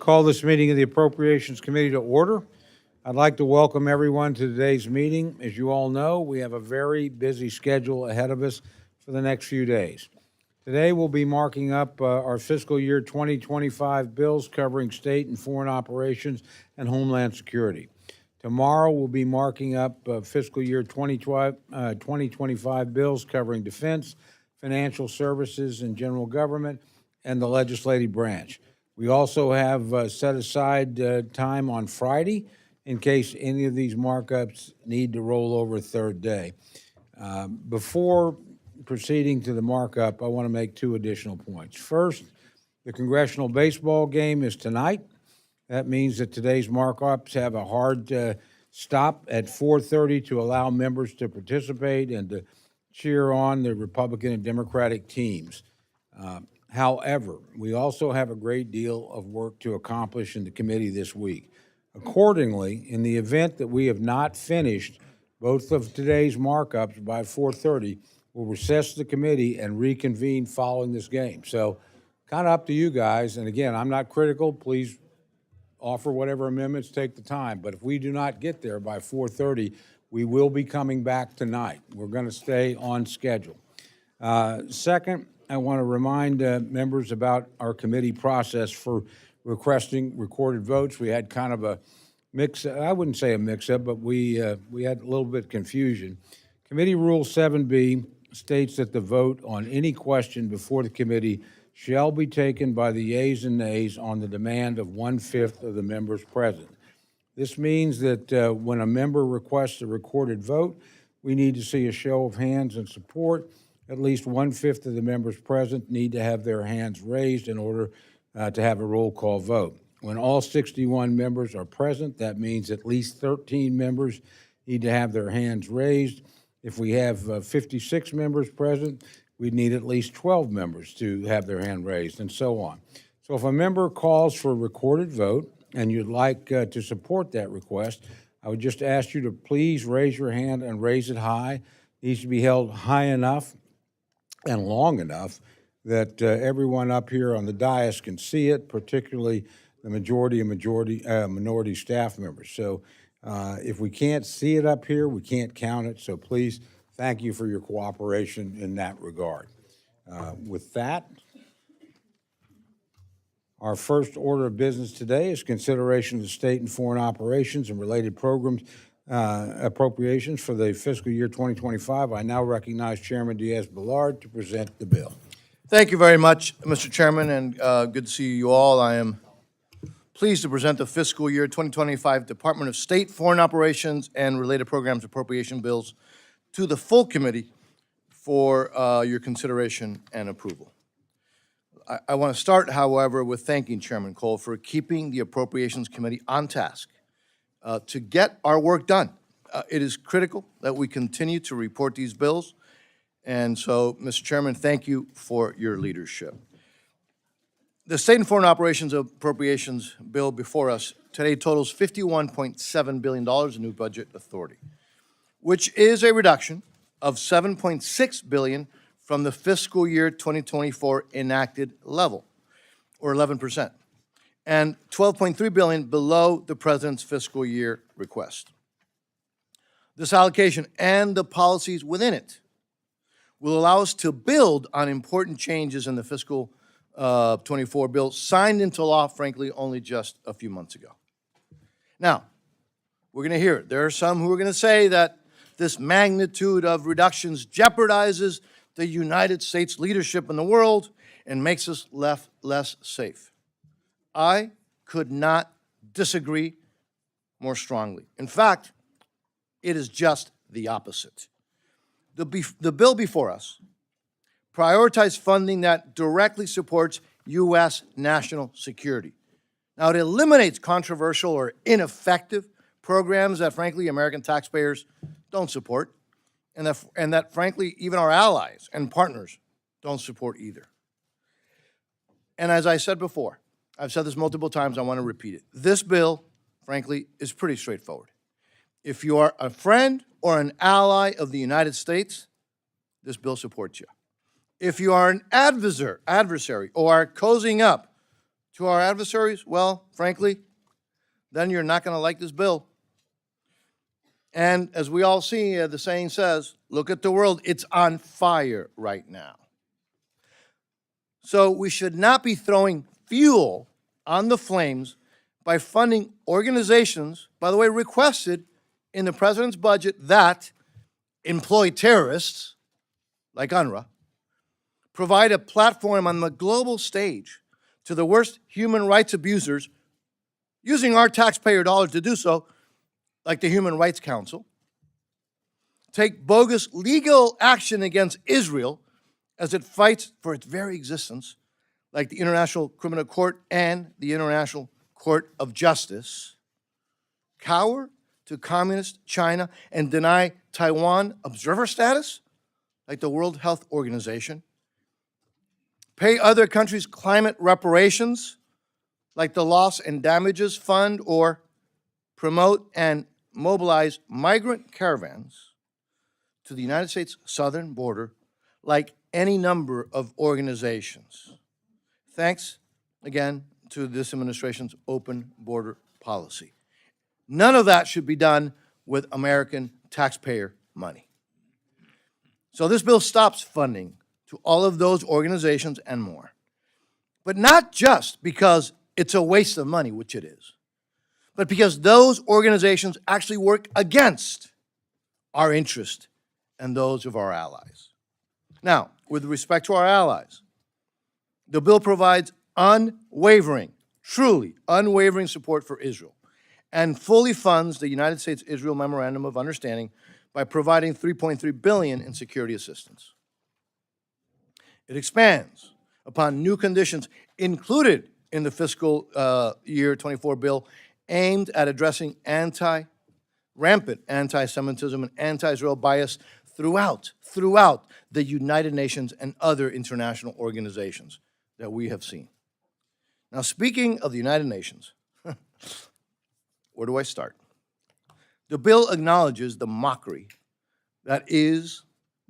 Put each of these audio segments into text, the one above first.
Call this meeting of the Appropriations Committee to order. I'd like to welcome everyone to today's meeting. As you all know, we have a very busy schedule ahead of us for the next few days. Today, we'll be marking up our fiscal year 2025 bills covering state and foreign operations and Homeland Security. Tomorrow, we'll be marking up fiscal year 2025 bills covering defense, financial services and general government, and the legislative branch. We also have set aside time on Friday in case any of these markups need to roll over a third day. Before proceeding to the markup, I want to make two additional points. First, the congressional baseball game is tonight. That means that today's markups have a hard stop at 4:30 to allow members to participate and to cheer on the Republican and Democratic teams. However, we also have a great deal of work to accomplish in the committee this week. Accordingly, in the event that we have not finished both of today's markups by 4:30, we'll recess the committee and reconvene following this game. So kind of up to you guys. And again, I'm not critical. Please offer whatever amendments, take the time. But if we do not get there by 4:30, we will be coming back tonight. We're going to stay on schedule. Second, I want to remind members about our committee process for requesting recorded votes. We had kind of a mix, I wouldn't say a mix-up, but we had a little bit of confusion. Committee Rule 7B states that the vote on any question before the committee shall be taken by the yeas and nays on the demand of 1/5 of the members present. This means that when a member requests a recorded vote, we need to see a show of hands in support. At least 1/5 of the members present need to have their hands raised in order to have a roll call vote. When all 61 members are present, that means at least 13 members need to have their hands raised. If we have 56 members present, we'd need at least 12 members to have their hand raised, and so on. So if a member calls for a recorded vote and you'd like to support that request, I would just ask you to please raise your hand and raise it high. It needs to be held high enough and long enough that everyone up here on the dais can see it, particularly the majority and minority staff members. So if we can't see it up here, we can't count it. So please, thank you for your cooperation in that regard. With that, our first order of business today is consideration of the state and foreign operations and related programs appropriations for the fiscal year 2025. I now recognize Chairman Diaz-Balart to present the bill. Thank you very much, Mr. Chairman, and good to see you all. I am pleased to present the fiscal year 2025 Department of State Foreign Operations and Related Programs Appropriation Bills to the full committee for your consideration and approval. I want to start, however, with thanking Chairman Cole for keeping the Appropriations Committee on task to get our work done. It is critical that we continue to report these bills. And so, Mr. Chairman, thank you for your leadership. The State and Foreign Operations Appropriations Bill before us today totals $51.7 billion in new budget authority, which is a reduction of $7.6 billion from the fiscal year 2024 enacted level, or 11%, and $12.3 billion below the President's fiscal year request. This allocation and the policies within it will allow us to build on important changes in the fiscal 24 bill signed into law, frankly, only just a few months ago. Now, we're going to hear it. There are some who are going to say that this magnitude of reductions jeopardizes the United States leadership in the world and makes us less safe. I could not disagree more strongly. In fact, it is just the opposite. The bill before us prioritizes funding that directly supports U.S. national security. Now, it eliminates controversial or ineffective programs that, frankly, American taxpayers don't support, and that, frankly, even our allies and partners don't support either. And as I said before, I've said this multiple times, I want to repeat it. This bill, frankly, is pretty straightforward. If you are a friend or an ally of the United States, this bill supports you. If you are an adversary or are cozying up To our adversaries, well, frankly, then you're not going to like this bill. And as we all see, the saying says, look at the world, it's on fire right now. So we should not be throwing fuel on the flames by funding organizations, by the way, requested in the president's budget that employ terrorists, like UNRWA, provide a platform on the global stage to the worst human rights abusers, using our taxpayer dollars to do so, like the Human Rights Council, take bogus legal action against Israel as it fights for its very existence, like the International Criminal Court and the International Court of Justice, cower to communist China and deny Taiwan observer status, like the World Health Organization, pay other countries climate reparations, like the Loss and Damages Fund, or promote and mobilize migrant caravans to the United States southern border, like any number of organizations. Thanks, again, to this administration's open border policy. None of that should be done with American taxpayer money. So this bill stops funding to all of those organizations and more. But not just because it's a waste of money, which it is, but because those organizations actually work against our interest and those of our allies. Now, with respect to our allies, the bill provides unwavering, truly unwavering support for Israel and fully funds the United States-Israel Memorandum of Understanding by providing $3.3 billion in security assistance. It expands upon new conditions included in the fiscal year 24 bill aimed at addressing rampant anti-Semitism and anti-Israel bias throughout the United Nations and other international organizations that we have seen. Now, speaking of the United Nations, where do I start? The bill acknowledges the mockery that is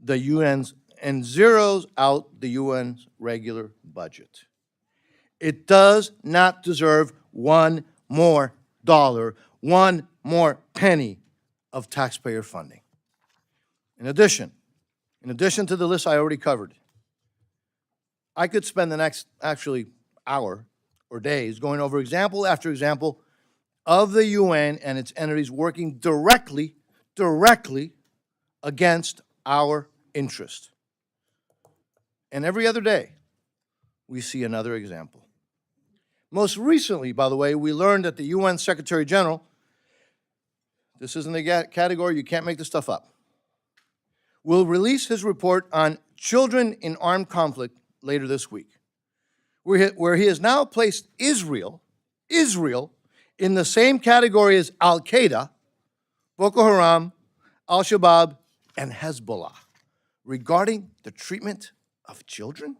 the UN's and zeroes out the UN's regular budget. It does not deserve one more dollar, one more penny of taxpayer funding. In addition to the list I already covered, I could spend the next actually hour or days going over example after example of the UN and its entities working directly against our interest. And every other day, we see another example. Most recently, by the way, we learned that the UN Secretary General, this isn't a category, you can't make this stuff up, will release his report on children in armed conflict later this week, where he has now placed Israel in the same category as Al-Qaeda, Boko Haram, Al-Shabaab, and Hezbollah regarding the treatment of children?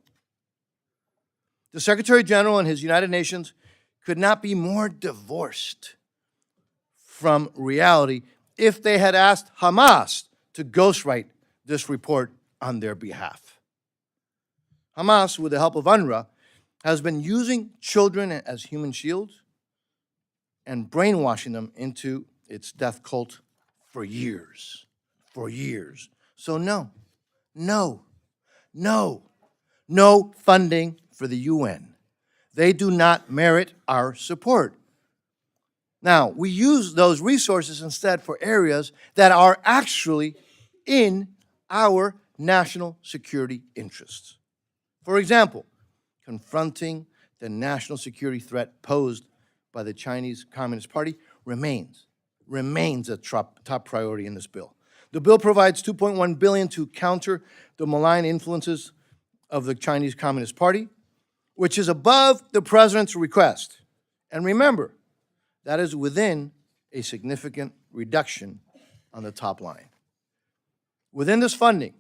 The Secretary General and his United Nations could not be more divorced from reality if they had asked Hamas to ghostwrite this report on their behalf. Hamas, with the help of UNRWA, has been using children as human shields and brainwashing them into its death cult for years. So no funding for the UN. They do not merit our support. Now, we use those resources instead for areas that are actually in our national security interests. For example, confronting the national security threat posed by the Chinese Communist Party remains a top priority in this bill. The bill provides $2.1 billion to counter the malign influences of the Chinese Communist Party, which is above the president's request. And remember, that is within a significant reduction on the top line. Within this funding,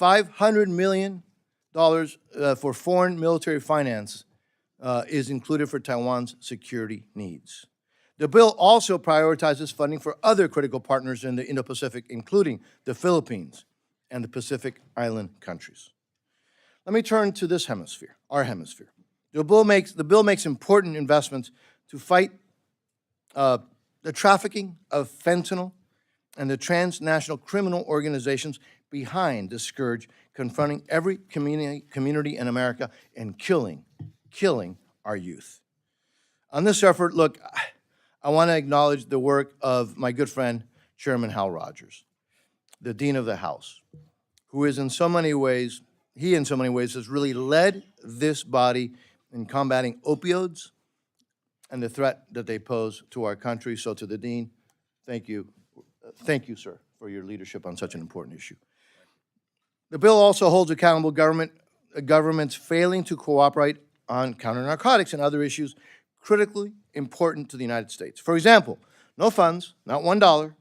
$500 million for foreign military finance is included for Taiwan's security needs. The bill also prioritizes funding for other critical partners in the Indo-Pacific, including the Philippines and the Pacific Island countries. Let me turn to this hemisphere, our hemisphere, The bill makes important investments to fight the trafficking of fentanyl and the transnational criminal organizations behind the scourge confronting every community in America and killing our youth. On this effort, look, I want to acknowledge the work of my good friend, Chairman Hal Rogers, the Dean of the House, who is in so many ways has really led this body in combating opioids and the threat that they pose to our country. So to the Dean, thank you, sir, for your leadership on such an important issue. The bill also holds accountable governments failing to cooperate on counter-narcotics and other issues critically important to the United States. For example, no funds, not $1,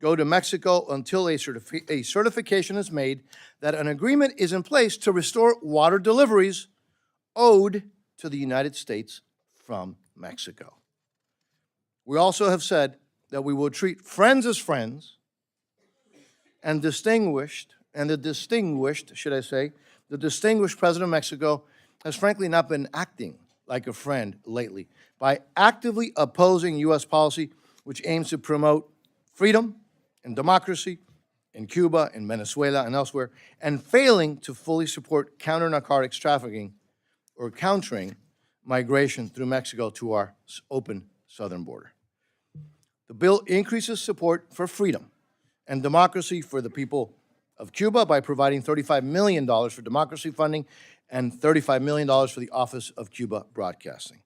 go to Mexico until a certification is made that an agreement is in place to restore water deliveries owed to the United States from Mexico. We also have said that we will treat friends as friends and the distinguished President of Mexico has frankly not been acting like a friend lately by actively opposing U.S. policy which aims to promote freedom and democracy in Cuba, in Venezuela, and elsewhere, and failing to fully support counter-narcotics trafficking or countering migration through Mexico to our open southern border. The bill increases support for freedom and democracy for the people of Cuba by providing $35 million for democracy funding and $35 million for the Office of Cuba Broadcasting.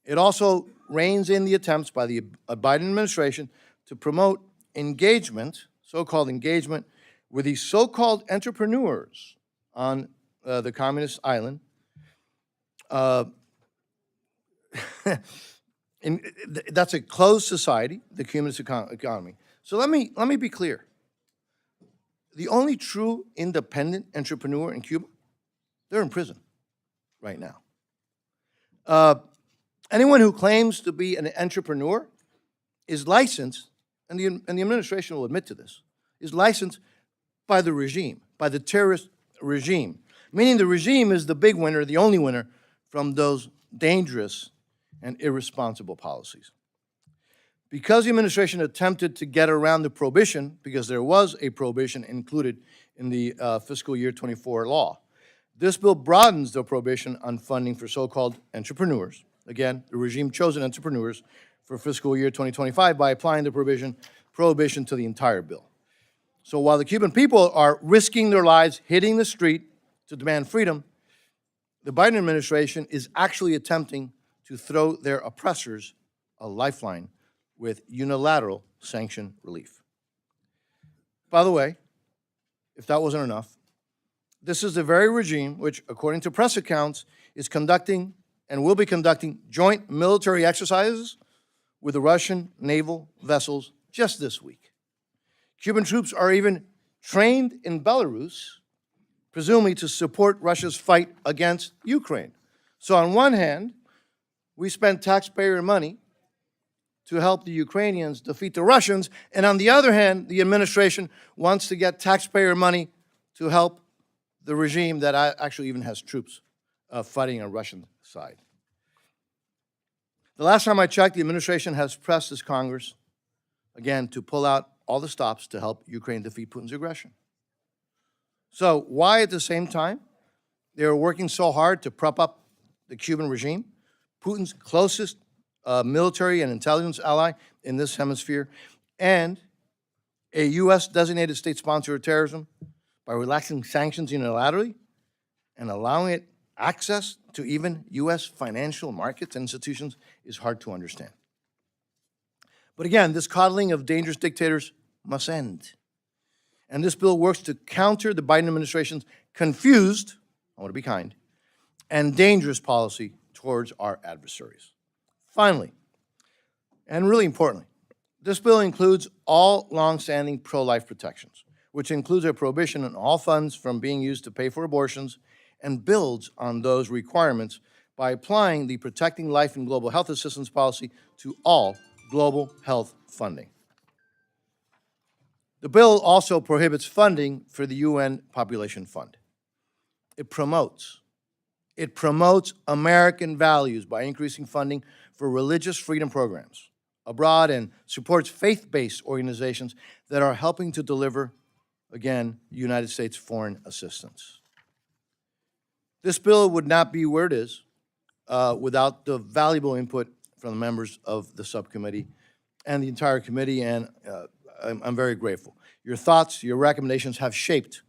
It also reins in the attempts by the Biden administration to promote engagement, so-called engagement, with these so-called entrepreneurs on the communist island. That's a closed society, the communist economy. So let me be clear. The only true independent entrepreneur in Cuba, they're in prison right now. Anyone who claims to be an entrepreneur is licensed, and the administration will admit to this, is licensed by the regime, by the terrorist regime, meaning the regime is the big winner, the only winner from those dangerous and irresponsible policies. Because the administration attempted to get around the prohibition, because there was a prohibition included in the fiscal year 24 law, this bill broadens the prohibition on funding for so-called entrepreneurs, again, the regime-chosen entrepreneurs, for fiscal year 2025 by applying the prohibition to the entire bill. So while the Cuban people are risking their lives, hitting the street to demand freedom, the Biden administration is actually attempting to throw their oppressors a lifeline with unilateral sanction relief. By the way, if that wasn't enough, this is the very regime which, according to press accounts, is conducting and will be conducting joint military exercises with the Russian naval vessels just this week. Cuban troops are even trained in Belarus, presumably to support Russia's fight against Ukraine. So on one hand, we spend taxpayer money to help the Ukrainians defeat the Russians, and on the other hand, the administration wants to get taxpayer money to help the regime that actually even has troops fighting on Russian side. The last time I checked, the administration has pressed this Congress, again, to pull out all the stops to help Ukraine defeat Putin's aggression. So why at the same time they are working so hard to prop up the Cuban regime, Putin's closest military and intelligence ally in this hemisphere, and a U.S. designated state sponsor of terrorism by relaxing sanctions unilaterally and allowing it access to even U.S. financial markets and institutions is hard to understand. But again, this coddling of dangerous dictators must end. And this bill works to counter the Biden administration's confused, I want to be kind, and dangerous policy towards our adversaries. Finally, and really importantly, this bill includes all longstanding pro-life protections, which includes a prohibition on all funds from being used to pay for abortions and builds on those requirements by applying the Protecting Life and Global Health Assistance policy to all global health funding. The bill also prohibits funding for the UN Population Fund. It promotes It promotes American values by increasing funding for religious freedom programs abroad and supports faith-based organizations that are helping to deliver, again, United States foreign assistance. This bill would not be where it is without the valuable input from the members of the subcommittee and the entire committee, and I'm very grateful. Your thoughts, your recommendations have shaped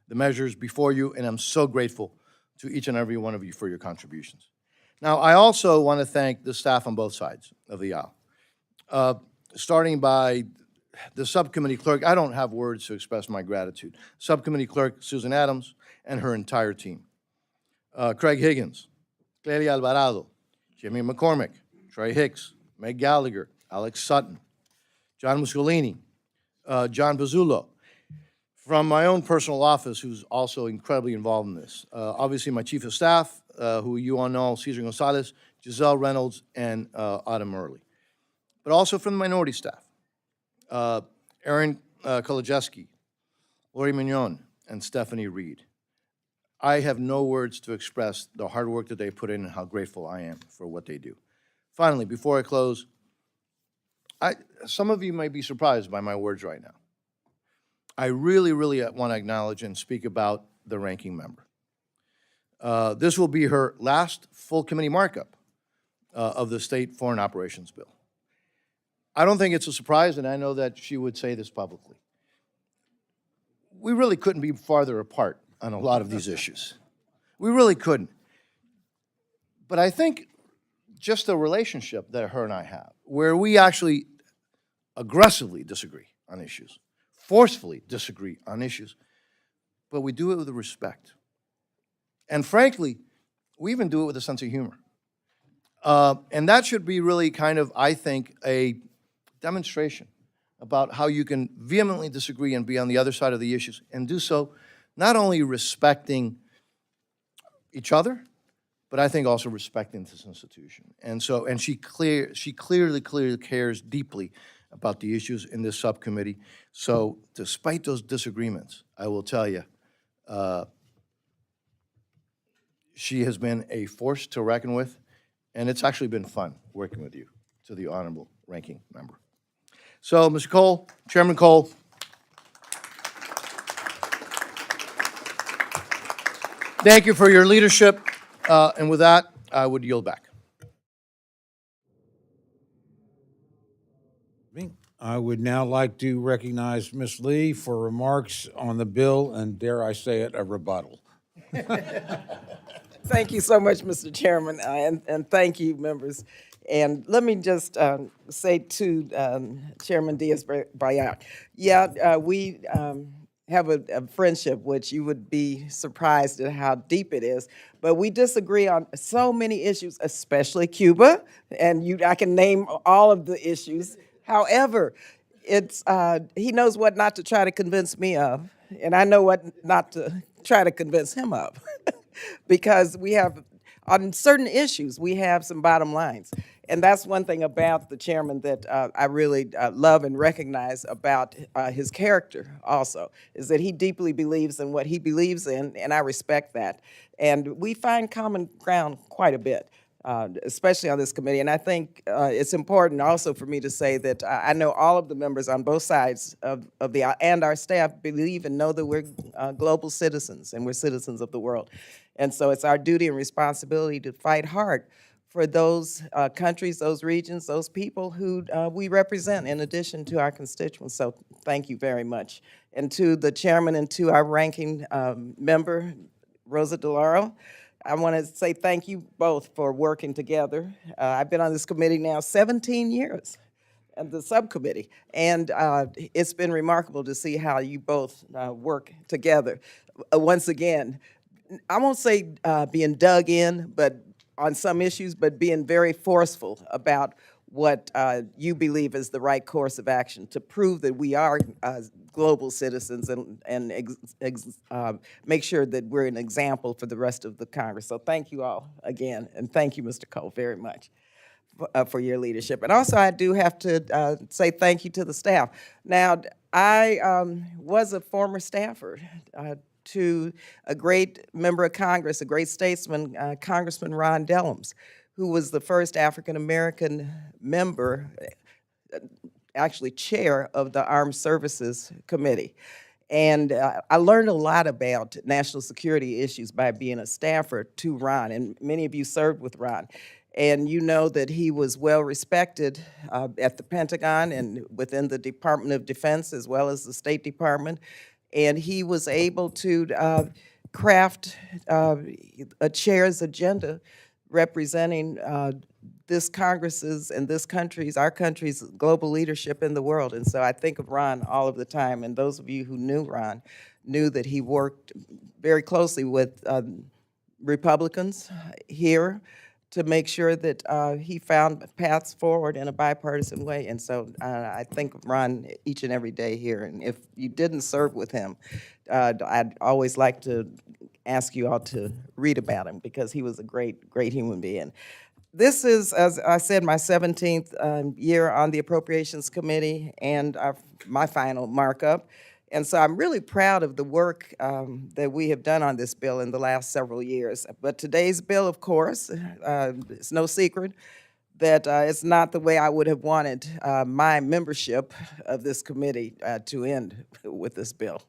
the measures before you, and I'm so grateful to each and every one of you for your contributions. Now, I also want to thank the staff on both sides of the aisle. Starting by the subcommittee clerk, I don't have words to express my gratitude. Subcommittee clerk Susan Adams and her entire team. Craig Higgins, Clelia Alvarado, Jimmy McCormick, Trey Hicks, Meg Gallagher, Alex Sutton, John Muscolini, John Pizzullo. From my own personal office, who's also incredibly involved in this. Obviously, my chief of staff, who you all know, Cesar Gonzalez, Giselle Reynolds, and Autumn Early. But also from the minority staff, Aaron Kolodziejski, Lori Mignon, and Stephanie Reed. I have no words to express the hard work that they put in and how grateful I am for what they do. Finally, before I close, some of you may be surprised by my words right now. I really, really want to acknowledge and speak about the ranking member. This will be her last full committee markup of the State Foreign Operations Bill. I don't think it's a surprise, and I know that she would say this publicly. We really couldn't be farther apart on a lot of these issues. We really couldn't. But I think just the relationship that her and I have, where we actually aggressively disagree on issues, forcefully disagree on issues, but we do it with respect. And frankly, we even do it with a sense of humor. And that should be really kind of, I think, a demonstration about how you can vehemently disagree and be on the other side of the issues, and do so not only respecting each other, but I think also respecting this institution. And so, and she clearly cares deeply about the issues in this subcommittee. So despite those disagreements, I will tell you, she has been a force to reckon with, and it's actually been fun working with you, to the honorable ranking member. So, Mr. Cole, Chairman Cole, thank you for your leadership, and with that, I would yield back. I would now like to recognize Ms. Lee for remarks on the bill and, dare I say it, a rebuttal. Thank you so much, Mr. Chairman, and thank you, members. And let me just say to Chairman Diaz-Bayat, we have a friendship, which you would be surprised at how deep it is, but we disagree on so many issues, especially Cuba, and I can name all of the issues. However, he knows what not to try to convince me of, and I know what not to try to convince him of, because we have, on certain issues, we have some bottom lines. And that's one thing about the chairman that I really love and recognize about his character also, is that he deeply believes in what he believes in, and I respect that. And we find common ground quite a bit, especially on this committee. And I think it's important also for me to say that I know all of the members on both sides of the aisle and our staff believe and know that we're global citizens and we're citizens of the world. And so it's our duty and responsibility to fight hard for those countries, those regions, those people who we represent in addition to our constituents. So thank you very much. And to the chairman and to our ranking member, Rosa DeLauro, I want to say thank you both for working together. I've been on this committee now 17 years, and the subcommittee, and it's been remarkable to see how you both work together. Once again, I won't say being dug in, but on some issues, but being very forceful about what you believe is the right course of action to prove that we are global citizens and make sure that we're an example for the rest of the Congress. So thank you all again, and thank you, Mr. Cole, very much for your leadership. And also, I do have to say thank you to the staff. Now, I was a former staffer to a great member of Congress, a great statesman, Congressman Ron Dellums, who was the first African-American member, actually chair of the Armed Services Committee. And I learned a lot about national security issues by being a staffer to Ron, and many of you served with Ron. And you know that he was well respected at the Pentagon and within the Department of Defense as well as the State Department. And he was able to craft a chair's agenda representing this Congress's and this country's, our country's global leadership in the world. And so I think of Ron all of the time, and those of you who knew Ron knew that he worked very closely with Republicans here to make sure that he found paths forward in a bipartisan way. And so I think of Ron each and every day here. And if you didn't serve with him, I'd always like to ask you all to read about him because he was a great, great human being. This is, as I said, my 17th year on the Appropriations Committee and my final markup. And so I'm really proud of the work that we have done on this bill in the last several years. But today's bill, of course, it's no secret that it's not the way I would have wanted my membership of this committee to end with this bill.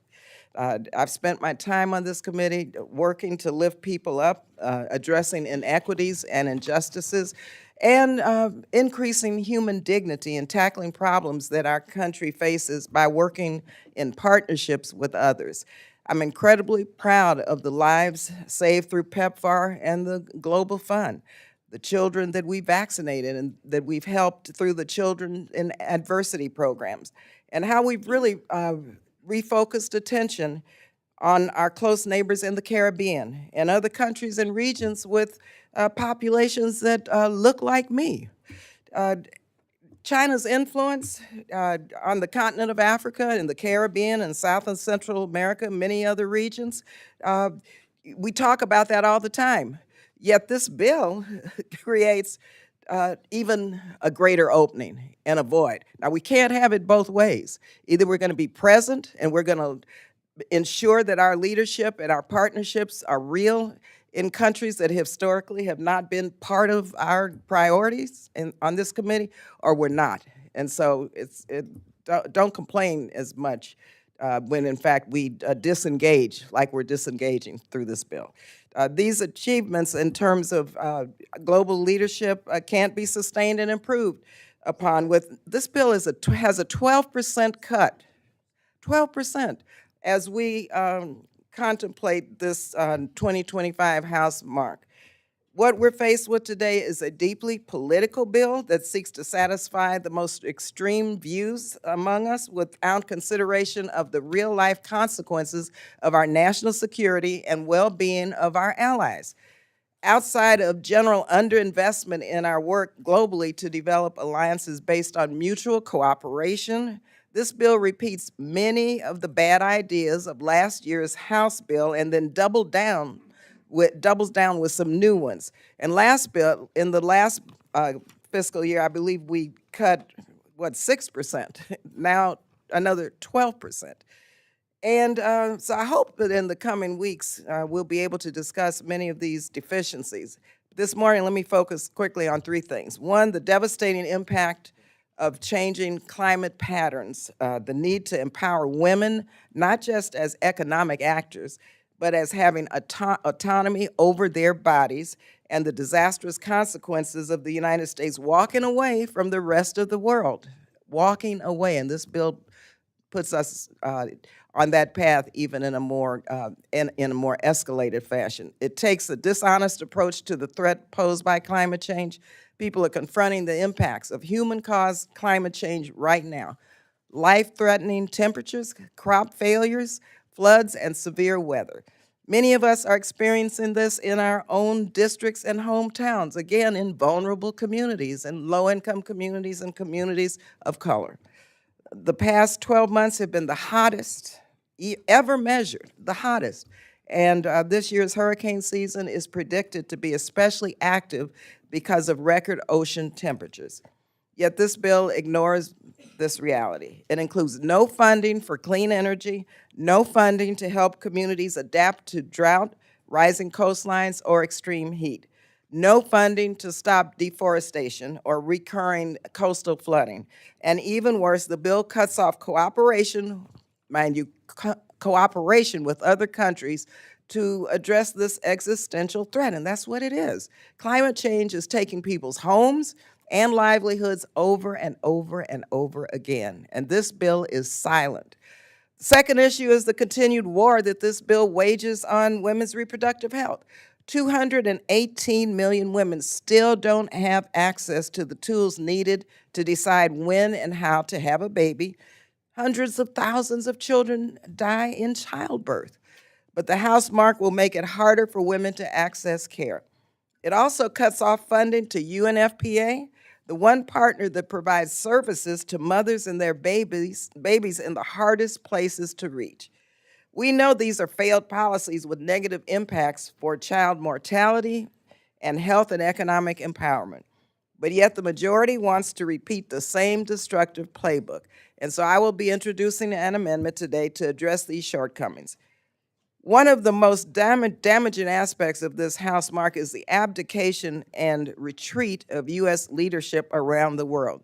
I've spent my time on this committee working to lift people up, addressing inequities and injustices, and increasing human dignity and tackling problems that our country faces by working in partnerships with others. I'm incredibly proud of the lives saved through PEPFAR and the Global Fund, the children that we vaccinated and that we've helped through the Children in Adversity programs, and how we've really refocused attention on our close neighbors in the Caribbean and other countries and regions with populations that look like me. China's influence on the continent of Africa and the Caribbean and South and Central America, many other regions, we talk about that all the time. Yet this bill creates even a greater opening and a void. Now, we can't have it both ways. Either we're going to be present and we're going to ensure that our leadership and our partnerships are real in countries that historically have not been part of our priorities on this committee, or we're not. And so don't complain as much when in fact we disengage like we're disengaging through this bill. These achievements in terms of global leadership can't be sustained and improved upon with, this bill has a 12% cut, 12%, as we contemplate this 2025 House mark. What we're faced with today is a deeply political bill that seeks to satisfy the most extreme views among us without consideration of the real-life consequences of our national security and well-being of our allies. Outside of general underinvestment in our work globally to develop alliances based on mutual cooperation, this bill repeats many of the bad ideas of last year's House bill and then doubles down with some new ones. And in the last fiscal year, I believe we cut, 6%? Now another 12%. And so I hope that in the coming weeks, we'll be able to discuss many of these deficiencies. This morning, let me focus quickly on three things. One, the devastating impact of changing climate patterns, the need to empower women, not just as economic actors, but as having autonomy over their bodies, and the disastrous consequences of the United States walking away from the rest of the world, walking away. And this bill puts us on that path even in a more escalated fashion. It takes a dishonest approach to the threat posed by climate change. People are confronting the impacts of human-caused climate change right now. Life-threatening temperatures, crop failures, floods, and severe weather. Many of us are experiencing this in our own districts and hometowns, again, in vulnerable communities and low-income communities and communities of color. The past 12 months have been the hottest ever measured, the hottest. And this year's hurricane season is predicted to be especially active because of record ocean temperatures. Yet this bill ignores this reality. It includes no funding for clean energy, no funding to help communities adapt to drought, rising coastlines, or extreme heat, no funding to stop deforestation or recurring coastal flooding. And even worse, the bill cuts off cooperation, mind you, cooperation with other countries to address this existential threat, and that's what it is. Climate change is taking people's homes and livelihoods over and over and over again, and this bill is silent. The second issue is the continued war that this bill wages on women's reproductive health. 218 million women still don't have access to the tools needed to decide when and how to have a baby. Hundreds of thousands of children die in childbirth. But the House mark will make it harder for women to access care. It also cuts off funding to UNFPA, the one partner that provides services to mothers and their babies in the hardest places to reach. We know these are failed policies with negative impacts for child mortality and health and economic empowerment. But yet the majority wants to repeat the same destructive playbook. And so I will be introducing an amendment today to address these shortcomings. One of the most damaging aspects of this House mark is the abdication and retreat of U.S. leadership around the world.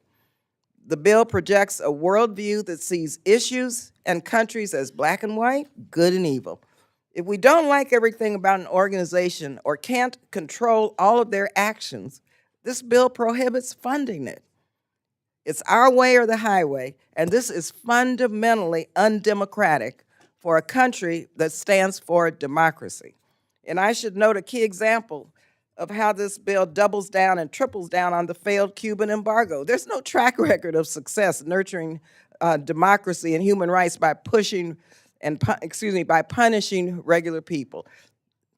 The bill projects a worldview that sees issues and countries as black and white, good and evil. If we don't like everything about an organization or can't control all of their actions, this bill prohibits funding it. It's our way or the highway, and this is fundamentally undemocratic for a country that stands for democracy. And I should note a key example of how this bill doubles down and triples down on the failed Cuban embargo. There's no track record of success nurturing democracy and human rights by by punishing regular people.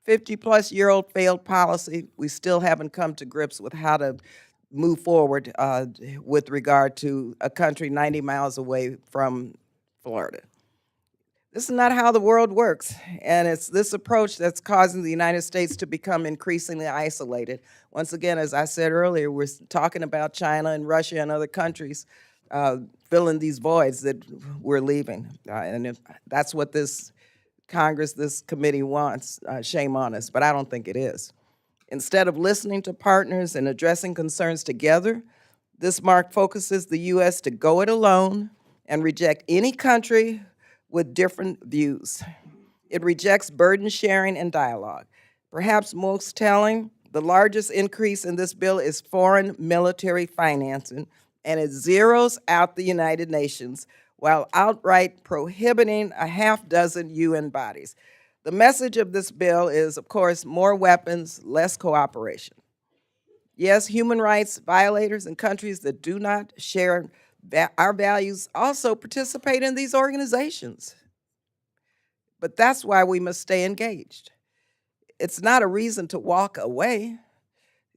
50-plus-year-old failed policy, we still haven't come to grips with how to move forward with regard to a country 90 miles away from Florida. This is not how the world works, and it's this approach that's causing the United States to become increasingly isolated. Once again, as I said earlier, we're talking about China and Russia and other countries filling these voids that we're leaving. And if that's what this Congress, this committee wants, shame on us, but I don't think it is. Instead of listening to partners and addressing concerns together, this mark focuses the U.S. to go it alone and reject any country with different views. It rejects burden sharing and dialogue. Perhaps most telling, the largest increase in this bill is foreign military financing, and it zeroes out the United Nations while outright prohibiting a half dozen UN bodies. The message of this bill is, of course, more weapons, less cooperation. Yes, human rights violators and countries that do not share our values also participate in these organizations. But that's why we must stay engaged. It's not a reason to walk away.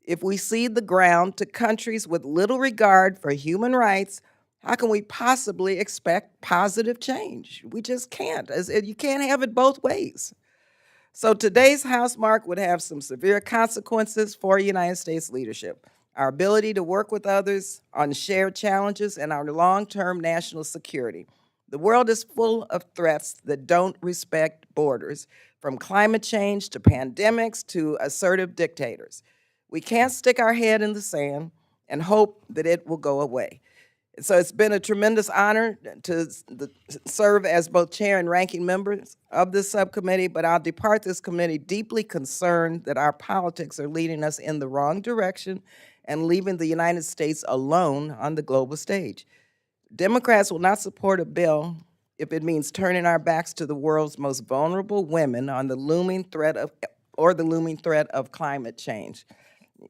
If we cede the ground to countries with little regard for human rights, how can we possibly expect positive change? We just can't. You can't have it both ways. So today's House mark would have some severe consequences for United States leadership. Our ability to work with others on shared challenges and our long-term national security. The world is full of threats that don't respect borders, from climate change to pandemics to assertive dictators. We can't stick our head in the sand and hope that it will go away. So it's been a tremendous honor to serve as both chair and ranking members of this subcommittee, but I'll depart this committee deeply concerned that our politics are leading us in the wrong direction and leaving the United States alone on the global stage. Democrats will not support a bill if it means turning our backs to the world's most vulnerable women on the looming threat of climate change.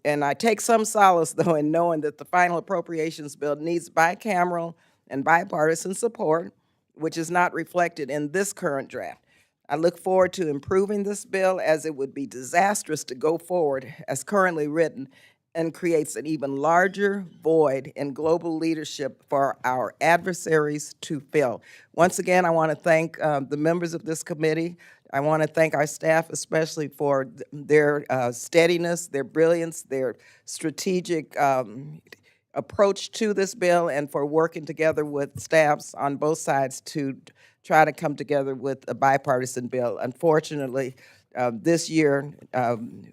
And I take some solace, though, in knowing that the final appropriations bill needs bicameral and bipartisan support, which is not reflected in this current draft. I look forward to improving this bill, as it would be disastrous to go forward as currently written and creates an even larger void in global leadership for our adversaries to fill. Once again, I want to thank the members of this committee. I want to thank our staff, especially for their steadiness, their brilliance, their strategic approach to this bill and for working together with staffs on both sides to try to come together with a bipartisan bill. Unfortunately, this year,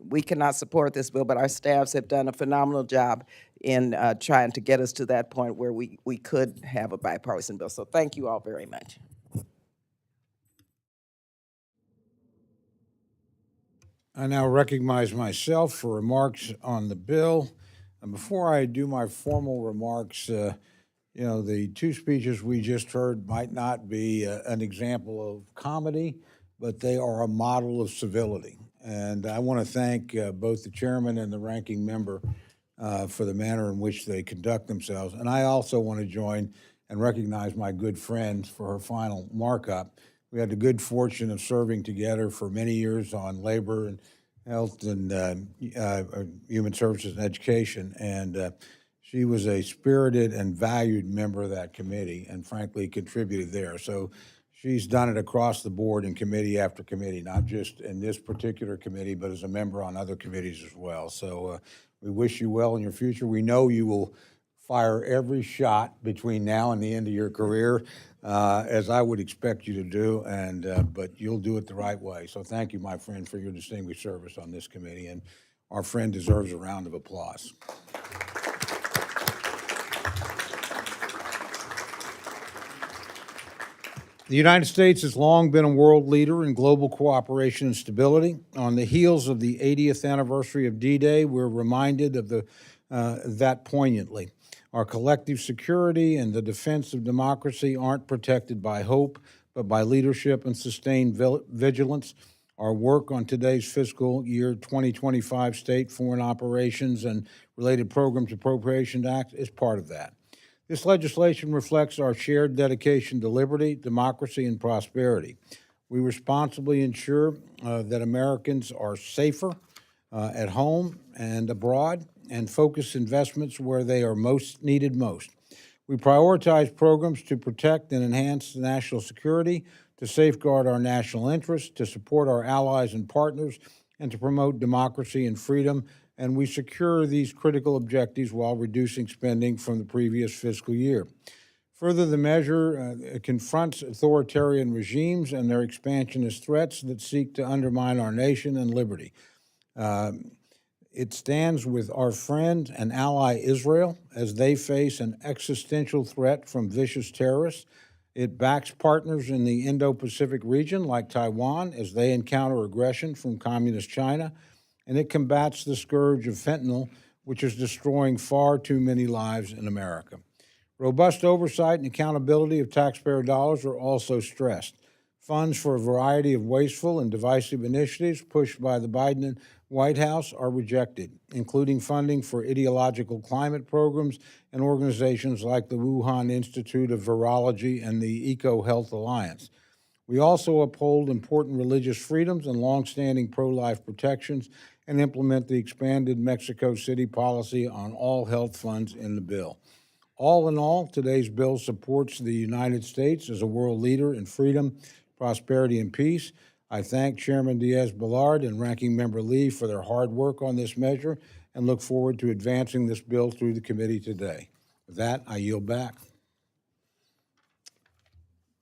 we cannot support this bill, but our staffs have done a phenomenal job in trying to get us to that point where we could have a bipartisan bill. So thank you all very much. I now recognize myself for remarks on the bill. And before I do my formal remarks, you know, the two speeches we just heard might not be an example of comedy, but they are a model of civility. And I want to thank both the chairman and the ranking member for the manner in which they conduct themselves. And I also want to join and recognize my good friend for her final markup. We had the good fortune of serving together for many years on labor and health and human services and education. And she was a spirited and valued member of that committee and frankly contributed there. So she's done it across the board in committee after committee, not just in this particular committee, but as a member on other committees as well. So we wish you well in your future. We know you will fire every shot between now and the end of your career, as I would expect you to do, but you'll do it the right way. So thank you, my friend, for your distinguished service on this committee, and our friend deserves a round of applause. The United States has long been a world leader in global cooperation and stability. On the heels of the 80th anniversary of D-Day, we're reminded of that poignantly. Our collective security and the defense of democracy aren't protected by hope, but by leadership and sustained vigilance. Our work on today's fiscal year 2025 State Foreign Operations and Related Programs Appropriations Act is part of that. This legislation reflects our shared dedication to liberty, democracy, and prosperity. We responsibly ensure that Americans are safer at home and abroad, and focus investments where they are needed most. We prioritize programs to protect and enhance national security, to safeguard our national interests, to support our allies and partners, and to promote democracy and freedom. And we secure these critical objectives while reducing spending from the previous fiscal year. Further, the measure confronts authoritarian regimes and their expansionist threats that seek to undermine our nation and liberty. It stands with our friend and ally Israel as they face an existential threat from vicious terrorists. It backs partners in the Indo-Pacific region like Taiwan as they encounter aggression from communist China. And it combats the scourge of fentanyl, which is destroying far too many lives in America. Robust oversight and accountability of taxpayer dollars are also stressed. Funds for a variety of wasteful and divisive initiatives pushed by the Biden White House are rejected, including funding for ideological climate programs and organizations like the Wuhan Institute of Virology and the Eco Health Alliance. We also uphold important religious freedoms and longstanding pro-life protections and implement the expanded Mexico City policy on all health funds in the bill. All in all, today's bill supports the United States as a world leader in freedom, prosperity, and peace. I thank Chairman Diaz-Balart and Ranking Member Lee for their hard work on this measure and look forward to advancing this bill through the committee today. With that, I yield back.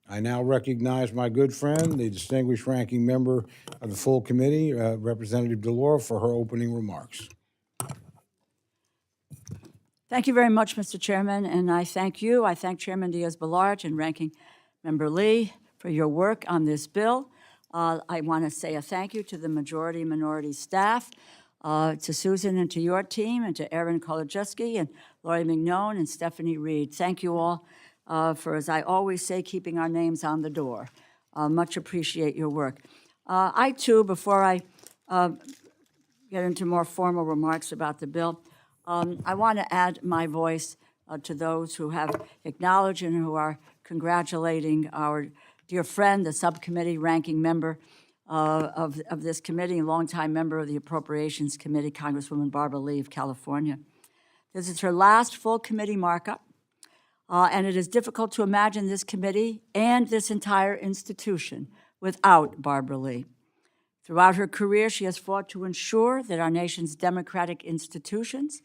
I now recognize my good friend, the distinguished ranking member of the full committee, Representative DeLauro, for her opening remarks. Thank you very much, Mr. Chairman, and I thank you. I thank Chairman Diaz-Balart and Ranking Member Lee for your work on this bill. I want to say a thank you to the majority-minority staff, to Susan and to your team, and to Erin Kolodziejski and Lori Mignon and Stephanie Reed. Thank you all for, as I always say, keeping our names on the door. Much appreciate your work. I, too, before I get into more formal remarks about the bill, I want to add my voice to those who have acknowledged and who are congratulating our dear friend, the subcommittee ranking member of this committee, a longtime member of the Appropriations Committee, Congresswoman Barbara Lee of California. This is her last full committee markup, and it is difficult to imagine this committee and this entire institution without Barbara Lee. Throughout her career, she has fought to ensure that our nation's democratic institutions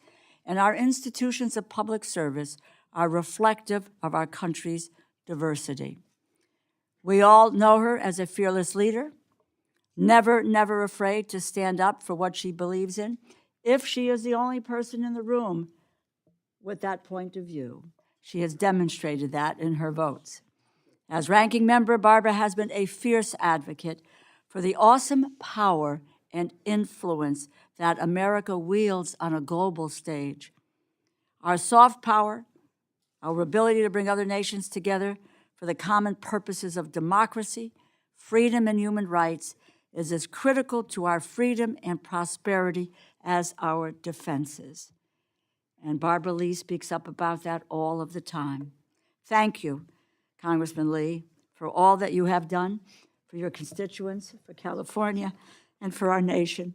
and our institutions of public service are reflective of our country's diversity. We all know her as a fearless leader, never afraid to stand up for what she believes in, if she is the only person in the room with that point of view. She has demonstrated that in her votes. As ranking member, Barbara has been a fierce advocate for the awesome power and influence that America wields on a global stage. Our soft power, our ability to bring other nations together for the common purposes of democracy, freedom, and human rights is as critical to our freedom and prosperity as our defenses. And Barbara Lee speaks up about that all of the time. Thank you, Congressman Lee, for all that you have done for your constituents, for California, and for our nation.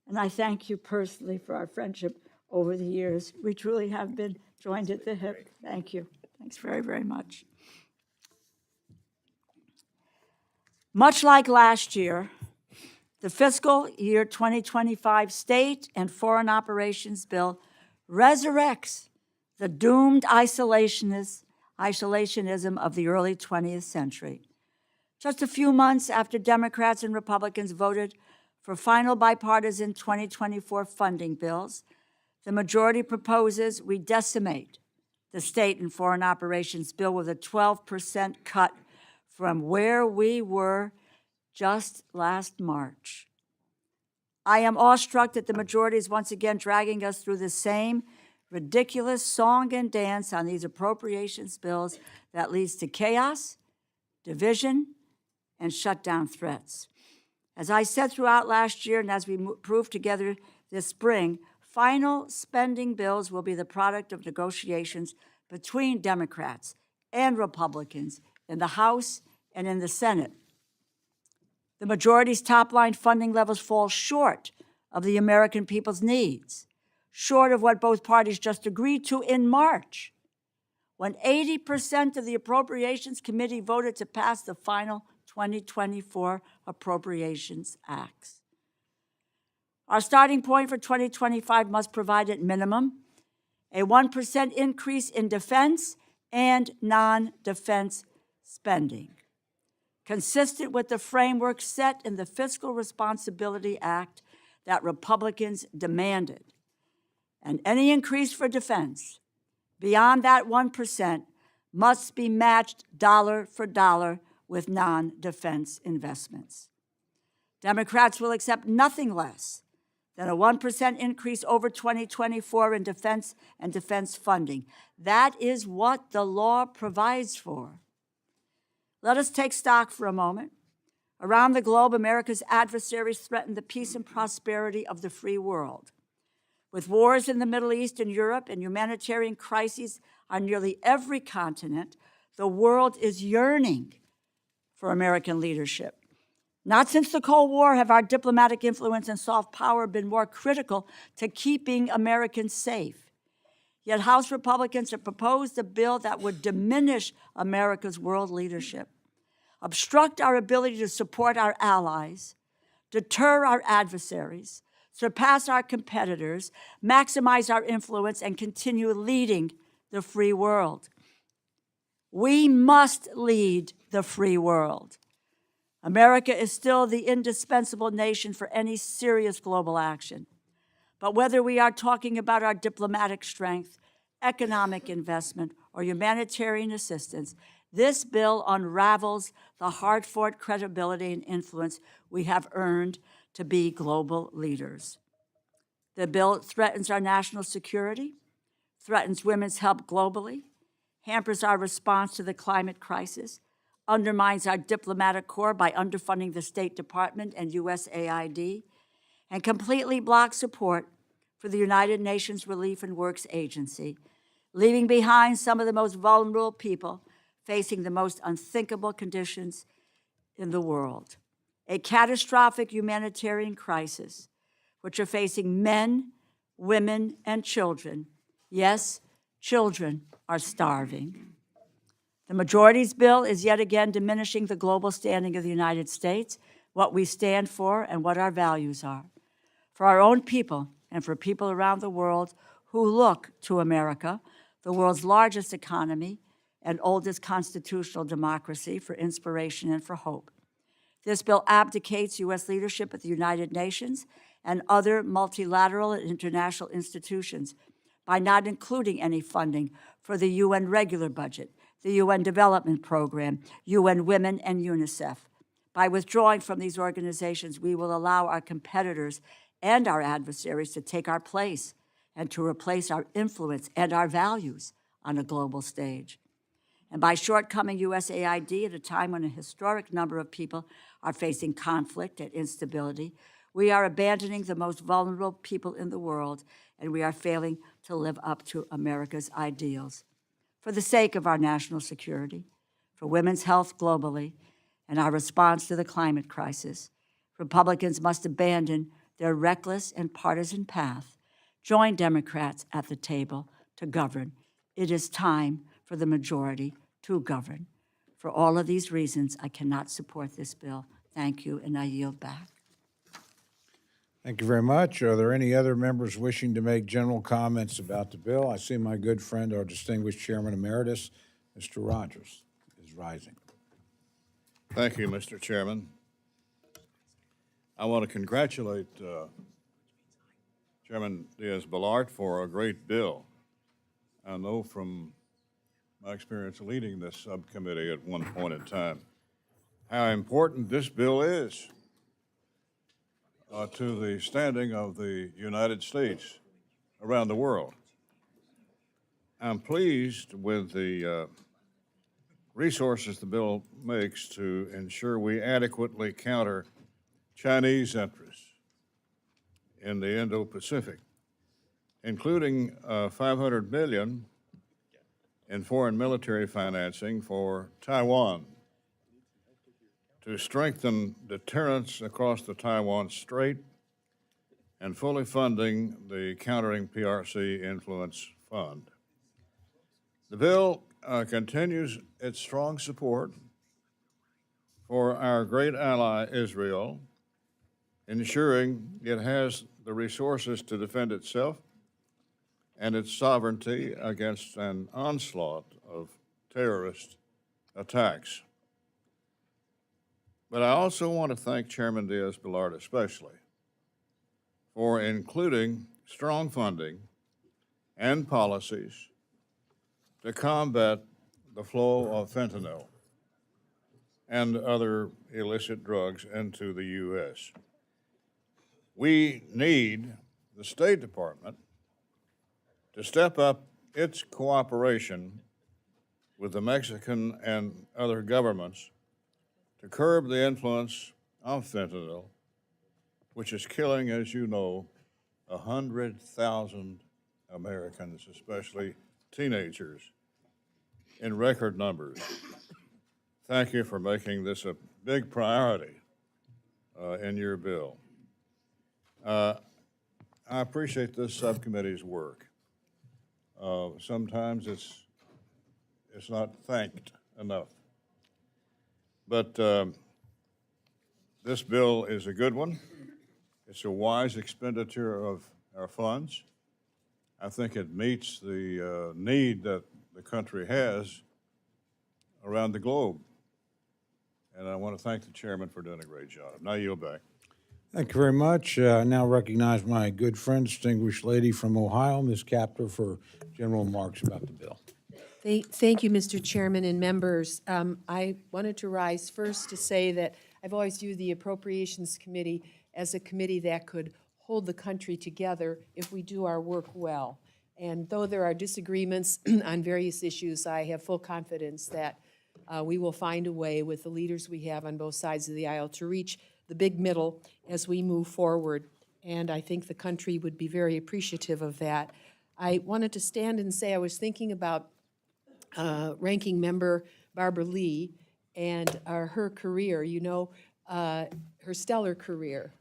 And I thank you personally for our friendship over the years. We truly have been joined at the hip. Thank you. Thanks very much. Much like last year, the fiscal year 2025 State and Foreign Operations Bill resurrects the doomed isolationism of the early 20th century. Just a few months after Democrats and Republicans voted for final bipartisan 2024 funding bills, the majority proposes we decimate the State and Foreign Operations Bill with a 12% cut from where we were just last March. I am awestruck that the majority is once again dragging us through the same ridiculous song and dance on these appropriations bills that leads to chaos, division, and shutdown threats. As I said throughout last year, and as we proved together this spring, final spending bills will be the product of negotiations between Democrats and Republicans in the House and in the Senate. The majority's top-line funding levels fall short of the American people's needs, short of what both parties just agreed to in March, when 80% of the Appropriations Committee voted to pass the final 2024 Appropriations Acts. Our starting point for 2025 must provide at minimum a 1% increase in defense and non-defense spending, consistent with the framework set in the Fiscal Responsibility Act that Republicans demanded. And any increase for defense beyond that 1% must be matched dollar for dollar with non-defense investments. Democrats will accept nothing less than a 1% increase over 2024 in defense and defense funding. That is what the law provides for. Let us take stock for a moment. Around the globe, America's adversaries threaten the peace and prosperity of the free world. With wars in the Middle East and Europe and humanitarian crises on nearly every continent, the world is yearning for American leadership. Not since the Cold War have our diplomatic influence and soft power been more critical to keeping Americans safe. Yet House Republicans have proposed a bill that would diminish America's world leadership, obstruct our ability to support our allies, deter our adversaries, surpass our competitors, maximize our influence, and continue leading the free world. We must lead the free world. America is still the indispensable nation for any serious global action. But whether we are talking about our diplomatic strength, economic investment, or humanitarian assistance, this bill unravels the hard-fought credibility and influence we have earned to be global leaders. The bill threatens our national security, threatens women's health globally, hampers our response to the climate crisis, undermines our diplomatic corps by underfunding the State Department and USAID, and completely blocks support for the United Nations Relief and Works Agency, leaving behind some of the most vulnerable people facing the most unthinkable conditions in the world. A catastrophic humanitarian crisis, which are facing men, women, and children. Yes, children are starving. The majority's bill is yet again diminishing the global standing of the United States, what we stand for, and what our values are. For our own people and for people around the world who look to America, the world's largest economy and oldest constitutional democracy, for inspiration and for hope. This bill abdicates U.S. leadership at the United Nations and other multilateral and international institutions by not including any funding for the UN regular budget, the UN Development Program, UN Women, and UNICEF. By withdrawing from these organizations, we will allow our competitors and our adversaries to take our place and to replace our influence and our values on a global stage. And by shortcoming USAID at a time when a historic number of people are facing conflict and instability, we are abandoning the most vulnerable people in the world, and we are failing to live up to America's ideals. For the sake of our national security, for women's health globally, and our response to the climate crisis, Republicans must abandon their reckless and partisan path, join Democrats at the table to govern. It is time for the majority to govern. For all of these reasons, I cannot support this bill. Thank you, and I yield back. Thank you very much. Are there any other members wishing to make general comments about the bill? I see my good friend, our distinguished Chairman Emeritus, Mr. Rogers, is rising. Thank you, Mr. Chairman. I want to congratulate Chairman Diaz-Balart for a great bill. I know from my experience leading this subcommittee at one point in time how important this bill is to the standing of the United States around the world. I'm pleased with the resources the bill makes to ensure we adequately counter Chinese interests in the Indo-Pacific, including $500 million in foreign military financing for Taiwan to strengthen deterrence across the Taiwan Strait and fully funding the Countering PRC Influence Fund. The bill continues its strong support for our great ally, Israel, ensuring it has the resources to defend itself and its sovereignty against an onslaught of terrorist attacks. But I also want to thank Chairman Diaz-Balart especially for including strong funding and policies to combat the flow of fentanyl and other illicit drugs into the U.S. We need the State Department to step up its cooperation with the Mexican and other governments to curb the influence of fentanyl, which is killing, as you know, 100,000 Americans, especially teenagers, in record numbers. Thank you for making this a big priority in your bill. I appreciate this subcommittee's work. Sometimes it's not thanked enough. But this bill is a good one. It's a wise expenditure of our funds. I think it meets the need that the country has around the globe. And I want to thank the chairman for doing a great job. Now yield back. Thank you very much. I now recognize my good friend, distinguished lady from Ohio, Ms. Capter, for general remarks about the bill. Thank you, Mr. Chairman and members. I wanted to rise first to say that I've always viewed the Appropriations Committee as a committee that could hold the country together if we do our work well. And though there are disagreements on various issues, I have full confidence that we will find a way with the leaders we have on both sides of the aisle to reach the big middle as we move forward. And I think the country would be very appreciative of that. I wanted to stand and say I was thinking about Ranking Member Barbara Lee and her career, you know, her stellar career,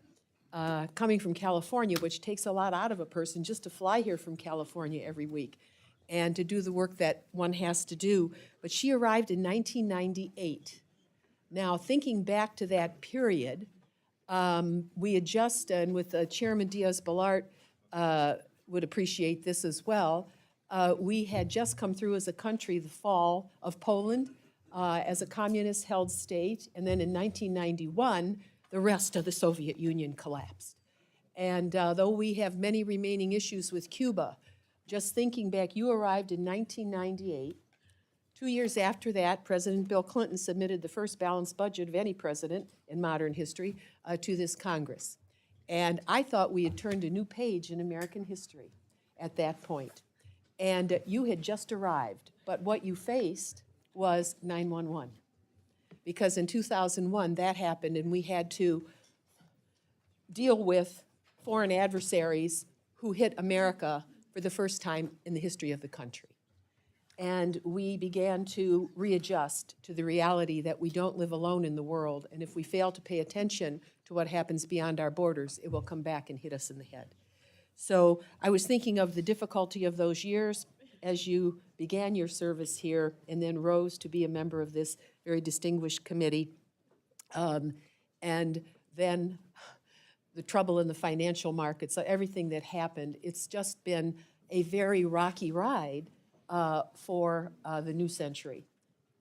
coming from California, which takes a lot out of a person just to fly here from California every week and to do the work that one has to do. But she arrived in 1998. Now, thinking back to that period, we had just, and with Chairman Diaz-Balart, would appreciate this as well. We had just come through as a country the fall of Poland as a communist-held state, and then in 1991, the rest of the Soviet Union collapsed. And though we have many remaining issues with Cuba, just thinking back, you arrived in 1998. 2 years after that, President Bill Clinton submitted the first balanced budget of any president in modern history to this Congress. And I thought we had turned a new page in American history at that point. And you had just arrived, but what you faced was 9/11. Because in 2001, that happened, and we had to deal with foreign adversaries who hit America for the first time in the history of the country. And we began to readjust to the reality that we don't live alone in the world, and if we fail to pay attention to what happens beyond our borders, it will come back and hit us in the head. So I was thinking of the difficulty of those years as you began your service here and then rose to be a member of this very distinguished committee. And then the trouble in the financial markets, everything that happened. It's just been a very rocky ride for the new century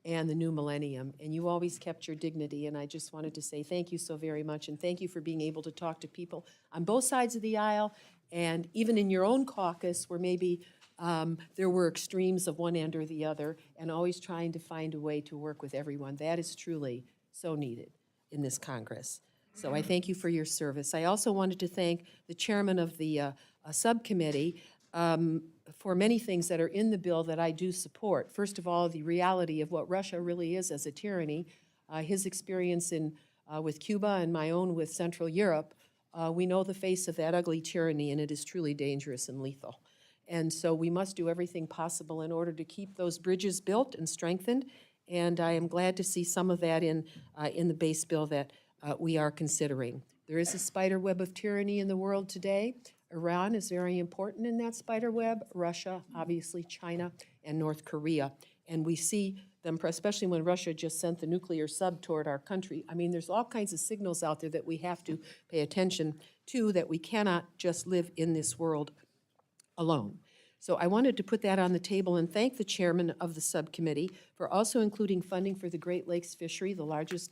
and the new millennium. And you always kept your dignity, and I just wanted to say thank you so very much, and thank you for being able to talk to people on both sides of the aisle, and even in your own caucus where maybe there were extremes of one end or the other, and always trying to find a way to work with everyone. That is truly so needed in this Congress. So I thank you for your service. I also wanted to thank the chairman of the subcommittee for many things that are in the bill that I do support. First of all, the reality of what Russia really is as a tyranny, his experience with Cuba and my own with Central Europe, we know the face of that ugly tyranny, and it is truly dangerous and lethal. And so we must do everything possible in order to keep those bridges built and strengthened, and I am glad to see some of that in the base bill that we are considering. There is a spider web of tyranny in the world today. Iran is very important in that spider web, Russia, obviously China, and North Korea. And we see them, especially when Russia just sent the nuclear sub toward our country. I mean, there's all kinds of signals out there that we have to pay attention to, that we cannot just live in this world alone. So I wanted to put that on the table and thank the chairman of the subcommittee for also including funding for the Great Lakes fishery, the largest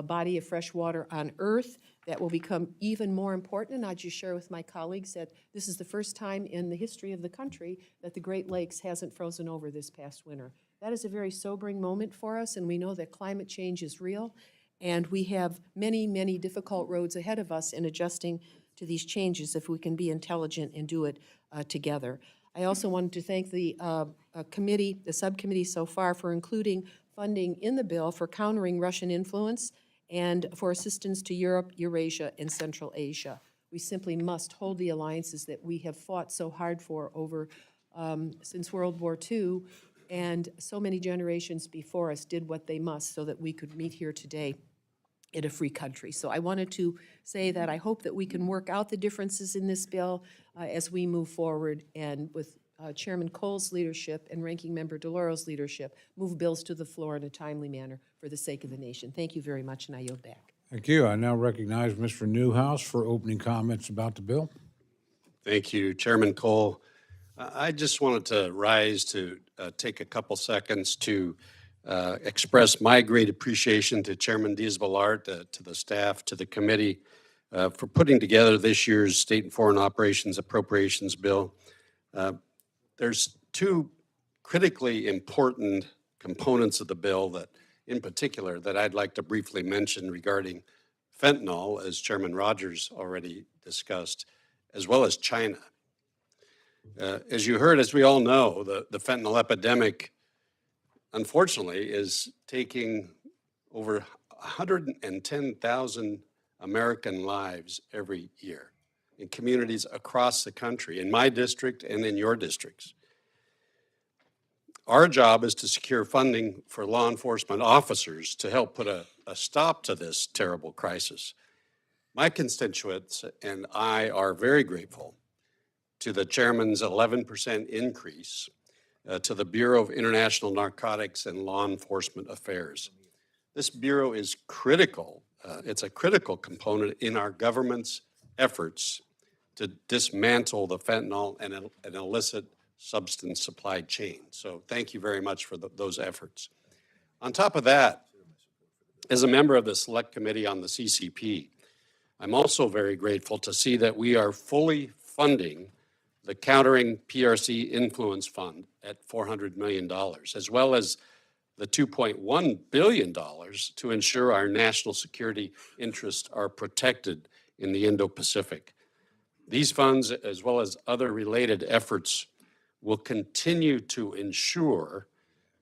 body of fresh water on Earth that will become even more important. And I just share with my colleagues that this is the first time in the history of the country that the Great Lakes hasn't frozen over this past winter. That is a very sobering moment for us, and we know that climate change is real, and we have many, many difficult roads ahead of us in adjusting to these changes if we can be intelligent and do it together. I also wanted to thank the committee, the subcommittee so far, for including funding in the bill for countering Russian influence and for assistance to Europe, Eurasia, and Central Asia. We simply must hold the alliances that we have fought so hard for over since World War II, and so many generations before us did what they must so that we could meet here today in a free country. So I wanted to say that I hope that we can work out the differences in this bill as we move forward, and with Chairman Cole's leadership and Ranking Member DeLauro's leadership, move bills to the floor in a timely manner for the sake of the nation. Thank you very much, and I yield back. Thank you. I now recognize Mr. Newhouse for opening comments about the bill. Thank you, Chairman Cole. I just wanted to rise to take a couple seconds to express my great appreciation to Chairman Diaz-Balart, to the staff, to the committee for putting together this year's State and Foreign Operations Appropriations Bill. There's two critically important components of the bill that, in particular, that I'd like to briefly mention regarding fentanyl, as Chairman Rogers already discussed, as well as China. As you heard, as we all know, the fentanyl epidemic, unfortunately, is taking over 110,000 American lives every year in communities across the country, in my district and in your districts. Our job is to secure funding for law enforcement officers to help put a stop to this terrible crisis. My constituents and I are very grateful to the chairman's 11% increase to the Bureau of International Narcotics and Law Enforcement Affairs. This bureau is critical. It's a critical component in our government's efforts to dismantle the fentanyl and an illicit substance supply chain. So thank you very much for those efforts. On top of that, as a member of the Select Committee on the CCP, I'm also very grateful to see that we are fully funding the Countering PRC Influence Fund at $400 million, as well as the $2.1 billion to ensure our national security interests are protected in the Indo-Pacific. These funds, as well as other related efforts, will continue to ensure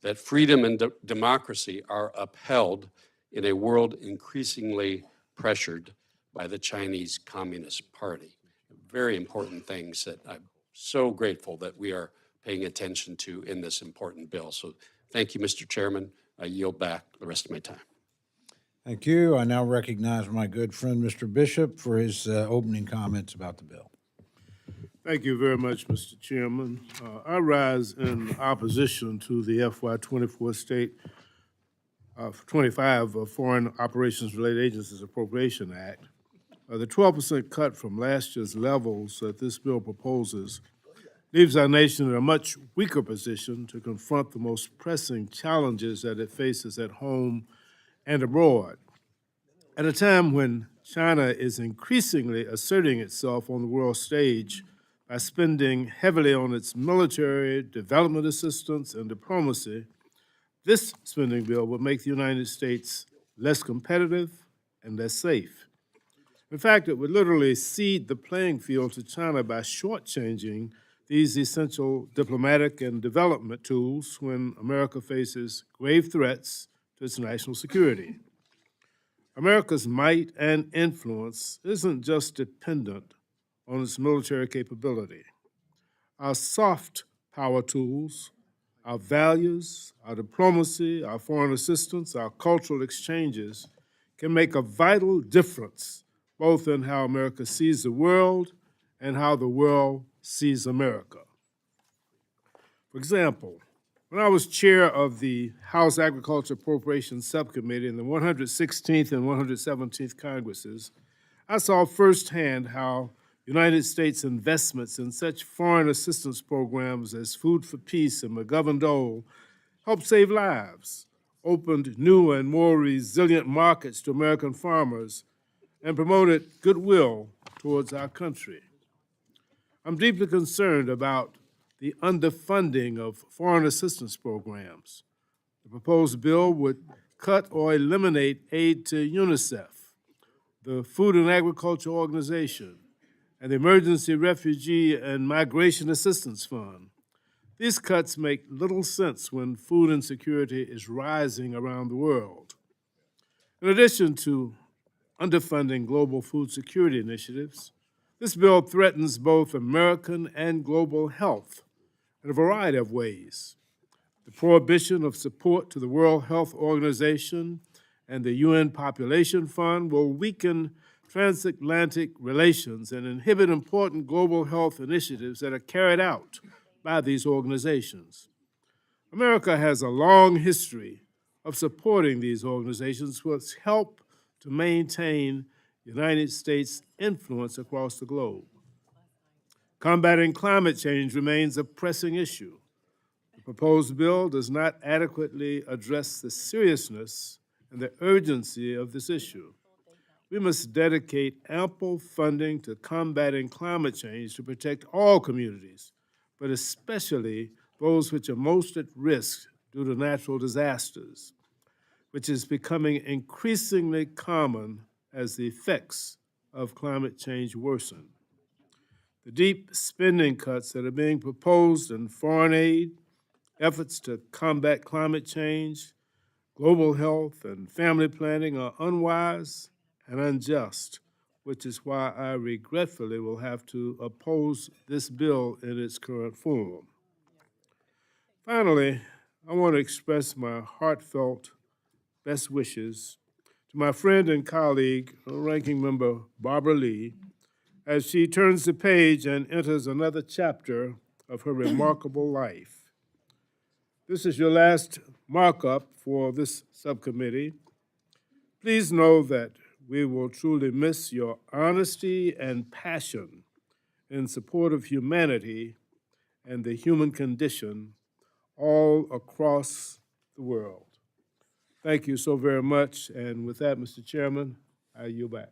that freedom and democracy are upheld in a world increasingly pressured by the Chinese Communist Party. Very important things that I'm so grateful that we are paying attention to in this important bill. So thank you, Mr. Chairman. I yield back the rest of my time. Thank you. I now recognize my good friend, Mr. Bishop, for his opening comments about the bill. Thank you very much, Mr. Chairman. I rise in opposition to the FY 24 State 25 Foreign Operations Related Agencies Appropriation Act. The 12% cut from last year's levels that this bill proposes leaves our nation in a much weaker position to confront the most pressing challenges that it faces at home and abroad. At a time when China is increasingly asserting itself on the world stage by spending heavily on its military, development assistance, and diplomacy, this spending bill will make the United States less competitive and less safe. In fact, it would literally cede the playing field to China by shortchanging these essential diplomatic and development tools when America faces grave threats to its national security. America's might and influence isn't just dependent on its military capability. Our soft power tools, our values, our diplomacy, our foreign assistance, our cultural exchanges can make a vital difference both in how America sees the world and how the world sees America. For example, when I was chair of the House Agriculture Appropriations Subcommittee in the 116th and 117th Congresses, I saw firsthand how United States investments in such foreign assistance programs as Food for Peace and McGovern-Dole helped save lives, opened new and more resilient markets to American farmers, and promoted goodwill towards our country. I'm deeply concerned about the underfunding of foreign assistance programs. The proposed bill would cut or eliminate aid to UNICEF, the Food and Agriculture Organization, and the Emergency Refugee and Migration Assistance Fund. These cuts make little sense when food insecurity is rising around the world. In addition to underfunding global food security initiatives, this bill threatens both American and global health in a variety of ways. The prohibition of support to the World Health Organization and the UN Population Fund will weaken transatlantic relations and inhibit important global health initiatives that are carried out by these organizations. America has a long history of supporting these organizations, which help to maintain the United States' influence across the globe. Combating climate change remains a pressing issue. The proposed bill does not adequately address the seriousness and the urgency of this issue. We must dedicate ample funding to combating climate change to protect all communities, but especially those which are most at risk due to natural disasters, which is becoming increasingly common as the effects of climate change worsen. The deep spending cuts that are being proposed in foreign aid, efforts to combat climate change, global health, and family planning are unwise and unjust, which is why I regretfully will have to oppose this bill in its current form. Finally, I want to express my heartfelt best wishes to my friend and colleague, Ranking Member Barbara Lee, as she turns the page and enters another chapter of her remarkable life. This is your last markup for this subcommittee. Please know that we will truly miss your honesty and passion in support of humanity and the human condition all across the world. Thank you so very much. And with that, Mr. Chairman, I yield back.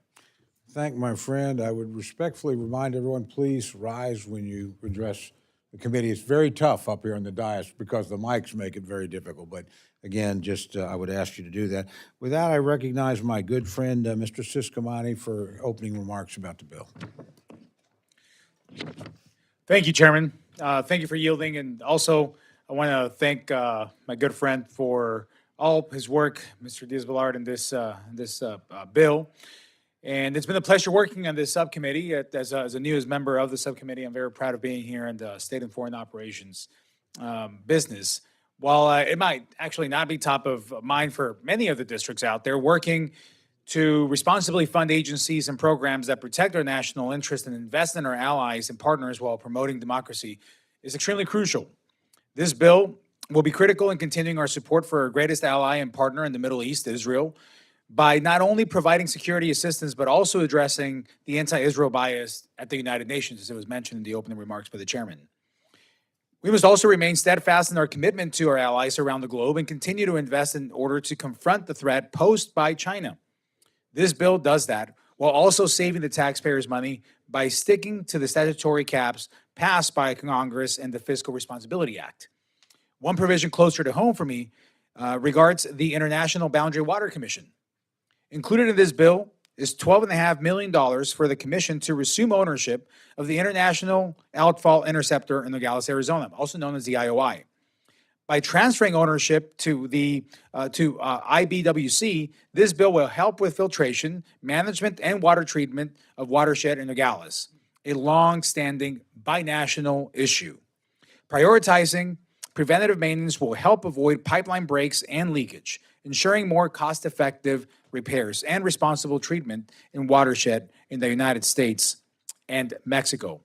Thank my friend. I would respectfully remind everyone, please rise when you address the committee. It's very tough up here on the dais because the mics make it very difficult. But again, just I would ask you to do that. With that, I recognize my good friend, Mr. Subcommittee, for opening remarks about the bill. Thank you, Chairman. Thank you for yielding. And also, I want to thank my good friend for all his work, Mr. Diaz-Balart, in this bill. And it's been a pleasure working on this subcommittee. As a newest member of the subcommittee, I'm very proud of being here in the State and Foreign Operations business. While it might actually not be top of mind for many of the districts out there, working to responsibly fund agencies and programs that protect our national interest and invest in our allies and partners while promoting democracy is extremely crucial. This bill will be critical in continuing our support for our greatest ally and partner in the Middle East, Israel, by not only providing security assistance, but also addressing the anti-Israel bias at the United Nations, as it was mentioned in the opening remarks by the chairman. We must also remain steadfast in our commitment to our allies around the globe and continue to invest in order to confront the threat posed by China. This bill does that while also saving the taxpayers' money by sticking to the statutory caps passed by Congress and the Fiscal Responsibility Act. One provision closer to home for me regards the International Boundary Water Commission. Included in this bill is $12.5 million for the commission to resume ownership of the International Outfall Interceptor in Nogales, Arizona, also known as the IOI. By transferring ownership to IBWC, this bill will help with filtration, management, and water treatment of watershed in Nogales, a long-standing binational issue. Prioritizing preventative maintenance will help avoid pipeline breaks and leakage, ensuring more cost-effective repairs and responsible treatment in watershed in the United States and Mexico.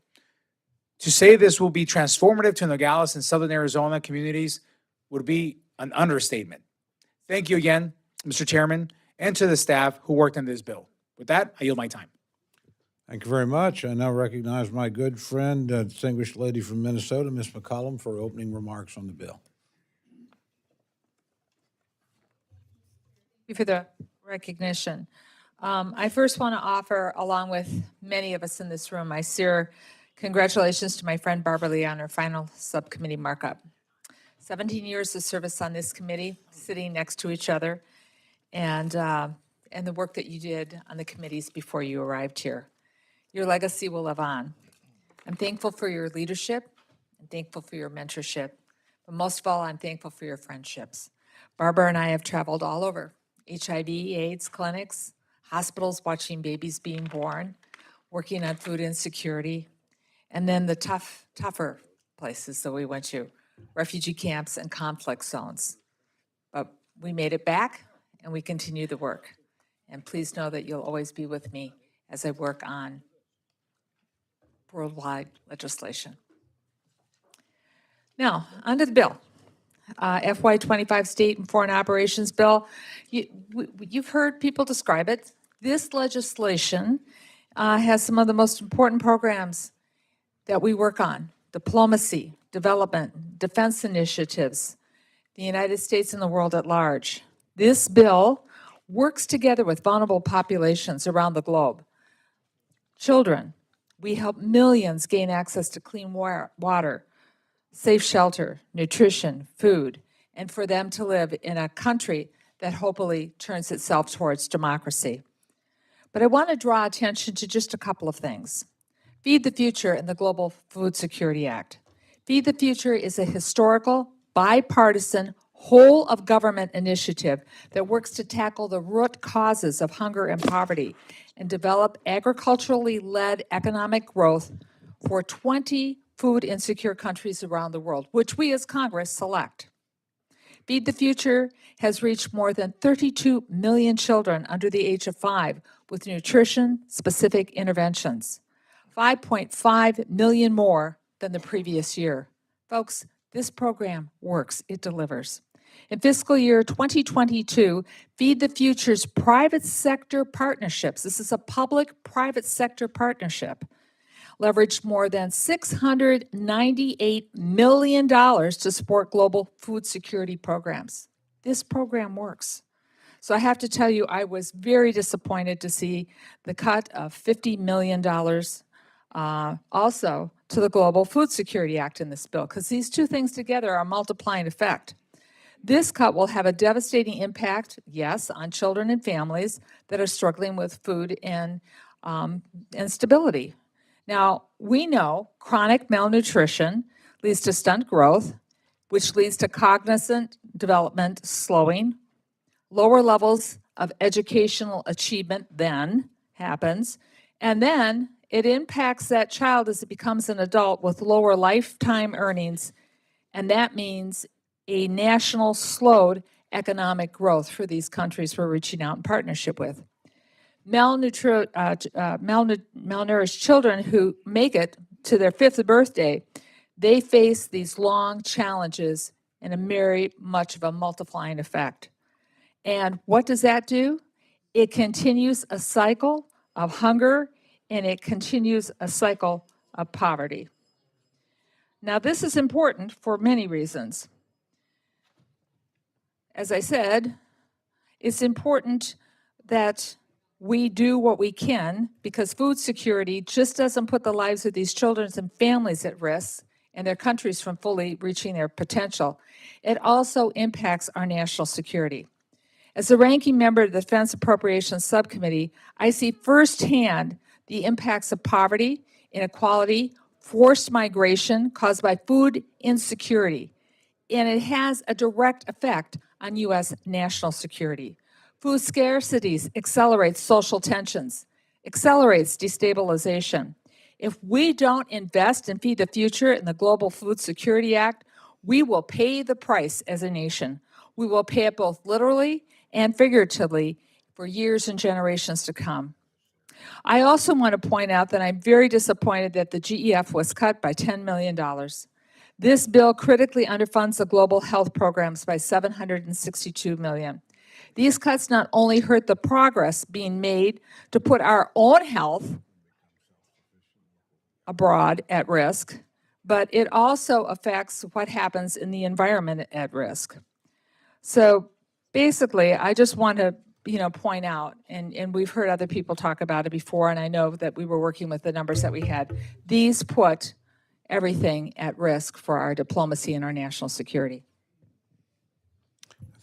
To say this will be transformative to Nogales and Southern Arizona communities would be an understatement. Thank you again, Mr. Chairman, and to the staff who worked on this bill. With that, I yield my time. Thank you very much. I now recognize my good friend, distinguished lady from Minnesota, Ms. McCollum, for opening remarks on the bill. Thank you for the recognition. I first want to offer, along with many of us in this room, my sincere congratulations to my friend Barbara Lee on her final subcommittee markup. 17 years of service on this committee, sitting next to each other, and the work that you did on the committees before you arrived here. Your legacy will live on. I'm thankful for your leadership. I'm thankful for your mentorship. But most of all, I'm thankful for your friendships. Barbara and I have traveled all over HIV/AIDS clinics, hospitals watching babies being born, working on food insecurity, and then the tougher places that we went to, refugee camps and conflict zones. But we made it back, and we continue the work. And please know that you'll always be with me as I work on worldwide legislation. Now, onto the bill. FY25 State and Foreign Operations Bill. You've heard people describe it. This legislation has some of the most important programs that we work on: diplomacy, development, defense initiatives, the United States and the world at large. This bill works together with vulnerable populations around the globe. Children, we help millions gain access to clean water, safe shelter, nutrition, food, and for them to live in a country that hopefully turns itself towards democracy. But I want to draw attention to just a couple of things. Feed the Future and the Global Food Security Act. Feed the Future is a historical, bipartisan, whole-of-government initiative that works to tackle the root causes of hunger and poverty and develop agriculturally led economic growth for 20 food insecure countries around the world, which we as Congress select. Feed the Future has reached more than 32 million children under the age of 5 with nutrition-specific interventions, 5.5 million more than the previous year. Folks, this program works, it delivers. In fiscal year 2022, Feed the Future's private sector partnerships, this is a public-private sector partnership, leveraged more than $698 million to support global food security programs. This program works. So I have to tell you, I was very disappointed to see the cut of $50 million also to the Global Food Security Act in this bill, because these two things together are a multiplying effect. This cut will have a devastating impact, yes, on children and families that are struggling with food and instability. Now, we know chronic malnutrition leads to stunt growth, which leads to cognitive development slowing, lower levels of educational achievement then happens, and then it impacts that child as it becomes an adult with lower lifetime earnings, and that means a national slowed economic growth for these countries we're reaching out in partnership with. Malnourished children who make it to their 5th birthday, they face these long challenges and a very much of a multiplying effect. And what does that do? It continues a cycle of hunger, and it continues a cycle of poverty. Now, this is important for many reasons. As I said, it's important that we do what we can, because food security just doesn't put the lives of these children and families at risk and their countries from fully reaching their potential. It also impacts our national security. As the ranking member of the Defense Appropriations Subcommittee, I see firsthand the impacts of poverty, inequality, forced migration caused by food insecurity, and it has a direct effect on U.S. national security. Food scarcities accelerates social tensions, accelerates destabilization. If we don't invest and feed the future in the Global Food Security Act, we will pay the price as a nation. We will pay it both literally and figuratively for years and generations to come. I also want to point out that I'm very disappointed that the GEF was cut by $10 million. This bill critically underfunds the global health programs by $762 million. These cuts not only hurt the progress being made to put our own health abroad at risk, but it also affects what happens in the environment at risk. So basically, I just want to point out, and we've heard other people talk about it before, and I know that we were working with the numbers that we had, these put everything at risk for our diplomacy and our national security.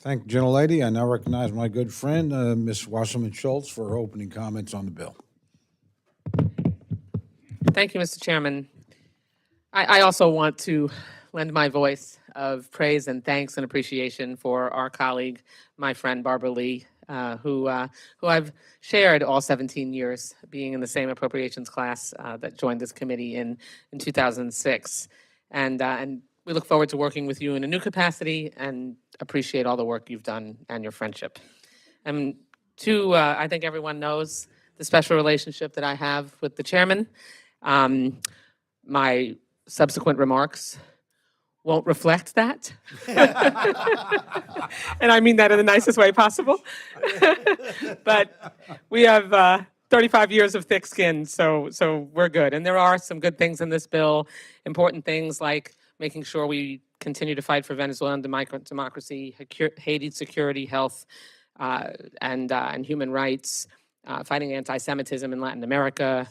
Thank you, gentlelady. I now recognize my good friend, Ms. Wasserman Schultz, for her opening comments on the bill. Thank you, Mr. Chairman. I also want to lend my voice of praise and thanks and appreciation for our colleague, my friend Barbara Lee, who I've shared all 17 years being in the same appropriations class that joined this committee in 2006. And we look forward to working with you in a new capacity and appreciate all the work you've done and your friendship. And two, I think everyone knows the special relationship that I have with the chairman. My subsequent remarks won't reflect that. And I mean that in the nicest way possible. But we have 35 years of thick skin, so we're good. And there are some good things in this bill, important things like making sure we continue to fight for Venezuelan democracy, Haiti security, health, and human rights, fighting anti-Semitism in Latin America,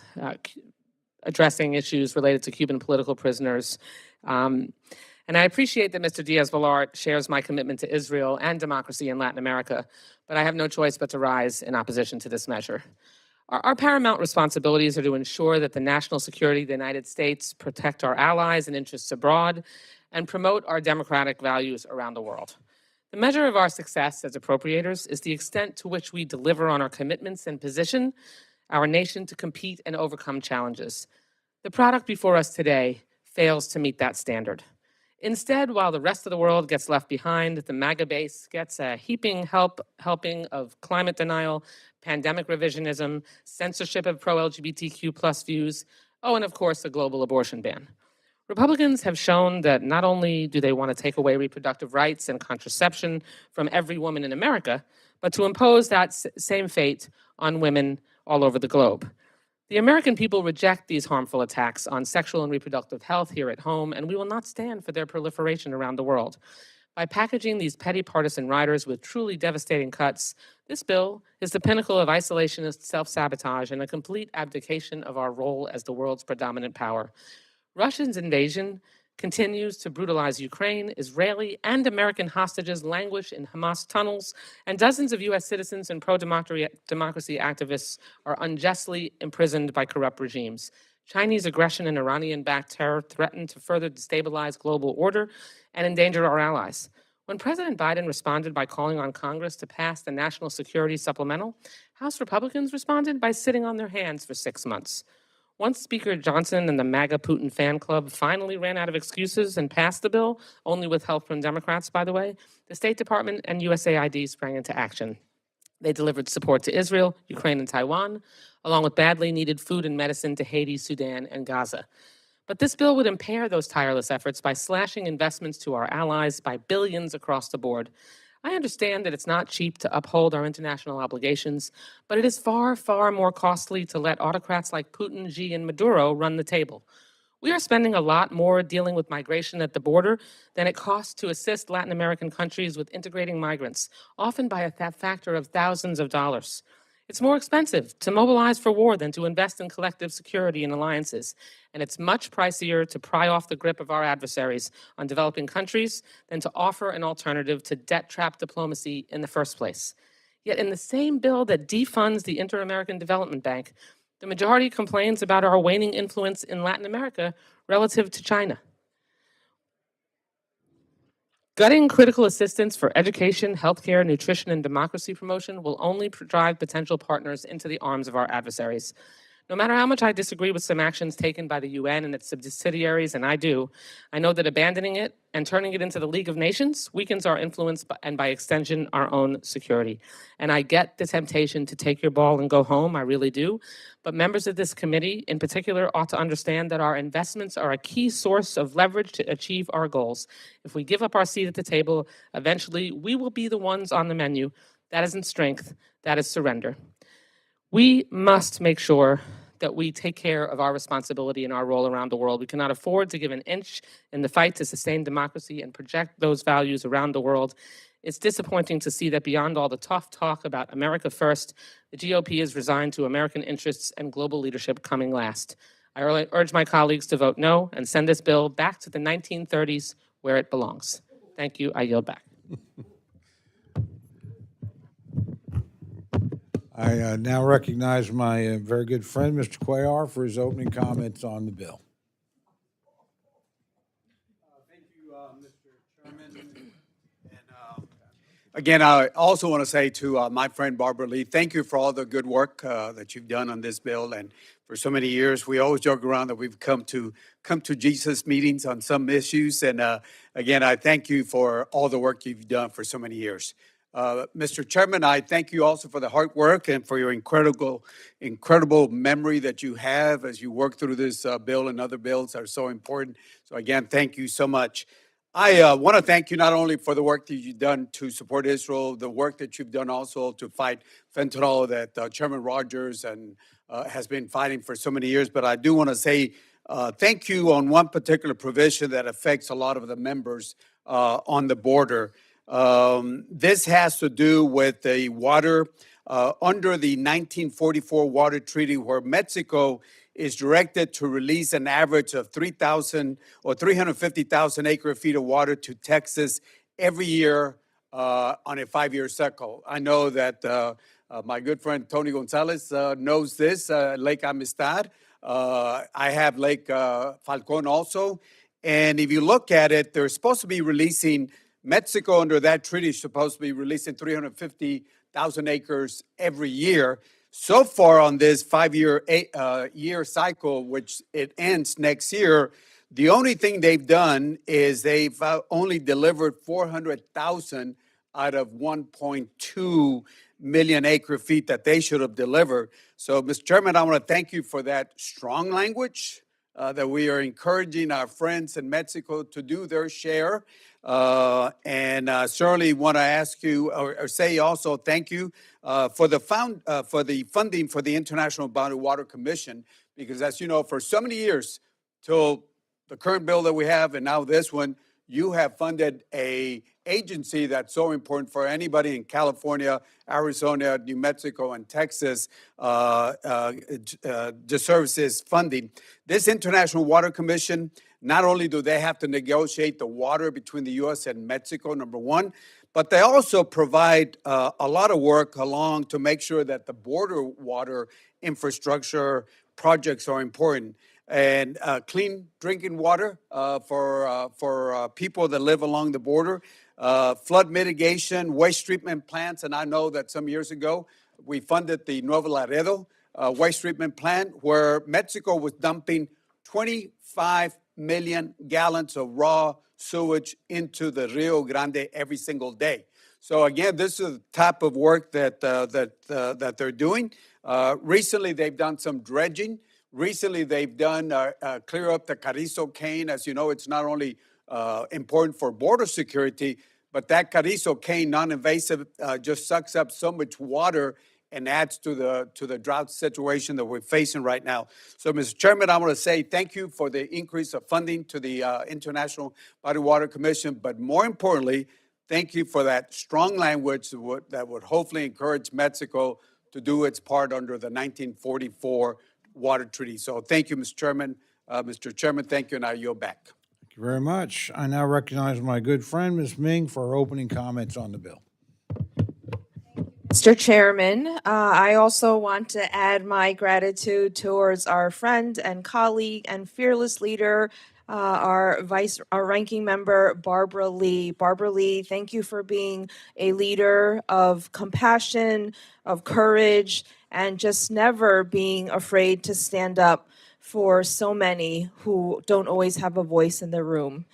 addressing issues related to Cuban political prisoners. And I appreciate that Mr. Diaz-Balart shares my commitment to Israel and democracy in Latin America, but I have no choice but to rise in opposition to this measure. Our paramount responsibilities are to ensure that the national security of the United States protect our allies and interests abroad and promote our democratic values around the world. The measure of our success as appropriators is the extent to which we deliver on our commitments and position our nation to compete and overcome challenges. The product before us today fails to meet that standard. Instead, while the rest of the world gets left behind, the MAGA base gets a heaping helping of climate denial, pandemic revisionism, censorship of pro-LGBTQ+ views, and of course, a global abortion ban. Republicans have shown that not only do they want to take away reproductive rights and contraception from every woman in America, but to impose that same fate on women all over the globe. The American people reject these harmful attacks on sexual and reproductive health here at home, and we will not stand for their proliferation around the world. By packaging these petty partisan riders with truly devastating cuts, this bill is the pinnacle of isolationist self-sabotage and a complete abdication of our role as the world's predominant power. Russia's invasion continues to brutalize Ukraine. Israeli and American hostages languish in Hamas tunnels, and dozens of U.S. citizens and pro-democracy activists are unjustly imprisoned by corrupt regimes. Chinese aggression and Iranian-backed terror threaten to further destabilize global order and endanger our allies. When President Biden responded by calling on Congress to pass the National Security Supplemental, House Republicans responded by sitting on their hands for 6 months. Once Speaker Johnson and the MAGA Putin fan club finally ran out of excuses and passed the bill, only with help from Democrats, by the way, the State Department and USAID sprang into action. They delivered support to Israel, Ukraine, and Taiwan, along with badly needed food and medicine to Haiti, Sudan, and Gaza. But this bill would impair those tireless efforts by slashing investments to our allies by billions across the board. I understand that it's not cheap to uphold our international obligations, but it is far, far more costly to let autocrats like Putin, Xi, and Maduro run the table. We are spending a lot more dealing with migration at the border than it costs to assist Latin American countries with integrating migrants, often by a factor of thousands of dollars. It's more expensive to mobilize for war than to invest in collective security and alliances, and it's much pricier to pry off the grip of our adversaries on developing countries than to offer an alternative to debt-trap diplomacy in the first place. Yet in the same bill that defunds the Inter-American Development Bank, the majority complains about our waning influence in Latin America relative to China. Gutting critical assistance for education, healthcare, nutrition, and democracy promotion will only drive potential partners into the arms of our adversaries. No matter how much I disagree with some actions taken by the UN and its subsidiaries, and I do, I know that abandoning it and turning it into the League of Nations weakens our influence and by extension, our own security. And I get the temptation to take your ball and go home, I really do. But members of this committee in particular ought to understand that our investments are a key source of leverage to achieve our goals. If we give up our seat at the table, eventually we will be the ones on the menu. That isn't strength, that is surrender. We must make sure that we take care of our responsibility and our role around the world. We cannot afford to give an inch in the fight to sustain democracy and project those values around the world. It's disappointing to see that beyond all the tough talk about America first, the GOP is resigned to American interests and global leadership coming last. I urge my colleagues to vote no and send this bill back to the 1930s where it belongs. Thank you. I yield back. I now recognize my very good friend, Mr. Cuellar, for his opening comments on the bill. Thank you, Mr. Chairman. And again, I also want to say to my friend Barbara Lee, thank you for all the good work that you've done on this bill. And for so many years, we always joke around that we've come to Jesus meetings on some issues. And again, I thank you for all the work you've done for so many years. Mr. Chairman, I thank you also for the hard work and for your incredible memory that you have as you work through this bill and other bills that are so important. So again, thank you so much. I want to thank you not only for the work that you've done to support Israel, the work that you've done also to fight fentanyl that Chairman Rogers and has been fighting for so many years, but I do want to say thank you on one particular provision that affects a lot of the members on the border. This has to do with the water under the 1944 Water Treaty, where Mexico is directed to release an average of 3,000 or 350,000 acre-feet of water to Texas every year on a 5-year cycle. I know that my good friend Tony Gonzalez knows this, Lake Amistad. I have Lake Falcon also. And if you look at it, they're supposed to be releasing Mexico under that treaty is supposed to be releasing 350,000 acres every year. So far on this 5-year cycle, which it ends next year, the only thing they've done is they've only delivered 400,000 out of 1.2 million acre feet that they should have delivered. So, Mr. Chairman, I want to thank you for that strong language. that we are encouraging our friends in Mexico to do their share. And certainly want to ask you or say also thank you for the funding for the International Boundary Water Commission, because as you know, for so many years, till the current bill that we have and now this one, you have funded a agency that's so important for anybody in California, Arizona, New Mexico, and Texas deserves this funding. This International Water Commission, not only do they have to negotiate the water between the U.S. and Mexico, number one, but they also provide a lot of work along to make sure that the border water infrastructure projects are important. And clean drinking water for people that live along the border, flood mitigation, waste treatment plants. And I know that some years ago, we funded the Nuevo Laredo waste treatment plant, where Mexico was dumping 25 million gallons of raw sewage into the Rio Grande every single day. So again, this is the type of work that they're doing. Recently, they've done some dredging. Recently, they've done clear up the Carrizo cane. As you know, it's not only important for border security, but that Carrizo cane, non-invasive, just sucks up so much water and adds to the drought situation that we're facing right now. So, Mr. Chairman, I want to say thank you for the increase of funding to the International Boundary Water Commission, but more importantly, thank you for that strong language that would hopefully encourage Mexico to do its part under the 1944 Water Treaty. So thank you, Mr. Chairman. Mr. Chairman, thank you, and I yield back. Thank you very much. I now recognize my good friend, Ms. Ming, for her opening comments on the bill. Mr. Chairman, I also want to add my gratitude towards our friend and colleague and fearless leader, our ranking member, Barbara Lee. Barbara Lee, thank you for being a leader of compassion, of courage, and just never being afraid to stand up for so many who don't always have a voice in the room.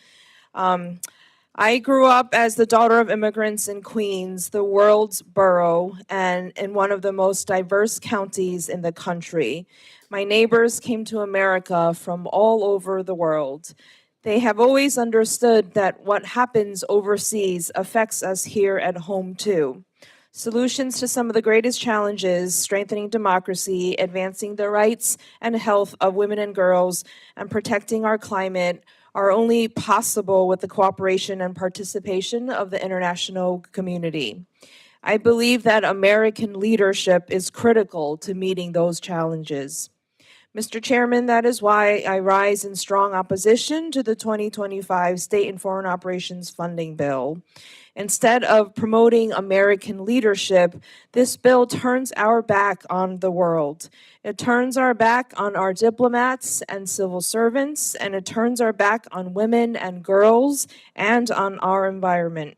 I grew up as the daughter of immigrants in Queens, the world's borough, and in one of the most diverse counties in the country. My neighbors came to America from all over the world. They have always understood that what happens overseas affects us here at home too. Solutions to some of the greatest challenges, strengthening democracy, advancing the rights and health of women and girls, and protecting our climate are only possible with the cooperation and participation of the international community. I believe that American leadership is critical to meeting those challenges. Mr. Chairman, that is why I rise in strong opposition to the 2025 State and Foreign Operations Funding Bill. Instead of promoting American leadership, this bill turns our back on the world. It turns our back on our diplomats and civil servants, and it turns our back on women and girls and on our environment.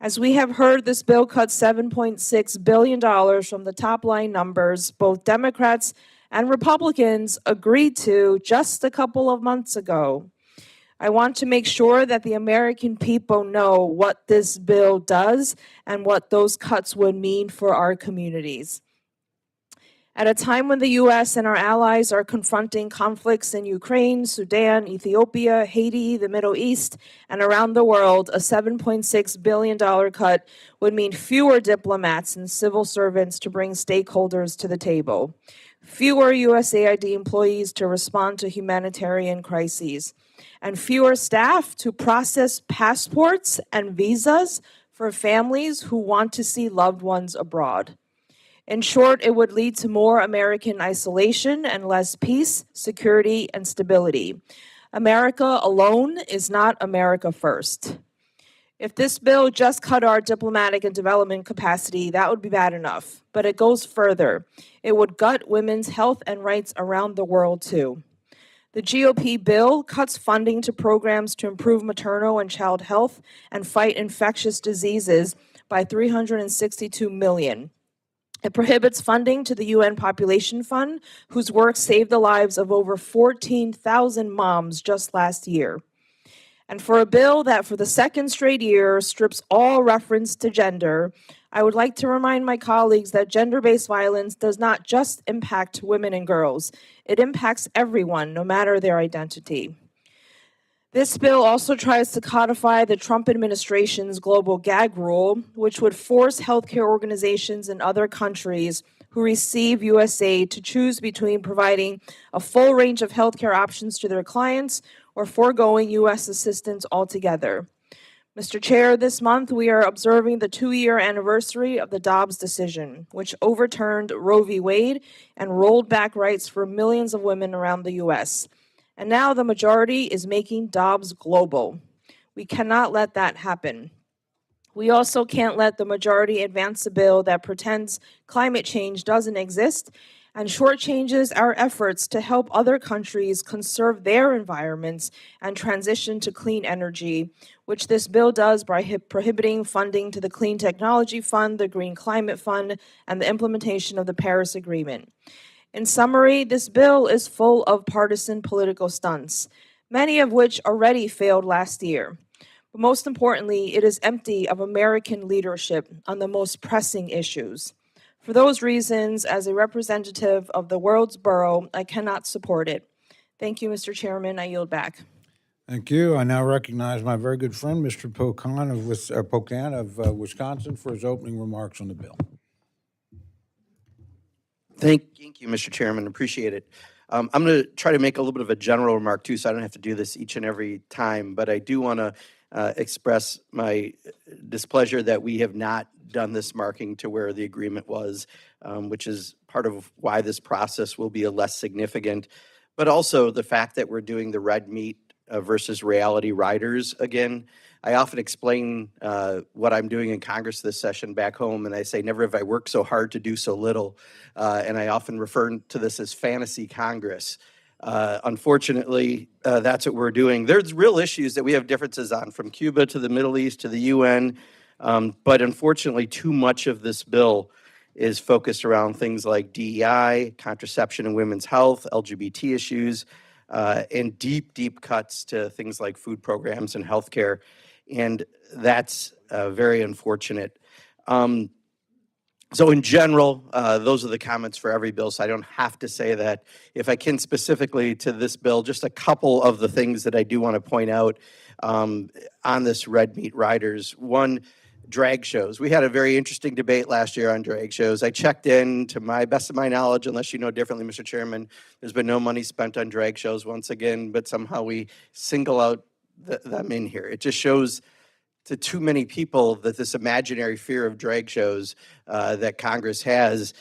As we have heard, this bill cuts $7.6 billion from the top line numbers both Democrats and Republicans agreed to just a couple of months ago. I want to make sure that the American people know what this bill does and what those cuts would mean for our communities. At a time when the U.S. and our allies are confronting conflicts in Ukraine, Sudan, Ethiopia, Haiti, the Middle East, and around the world, a $7.6 billion cut would mean fewer diplomats and civil servants to bring stakeholders to the table, fewer USAID employees to respond to humanitarian crises, and fewer staff to process passports and visas for families who want to see loved ones abroad. In short, it would lead to more American isolation and less peace, security, and stability. America alone is not America first. If this bill just cut our diplomatic and development capacity, that would be bad enough. But it goes further. It would gut women's health and rights around the world, too. The GOP bill cuts funding to programs to improve maternal and child health and fight infectious diseases by $362 million. It prohibits funding to the UN Population Fund, whose work saved the lives of over 14,000 moms just last year. And for a bill that for the second straight year strips all reference to gender, I would like to remind my colleagues that gender-based violence does not just impact women and girls. It impacts everyone, no matter their identity. This bill also tries to codify the Trump administration's global gag rule, which would force healthcare organizations in other countries who receive U.S. aid to choose between providing a full range of healthcare options to their clients or foregoing U.S. assistance altogether. Mr. Chair, this month we are observing the 2-year anniversary of the Dobbs decision, which overturned Roe v. Wade and rolled back rights for millions of women around the U.S. And now the majority is making Dobbs global. We cannot let that happen. We also can't let the majority advance a bill that pretends climate change doesn't exist and shortchanges our efforts to help other countries conserve their environments and transition to clean energy, which this bill does by prohibiting funding to the Clean Technology Fund, the Green Climate Fund, and the implementation of the Paris Agreement. In summary, this bill is full of partisan political stunts, many of which already failed last year. But most importantly, it is empty of American leadership on the most pressing issues. For those reasons, as a representative of the world's borough, I cannot support it. Thank you, Mr. Chairman. I yield back. Thank you. I now recognize my very good friend, Mr. Pocan of Wisconsin, for his opening remarks on the bill. Thank you, Mr. Chairman. Appreciate it. I'm going to try to make a little bit of a general remark, too, so I don't have to do this each and every time, but I do want to express my displeasure that we have not done this marking to where the agreement was, which is part of why this process will be less significant, but also the fact that we're doing the red meat versus reality riders again. I often explain what I'm doing in Congress this session back home, and I say, never have I worked so hard to do so little. And I often refer to this as fantasy Congress. Unfortunately, that's what we're doing. There's real issues that we have differences on, from Cuba to the Middle East to the UN. But unfortunately, too much of this bill is focused around things like DEI, contraception and women's health, LGBT issues, and deep, deep cuts to things like food programs and healthcare. And that's very unfortunate. So in general, those are the comments for every bill, so I don't have to say that. If I can specifically to this bill, just a couple of the things that I do want to point out on this red meat riders. One, drag shows. We had a very interesting debate last year on drag shows. I checked in, to my best of my knowledge, unless you know differently, Mr. Chairman, there's been no money spent on drag shows once again, but somehow we single out them in here. It just shows to too many people that this imaginary fear of drag shows that Congress has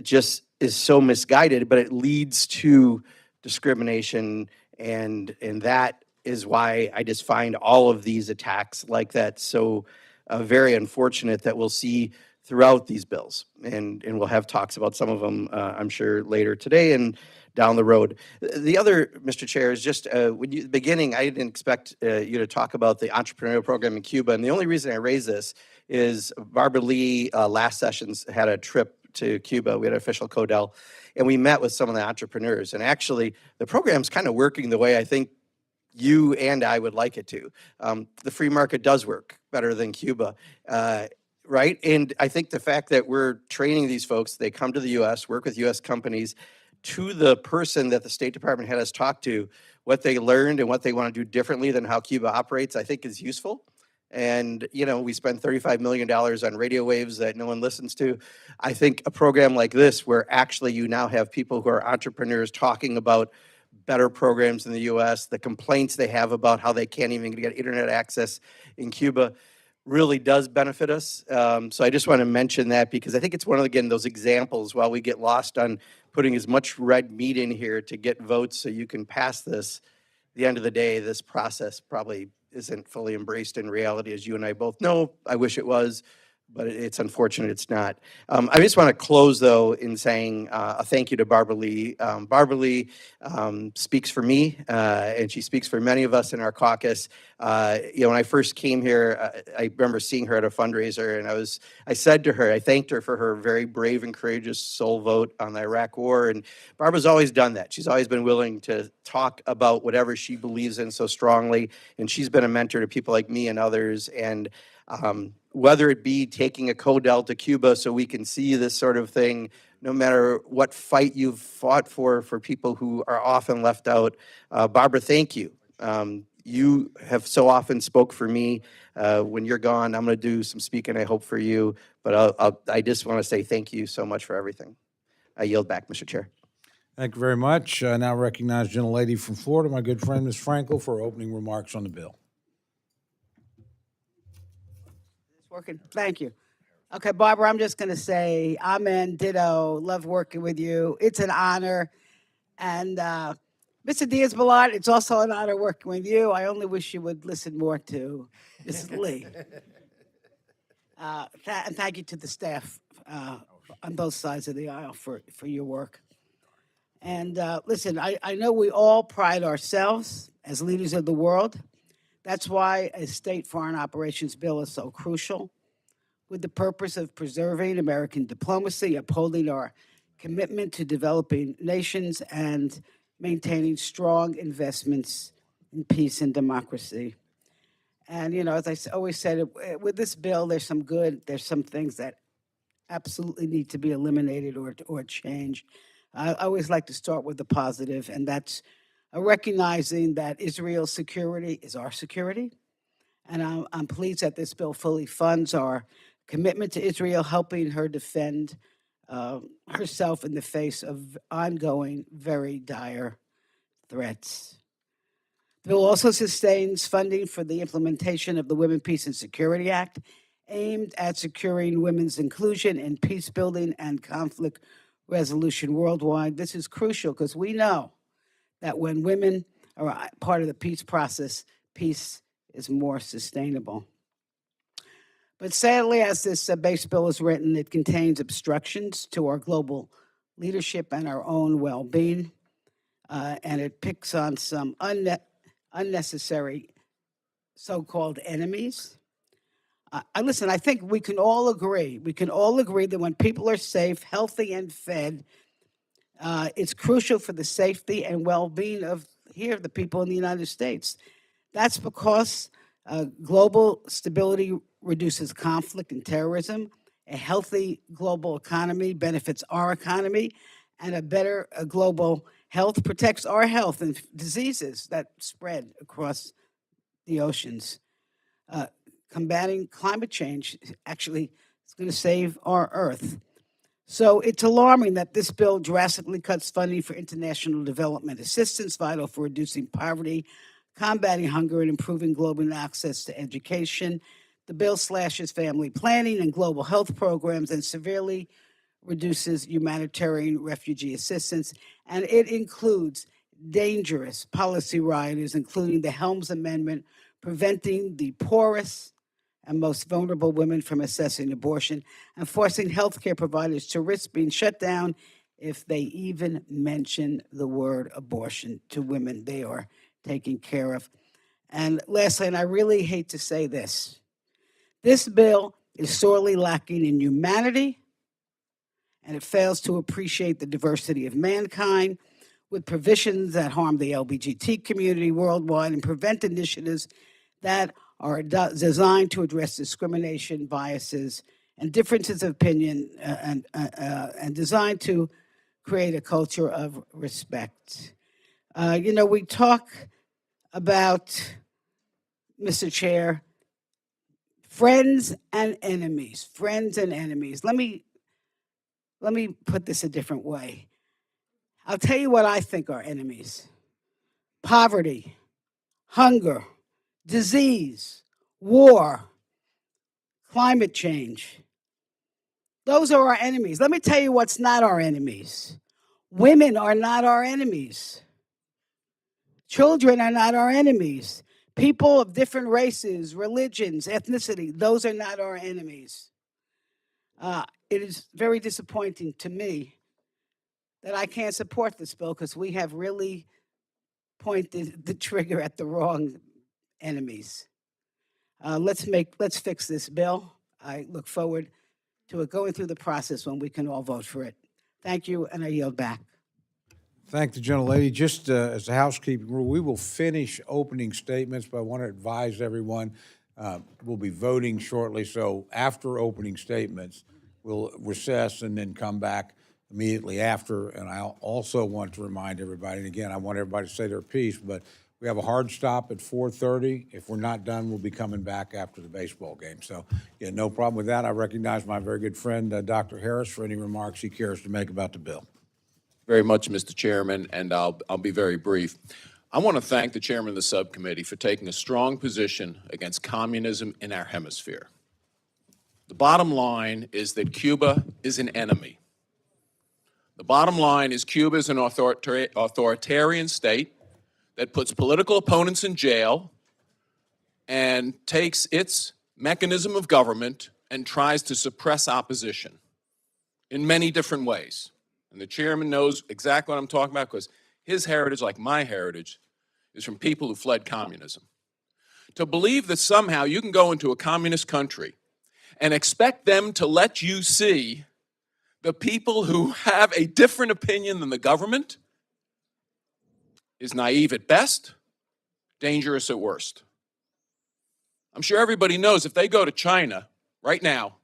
just is so misguided, but it leads to discrimination, and that is why I just find all of these attacks like that so very unfortunate that we'll see throughout these bills. And we'll have talks about some of them, I'm sure, later today and down the road. The other, Mr. Chair, is just when you, beginning, I didn't expect you to talk about the entrepreneurial program in Cuba. And the only reason I raise this is Barbara Lee last sessions had a trip to Cuba. We had an official CODEL, and we met with some of the entrepreneurs. And actually, the program's kind of working the way I think you and I would like it to. The free market does work better than Cuba, right? And I think the fact that we're training these folks, they come to the U.S., work with U.S. companies, to the person that the State Department had us talk to, what they learned and what they want to do differently than how Cuba operates, I think is useful. And, you know, we spend $35 million on radio waves that no one listens to. I think a program like this, where actually you now have people who are entrepreneurs talking about better programs in the U.S., the complaints they have about how they can't even get internet access in Cuba, really does benefit us. So I just want to mention that, because I think it's one of, again, those examples, while we get lost on putting as much red meat in here to get votes so you can pass this, at the end of the day, this process probably isn't fully embraced in reality, as you and I both know. I wish it was, but it's unfortunate it's not. I just want to close, though, in saying a thank you to Barbara Lee. Barbara Lee speaks for me, and she speaks for many of us in our caucus. You know, when I first came here, I remember seeing her at a fundraiser, and I said to her, I thanked her for her very brave and courageous sole vote on the Iraq War. And Barbara's always done that. She's always been willing to talk about whatever she believes in so strongly, and she's been a mentor to people like me and others. And Whether it be taking a Codel to Cuba so we can see this sort of thing, no matter what fight you've fought for people who are often left out. Barbara, thank you. You have so often spoke for me. When you're gone, I'm going to do some speaking, I hope, for you. But I just want to say thank you so much for everything. I yield back, Mr. Chair. Thank you very much. I now recognize gentlelady from Florida, my good friend, Ms. Frankel, for opening remarks on the bill. It's working. Thank you. Okay, Barbara, I'm just going to say amen, ditto, love working with you. It's an honor. And Mr. Diaz-Balart, it's also an honor working with you. I only wish you would listen more to Mrs. Lee. And thank you to the staff on both sides of the aisle for your work. And listen, I know we all pride ourselves as leaders of the world. That's why a state foreign operations bill is so crucial, with the purpose of preserving American diplomacy, upholding our commitment to developing nations, and maintaining strong investments in peace and democracy. And, you know, as I always said, with this bill, there's some good, there's some things that absolutely need to be eliminated or changed. I always like to start with the positive, and that's recognizing that Israel's security is our security. And I'm pleased that this bill fully funds our commitment to Israel, helping her defend herself in the face of ongoing, very dire threats. The bill also sustains funding for the implementation of the Women, Peace, and Security Act, aimed at securing women's inclusion in peace building and conflict resolution worldwide. This is crucial because we know that when women are part of the peace process, peace is more sustainable. But sadly, as this base bill is written, it contains obstructions to our global leadership and our own well-being, and it picks on some unnecessary so-called enemies. Listen, I think we can all agree that when people are safe, healthy, and fed, it's crucial for the safety and well-being of the people in the United States. That's because global stability reduces conflict and terrorism. A healthy global economy benefits our economy, and a better global health protects our health and diseases that spread across the oceans. Combating climate change actually is going to save our Earth. So it's alarming that this bill drastically cuts funding for international development assistance, vital for reducing poverty, combating hunger, and improving global access to education. The bill slashes family planning and global health programs and severely reduces humanitarian refugee assistance. And it includes dangerous policy riders, including the Helms Amendment, preventing the poorest and most vulnerable women from accessing abortion, and forcing healthcare providers to risk being shut down if they even mention the word abortion to women they are taking care of. And lastly, and I really hate to say this bill is sorely lacking in humanity, and it fails to appreciate the diversity of mankind, with provisions that harm the LGBT community worldwide and prevent initiatives that are designed to address discrimination, biases, and differences of opinion, and designed to create a culture of respect. You know, we talk about, Mr. Chair, friends and enemies. Let me put this a different way. I'll tell you what I think are enemies: poverty, hunger, disease, war, climate change. Those are our enemies. Let me tell you what's not our enemies. Women are not our enemies. Children are not our enemies. People of different races, religions, ethnicity, those are not our enemies. It is very disappointing to me that I can't support this bill because we have really pointed the trigger at the wrong enemies. Let's fix this bill. I look forward to it going through the process when we can all vote for it. Thank you, and I yield back. Thank the gentlelady. Just as a housekeeping rule, we will finish opening statements, but I want to advise everyone We'll be voting shortly, so after opening statements, we'll recess and then come back immediately after. And I also want to remind everybody, and again, I want everybody to say their piece, but we have a hard stop at 4:30. If we're not done, we'll be coming back after the baseball game. So, yeah, no problem with that. I recognize my very good friend, Dr. Harris, for any remarks he cares to make about the bill. Very much, Mr. Chairman, and I'll be very brief. I want to thank the chairman of the subcommittee for taking a strong position against communism in our hemisphere. The bottom line is that Cuba is an enemy. The bottom line is Cuba is an authoritarian state that puts political opponents in jail and takes its mechanism of government and tries to suppress opposition in many different ways. And the chairman knows exactly what I'm talking about because his heritage, like my heritage, is from people who fled communism. To believe that somehow you can go into a communist country and expect them to let you see the people who have a different opinion than the government is naive at best, dangerous at worst. I'm sure everybody knows if they go to China right now,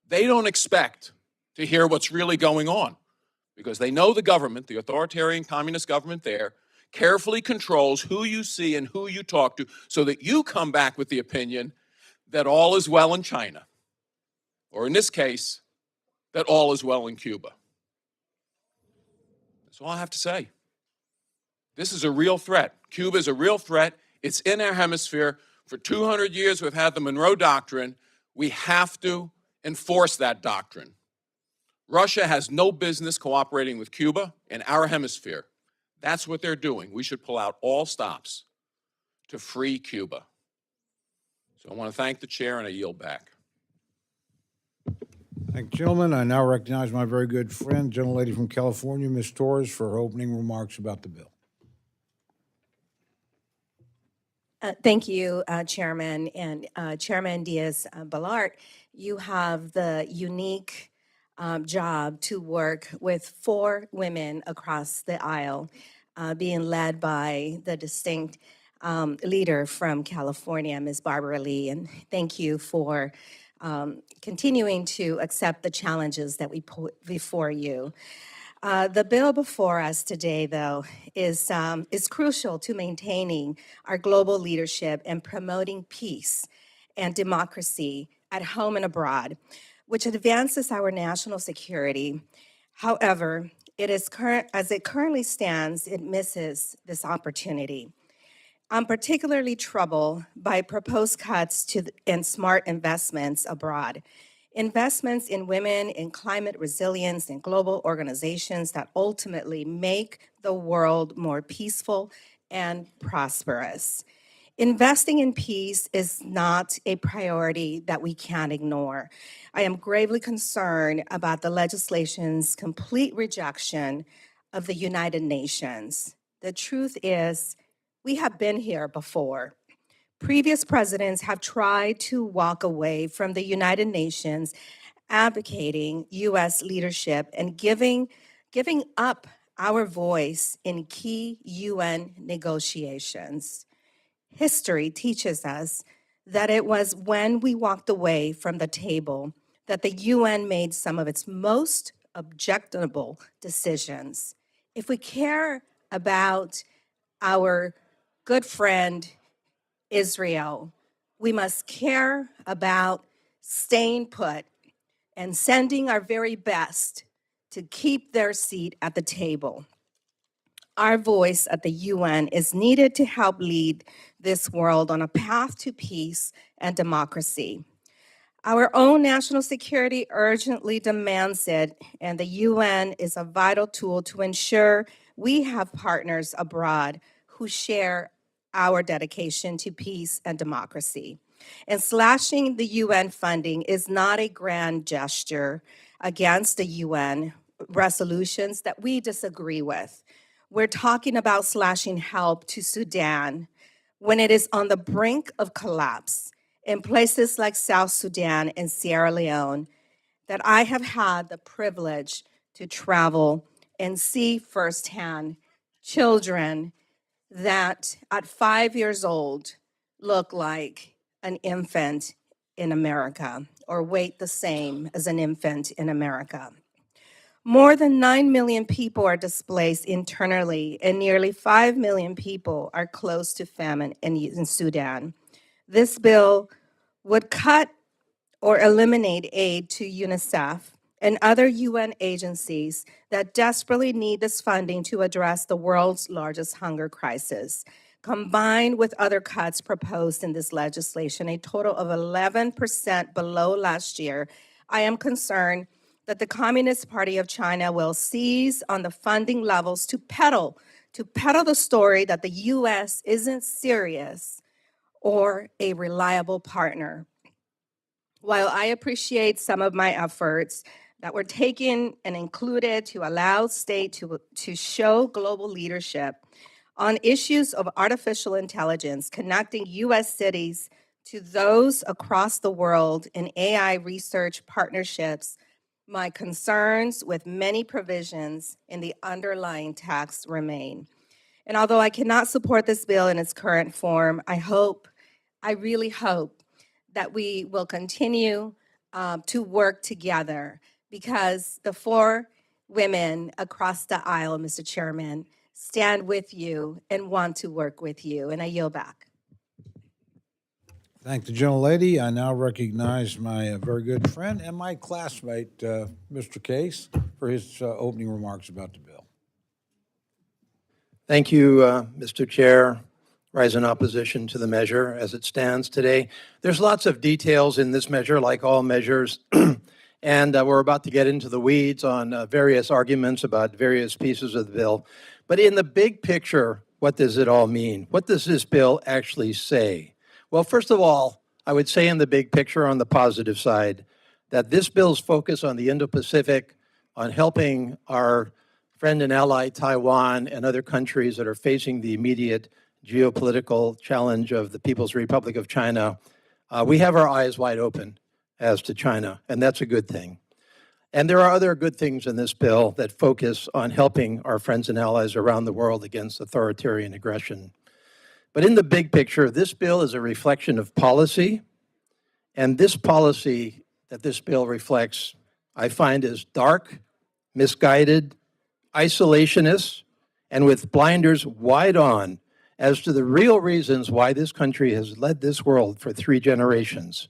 they don't expect to hear what's really going on because they know the government, the authoritarian communist government there, carefully controls who you see and who you talk to so that you come back with the opinion that all is well in China, or in this case, that all is well in Cuba. That's all I have to say. This is a real threat. Cuba is a real threat. It's in our hemisphere. For 200 years, we've had the Monroe Doctrine. We have to enforce that doctrine. Russia has no business cooperating with Cuba in our hemisphere. That's what they're doing. We should pull out all stops to free Cuba. So I want to thank the chair, and I yield back. Thank you, gentlemen. I now recognize my very good friend, gentlelady from California, Ms. Torres, for her opening remarks about the bill. Thank you, Chairman. And Chairman Diaz-Balart, you have the unique job to work with 4 women across the aisle, being led by the distinct leader from California, Ms. Barbara Lee. And thank you for continuing to accept the challenges that we put before you. The bill before us today, though, is crucial to maintaining our global leadership and promoting peace and democracy at home and abroad, which advances our national security. However, as it currently stands, it misses this opportunity. I'm particularly troubled by proposed cuts and smart investments abroad. Investments in women, in climate resilience, in global organizations that ultimately make the world more peaceful and prosperous. Investing in peace is not a priority that we can ignore. I am gravely concerned about the legislation's complete rejection of the United Nations. The truth is, we have been here before. Previous presidents have tried to walk away from the United Nations, advocating U.S. leadership and giving up our voice in key UN negotiations. History teaches us that it was when we walked away from the table that the UN made some of its most objectionable decisions. If we care about our good friend Israel, we must care about staying put and sending our very best to keep their seat at the table. Our voice at the UN is needed to help lead this world on a path to peace and democracy. Our own national security urgently demands it, and the UN is a vital tool to ensure we have partners abroad who share our dedication to peace and democracy. And slashing the UN funding is not a grand gesture against the UN resolutions that we disagree with. We're talking about slashing help to Sudan when it is on the brink of collapse in places like South Sudan and Sierra Leone that I have had the privilege to travel and see firsthand children that at 5 years old look like an infant in America or weight the same as an infant in America. More than 9 million people are displaced internally, and nearly 5 million people are close to famine in Sudan. This bill would cut or eliminate aid to UNICEF and other UN agencies that desperately need this funding to address the world's largest hunger crisis. Combined with other cuts proposed in this legislation, a total of 11% below last year, I am concerned that the Communist Party of China will seize on the funding levels to peddle the story that the US isn't serious or a reliable partner. While I appreciate some of my efforts that were taken and included to allow state to show global leadership on issues of artificial intelligence, connecting US cities to those across the world in AI research partnerships, my concerns with many provisions in the underlying text remain. And although I cannot support this bill in its current form, I really hope that we will continue to work together, because the 4 women across the aisle, Mr. Chairman, stand with you and want to work with you. And I yield back. Thank the gentlelady. I now recognize my very good friend and my classmate, Mr. Case, for his opening remarks about the bill. Thank you, Mr. Chair. Rise in opposition to the measure as it stands today. There's lots of details in this measure, like all measures, and we're about to get into the weeds on various arguments about various pieces of the bill. But in the big picture, what does it all mean? What does this bill actually say? Well, first of all, I would say in the big picture, on the positive side, that this bill's focus on the Indo-Pacific, on helping our friend and ally Taiwan and other countries that are facing the immediate geopolitical challenge of the People's Republic of China, we have our eyes wide open as to China, and that's a good thing. And there are other good things in this bill that focus on helping our friends and allies around the world against authoritarian aggression. But in the big picture, this bill is a reflection of policy, and this policy that this bill reflects, I find, is dark, misguided, isolationist, and with blinders wide on as to the real reasons why this country has led this world for 3 generations.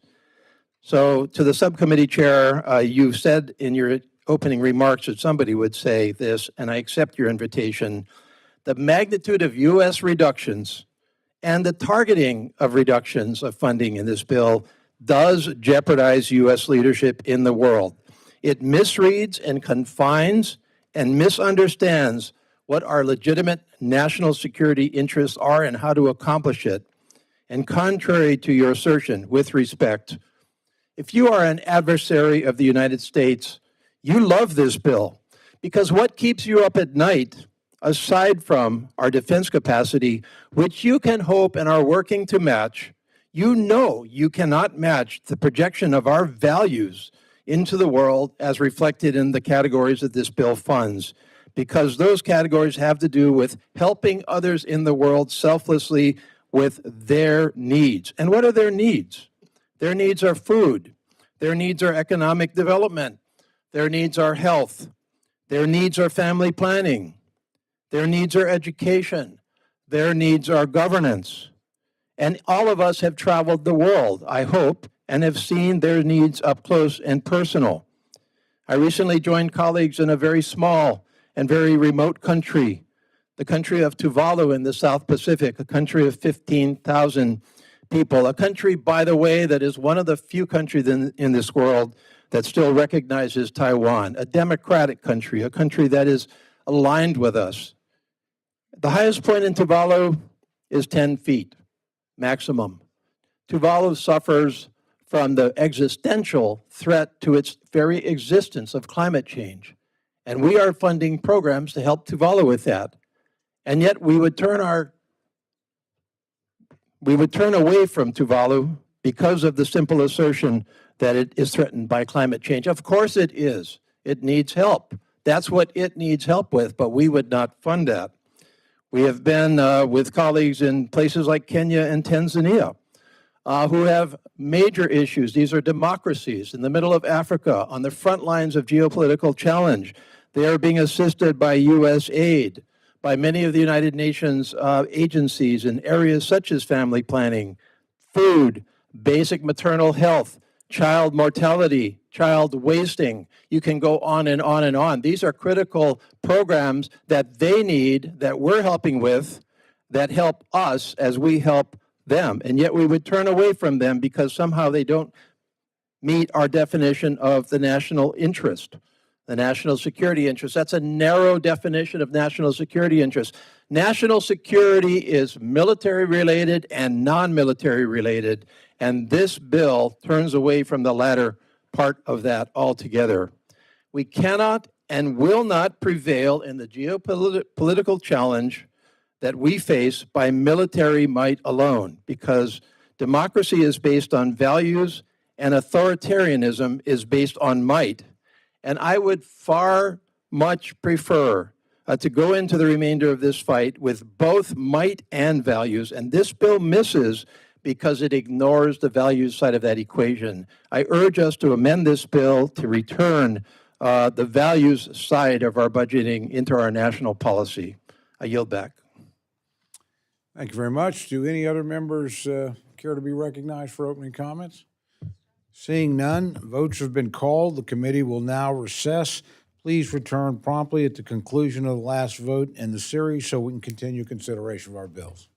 So to the subcommittee chair, you said in your opening remarks that somebody would say this, and I accept your invitation. The magnitude of U.S. reductions and the targeting of reductions of funding in this bill does jeopardize U.S. leadership in the world. It misreads and confines and misunderstands what our legitimate national security interests are and how to accomplish it. And contrary to your assertion, with respect, if you are an adversary of the United States, you love this bill, because what keeps you up at night, aside from our defense capacity, which you can hope and are working to match, you know you cannot match the projection of our values into the world as reflected in the categories that this bill funds, because those categories have to do with helping others in the world selflessly with their needs. And what are their needs? Their needs are food. Their needs are economic development. Their needs are health. Their needs are family planning. Their needs are education. Their needs are governance. And all of us have traveled the world, I hope, and have seen their needs up close and personal. I recently joined colleagues in a very small and very remote country, the country of Tuvalu in the South Pacific, a country of 15,000 people, a country, by the way, that is one of the few countries in this world that still recognizes Taiwan, a democratic country, a country that is aligned with us. The highest point in Tuvalu is 10 feet, maximum. Tuvalu suffers from the existential threat to its very existence of climate change. And we are funding programs to help Tuvalu with that. And yet we would turn away from Tuvalu because of the simple assertion that it is threatened by climate change. Of course it is. It needs help. That's what it needs help with, but we would not fund that. We have been with colleagues in places like Kenya and Tanzania, who have major issues. These are democracies in the middle of Africa, on the front lines of geopolitical challenge. They are being assisted by U.S. aid, by many of the United Nations agencies in areas such as family planning, food, basic maternal health, child mortality, child wasting. You can go on and on and on. These are critical programs that they need, that we're helping with, that help us as we help them. And yet we would turn away from them because somehow they don't meet our definition of the national interest, the national security interest. That's a narrow definition of national security interest. National security is military related and non-military related, and this bill turns away from the latter part of that altogether. We cannot and will not prevail in the geopolitical challenge that we face by military might alone, because democracy is based on values and authoritarianism is based on might. And I would far much prefer to go into the remainder of this fight with both might and values, and this bill misses because it ignores the values side of that equation. I urge us to amend this bill to return the values side of our budgeting into our national policy. I yield back. Thank you very much. Do any other members care to be recognized for opening comments? Seeing none, votes have been called. The committee will now recess. Please return promptly at the conclusion of the last vote in the series so we can continue consideration of our bills.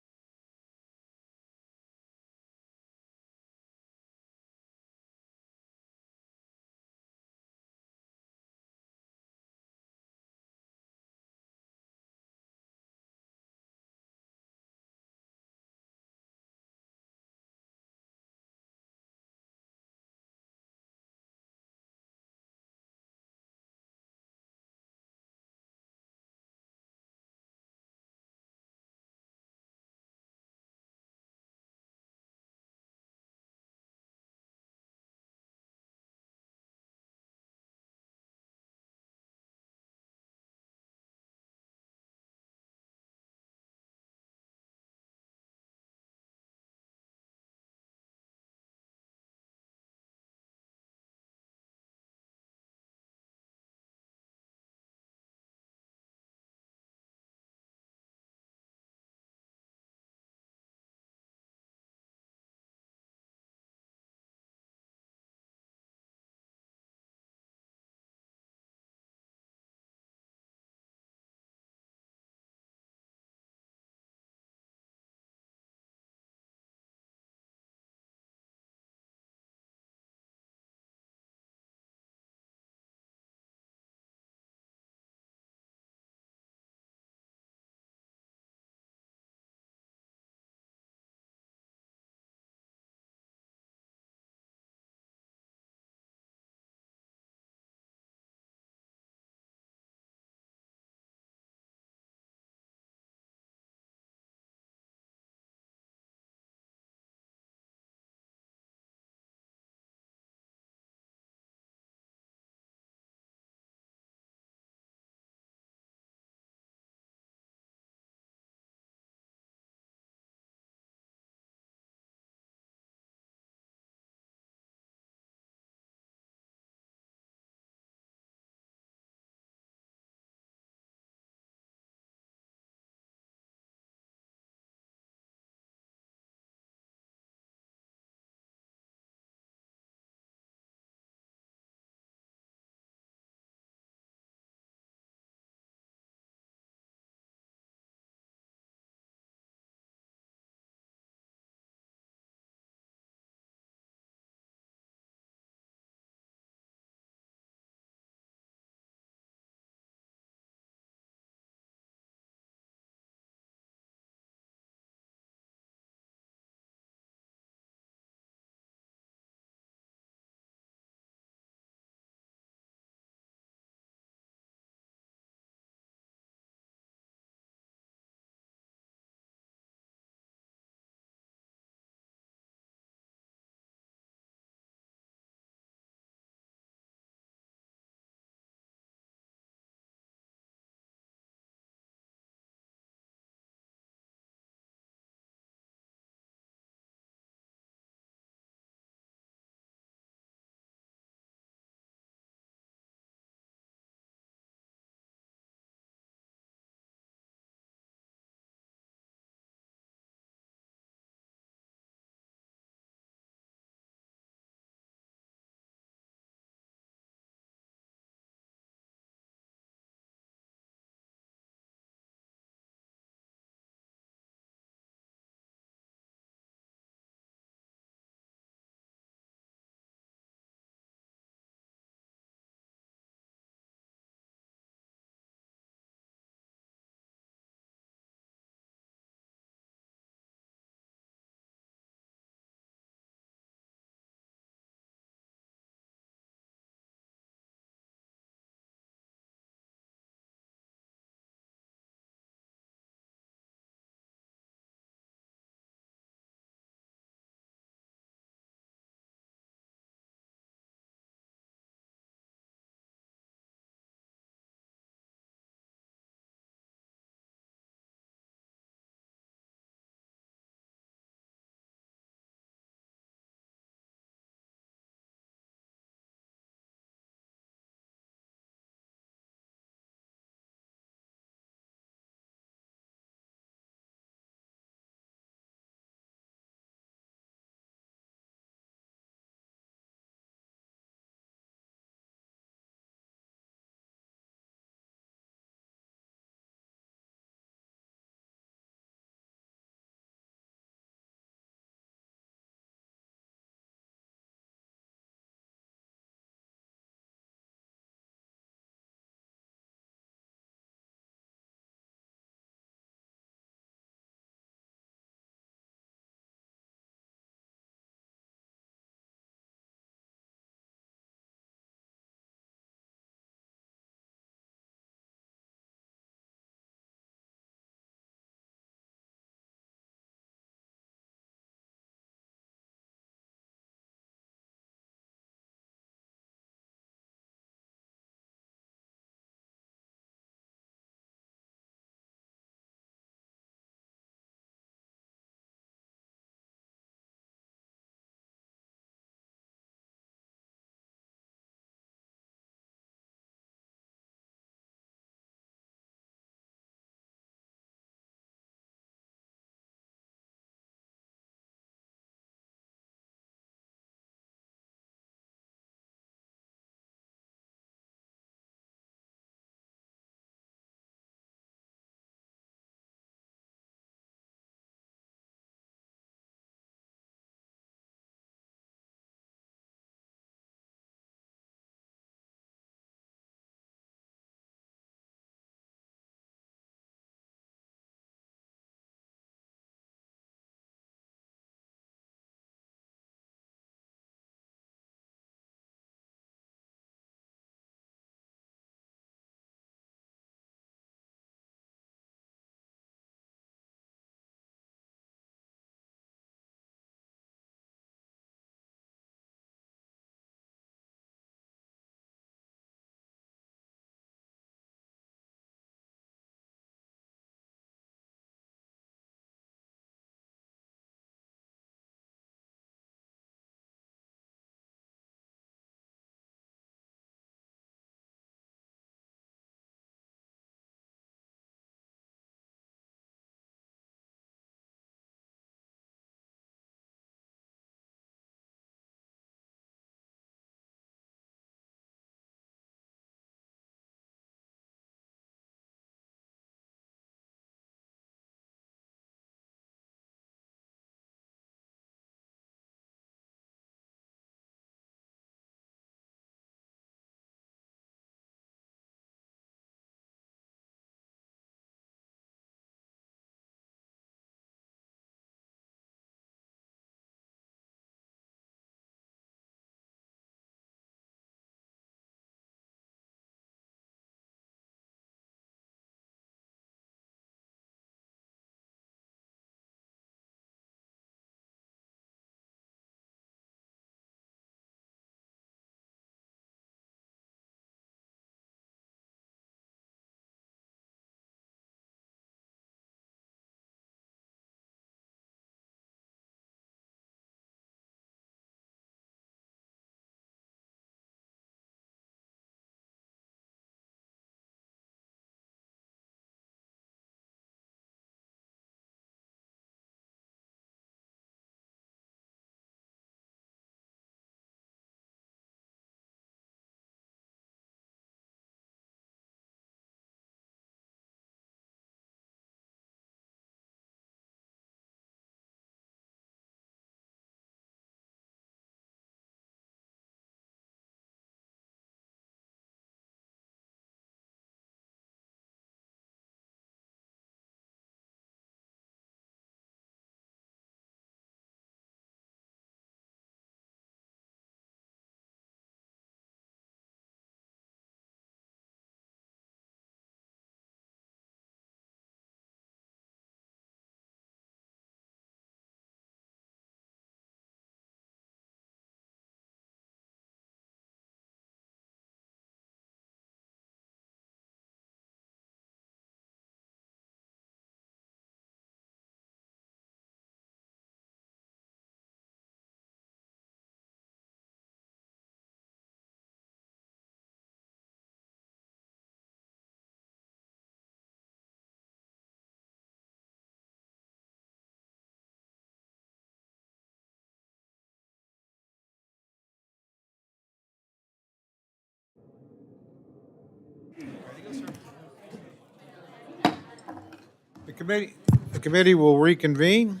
The committee will reconvene.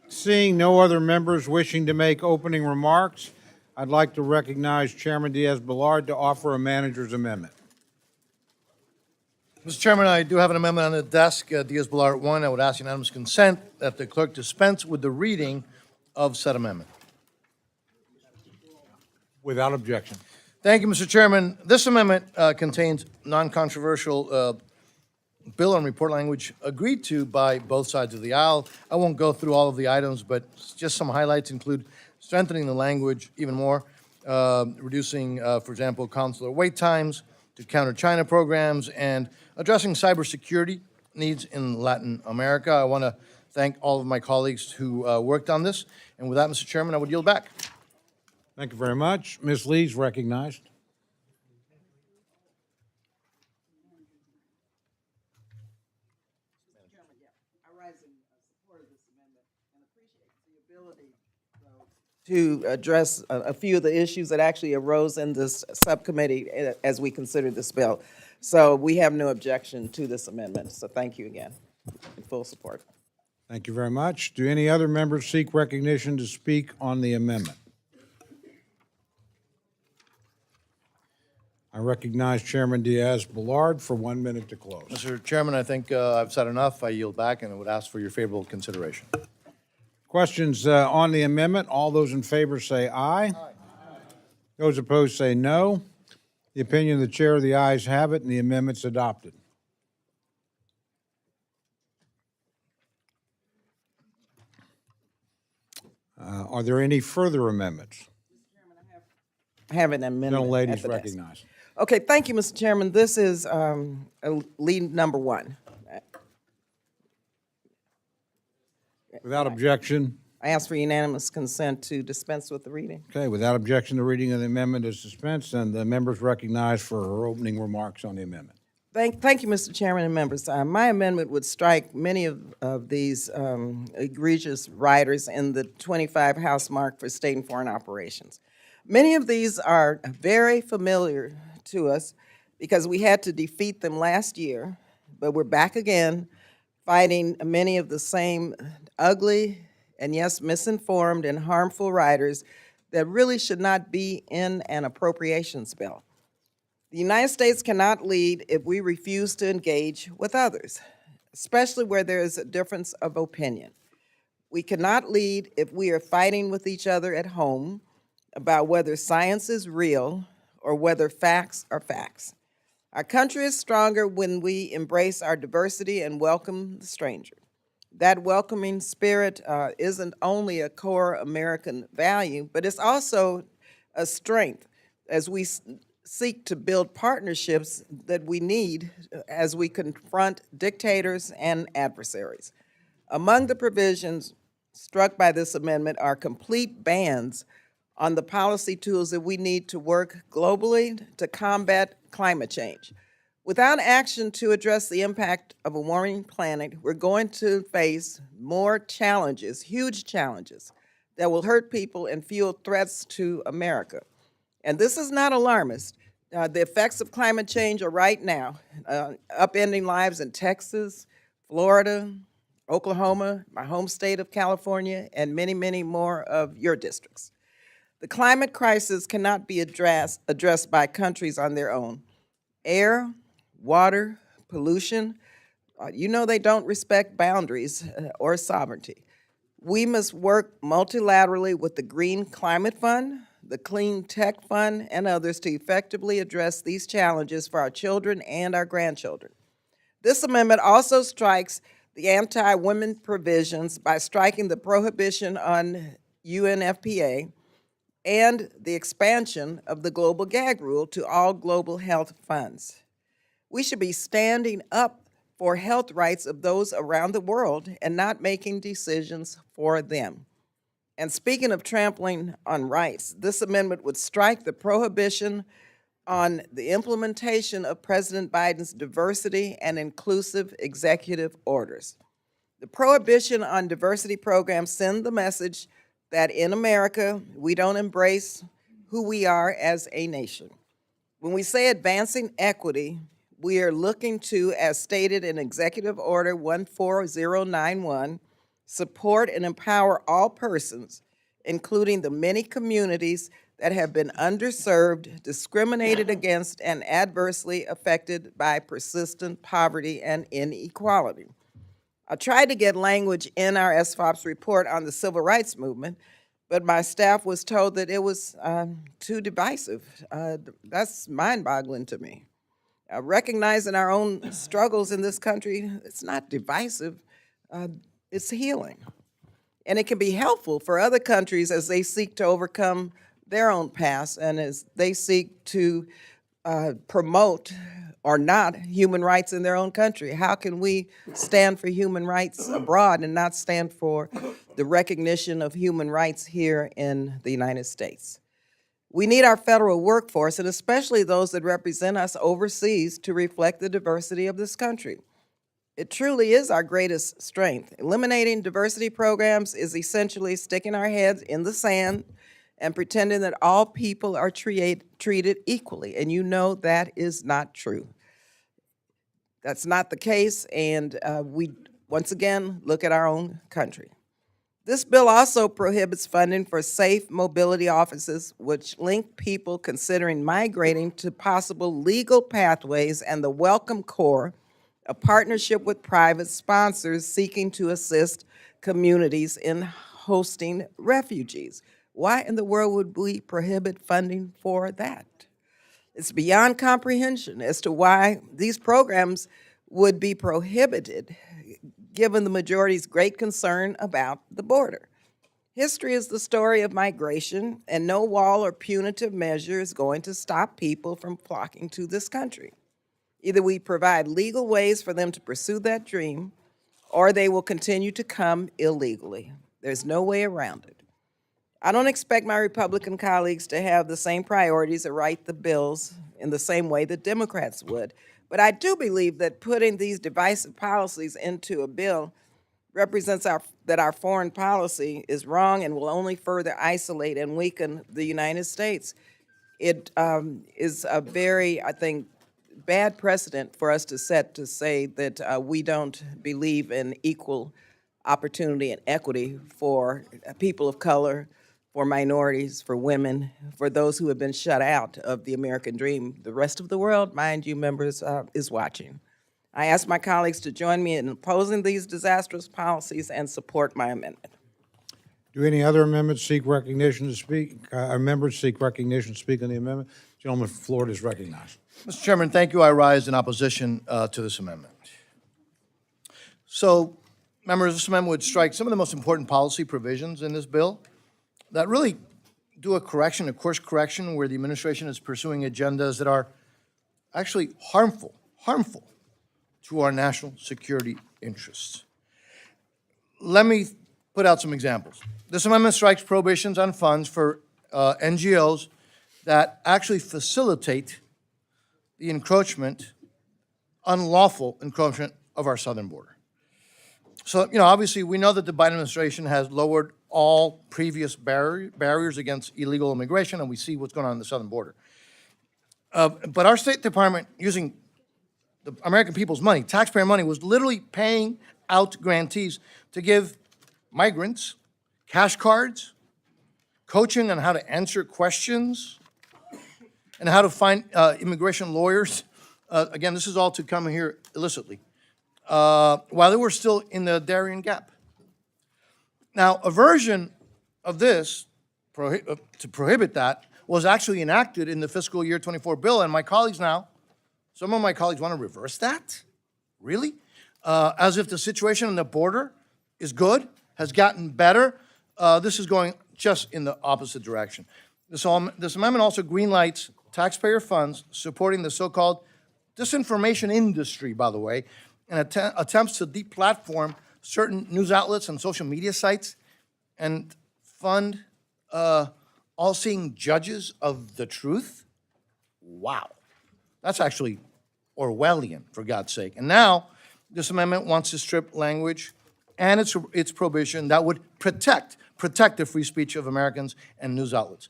Seeing no other members wishing to make opening remarks, I'd like to recognize Chairman Diaz-Balart to offer a manager's amendment. Mr. Chairman, I do have an amendment on the desk, Diaz-Balart 1. I would ask unanimous consent that the clerk dispense with the reading of said amendment. Without objection. Thank you, Mr. Chairman. This amendment contains non-controversial bill and report language agreed to by both sides of the aisle. I won't go through all of the items, but just some highlights include strengthening the language even more, reducing, for example, consular wait times to counter China programs, and addressing cybersecurity needs in Latin America. I want to thank all of my colleagues who worked on this. And with that, Mr. Chairman, I would yield back. Thank you very much. Ms. Lee's recognized. To address a few of the issues that actually arose in this subcommittee as we consider this bill. So we have no objection to this amendment. So thank you again. In full support. Thank you very much. Do any other members seek recognition to speak on the amendment? I recognize Chairman Diaz-Balart for 1 minute to close. Mr. Chairman, I think I've said enough. I yield back and I would ask for your favorable consideration. Questions on the amendment? All those in favor say aye. Aye. Those opposed say no. The opinion of the chair, the ayes have it, and the amendment's adopted. Are there any further amendments? I have an amendment. Gentlelady at is the desk. recognized. Okay, thank you, Mr. Chairman. This is lead number 1. Without objection. I ask for unanimous consent to dispense with the reading. Okay, without objection, the reading of the amendment is dispensed, and the members recognized for her opening remarks on the amendment. Thank you, Mr. Chairman and members. My amendment would strike many of these egregious riders in the 25 House mark for state and foreign operations. Many of these are very familiar to us because we had to defeat them last year, but we're back again fighting many of the same ugly and, yes, misinformed and harmful riders that really should not be in an appropriations bill. The United States cannot lead if we refuse to engage with others, especially where there is a difference of opinion. We cannot lead if we are fighting with each other at home about whether science is real or whether facts are facts. Our country is stronger when we embrace our diversity and welcome the stranger. That welcoming spirit isn't only a core American value, but it's also a strength as we seek to build partnerships that we need as we confront dictators and adversaries. Among the provisions struck by this amendment are complete bans on the policy tools that we need to work globally to combat climate change. Without action to address the impact of a warming planet, we're going to face more challenges, huge challenges, that will hurt people and fuel threats to America. And this is not alarmist. The effects of climate change are right now, upending lives in Texas, Florida, Oklahoma, my home state of California, and many, many more of your districts. The climate crisis cannot be addressed by countries on their own. Air, water, pollution, you know they don't respect boundaries or sovereignty. We must work multilaterally with the Green Climate Fund, the Clean Tech Fund, and others to effectively address these challenges for our children and our grandchildren. This amendment also strikes the anti-women provisions by striking the prohibition on UNFPA and the expansion of the global gag rule to all global health funds. We should be standing up for health rights of those around the world and not making decisions for them. And speaking of trampling on rights, this amendment would strike the prohibition on the implementation of President Biden's diversity and inclusive executive orders. The prohibition on diversity programs send the message that in America, we don't embrace who we are as a nation. When we say advancing equity, we are looking to, as stated in Executive Order 14091, support and empower all persons, including the many communities that have been underserved, discriminated against, and adversely affected by persistent poverty and inequality. I tried to get language in our SFOP's report on the civil rights movement, but my staff was told that it was too divisive. That's mind-boggling to me. Recognizing our own struggles in this country, it's not divisive, it's healing. And it can be helpful for other countries as they seek to overcome their own past and as they seek to promote or not human rights in their own country. How can we stand for human rights abroad and not stand for the recognition of human rights here in the United States? We need our federal workforce, and especially those that represent us overseas, to reflect the diversity of this country. It truly is our greatest strength. Eliminating diversity programs is essentially sticking our heads in the sand and pretending that all people are treated equally, and you know that is not true. That's not the case, and we, once again, look at our own country. This bill also prohibits funding for safe mobility offices, which link people considering migrating to possible legal pathways, and the Welcome Corps, a partnership with private sponsors seeking to assist communities in hosting refugees. Why in the world would we prohibit funding for that? It's beyond comprehension as to why these programs would be prohibited, given the majority's great concern about the border. History is the story of migration, and no wall or punitive measure is going to stop people from flocking to this country. Either we provide legal ways for them to pursue that dream, or they will continue to come illegally. There's no way around it. I don't expect my Republican colleagues to have the same priorities or write the bills in the same way that Democrats would. But I do believe that putting these divisive policies into a bill represents that our foreign policy is wrong and will only further isolate and weaken the United States. It is a very, I think, bad precedent for us to set to say that we don't believe in equal opportunity and equity for people of color, for minorities, for women, for those who have been shut out of the American dream. The rest of the world, mind you, members, is watching. I ask my colleagues to join me in opposing these disastrous policies and support my amendment. Do any other amendments seek recognition to speak? Members seek recognition to speak on the amendment? Gentleman from Florida is recognized. Mr. Chairman, thank you. I rise in opposition to this amendment. So, members, this amendment would strike some of the most important policy provisions in this bill that really do a course correction, where the administration is pursuing agendas that are actually harmful to our national security interests. Let me put out some examples. This amendment strikes prohibitions on funds for NGOs that actually facilitate the encroachment, unlawful encroachment of our southern border. So, obviously, we know that the Biden administration has lowered all previous barriers against illegal immigration, and we see what's going on the southern border. But our State Department, using the American people's money, taxpayer money, was literally paying out grantees to give migrants cash cards, coaching on how to answer questions, and how to find immigration lawyers. Again, this is all to come here illicitly, while they were still in the Darien Gap. Now, a version of this to prohibit that was actually enacted in the fiscal year 24 bill, and my colleagues now, some of my colleagues want to reverse that? Really? As if the situation on the border is good, has gotten better. This is going just in the opposite direction. This amendment also greenlights taxpayer funds supporting the so-called disinformation industry, by the way, and attempts to deplatform certain news outlets and social media sites and fund all-seeing judges of the truth. Wow. That's actually Orwellian, for God's sake. And now, this amendment wants to strip language and its prohibition that would protect the free speech of Americans and news outlets.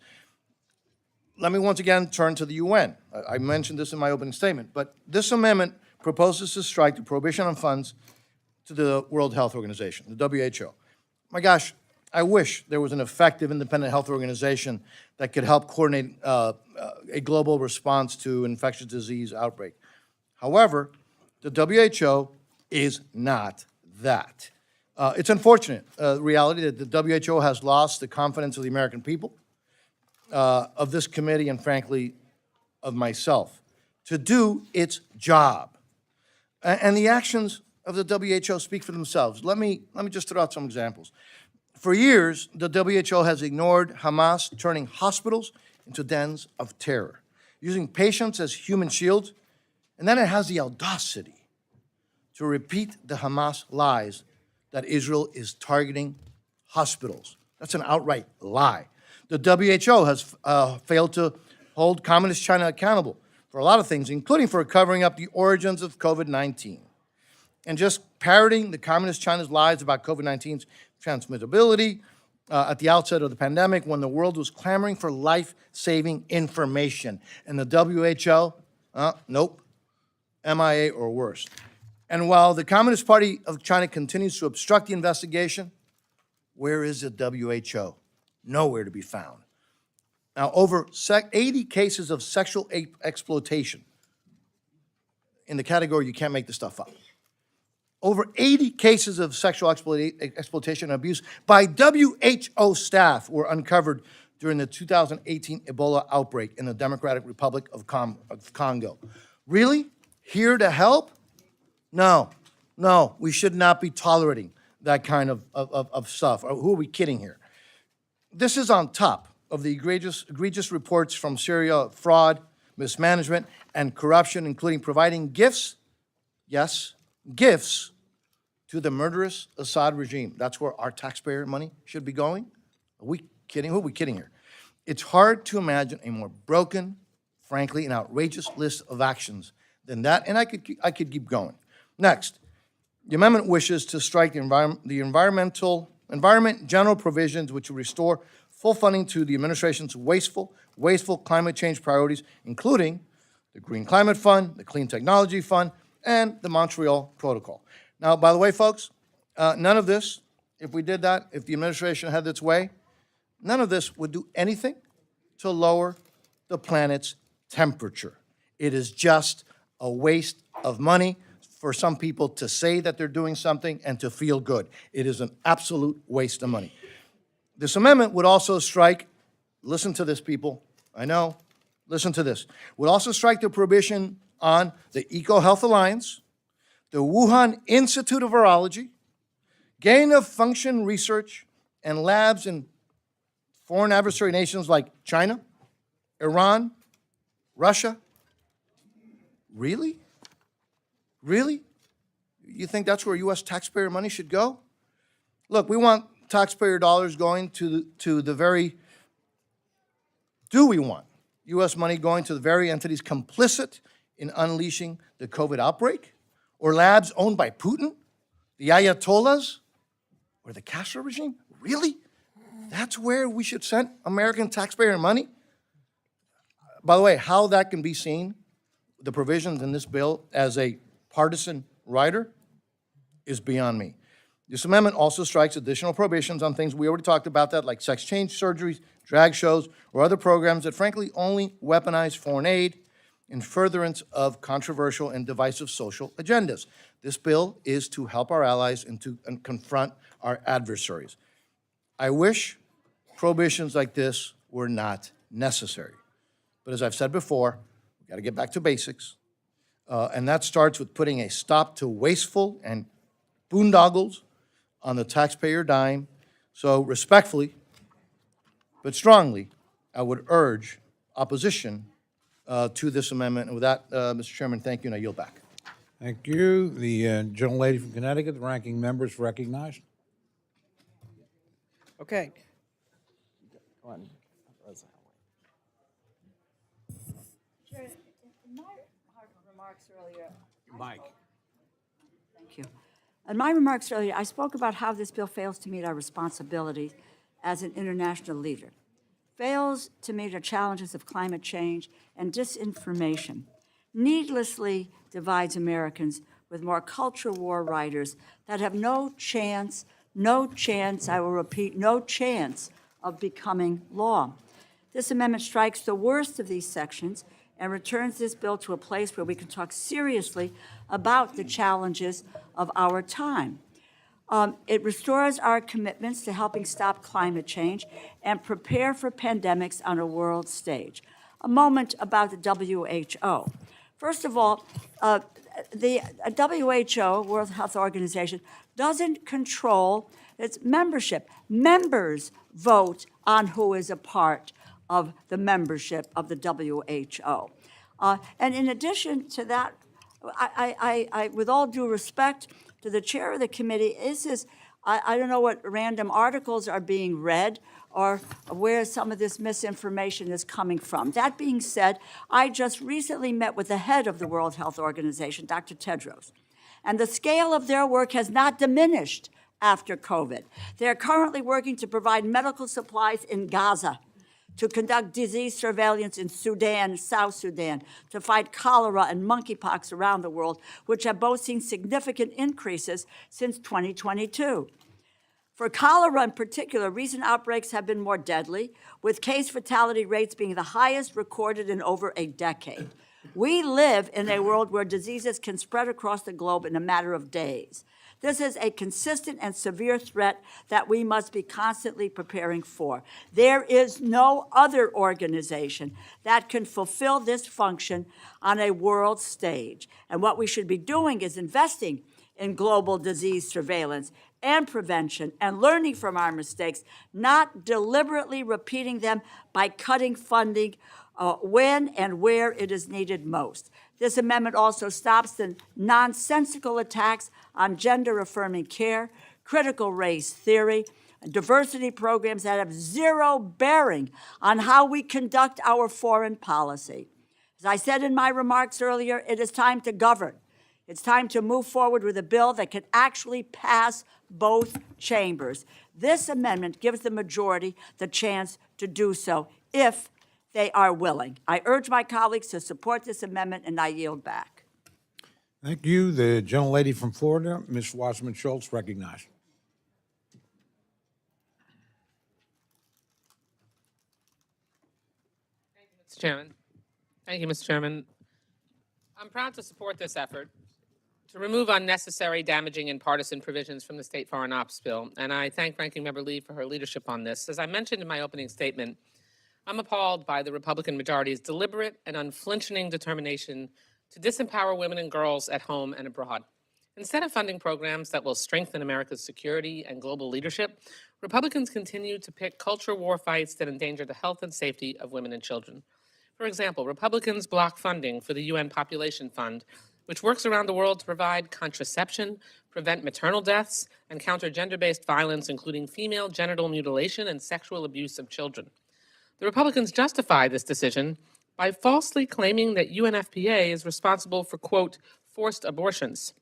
let me once again turn to the UN. I mentioned this in my opening statement, but this amendment proposes to strike the prohibition on funds to the World Health Organization, the WHO. My gosh, I wish there was an effective independent health organization that could help coordinate a global response to infectious disease outbreak. However, the WHO is not that. It's unfortunate reality that the WHO has lost the confidence of the American people, of this committee, and frankly, of myself, to do its job. And the actions of the WHO speak for themselves. Let me just throw out some examples. For years, the WHO has ignored Hamas turning hospitals into dens of terror, using patients as human shields, and then it has the audacity to repeat the Hamas lies that Israel is targeting hospitals. That's an outright lie. The WHO has failed to hold Communist China accountable for a lot of things, including for covering up the origins of COVID-19. And just parroting the Communist China's lies about COVID-19's transmissibility at the outset of the pandemic when the world was clamoring for life-saving information. And the WHO, nope, MIA or worse. And while the Communist Party of China continues to obstruct the investigation, where is the WHO? Nowhere to be found. Now, over 80 cases of sexual exploitation, in the category you can't make this stuff up. Over 80 cases of sexual exploitation and abuse by WHO staff were uncovered during the 2018 Ebola outbreak in the Democratic Republic of Congo. Really? Here to help? No, we should not be tolerating that kind of stuff. Who are we kidding here? This is on top of the egregious reports from Syria of fraud, mismanagement, and corruption, including providing gifts, yes, gifts, to the murderous Assad regime. That's where our taxpayer money should be going? Are we kidding? Who are we kidding here? It's hard to imagine a more broken, frankly, and outrageous list of actions than that, and I could keep going. Next, the amendment wishes to strike the environment general provisions which will restore full funding to the administration's wasteful climate change priorities, including the Green Climate Fund, the Clean Technology Fund, and the Montreal Protocol. Now, by the way, folks, none of this, if we did that, if the administration had its way, none of this would do anything to lower the planet's temperature. It is just a waste of money for some people to say that they're doing something and to feel good. It is an absolute waste of money. This amendment would also strike, listen to this, people, I know, listen to this, would also strike the prohibition on the EcoHealth Alliance, the Wuhan Institute of Virology, gain-of-function research, and labs in foreign adversary nations like China, Iran, Russia. Really? Really? You think that's where U.S. taxpayer money should go? Look, we want taxpayer dollars going to the very, do we want U.S. money going to the very entities complicit in unleashing the COVID outbreak? Or labs owned by Putin, the Ayatollahs, or the Castro regime? Really? That's where we should send American taxpayer money? By the way, how that can be seen, the provisions in this bill, as a partisan rider is beyond me. This amendment also strikes additional prohibitions on things we already talked about, that like sex change surgeries, drag shows, or other programs that frankly only weaponize foreign aid in furtherance of controversial and divisive social agendas. This bill is to help our allies and to confront our adversaries. I wish prohibitions like this were not necessary. But as I've said before, we've got to get back to basics. And that starts with putting a stop to wasteful and boondoggles on the taxpayer dime. So respectfully, but strongly, I would urge opposition to this amendment. And with that, Mr. Chairman, thank you, and I yield back. Thank you. The gentlelady from Connecticut, the ranking member, is recognized. Okay. Go on. Chair, in my remarks earlier, Mike. thank you. In my remarks earlier, I spoke about how this bill fails to meet our responsibilities as an international leader. fails to meet the challenges of climate change and disinformation, needlessly divides Americans with more culture war writers that have no chance, I will repeat, no chance of becoming law. This amendment strikes the worst of these sections and returns this bill to a place where we can talk seriously about the challenges of our time. It restores our commitments to helping stop climate change and prepare for pandemics on a world stage. A moment about the WHO. First of all, the WHO, World Health Organization, doesn't control its membership. Members vote on who is a part of the membership of the WHO. And in addition to that, I, with all due respect to the chair of the committee, I don't know what random articles are being read or where some of this misinformation is coming from. That being said, I just recently met with the head of the World Health Organization, Dr. Tedros, and the scale of their work has not diminished after COVID. They're currently working to provide medical supplies in Gaza, to conduct disease surveillance in Sudan, South Sudan, to fight cholera and monkeypox around the world, which have both seen significant increases since 2022. For cholera in particular, recent outbreaks have been more deadly, with case fatality rates being the highest recorded in over a decade. We live in a world where diseases can spread across the globe in a matter of days. This is a consistent and severe threat that we must be constantly preparing for. There is no other organization that can fulfill this function on a world stage. And what we should be doing is investing in global disease surveillance and prevention and learning from our mistakes, not deliberately repeating them by cutting funding when and where it is needed most. This amendment also stops the nonsensical attacks on gender-affirming care, critical race theory, and diversity programs that have zero bearing on how we conduct our foreign policy. As I said in my remarks earlier, it is time to govern. It's time to move forward with a bill that can actually pass both chambers. This amendment gives the majority the chance to do so if they are willing. I urge my colleagues to support this amendment, and I yield back. Thank you. The gentlelady from Florida, Ms. Wasserman-Schultz, recognized. Mr. Chairman. Thank you, Mr. Chairman. I'm proud to support this effort to remove unnecessary, damaging, and partisan provisions from the State Foreign Ops Bill, and I thank Ranking Member Lee for her leadership on this. As I mentioned in my opening statement, I'm appalled by the Republican majority's deliberate and unflinching determination to disempower women and girls at home and abroad. Instead of funding programs that will strengthen America's security and global leadership, Republicans continue to pick culture war fights that endanger the health and safety of women and children. For example, Republicans block funding for the UN Population Fund, which works around the world to provide contraception, prevent maternal deaths, and counter gender-based violence, including female genital mutilation and sexual abuse of children. The Republicans justify this decision by falsely claiming that UNFPA is responsible for, quote, forced abortions.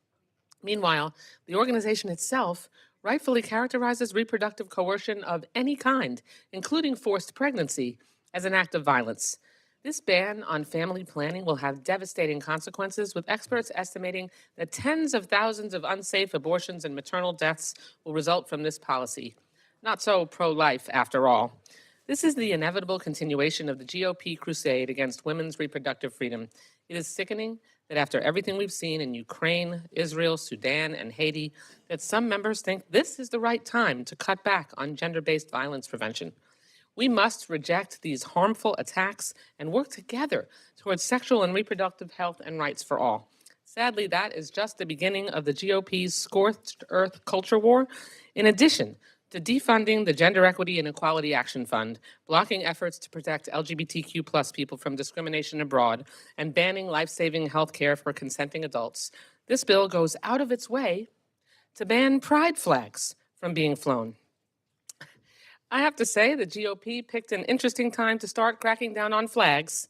Meanwhile, the organization itself rightfully characterizes reproductive coercion of any kind, including forced pregnancy, as an act of violence. This ban on family planning will have devastating consequences, with experts estimating that tens of thousands of unsafe abortions and maternal deaths will result from this policy. Not so pro-life, after all. This is the inevitable continuation of the GOP crusade against women's reproductive freedom. It is sickening that after everything we've seen in Ukraine, Israel, Sudan, and Haiti, that some members think this is the right time to cut back on gender-based violence prevention. We must reject these harmful attacks and work together towards sexual and reproductive health and rights for all. Sadly, that is just the beginning of the GOP's scorched earth culture war. In addition to defunding the Gender Equity and Equality Action Fund, blocking efforts to protect LGBTQ+ people from discrimination abroad, and banning life-saving health care for consenting adults, this bill goes out of its way to ban pride flags from being flown. I have to say, the GOP picked an interesting time to start cracking down on flags.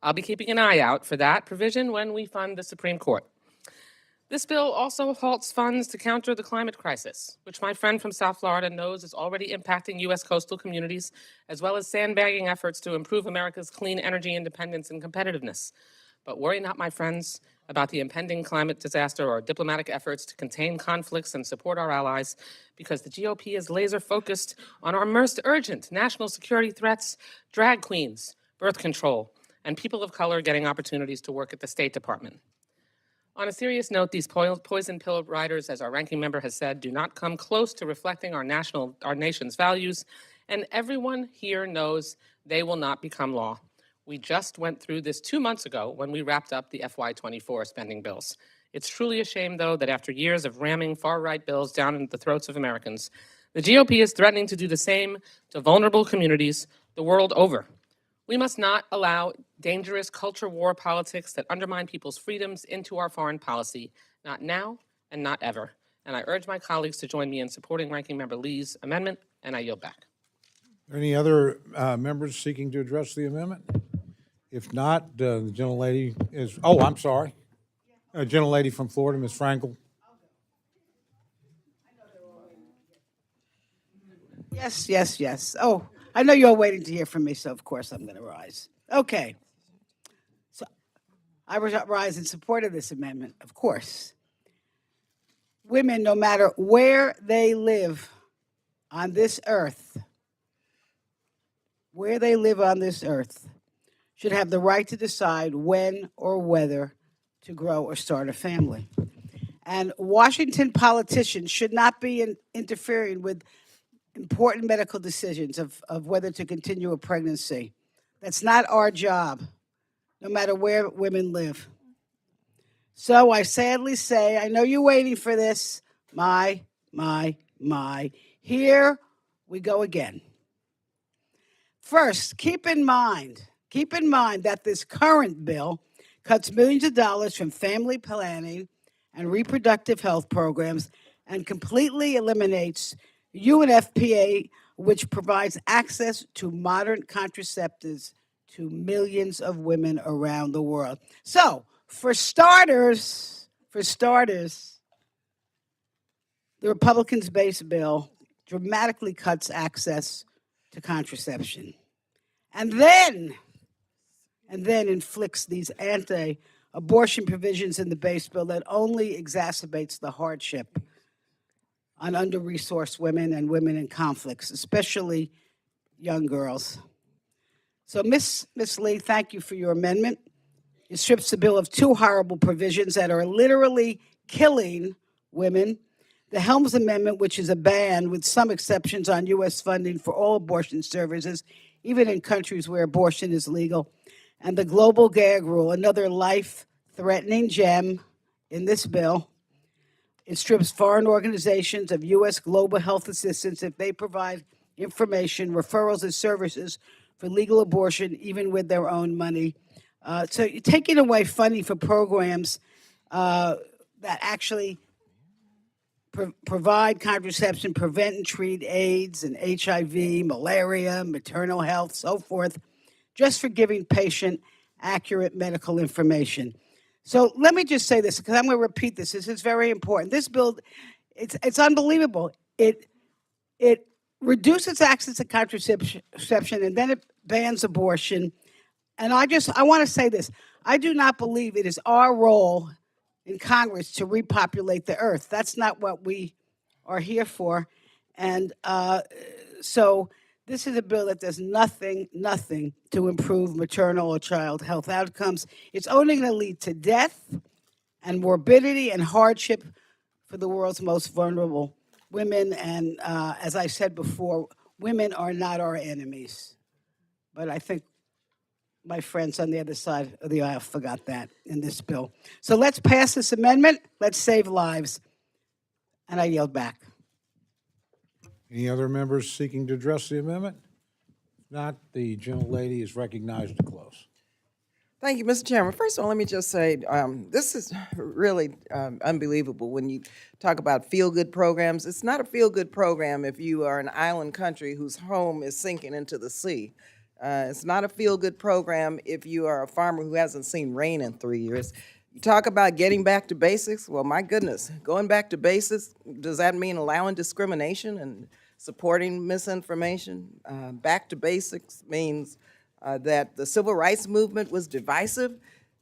I'll be keeping an eye out for that provision when we fund the Supreme Court. This bill also halts funds to counter the climate crisis, which my friend from South Florida knows is already impacting U.S. coastal communities, as well as sandbagging efforts to improve America's clean energy independence and competitiveness. But worry not, my friends, about the impending climate disaster or diplomatic efforts to contain conflicts and support our allies, because the GOP is laser focused on our most urgent national security threats: drag queens, birth control, and people of color getting opportunities to work at the State Department. On a serious note, these poison pill riders, as our ranking member has said, do not come close to reflecting our nation's values, and everyone here knows they will not become law. We just went through this 2 months ago when we wrapped up the FY24 spending bills. It's truly a shame, though, that after years of ramming far-right bills down into the throats of Americans, the GOP is threatening to do the same to vulnerable communities the world over. We must not allow dangerous culture war politics that undermine people's freedoms into our foreign policy, not now and not ever. And I urge my colleagues to join me in supporting Ranking Member Lee's amendment, and I yield back. Any other members seeking to address the amendment? If not, the gentlelady is, oh, I'm sorry. Gentlelady from Florida, Ms. Frankel. Yes, yes, yes. Oh, I know you're waiting to hear from me, so of course I'm going to rise. Okay. So I rise in support of this amendment, of course. Women, no matter where they live on this earth, should have the right to decide when or whether to grow or start a family. And Washington politicians should not be interfering with important medical decisions of whether to continue a pregnancy. That's not our job, no matter where women live. So I sadly say, I know you're waiting for this. My. Here we go again. First, keep in mind that this current bill cuts millions of dollars from family planning and reproductive health programs and completely eliminates UNFPA, which provides access to modern contraceptives to millions of women around the world. So, for starters, the Republicans' base bill dramatically cuts access to contraception. And then inflicts these anti-abortion provisions in the base bill that only exacerbates the hardship on under-resourced women and women in conflicts, especially young girls. So, Ms. Lee, thank you for your amendment. It strips the bill of two horrible provisions that are literally killing women. The Helms Amendment, which is a ban with some exceptions on U.S. funding for all abortion services, even in countries where abortion is legal. And the global gag rule, another life-threatening gem in this bill. It strips foreign organizations of U.S. global health assistance if they provide information, referrals, and services for legal abortion, even with their own money. So you're taking away funding for programs that actually provide contraception, prevent and treat AIDS and HIV, malaria, maternal health, so forth, just for giving patient accurate medical information. So let me just say this, because I'm going to repeat this. This is very important. This bill, it's unbelievable. It reduces access to contraception, and then it bans abortion. And I want to say this. I do not believe it is our role in Congress to repopulate the earth. That's not what we are here for. And so this is a bill that does nothing to improve maternal or child health outcomes. It's only going to lead to death and morbidity and hardship for the world's most vulnerable women. And as I said before, women are not our enemies. But I think my friends on the other side of the aisle forgot that in this bill. So let's pass this amendment. Let's save lives. And I yield back. Any other members seeking to address the amendment? If not, the gentlelady is recognized to close. Thank you, Mr. Chairman. First of all, let me just say, this is really unbelievable when you talk about feel-good programs. It's not a feel-good program if you are an island country whose home is sinking into the sea. It's not a feel-good program if you are a farmer who hasn't seen rain in 3 years. You talk about getting back to basics. Well, my goodness, going back to basics, does that mean allowing discrimination and supporting misinformation? Back to basics means that the civil rights movement was divisive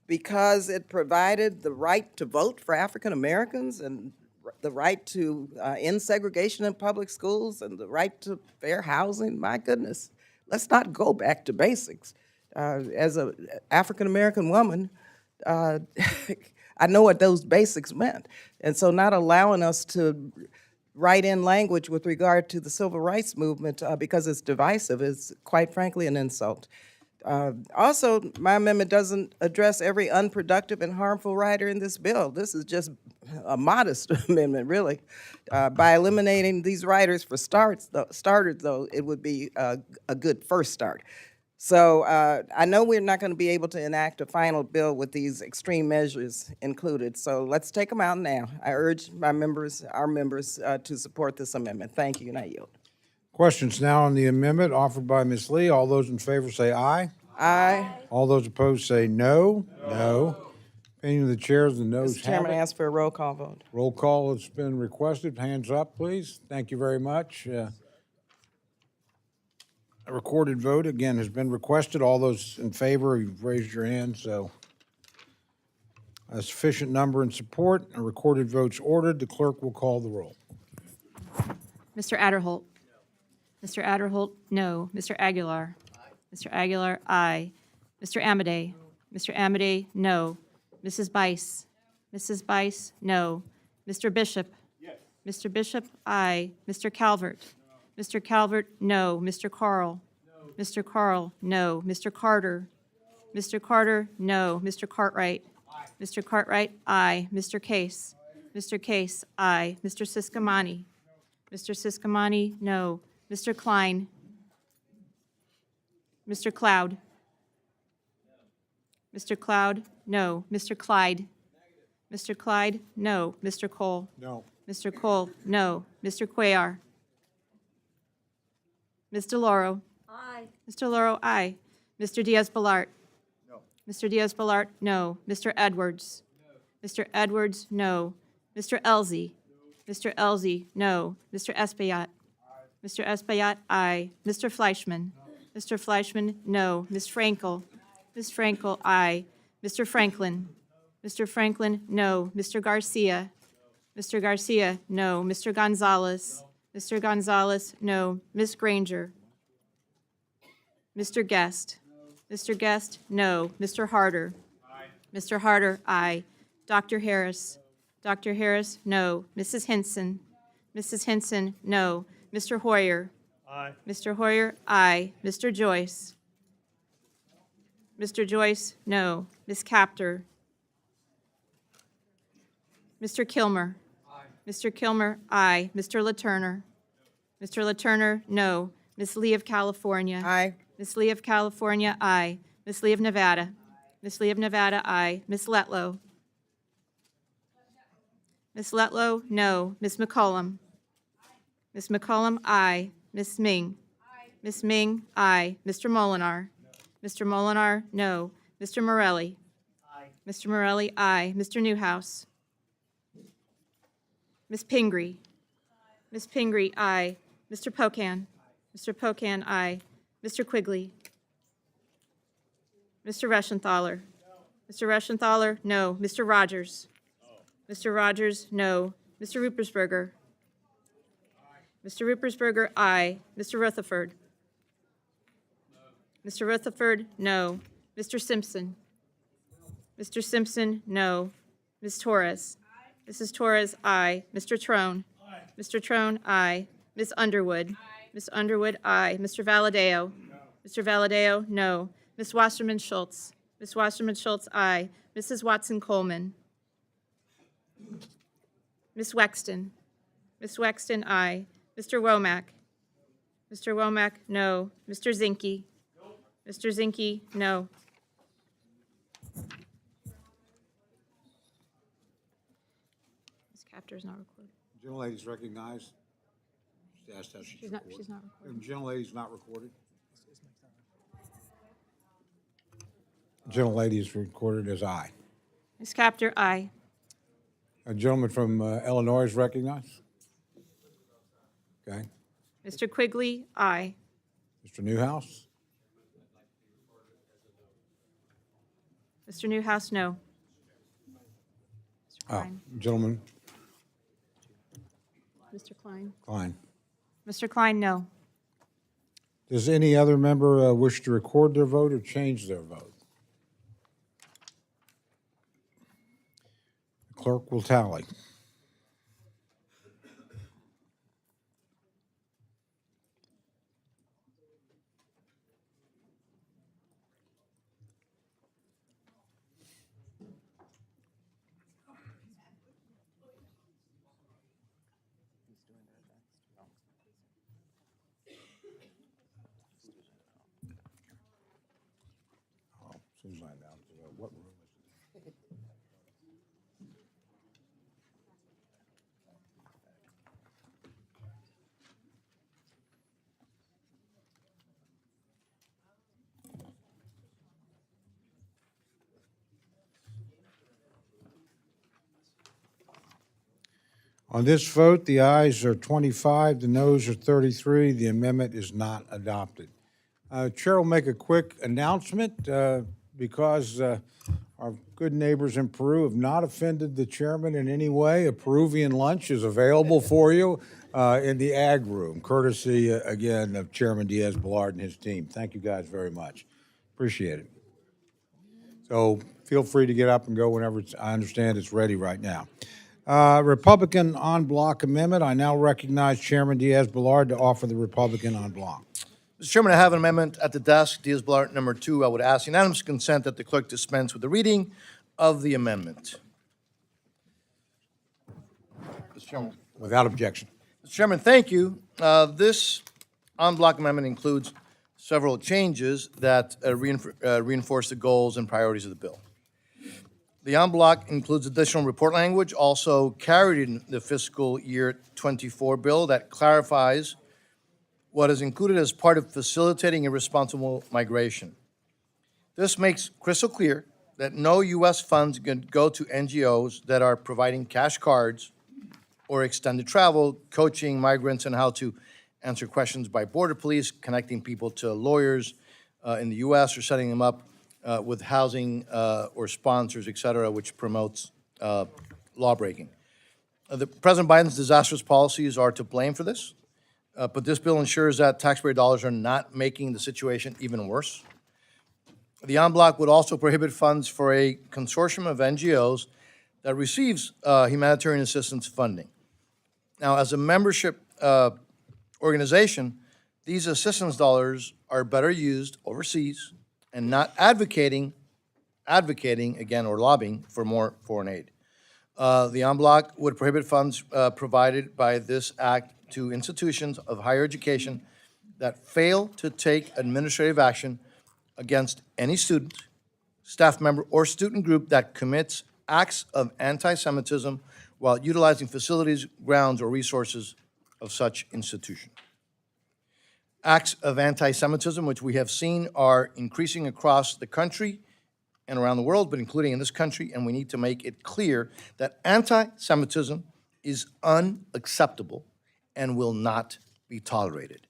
because it provided the right to vote for African Americans and the right to end segregation in public schools and the right to fair housing. My goodness, let's not go back to basics. As an African American woman, I know what those basics meant. And so not allowing us to write in language with regard to the civil rights movement because it's divisive is quite frankly an insult. Also, my amendment doesn't address every unproductive and harmful rider in this bill. This is just a modest amendment, really. By eliminating these riders for starters, though, it would be a good first start. So I know we're not going to be able to enact a final bill with these extreme measures included. So let's take them out now. I urge our members to support this amendment. Thank you, and I yield. Questions now on the amendment offered by Ms. Lee. All those in favor say aye. Aye. All those opposed say no. No. Opinion of the chair is the noes Mr. have Chairman, I it. ask for a roll call vote. Roll call has been requested. Hands up, please. Thank you very much. A recorded vote, again, has been requested. All those in favor, you've raised your hand, so a sufficient number in support. A recorded vote's ordered. The clerk will call the roll. Mr. Adderholt. Mr. Adderholt, no. Mr. Aguilar. Mr. Aguilar, aye. Mr. Amadei. Mr. Amadei, no. Mrs. Bice. Mrs. Bice, no. Mr. Bishop. Yes. Mr. Bishop, aye. Mr. Calvert. No. Mr. Calvert, no. Mr. Carl. No. Mr. Carl, no. Mr. Carter. No. Mr. Carter, no. Mr. Cartwright. Aye. Mr. Cartwright, aye. Mr. Case. Aye. Mr. Case, aye. Mr. Siscomani. No. Mr. Siscomani, no. Mr. Klein. Mr. Cloud. Mr. Cloud, no. Mr. Clyde. Mr. Clyde, no. Mr. Cole. No. Mr. Cole, no. Mr. Cuellar. Ms. DeLauro. Aye. Mr. DeLauro, aye. Mr. Diaz-Balart. No. Mr. Diaz-Balart, no. Mr. Edwards. No. Mr. Edwards, no. Mr. Elzey. No. Mr. Elzey, no. Mr. Espaillat. Aye. Mr. Espaillat, aye. Mr. Fleischman. No. Mr. Fleischman, no. Ms. Frankel. Ms. Frankel, aye. Mr. Franklin. No. Mr. Franklin, no. Mr. Garcia. No. Mr. Garcia, no. Mr. Gonzalez. No. Mr. Gonzalez, no. Ms. Granger. Mr. Guest. No. Mr. Guest, no. Mr. Harder. Aye. Mr. Harder, aye. Dr. Harris. No. Dr. Harris, no. Mrs. Hinson. Mrs. Hinson, no. Mr. Hoyer. Aye. Mr. Hoyer, aye. Mr. Joyce. Mr. Joyce, no. Ms. Capter. Mr. Kilmer. Aye. Mr. Kilmer, aye. Mr. LaTurner. No. Mr. LaTurner, no. Ms. Lee of California. Aye. Ms. Lee of California, aye. Ms. Lee of Nevada. Aye. Ms. Lee of Nevada, aye. Ms. Letlow. Ms. Letlow, no. Ms. McCollum. Ms. McCollum, aye. Ms. Ming. Aye. Ms. Ming, aye. Mr. Molinar. No. Mr. Molinar, no. Mr. Morelli. Aye. Mr. Morelli, aye. Mr. Newhouse. Ms. Pingree. Aye. Ms. Pingree, aye. Mr. Pocan. Aye. Mr. Pocan, aye. Mr. Quigley. Mr. Reschenthaler. No. Mr. Reschenthaler, no. Mr. Rogers. No. Mr. Rogers, no. Mr. Ruppersberger. Aye. Mr. Ruppersberger, aye. Mr. Rutherford. No. Mr. Rutherford, no. Mr. Simpson. No. Mr. Simpson, no. Ms. Torres. Aye. Mrs. Torres, aye. Mr. Trone. Aye. Mr. Trone, aye. Ms. Underwood. Aye. Ms. Underwood, aye. Mr. Valadeo. No. Mr. Valadeo, no. Ms. Wasserman Schultz. Ms. Wasserman Schultz, aye. Mrs. Watson Coleman. Ms. Wexton. Ms. Wexton, aye. Mr. Womack. Mr. Womack, no. Mr. Zinke. No. Mr. Zinke, no. Ms. Capter is not recorded. Gentlelady's recognized. She's asked how she's recorded. She's not recorded. Gentlelady's not recorded. Gentlelady is recorded as aye. Ms. Capter, aye. A gentleman from Illinois is recognized. Okay. Mr. Quigley, aye. Mr. Newhouse? Mr. Newhouse, no. Mr. Oh, Klein. gentleman, Mr. Klein. Klein. Mr. Klein, no. Does any other member wish to record their vote or change their vote? The clerk will tally. Susan, what room is it? On this vote, the ayes are 25, the noes are 33. The amendment is not adopted. Chair will make a quick announcement because our good neighbors in Peru have not offended the chairman in any way. A Peruvian lunch is available for you in the ag room, courtesy, again, of Chairman Diaz-Balart and his team. Thank you guys very much. Appreciate it. So feel free to get up and go whenever I understand it's ready right now. Republican en bloc amendment. I now recognize Chairman Diaz-Balart to offer the Republican en bloc. Mr. Chairman, I have an amendment at the desk, Diaz-Balart number 2. I would ask unanimous consent that the clerk dispense with the reading of the amendment. Mr. Chairman. Without objection. Mr. Chairman, thank you. This en bloc amendment includes several changes that reinforce the goals and priorities of the bill. The en bloc includes additional report language also carried in the fiscal year 24 bill that clarifies what is included as part of facilitating irresponsible migration. This makes crystal clear that no U.S. funds can go to NGOs that are providing cash cards or extended travel, coaching migrants on how to answer questions by border police, connecting people to lawyers in the U.S., or setting them up with housing or sponsors, et cetera, which promotes law breaking. President Biden's disastrous policies are to blame for this, but this bill ensures that taxpayer dollars are not making the situation even worse. The en bloc would also prohibit funds for a consortium of NGOs that receives humanitarian assistance funding. Now, as a membership organization, these assistance dollars are better used overseas and not advocating again, or lobbying for more foreign aid. The en bloc would prohibit funds provided by this act to institutions of higher education that fail to take administrative action against any student, staff member, or student group that commits acts of anti-Semitism while utilizing facilities, grounds, or resources of such institution. Acts of anti-Semitism, which we have seen are increasing across the country and around the world, but including in this country, and we need to make it clear that anti-Semitism is unacceptable and will not be tolerated.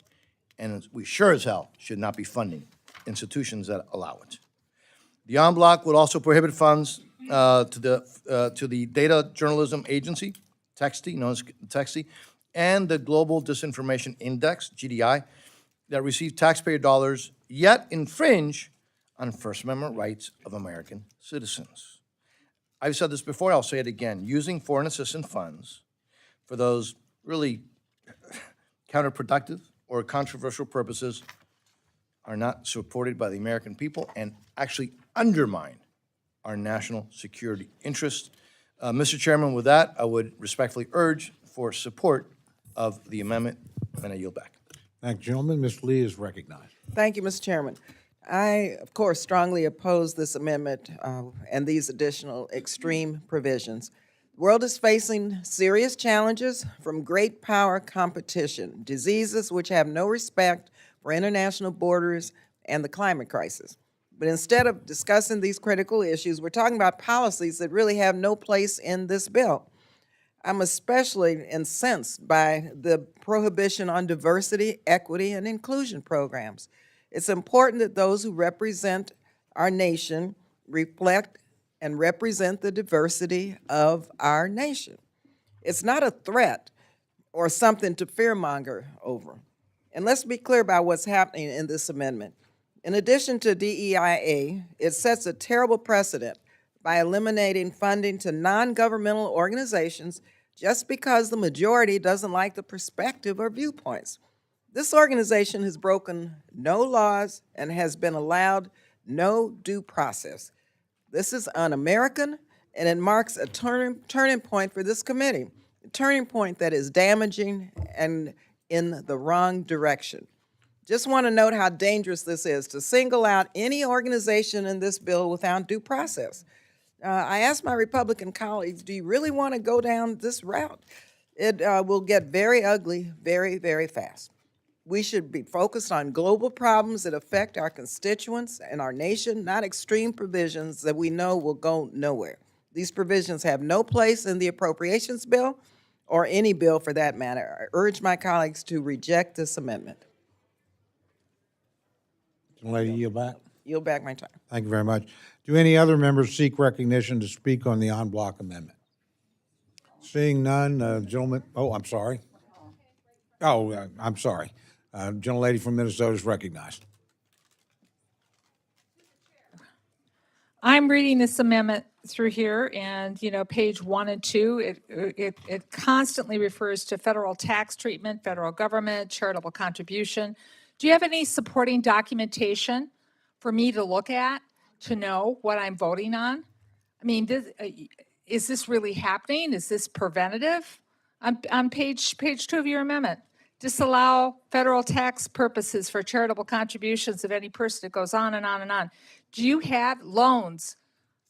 And we sure as hell should not be funding institutions that allow it. The en bloc would also prohibit funds to the Data Journalism Agency, TXT, known as TXT, and the Global Disinformation Index, GDI, that receive taxpayer dollars yet infringe on First Amendment rights of American citizens. I've said this before, I'll say it again. Using foreign assistance funds for those really counterproductive or controversial purposes are not supported by the American people and actually undermine our national security interests. Mr. Chairman, with that, I would respectfully urge for support of the amendment, and I yield back. Thank you, gentlemen. Ms. Lee is recognized. Thank you, Mr. Chairman. I, of course, strongly oppose this amendment and these additional extreme provisions. The world is facing serious challenges from great power competition, diseases which have no respect for international borders, and the climate crisis. But instead of discussing these critical issues, we're talking about policies that really have no place in this bill. I'm especially incensed by the prohibition on diversity, equity, and inclusion programs. It's important that those who represent our nation reflect and represent the diversity of our nation. It's not a threat or something to fearmonger over. And let's be clear about what's happening in this amendment. In addition to DEIA, it sets a terrible precedent by eliminating funding to non-governmental organizations just because the majority doesn't like the perspective or viewpoints. This organization has broken no laws and has been allowed no due process. This is un-American, and it marks a turning point for this committee, a turning point that is damaging and in the wrong direction. Just want to note how dangerous this is, to single out any organization in this bill without due process. I asked my Republican colleagues, do you really want to go down this route? It will get very ugly very, very fast. We should be focused on global problems that affect our constituents and our nation, not extreme provisions that we know will go nowhere. These provisions have no place in the appropriations bill or any bill for that matter. I urge my colleagues to reject this amendment. Lady, yield back. Yield back my time. Thank you very much. Do any other members seek recognition to speak on the en bloc amendment? Seeing none, gentleman, oh, I'm sorry. Oh, I'm sorry. Gentlelady from Minnesota is recognized. I'm reading this amendment through here, and, you know, page 1 and 2, it constantly refers to federal tax treatment, federal government, charitable contribution. Do you have any supporting documentation for me to look at to know what I'm voting on? I mean, is this really happening? Is this preventative? On page 2 of your amendment, disallow federal tax purposes for charitable contributions of any person. It goes on and on and on. Do you have loans?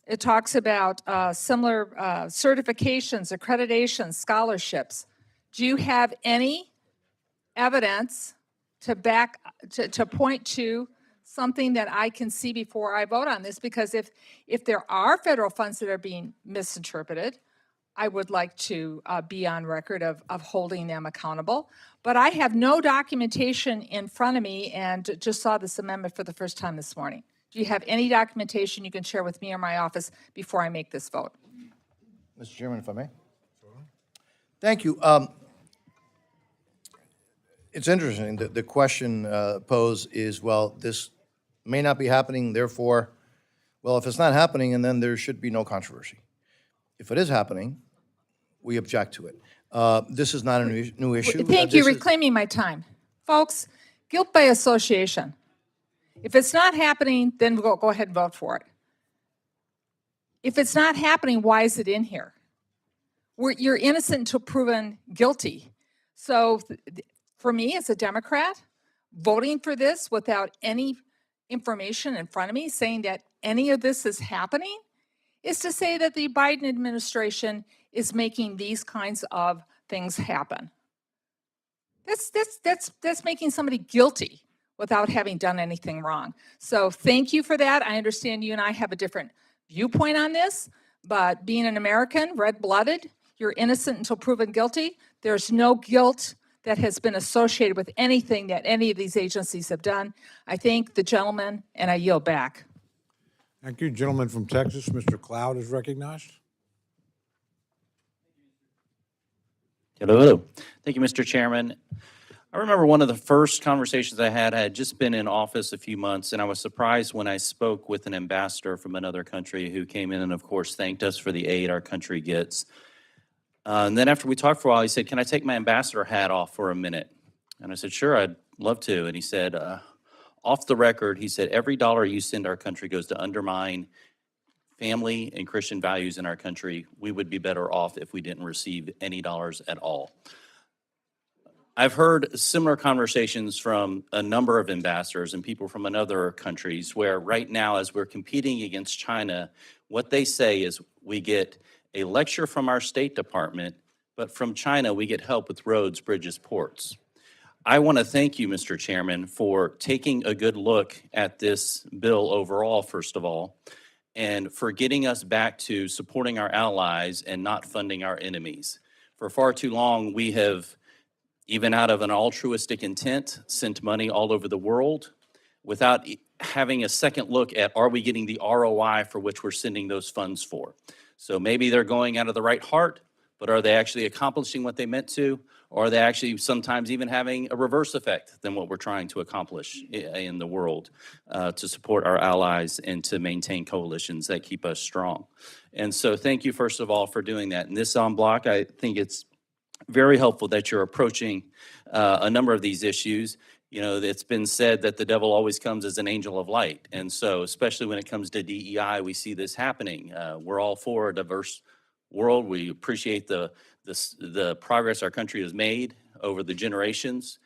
It talks about similar certifications, accreditations, scholarships. Do you have any evidence to point to something that I can see before I vote on this? Because if there are federal funds that are being misinterpreted, I would like to be on record of holding them accountable. But I have no documentation in front of me and just saw this amendment for the first time this morning. Do you have any documentation you can share with me or my office before I make this vote? Mr. Chairman, if I may. Thank you. It's interesting that the question posed is, well, this may not be happening, therefore, well, if it's not happening, and then there should be no controversy. If it is happening, we object to it. This is not a new issue. Thank you, reclaiming my time. Folks, guilt by association. If it's not happening, then go ahead and vote for it. If it's not happening, why is it in here? You're innocent until proven guilty. So for me as a Democrat, voting for this without any information in front of me saying that any of this is happening is to say that the Biden administration is making these kinds of things happen. That's making somebody guilty without having done anything wrong. So thank you for that. I understand you and I have a different viewpoint on this, but being an American, red-blooded, you're innocent until proven guilty. There's no guilt that has been associated with anything that any of these agencies have done. I thank the gentleman, and I yield back. Thank you. Gentleman from Texas, Mr. Cloud is recognized. Hello. Thank you, Mr. Chairman. I remember one of the first conversations I had just been in office a few months, and I was surprised when I spoke with an ambassador from another country who came in and, of course, thanked us for the aid our country gets. And then after we talked for a while, he said, "Can I take my ambassador hat off for a minute?" And I said, "Sure, I'd love to." And he said, off the record, he said, "Every dollar you send our country goes to undermine family and Christian values in our country. We would be better off if we didn't receive any dollars at all." I've heard similar conversations from a number of ambassadors and people from other countries where right now, as we're competing against China, what they say is we get a lecture from our State Department, but from China, we get help with roads, bridges, ports. I want to thank you, Mr. Chairman, for taking a good look at this bill overall, first of all, and for getting us back to supporting our allies and not funding our enemies. For far too long, we have, even out of an altruistic intent, sent money all over the world without having a second look at, are we getting the ROI for which we're sending those funds for? So maybe they're going out of the right heart, but are they actually accomplishing what they meant to? Or are they actually sometimes even having a reverse effect than what we're trying to accomplish in the world to support our allies and to maintain coalitions that keep us strong? And so thank you, first of all, for doing that. And this en bloc, I think it's very helpful that you're approaching a number of these issues. You know, it's been said that the devil always comes as an angel of light. And so, especially when it comes to DEI, we see this happening. We're all for a diverse world. We appreciate the progress our country has made over the generations.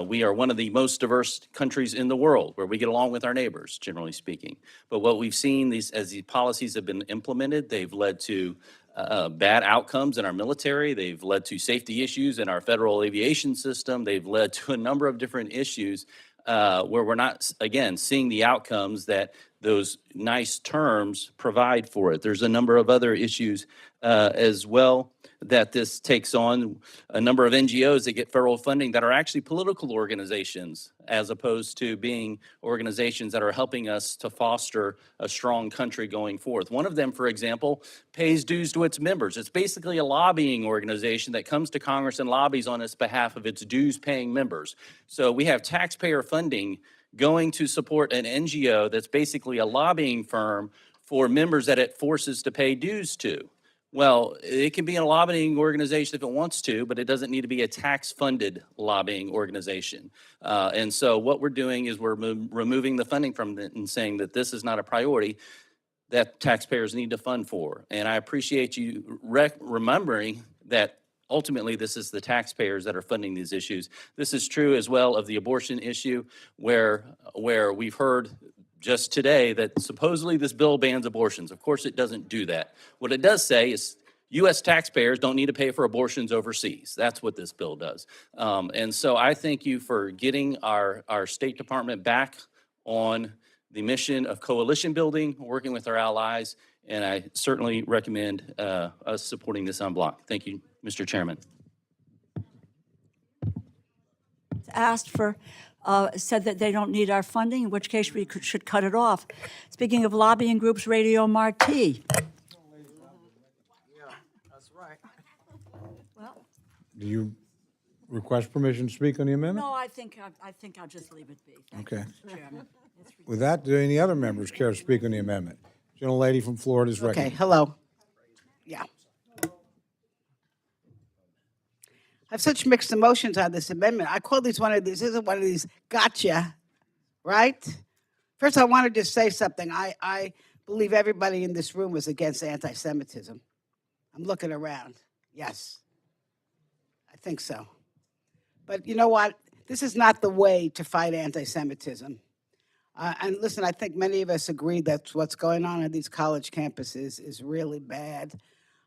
We are one of the most diverse countries in the world where we get along with our neighbors, generally speaking. But what we've seen as these policies have been implemented, they've led to bad outcomes in our military. They've led to safety issues in our federal aviation system. They've led to a number of different issues where we're not, again, seeing the outcomes that those nice terms provide for it. There's a number of other issues as well that this takes on. A number of NGOs that get federal funding that are actually political organizations, as opposed to being organizations that are helping us to foster a strong country going forth. One of them, for example, pays dues to its members. It's basically a lobbying organization that comes to Congress and lobbies on its behalf of its dues-paying members. So we have taxpayer funding going to support an NGO that's basically a lobbying firm for members that it forces to pay dues to. Well, it can be a lobbying organization if it wants to, but it doesn't need to be a tax-funded lobbying organization. And so what we're doing is we're removing the funding from it and saying that this is not a priority that taxpayers need to fund for. And I appreciate you remembering that ultimately this is the taxpayers that are funding these issues. This is true as well of the abortion issue, where we've heard just today that supposedly this bill bans abortions. Of course, it doesn't do that. What it does say is U.S. taxpayers don't need to pay for abortions overseas. That's what this bill does. And so I thank you for getting our State Department back on the mission of coalition building, working with our allies, and I certainly recommend us supporting this en bloc. Thank you, Mr. Chairman. Asked for, said that they don't need our funding, in which case we should cut it off. Speaking of lobbying groups, Radio Marti. Yeah, that's right. Well, Do you request permission to speak on the amendment? no, I think I'll just leave it be. Thank you, Okay. Mr. Chairman. With that, do any other members care to speak on the amendment? Gentlelady from Florida is Okay, recognized. hello. Yeah. I have such mixed emotions on this amendment. I call this this isn't one of these gotcha, right? First, I wanted to say something. I believe everybody in this room is against anti-Semitism. I'm looking around. Yes, I think so. But you know what? This is not the way to fight anti-Semitism. And listen, I think many of us agree that what's going on at these college campuses is really bad.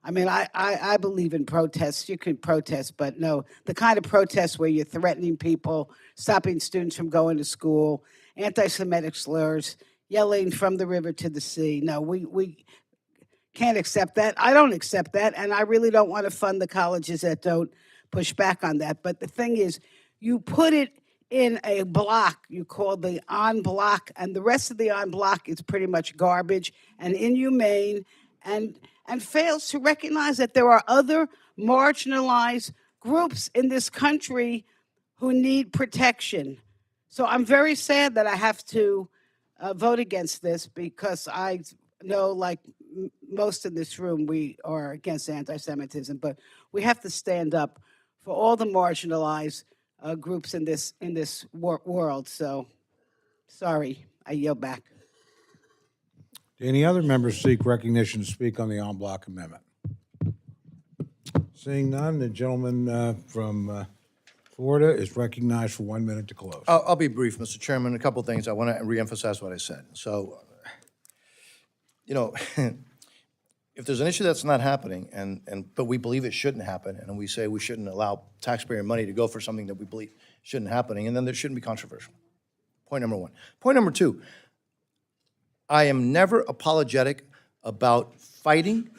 I mean, I believe in protests. You can protest, but no, the kind of protests where you're threatening people, stopping students from going to school, anti-Semitic slurs, yelling from the river to the sea. No, we can't accept that. I don't accept that, and I really don't want to fund the colleges that don't push back on that. But the thing is, you put it in a block you call the en bloc, and the rest of the en bloc is pretty much garbage and inhumane and fails to recognize that there are other marginalized groups in this country who need protection. So I'm very sad that I have to vote against this, because I know, like most in this room, we are against anti-Semitism, but we have to stand up for all the marginalized groups in this world. So, sorry, I yield back. Do any other members seek recognition to speak on the en bloc amendment? Seeing none, the gentleman from Florida is recognized for 1 minute to close. I'll be brief, Mr. Chairman. A couple things. I want to reemphasize what I said. So, you know, if there's an issue that's not happening, but we believe it shouldn't happen, and we say we shouldn't allow taxpayer money to go for something that we believe shouldn't happening, and then there shouldn't be controversial. Point number one. Point number two, I am never apologetic about fighting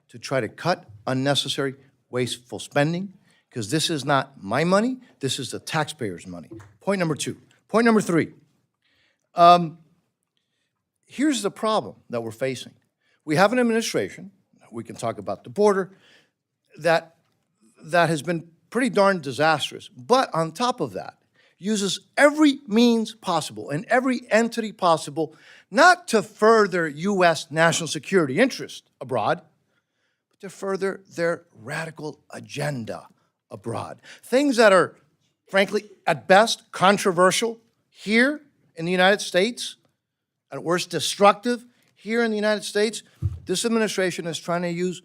to try to cut unnecessary, wasteful spending, because this is not my money, this is the taxpayers' money. Point number two. Point number three, here's the problem that we're facing. We have an administration, we can talk about the border, that has been pretty darn disastrous, but on top of that, uses every means possible and every entity possible not to further U.S. national security interest abroad, but to further their radical agenda abroad. Things that are, frankly, at best, controversial here in the United States, at worst, destructive here in the United States. This administration is trying to use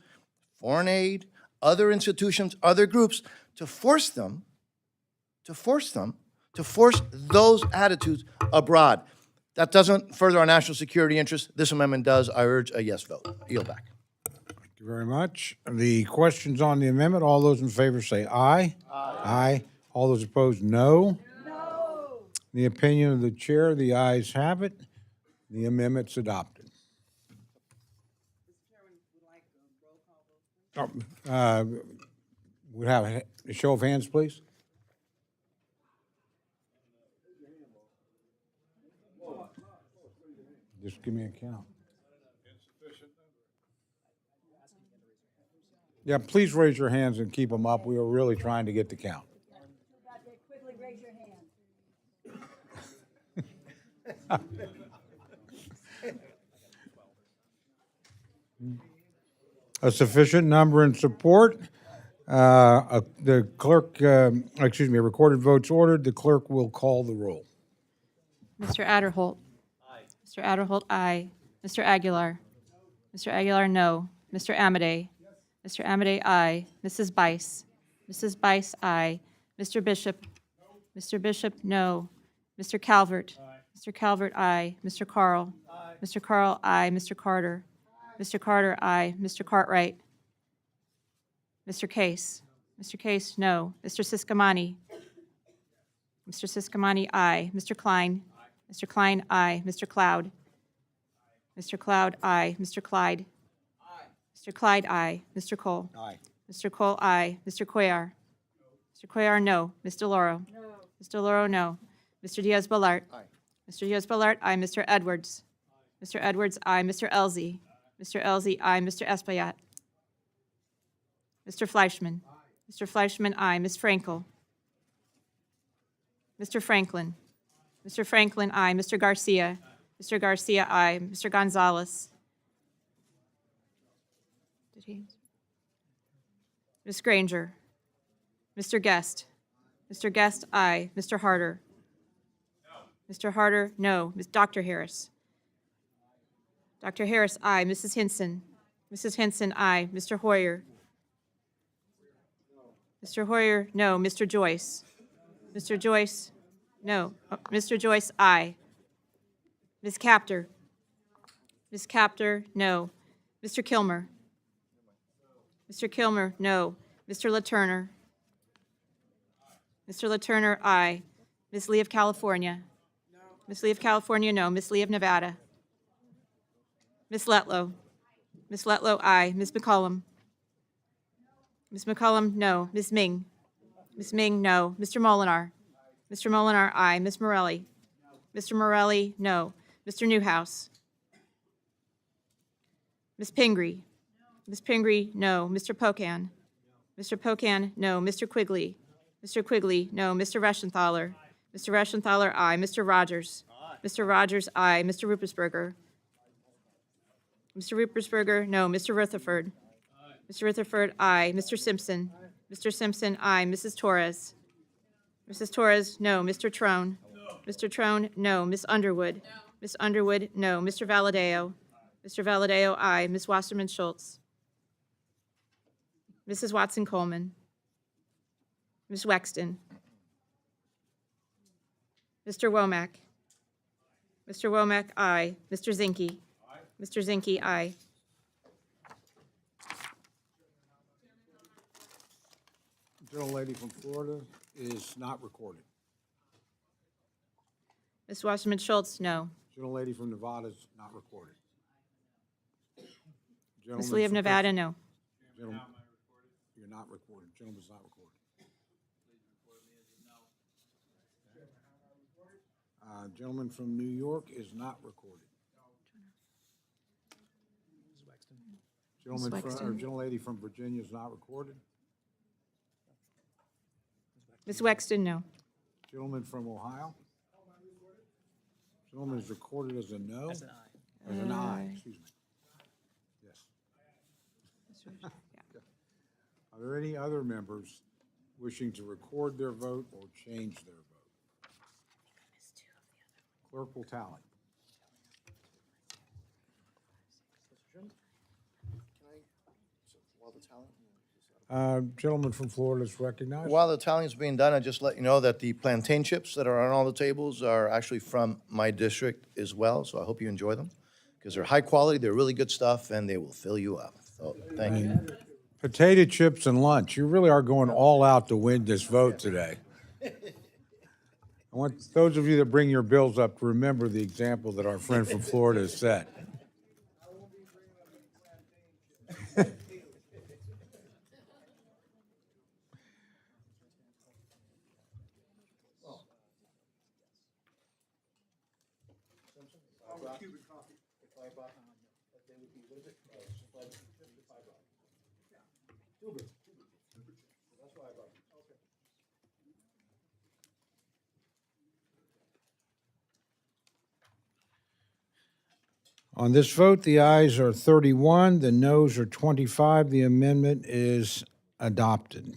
foreign aid, other institutions, other groups, to force those attitudes abroad. That doesn't further our national security interests. This amendment does. I urge a yes vote. Yield back. Thank you very much. The questions on the amendment, all those in favor say aye. Aye. All those opposed, no. No. In the opinion of the chair, the ayes have it. The amendment's adopted. Would have a show of hands, please. Just give me a count. Yeah, please raise your hands and keep them up. We are really trying to get the count. Quickly raise your hand. A sufficient number in support. The clerk, a recorded vote's ordered. The clerk will call the roll. Mr. Adderholt. Aye. Mr. Adderholt, aye. Mr. Aguilar. Mr. Aguilar, no. Mr. Amade. Mr. Amade, aye. Mrs. Bice. Mrs. Bice, aye. Mr. Bishop. Mr. Bishop, no. Mr. Calvert. Mr. Calvert, aye. Mr. Carl. Mr. Carl, aye. Mr. Carter. Mr. Carter, aye. Mr. Cartwright. Mr. Case. Mr. Case, no. Mr. Siscomani. Mr. Siscomani, aye. Mr. Klein. Mr. Klein, aye. Mr. Cloud. Mr. Cloud, aye. Mr. Clyde. Mr. Clyde, aye. Mr. Cole. Aye. Mr. Cole, aye. Mr. Cuellar. Mr. Cuellar, no. Mr. Loro. No. Mr. Loro, no. Mr. Diaz-Balart. Aye. Mr. Diaz-Balart, aye. Mr. Edwards. Mr. Edwards, aye. Mr. Elzey. Mr. Elzey, aye. Mr. Espaillat. Mr. Fleischman. Mr. Fleischman, aye. Ms. Frankel. Mr. Franklin. Mr. Franklin, aye. Mr. Garcia. Mr. Garcia, aye. Mr. Gonzalez. Did he? Ms. Granger. Mr. Guest. Mr. Guest, aye. Mr. Harder. No. Mr. Harder, no. Dr. Harris. Dr. Harris, aye. Mrs. Hinson. Mrs. Hinson, aye. Mr. Hoyer. Mr. Hoyer, no. Mr. Joyce. Mr. Joyce, no. Mr. Joyce, aye. Ms. Capter. Ms. Capter, no. Mr. Kilmer. Mr. Kilmer, no. Mr. LaTurner. Mr. LaTurner, aye. Ms. Lee of California. Ms. Lee of California, no. Ms. Lee of Nevada. Ms. Letlow. Ms. Letlow, aye. Ms. McCollum. Ms. McCollum, no. Ms. Ming. Ms. Ming, no. Mr. Molinar. Mr. Molinar, aye. Ms. Morelli. Mr. Morelli, no. Mr. Newhouse. Ms. Pingree. Ms. Pingree, no. Mr. Pocan. Mr. Pocan, no. Mr. Quigley. Mr. Quigley, no. Mr. Reschenthaler. Mr. Reschenthaler, aye. Mr. Rogers. Mr. Rogers, aye. Mr. Ruppersberger. Mr. Ruppersberger, no. Mr. Rutherford. Mr. Rutherford, aye. Mr. Simpson. Mr. Simpson, aye. Mrs. Torres. Mrs. Torres, no. Mr. Trone. Mr. Trone, no. Ms. Underwood. Ms. Underwood, no. Mr. Valadeo. Mr. Valadeo, aye. Ms. Wasserman Schultz. Mrs. Watson Coleman. Ms. Wexton. Mr. Womack. Mr. Womack, aye. Mr. Zinke. Mr. Zinke, aye. Gentlelady from Florida. is not recorded. Ms. Wasserman Schultz, no. Gentlelady from Nevada is not recorded. Ms. Lee of Nevada, no. Gentleman, you're not recorded. Gentleman's not recorded. Gentleman from New York is not recorded. Gentleman from, or gentlelady from Virginia is not recorded. Ms. Wexton, no. Gentleman from Ohio. Gentleman is recorded as a no. As an aye. As an aye, excuse me. Yes. Are there any other members wishing to record their vote or change their vote? Clerk will tally. Gentleman from Florida is recognized. While the tallying is being done, I just let you know that the plantain chips that are on all the tables are actually from my district as well, so I hope you enjoy them, because they're high quality, they're really good stuff, and they will fill you up. So, thank you. Potato chips and lunch. You really are going all out to win this vote today. I want those of you that bring your bills up to remember the example that our friend from Florida has set. On this vote, the ayes are 31, the noes are 25. The amendment is adopted.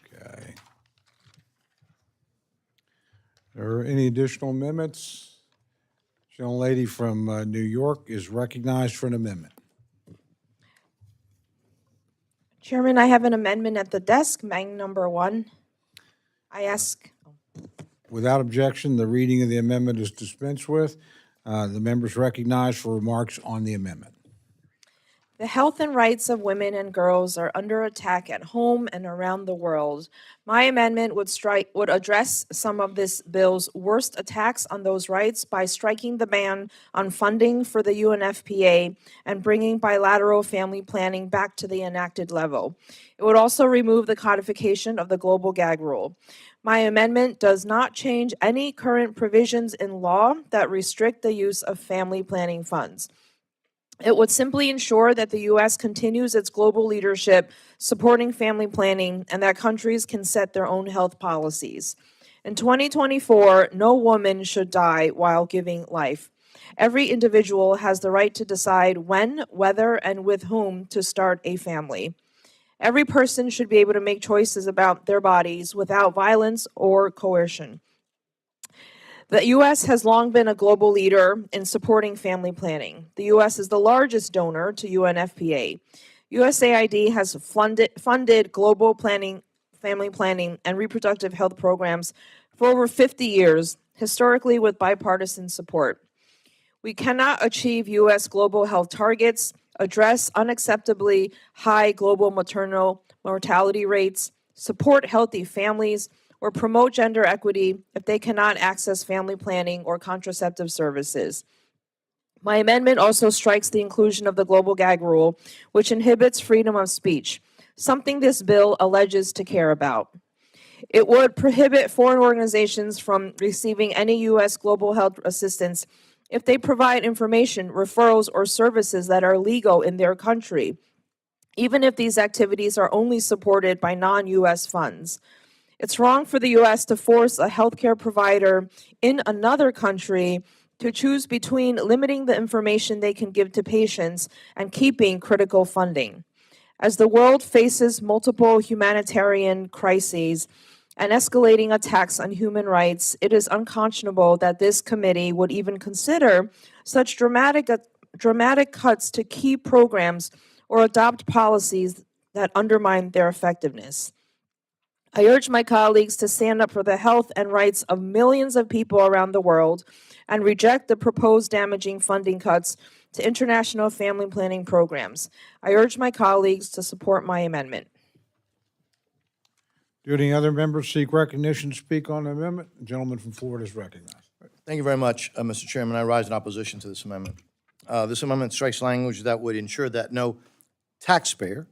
Okay. Are there any additional amendments? Gentlelady from New York is recognized for an amendment. Chairman, I have an amendment at the desk, Mang number 1. I ask, Without objection, the reading of the amendment is dispensed with. The members recognized for remarks on the amendment. the health and rights of women and girls are under attack at home and around the world. My amendment would address some of this bill's worst attacks on those rights by striking the ban on funding for the UNFPA and bringing bilateral family planning back to the enacted level. It would also remove the codification of the global gag rule. My amendment does not change any current provisions in law that restrict the use of family planning funds. It would simply ensure that the U.S. continues its global leadership supporting family planning and that countries can set their own health policies. In 2024, no woman should die while giving life. Every individual has the right to decide when, whether, and with whom to start a family. Every person should be able to make choices about their bodies without violence or coercion. The U.S. has long been a global leader in supporting family planning. The U.S. is the largest donor to UNFPA. USAID has funded global planning, family planning, and reproductive health programs for over 50 years, historically with bipartisan support. We cannot achieve U.S. global health targets, address unacceptably high global maternal mortality rates, support healthy families, or promote gender equity if they cannot access family planning or contraceptive services. My amendment also strikes the inclusion of the global gag rule, which inhibits freedom of speech, something this bill alleges to care about. It would prohibit foreign organizations from receiving any U.S. global health assistance if they provide information, referrals, or services that are legal in their country, even if these activities are only supported by non-U.S. funds. It's wrong for the U.S. to force a healthcare provider in another country to choose between limiting the information they can give to patients and keeping critical funding. As the world faces multiple humanitarian crises and escalating attacks on human rights, it is unconscionable that this committee would even consider such dramatic cuts to key programs or adopt policies that undermine their effectiveness. I urge my colleagues to stand up for the health and rights of millions of people around the world and reject the proposed damaging funding cuts to international family planning programs. I urge my colleagues to support my amendment. Do any other members seek recognition to speak on the amendment? The gentleman from Florida is recognized. Thank you very much, Mr. Chairman. I rise in opposition to this amendment. This amendment strikes language that would ensure that no taxpayer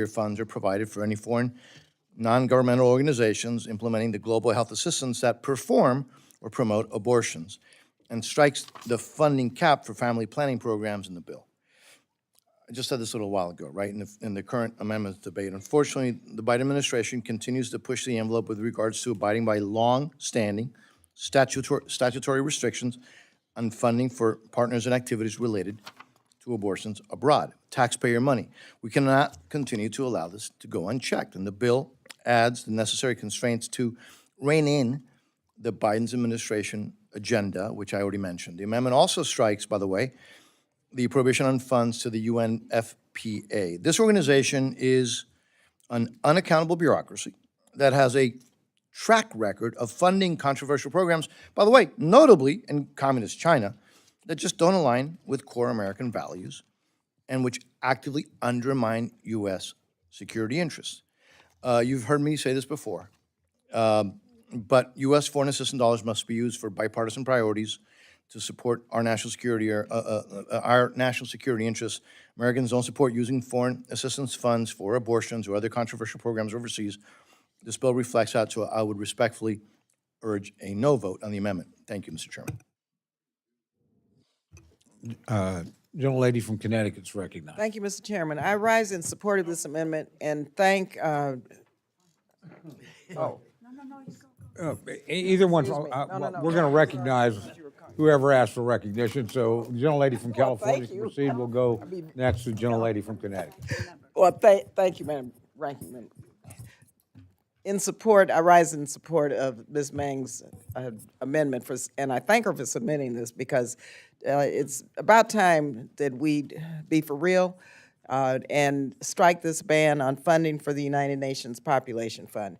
funds are provided for any foreign non-governmental organizations implementing the global health assistance that perform or promote abortions, and strikes the funding cap for family planning programs in the bill. I just said this a little while ago, right, in the current amendments debate. Unfortunately, the Biden administration continues to push the envelope with regards to abiding by long-standing statutory restrictions on funding for partners and activities related to abortions abroad, taxpayer money. We cannot continue to allow this to go unchecked, and the bill adds the necessary constraints to rein in the Biden's administration agenda, which I already mentioned. The amendment also strikes, by the way, the prohibition on funds to the UNFPA. This organization is an unaccountable bureaucracy that has a track record of funding controversial programs, by the way, notably in communist China, that just don't align with core American values and which actively undermine U.S. security interests. You've heard me say this before, but U.S. foreign assistance dollars must be used for bipartisan priorities to support our national security interests. Americans don't support using foreign assistance funds for abortions or other controversial programs overseas. This bill reflects that, so I would respectfully urge a no vote on the amendment. Thank you, Mr. Chairman. Gentlelady from Connecticut is recognized. Thank you, Mr. Chairman. I rise in support of this amendment and thank, Either one, Excuse me. we're going to recognize whoever asked for recognition. So the gentlelady from California can proceed. We'll go next to the gentlelady from Connecticut. Well, thank you, Madam Ranking Member. In support, I rise in support of Ms. Mang's amendment, and I thank her for submitting this because it's about time that we be for real and strike this ban on funding for the United Nations Population Fund.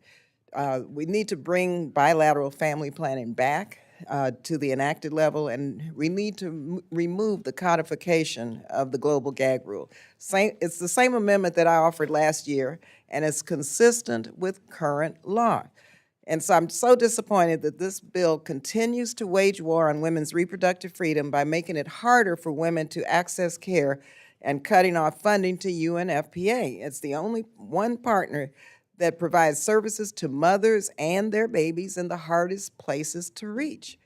We need to bring bilateral family planning back to the enacted level, and we need to remove the codification of the global gag rule. It's the same amendment that I offered last year, and it's consistent with current law. And so I'm so disappointed that this bill continues to wage war on women's reproductive freedom by making it harder for women to access care and cutting off funding to UNFPA. It's the only one partner that provides services to mothers and their babies in the hardest places to reach.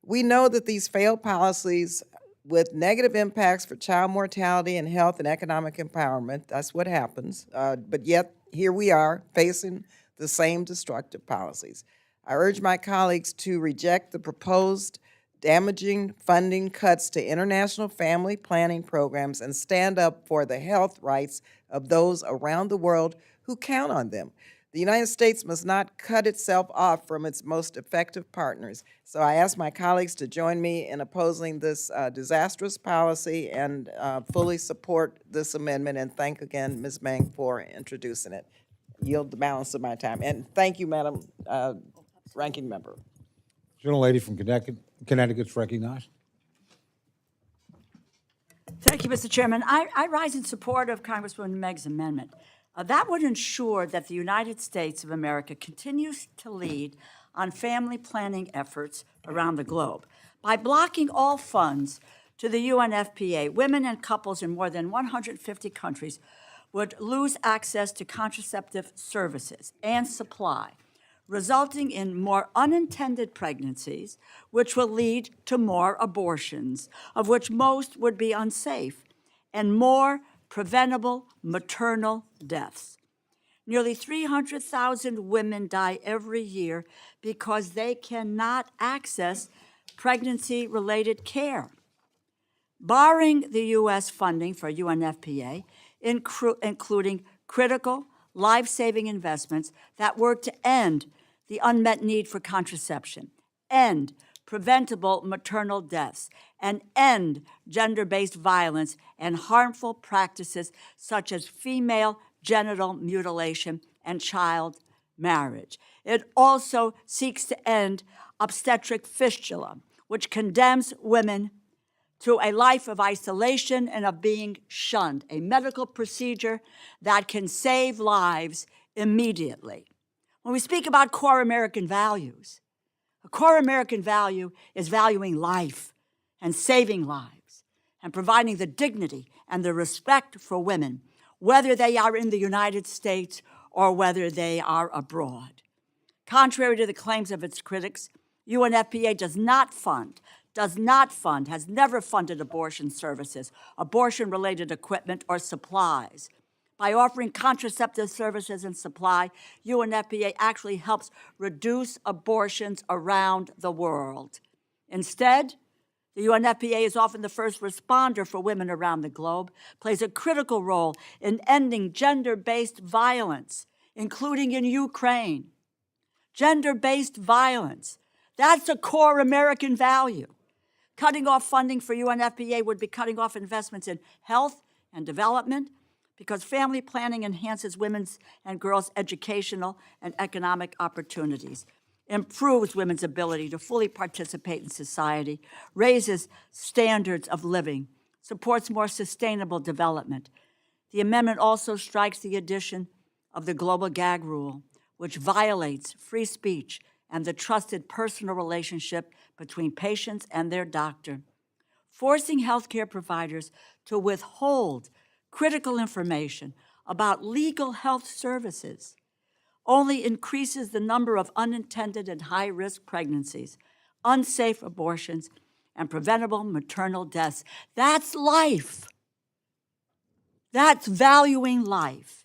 We know that these failed policies with negative impacts for child mortality and health and economic empowerment, that's what happens, but yet here we are facing the same destructive policies. I urge my colleagues to reject the proposed damaging funding cuts to international family planning programs and stand up for the health rights of those around the world who count on them. The United States must not cut itself off from its most effective partners. So I ask my colleagues to join me in opposing this disastrous policy and fully support this amendment, and thank again Ms. Mang for introducing it. Yield the balance of my time. And thank you, Madam Ranking Member. Gentlelady from Connecticut is recognized. Thank you, Mr. Chairman. I rise in support of Congresswoman Megg's amendment. That would ensure that the United States of America continues to lead on family planning efforts around the globe. By blocking all funds to the UNFPA, women and couples in more than 150 countries would lose access to contraceptive services and supply, resulting in more unintended pregnancies, which will lead to more abortions, of which most would be unsafe, and more preventable maternal deaths. Nearly 300,000 women die every year because they cannot access pregnancy-related care. Barring the U.S. funding for UNFPA, including critical, life-saving investments that work to end the unmet need for contraception, end preventable maternal deaths, and end gender-based violence and harmful practices such as female genital mutilation and child marriage. It also seeks to end obstetric fistula, which condemns women to a life of isolation and of being shunned, a medical procedure that can save lives immediately. When we speak about core American values, a core American value is valuing life and saving lives and providing the dignity and the respect for women, whether they are in the United States or whether they are abroad. Contrary to the claims of its critics, UNFPA does not fund, has never funded abortion services, abortion-related equipment, or supplies. By offering contraceptive services and supply, UNFPA actually helps reduce abortions around the world. Instead, the UNFPA is often the first responder for women around the globe, plays a critical role in ending gender-based violence, including in Ukraine. Gender-based violence, that's a core American value. Cutting off funding for UNFPA would be cutting off investments in health and development, because family planning enhances women's and girls' educational and economic opportunities, improves women's ability to fully participate in society, raises standards of living, supports more sustainable development. The amendment also strikes the addition of the global gag rule, which violates free speech and the trusted personal relationship between patients and their doctor. Forcing healthcare providers to withhold critical information about legal health services only increases the number of unintended and high-risk pregnancies, unsafe abortions, and preventable maternal deaths. That's life. That's valuing life,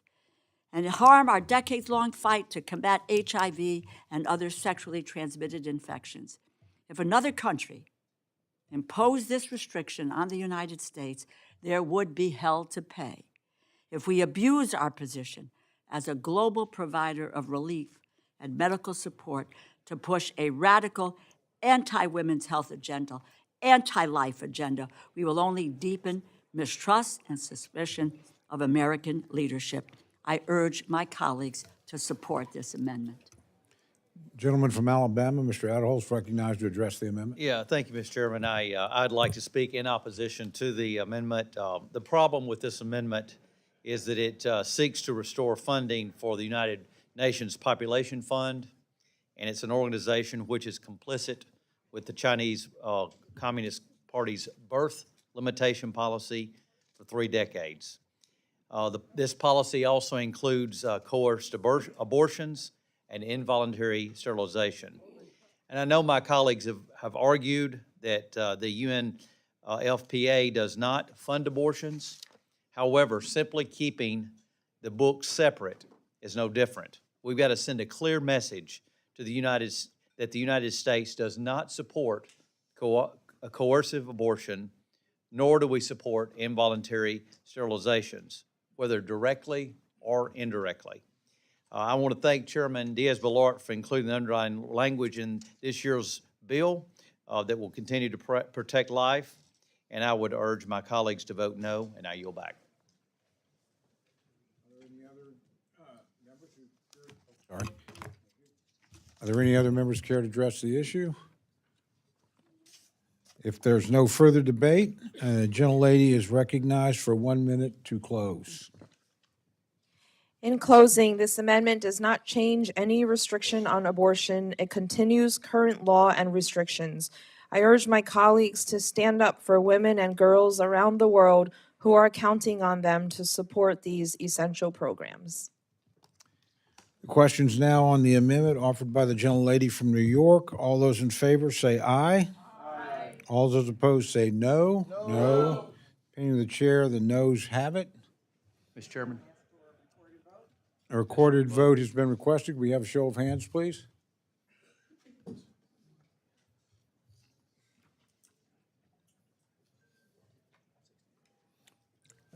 and harm our decades-long fight to combat HIV and other sexually transmitted infections. If another country imposed this restriction on the United States, there would be hell to pay. If we abuse our position as a global provider of relief and medical support to push a radical anti-women's health agenda, anti-life agenda, we will only deepen mistrust and suspicion of American leadership. I urge my colleagues to support this amendment. Gentleman from Alabama, Mr. Adderholt, is recognized to address the amendment. Yeah, thank you, Mr. Chairman. I'd like to speak in opposition to the amendment. The problem with this amendment is that it seeks to restore funding for the United Nations Population Fund, and it's an organization which is complicit with the Chinese Communist Party's birth limitation policy for 3 decades. This policy also includes coerced abortions and involuntary sterilization. And I know my colleagues have argued that the UNFPA does not fund abortions. However, simply keeping the books separate is no different. We've got to send a clear message to that the United States does not support a coercive abortion, nor do we support involuntary sterilizations, whether directly or indirectly. I want to thank Chairman Diaz-Balart for including the underlying language in this year's bill that will continue to protect life, and I would urge my colleagues to vote no, and I yield back. Are there any other members care to address the issue? If there's no further debate, the gentlelady is recognized for 1 minute to close. In closing, this amendment does not change any restriction on abortion. It continues current law and restrictions. I urge my colleagues to stand up for women and girls around the world who are counting on them to support these essential programs. The question's now on the amendment offered by the gentlelady from New York. All those in favor say aye. Aye. All those opposed say no. No. Opinion of the chair, the noes have it. Mr. Chairman. A recorded vote has been requested. We have a show of hands, please.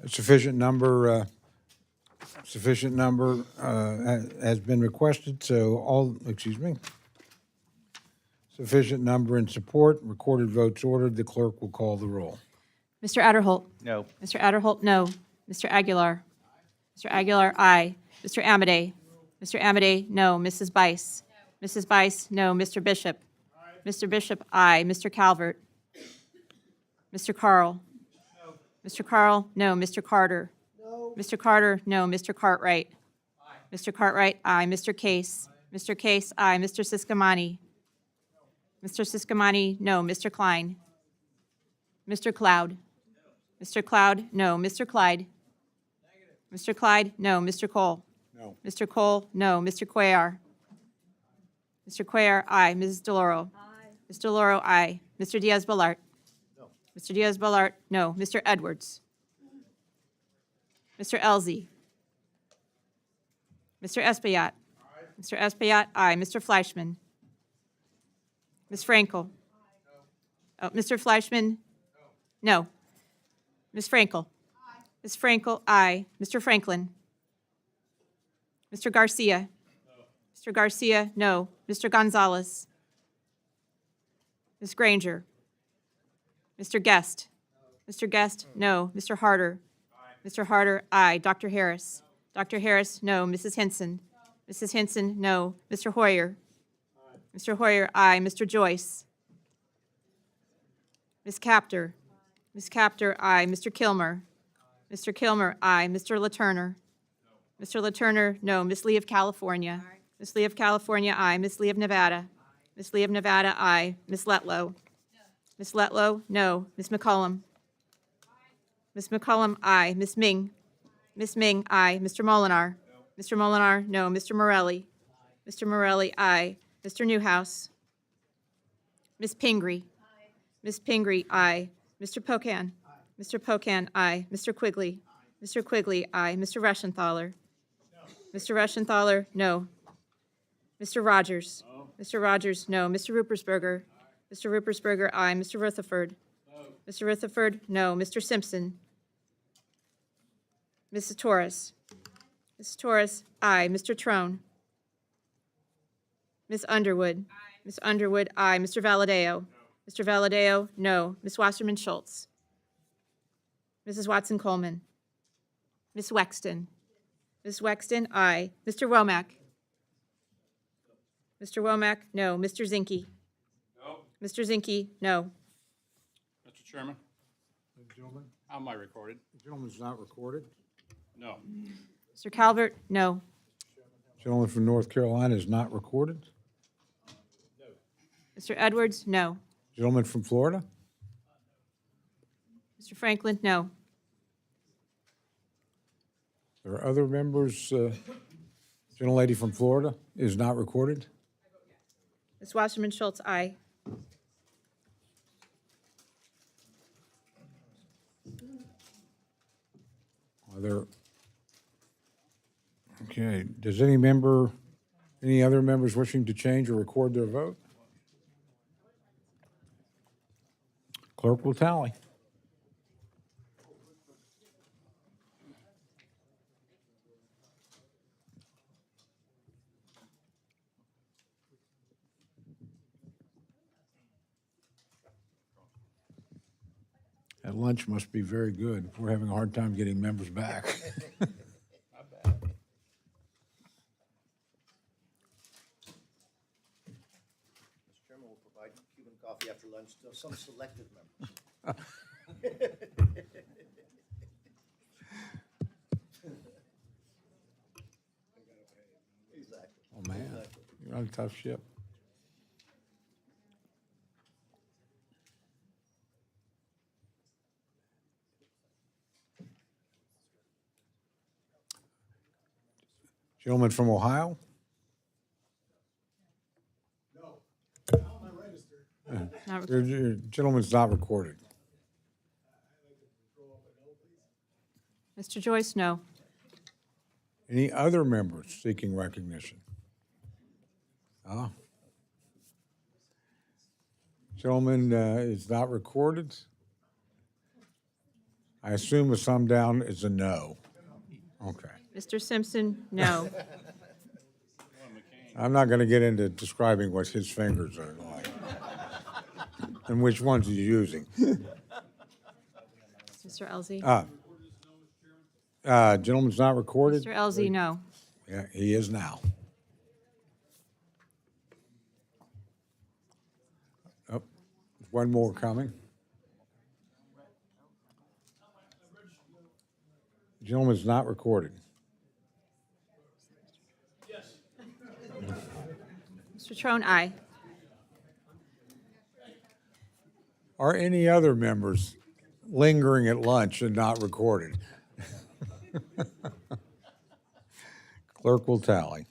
A sufficient number has been requested, so sufficient number in support, recorded votes ordered. The clerk will call the roll. Mr. Adderholt? No. Mr. Adderholt, no. Mr. Aguilar? Mr. Aguilar, aye. Mr. Amedee? Mr. Amade, no. Mrs. Bice? Mrs. Bice, no. Mr. Bishop? Mr. Bishop, aye. Mr. Calvert? Mr. Carl? Mr. Carl, no. Mr. Carter? Mr. Carter, no. Mr. Cartwright? Mr. Cartwright, aye. Mr. Case? Mr. Case, aye. Mr. Siscomani? Mr. Siscomani, no. Mr. Klein? Mr. Cloud? Mr. Cloud, no. Mr. Clyde? Mr. Clyde, no. Mr. Cole? No. Mr. Cole, no. Mr. Cuellar? Mr. Cuellar, aye. Mrs. DeLauro? Ms. DeLauro, aye. Mr. Diaz-Balart? No. Mr. Diaz-Balart, no. Mr. Edwards? Mr. Elzey? Mr. Espaillat? Mr. Espaillat, aye. Mr. Fleischman? Ms. Frankel? Oh, Mr. Fleischman? No. Ms. Frankel? Ms. Frankel, aye. Mr. Franklin? Mr. Garcia? Mr. Garcia, no. Mr. Gonzalez? Ms. Granger? Mr. Guest? Mr. Guest, no. Mr. Harder? Mr. Harder, aye. Dr. Harris? Dr. Harris, no. Mrs. Hinson? Mrs. Hinson, no. Mr. Hoyer? Mr. Hoyer, aye. Mr. Joyce? Ms. Capter? Ms. Capter, aye. Mr. Kilmer? Mr. Kilmer, aye. Mr. LaTurner? Mr. LaTurner, no. Ms. Lee of California? Ms. Lee of California, aye. Ms. Lee of Nevada? Ms. Lee of Nevada, aye. Ms. Letlow? Ms. Letlow, no. Ms. McCollum? Ms. McCollum, aye. Ms. Ming? Ms. Ming, aye. Mr. Molinar? Mr. Molinar, no. Mr. Morelli? Mr. Morelli, aye. Mr. Newhouse? Ms. Pingree? Ms. Pingree, aye. Mr. Pocan? Mr. Pocan, aye. Mr. Quigley? Mr. Quigley, aye. Mr. Reschenthaler? Mr. Reschenthaler, no. Mr. Rogers? Mr. Rogers, no. Mr. Ruppersberger? Mr. Ruppersberger, aye. Mr. Rutherford? Mr. Rutherford, no. Mr. Simpson? Mrs. Torres? Mrs. Torres, aye. Mr. Trone? Ms. Underwood? Ms. Underwood, aye. Mr. Valadeo? Mr. Valadeo, no. Ms. Wasserman Schultz? Mrs. Watson Coleman? Ms. Wexton? Ms. Wexton, aye. Mr. Womack? Mr. Womack, no. Mr. Zinke? No. Mr. Zinke, no. Mr. Chairman, Gentlemen, how am I recorded? the gentleman's not recorded. No. Mr. Calvert, no. Gentleman from North Carolina is not recorded. Mr. Edwards, no. Gentleman from Florida. Mr. Franklin, no. There are other members. Gentlelady from Florida is not recorded. Ms. Wasserman Schultz, aye. Are there? Okay. Does any other members wishing to change or record their vote? Clerk will tally. That lunch must be very good. We're having a hard time getting members back. Mr. Chairman will provide Cuban coffee after lunch to some selected members. Exactly. Oh, man, you're on a tough ship. Gentleman from Ohio? Not Your gentleman's not recorded. Mr. Joyce, no. Any other members seeking recognition? Ah. Gentleman is not recorded. I assume a thumb down is a no. Okay. Mr. Simpson, no. I'm not going to get into describing what his fingers are like and which ones he's using. Mr. Elzey? Gentleman's not recorded. Mr. Elzey, no. Yeah, he is now. Oh, one more coming. Gentleman's not recorded. Mr. Trone, aye. Are any other members lingering at lunch and not recorded? Clerk will tally.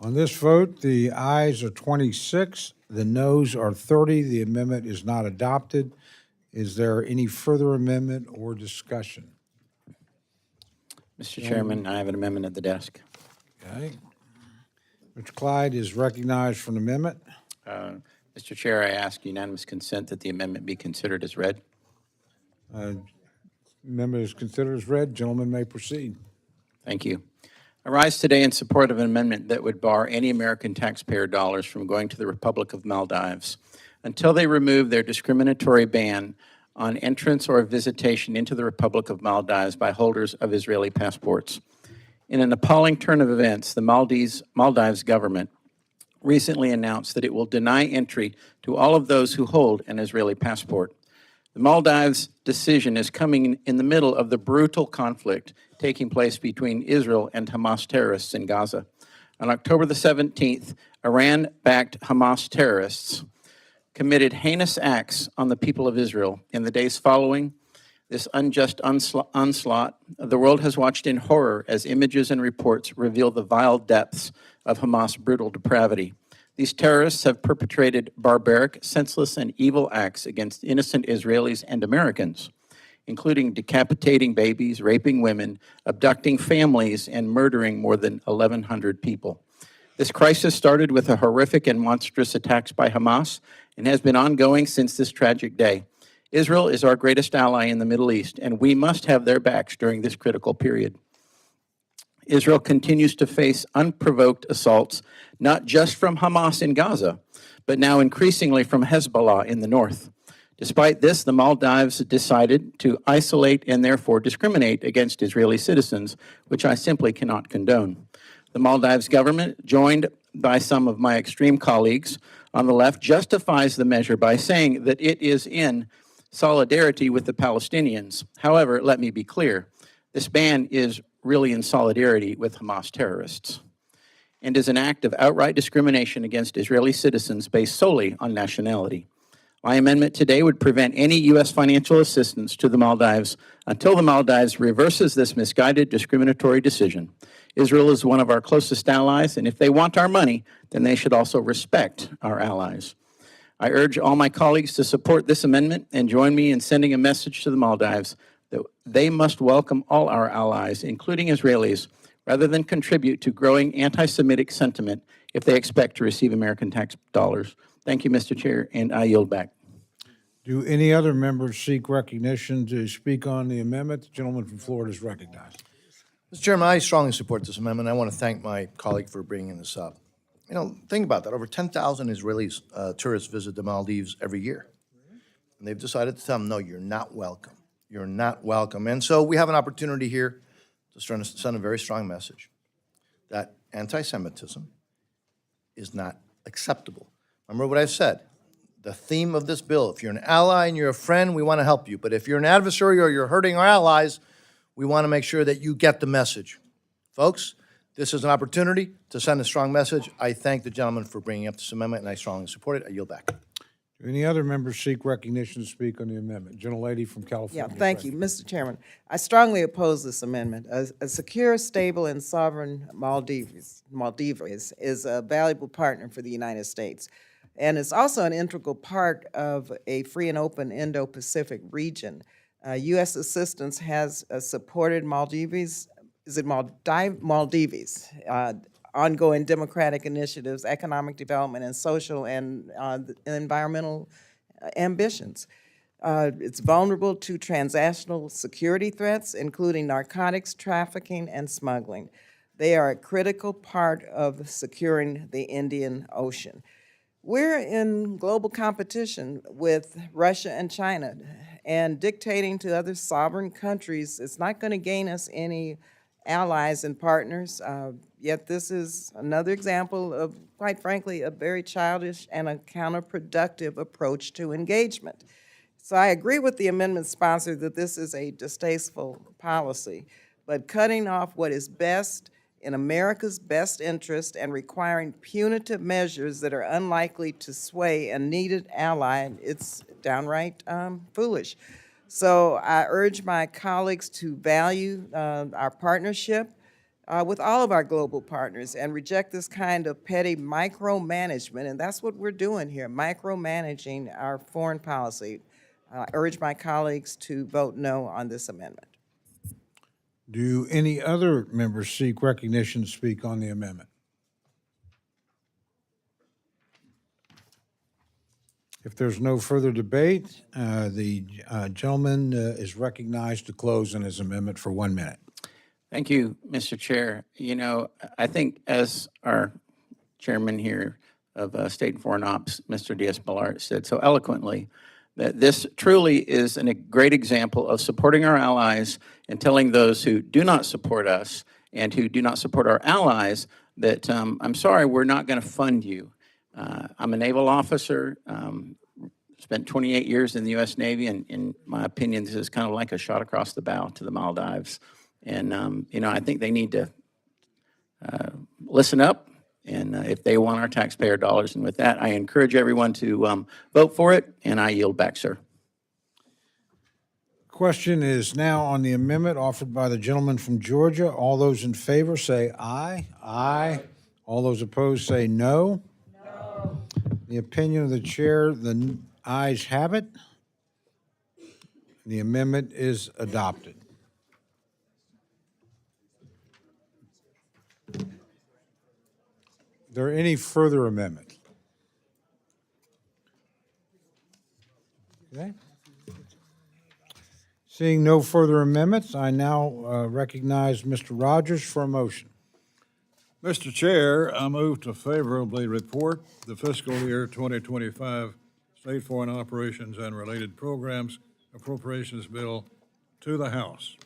On this vote, the ayes are 26, the noes are 30. The amendment is not adopted. Is there any further amendment or discussion? Mr. Chairman, I have an amendment at the desk. Okay. Mr. Clyde is recognized for an amendment. Mr. Chair, I ask unanimous consent that the amendment be considered as read. Amendment is considered as read. Gentleman may proceed. Thank you. I rise today in support of an amendment that would bar any American taxpayer dollars from going to the Republic of Maldives until they remove their discriminatory ban on entrance or visitation into the Republic of Maldives by holders of Israeli passports. In an appalling turn of events, the Maldives government recently announced that it will deny entry to all of those who hold an Israeli passport. The Maldives decision is coming in the middle of the brutal conflict taking place between Israel and Hamas terrorists in Gaza. On October the 17th, Iran-backed Hamas terrorists committed heinous acts on the people of Israel. In the days following this unjust onslaught, the world has watched in horror as images and reports reveal the vile depths of Hamas' brutal depravity. These terrorists have perpetrated barbaric, senseless, and evil acts against innocent Israelis and Americans, including decapitating babies, raping women, abducting families, and murdering more than 1,100 people. This crisis started with a horrific and monstrous attacks by Hamas and has been ongoing since this tragic day. Israel is our greatest ally in the Middle East, and we must have their backs during this critical period. Israel continues to face unprovoked assaults, not just from Hamas in Gaza, but now increasingly from Hezbollah in the north. Despite this, the Maldives decided to isolate and therefore discriminate against Israeli citizens, which I simply cannot condone. The Maldives government, joined by some of my extreme colleagues on the left, justifies the measure by saying that it is in solidarity with the Palestinians. However, let me be clear, this ban is really in solidarity with Hamas terrorists and is an act of outright discrimination against Israeli citizens based solely on nationality. My amendment today would prevent any U.S. financial assistance to the Maldives until the Maldives reverses this misguided discriminatory decision. Israel is one of our closest allies, and if they want our money, then they should also respect our allies. I urge all my colleagues to support this amendment and join me in sending a message to the Maldives that they must welcome all our allies, including Israelis, rather than contribute to growing anti-Semitic sentiment if they expect to receive American tax dollars. Thank you, Mr. Chair, and I yield back. Do any other members seek recognition to speak on the amendment? The gentleman from Florida is recognized. Mr. Chairman, I strongly support this amendment. I want to thank my colleague for bringing this up. You know, think about that. Over 10,000 Israelis, tourists visit the Maldives every year. And they've decided to tell them, no, you're not welcome. You're not welcome. And so we have an opportunity here to send a very strong message that anti-Semitism is not acceptable. Remember what I've said. The theme of this bill, if you're an ally and you're a friend, we want to help you. But if you're an adversary or you're hurting our allies, we want to make sure that you get the message. Folks, this is an opportunity to send a strong message. I thank the gentleman for bringing up this amendment, and I strongly support it. I yield back. Do any other members seek recognition to speak on the amendment? Gentlelady from California. Yeah, thank you, Mr. Chairman. I strongly oppose this amendment. A secure, stable, and sovereign Maldives is a valuable partner for the United States. And it's also an integral part of a free and open Indo-Pacific region. U.S. assistance has supported Maldives, ongoing democratic initiatives, economic development, and social and environmental ambitions. It's vulnerable to transnational security threats, including narcotics trafficking and smuggling. They are a critical part of securing the Indian Ocean. We're in global competition with Russia and China, and dictating to other sovereign countries is not going to gain us any allies and partners. Yet this is another example of, quite frankly, a very childish and a counterproductive approach to engagement. So I agree with the amendment sponsor that this is a distasteful policy, but cutting off what is best in America's best interest and requiring punitive measures that are unlikely to sway a needed ally, it's downright foolish. So I urge my colleagues to value our partnership with all of our global partners and reject this kind of petty micromanagement, and that's what we're doing here, micromanaging our foreign policy. I urge my colleagues to vote no on this amendment. Do any other members seek recognition to speak on the amendment? If there's no further debate, the gentleman is recognized to close on his amendment for 1 minute. Thank you, Mr. Chair. You know, I think as our chairman here of State and Foreign Ops, Mr. Diaz-Balart, said so eloquently, that this truly is a great example of supporting our allies and telling those who do not support us and who do not support our allies that, I'm sorry, we're not going to fund you. I'm a naval officer, spent 28 years in the U.S. Navy, and in my opinion, this is kind of like a shot across the bow to the Maldives. And, you know, I think they need to listen up, and if they want our taxpayer dollars. And with that, I encourage everyone to vote for it, and I yield back, sir. Question is now on the amendment offered by the gentleman from Georgia. All those in favor say aye. Aye. All those opposed say no. No. The opinion of the chair, the ayes have it. The amendment is adopted. Are there any further amendments? Okay. Seeing no further amendments, I now recognize Mr. Rogers for a motion. Mr. Chair, I move to favorably report the fiscal year 2025 State Foreign Operations and Related Programs Appropriations Bill to the House.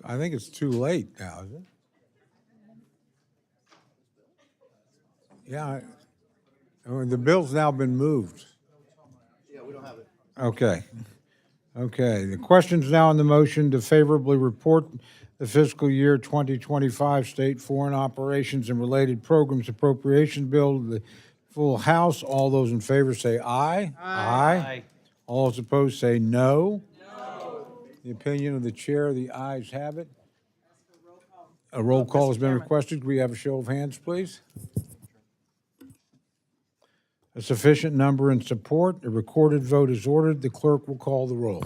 I think it's too late now, is it? Yeah, the bill's now been moved. Yeah, we don't have it. Okay. Okay, the question's now on the motion to favorably report the fiscal year 2025 State Foreign Operations and Related Programs Appropriation Bill to the full House. All those in favor say aye. Aye. All those opposed say no. The opinion of the chair, the ayes have it. A roll call has been requested. Can we have a show of hands, please? A sufficient number in support. A recorded vote is ordered. The clerk will call the roll.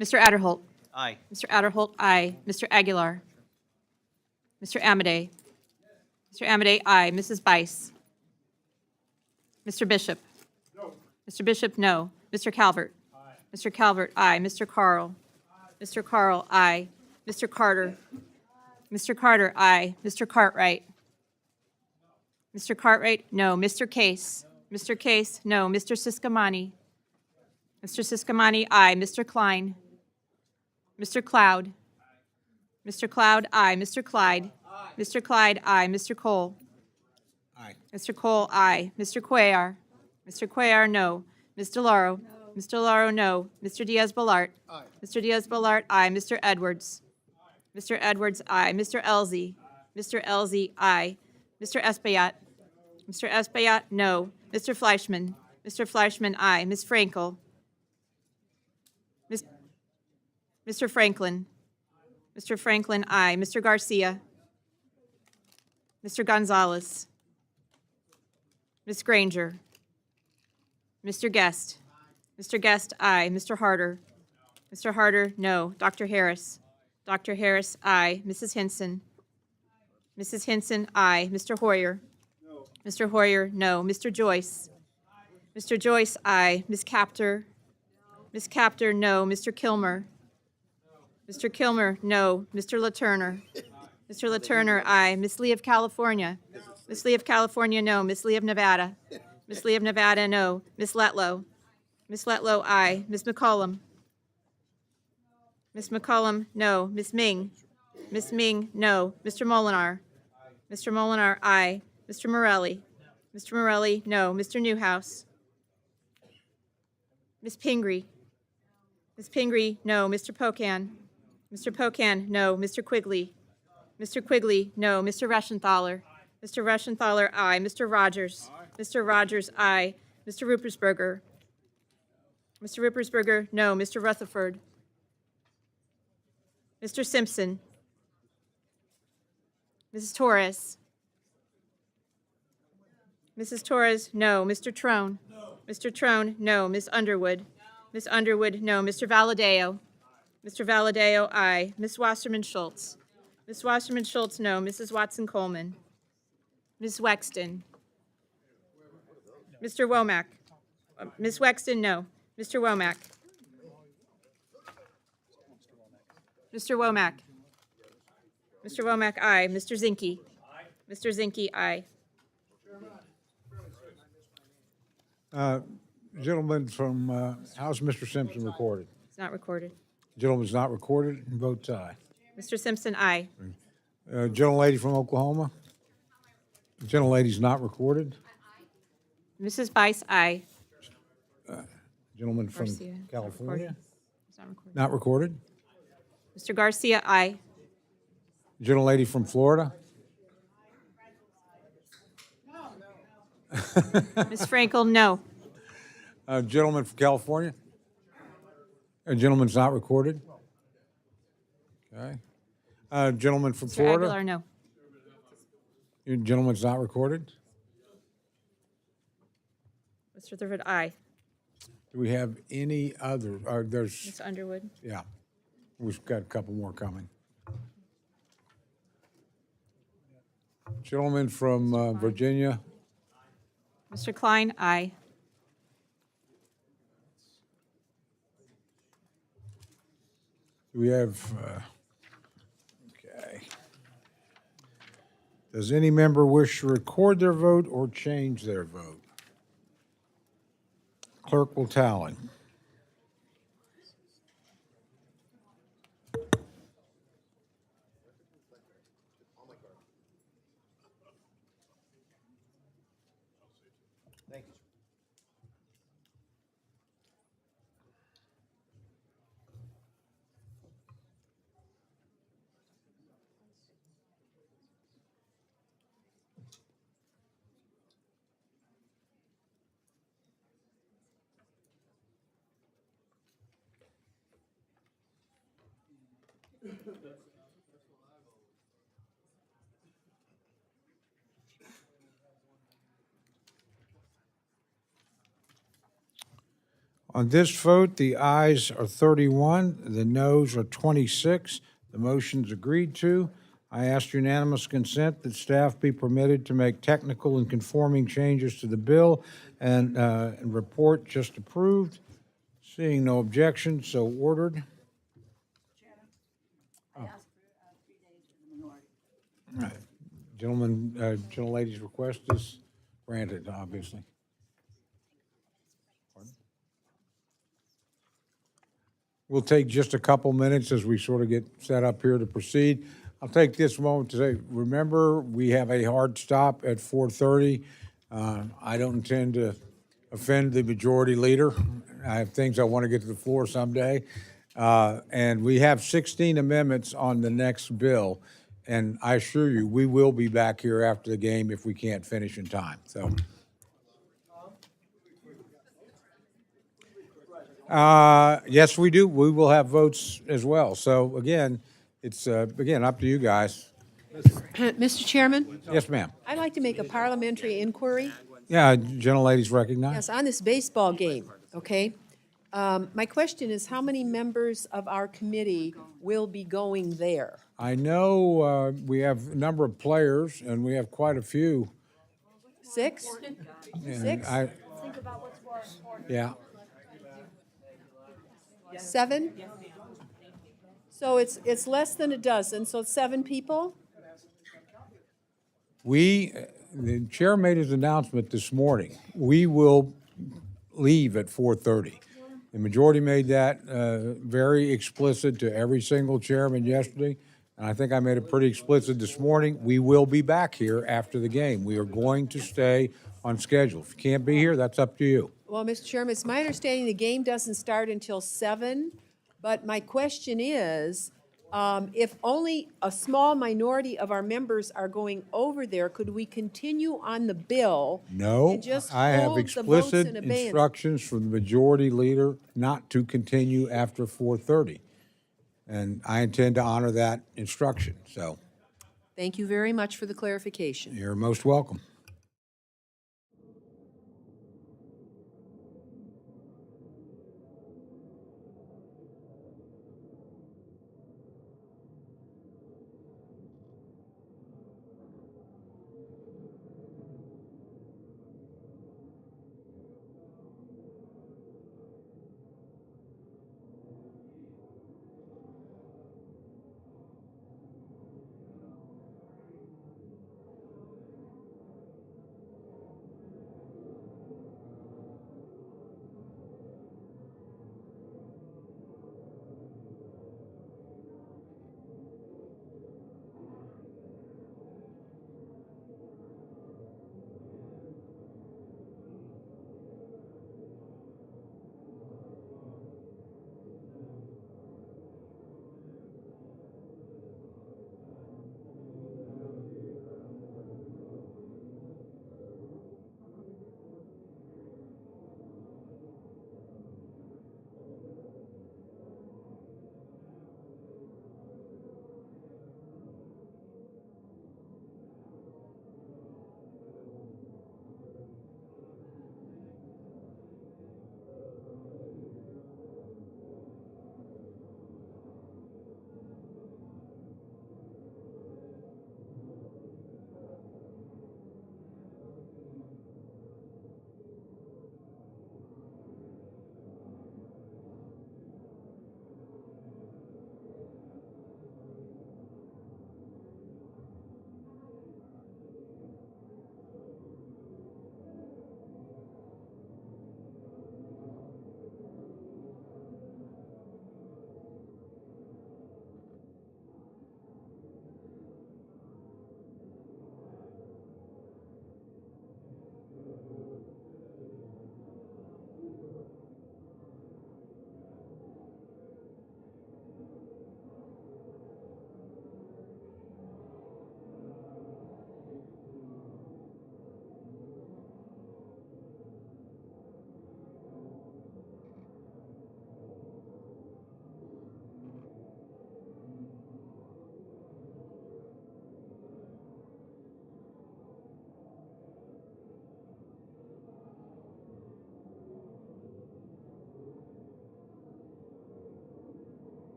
Mr. Adderholt. Aye. Mr. Adderholt, aye. Mr. Aguilar. Mr. Amadei. Mr. Amadei, aye. Mrs. Bice. Mr. Bishop. No. Mr. Bishop, no. Mr. Calvert. Aye. Mr. Calvert, aye. Mr. Carl. Mr. Carl, aye. Mr. Carter. Mr. Carter, aye. Mr. Cartwright. Mr. Cartwright, no. Mr. Case. Mr. Case, no. Mr. Siscomani. Mr. Siscomani, aye. Mr. Klein. Mr. Cloud. Mr. Cloud, aye. Mr. Clyde. Mr. Clyde, aye. Mr. Cole. Aye. Mr. Cole, aye. Mr. Cuellar. Mr. Cuellar, no. Ms. DeLauro. Ms. DeLauro, no. Mr. Diaz-Balart. Aye. Mr. Diaz-Balart, aye. Mr. Edwards. Mr. Edwards, aye. Mr. Elzey. Mr. Elzey, aye. Mr. Espaillat. Mr. Espaillat, no. Mr. Fleischman. Mr. Fleischman, aye. Ms. Frankel. Mr. Franklin. Mr. Franklin, aye. Mr. Garcia. Mr. Gonzalez. Ms. Granger. Mr. Guest. Mr. Guest, aye. Mr. Harder. Mr. Harder, no. Dr. Harris. Dr. Harris, aye. Mrs. Hinson. Mrs. Hinson, aye. Mr. Hoyer. No. Mr. Hoyer, no. Mr. Joyce. Mr. Joyce, aye. Ms. Capter. Ms. Capter, no. Mr. Kilmer? Mr. Kilmer, no. Mr. Latourner? Mr. Latourner, aye. Ms. Lee of California? Ms. Lee of California, no. Ms. Lee of Nevada? Ms. Lee of Nevada, no. Ms. Letlow? Ms. Letlow, aye. Ms. McCollum? Ms. McCollum, no. Ms. Ming? Ms. Ming, no. Mr. Molinar? Mr. Molinar, aye. Mr. Morelli? Mr. Morelli, no. Mr. Newhouse? Ms. Pingree? Ms. Pingree, no. Mr. Pocan? Mr. Pocan, no. Mr. Quigley? Mr. Quigley, no. Mr. Reschenthaler? Mr. Reschenthaler, aye. Mr. Rogers? Mr. Rogers, aye. Mr. Ruppersberger? Mr. Ruppersberger, no. Mr. Rutherford? Mr. Simpson? Mrs. Torres? Mrs. Torres, no. Mr. Trone? Mr. Trone, no. Ms. Underwood? Ms. Underwood, no. Mr. Valadeo? Mr. Valadeo, aye. Ms. Wasserman Schultz? Ms. Wasserman Schultz, no. Mrs. Watson Coleman? Ms. Wexton? Mr. Womack? Ms. Wexton, no. Mr. Womack? Mr. Womack? Mr. Womack, aye. Mr. Zinke? Mr. Zinke, aye. Gentleman from, how's Mr. Simpson recorded? It's not recorded. Gentleman's not recorded, votes aye. Mr. Simpson, aye. Gentlelady from Oklahoma? Gentlelady's not recorded. Mrs. Bice, aye. Gentleman from Garcia, California? It's not recorded. Not recorded. Mr. Garcia, aye. Gentlelady from Florida? Ms. Frankel, no. Gentleman from California? A gentleman's not recorded. Okay. Gentleman from Mr. Florida? Aguilar, no. Your gentleman's not recorded. Mr. Rutherford, aye. Do we have any other, there's, Ms. Underwood? yeah, we've got a couple more coming. Gentleman from Virginia? Mr. Klein, aye. Do we have, okay. Does any member wish to record their vote or change their vote? Clerk will tally. Thank you. On this vote, the ayes are 31, the noes are 26. The motion's agreed to. I ask unanimous consent that staff be permitted to make technical and conforming changes to the bill and report just approved. Seeing no objection, so ordered. I asked for 3 days for the minority. All right. Gentleman, gentlelady's request is granted, obviously. Pardon? We'll take just a couple minutes as we sort of get set up here to proceed. I'll take this moment to say, remember, we have a hard stop at 4:30. I don't intend to offend the majority leader. I have things I want to get to the floor someday. And we have 16 amendments on the next bill. And I assure you, we will be back here after the game if we can't finish in time. So, yes, we do. We will have votes as well. So again, it's again up to you guys. Mr. Chairman, Yes, ma'am. I'd like to make a parliamentary inquiry. Yeah, gentlelady's recognized. Yes, on this baseball game, okay? My question is, how many members of our committee will be going there? I know we have a number of players, and we have quite a few. 6? And 6? yeah. 7? So it's less than a dozen, so it's 7 people? The chair made his announcement this morning. We will leave at 4:30. The majority made that very explicit to every single chairman yesterday, and I think I made it pretty explicit this morning. We will be back here after the game. We are going to stay on schedule. If you can't be here, that's up to you. Well, Mr. Chairman, it's my understanding the game doesn't start until 7, but my question is, if only a small minority of our members are going over there, could we continue on the bill? No, and just I have hold the votes explicit in abeyance? instructions from the majority leader not to continue after 4:30. And I intend to honor that instruction, so Thank you very much for the clarification. you're most welcome.